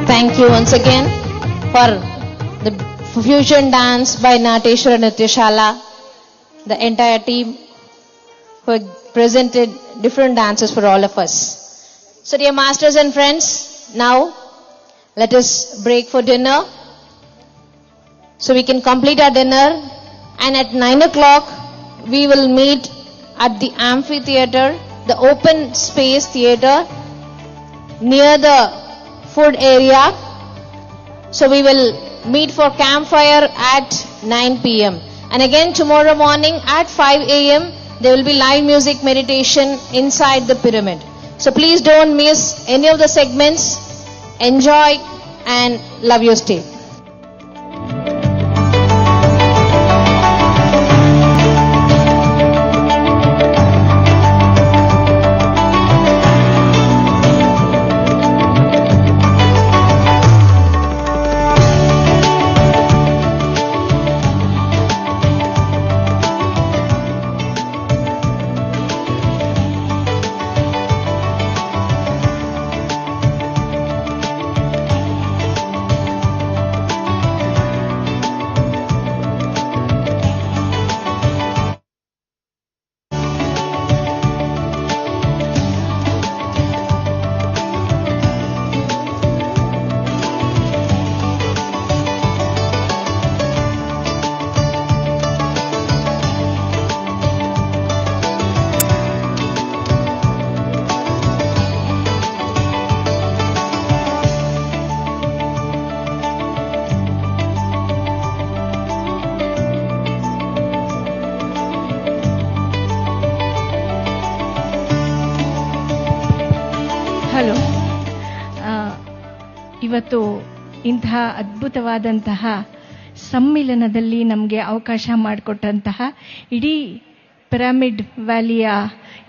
Thank you once again for the fusion dance by Natyeshwara Nrityashala, the entire team who presented different dances for all of us. So dear masters and friends, now let us break for dinner. So we can complete our dinner, and at 9 o'clock we will meet at the amphitheater, the open space theater near the food area. So we will meet for campfire at 9 p.m. And again tomorrow morning at 5 a.m. there will be live music meditation inside the pyramid. So please don't miss any of the segments. Enjoy and love your stay. ಇವತ್ತು ಇಂತಹ ಅದ್ಭುತವಾದಂತಹ ಸಮ್ಮಿಲನದಲ್ಲಿ ನಮಗೆ ಅವಕಾಶ ಮಾಡಿಕೊಟ್ಟಂತಹ ಇಡೀ pyramid ವ್ಯಾಲಿಯ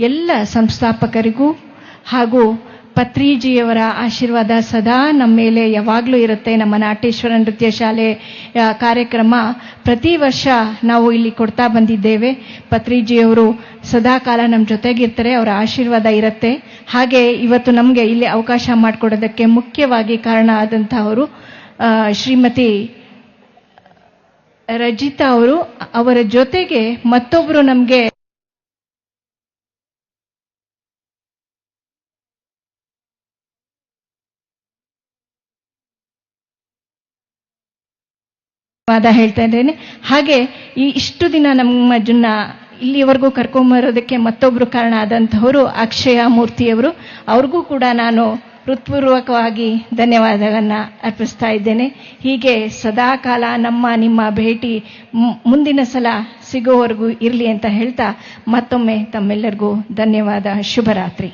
ಎಲ್ಲ ಸಂಸ್ಥಾಪಕರಿಗೂ ಹಾಗೂ ಪತ್ರಿಜಿಯವರ ಆಶೀರ್ವಾದ ಸದಾ ನಮ್ಮ ಮೇಲೆ ಯಾವಾಗಲೂ ಇರುತ್ತೆ. ನಮ್ಮ ನಾಟ್ಯೇಶ್ವರ ನೃತ್ಯ ಶಾಲೆ ಕಾರ್ಯಕ್ರಮ ಪ್ರತಿ ವರ್ಷ ನಾವು ಇಲ್ಲಿ ಕೊಡ್ತಾ ಬಂದಿದ್ದೇವೆ. ಪತ್ರಿಜಿಯವರು ಸದಾ ಕಾಲ ನಮ್ಮ ಜೊತೆಗಿರ್ತಾರೆ, ಅವರ ಆಶೀರ್ವಾದ ಇರುತ್ತೆ. ಹಾಗೆ ಇವತ್ತು ನಮಗೆ ಇಲ್ಲಿ ಅವಕಾಶ ಮಾಡಿಕೊಡೋದಕ್ಕೆ ಮುಖ್ಯವಾಗಿ ಕಾರಣ ಆದಂಥವರು ಶ್ರೀಮತಿ ರಜಿತಾ ಅವರು. ಅವರ ಜೊತೆಗೆ ಮತ್ತೊಬ್ಬರು ನಮಗೆ ವಾದ ಹೇಳ್ತಾ ಇದ್ದೇನೆ. ಹಾಗೆ ಈ ಇಷ್ಟು ದಿನ ನಮ್ಮನ್ನ ಇಲ್ಲಿವರೆಗೂ ಕರ್ಕೊಂಬರೋದಕ್ಕೆ ಮತ್ತೊಬ್ರು ಕಾರಣ ಆದಂಥವರು ಅಕ್ಷಯ ಮೂರ್ತಿಯವರು. ಅವ್ರಿಗೂ ಕೂಡ ನಾನು ಹೃತ್ಪೂರ್ವಕವಾಗಿ ಧನ್ಯವಾದಗಳನ್ನ ಅರ್ಪಿಸ್ತಾ ಇದ್ದೇನೆ. ಹೀಗೆ ಸದಾಕಾಲ ನಿಮ್ಮ ಭೇಟಿ ಮುಂದಿನ ಸಲ ಸಿಗೋವರೆಗೂ ಇರಲಿ ಅಂತ ಹೇಳ್ತಾ ಮತ್ತೊಮ್ಮೆ ತಮ್ಮೆಲ್ಲರಿಗೂ ಧನ್ಯವಾದ. ಶುಭರಾತ್ರಿ.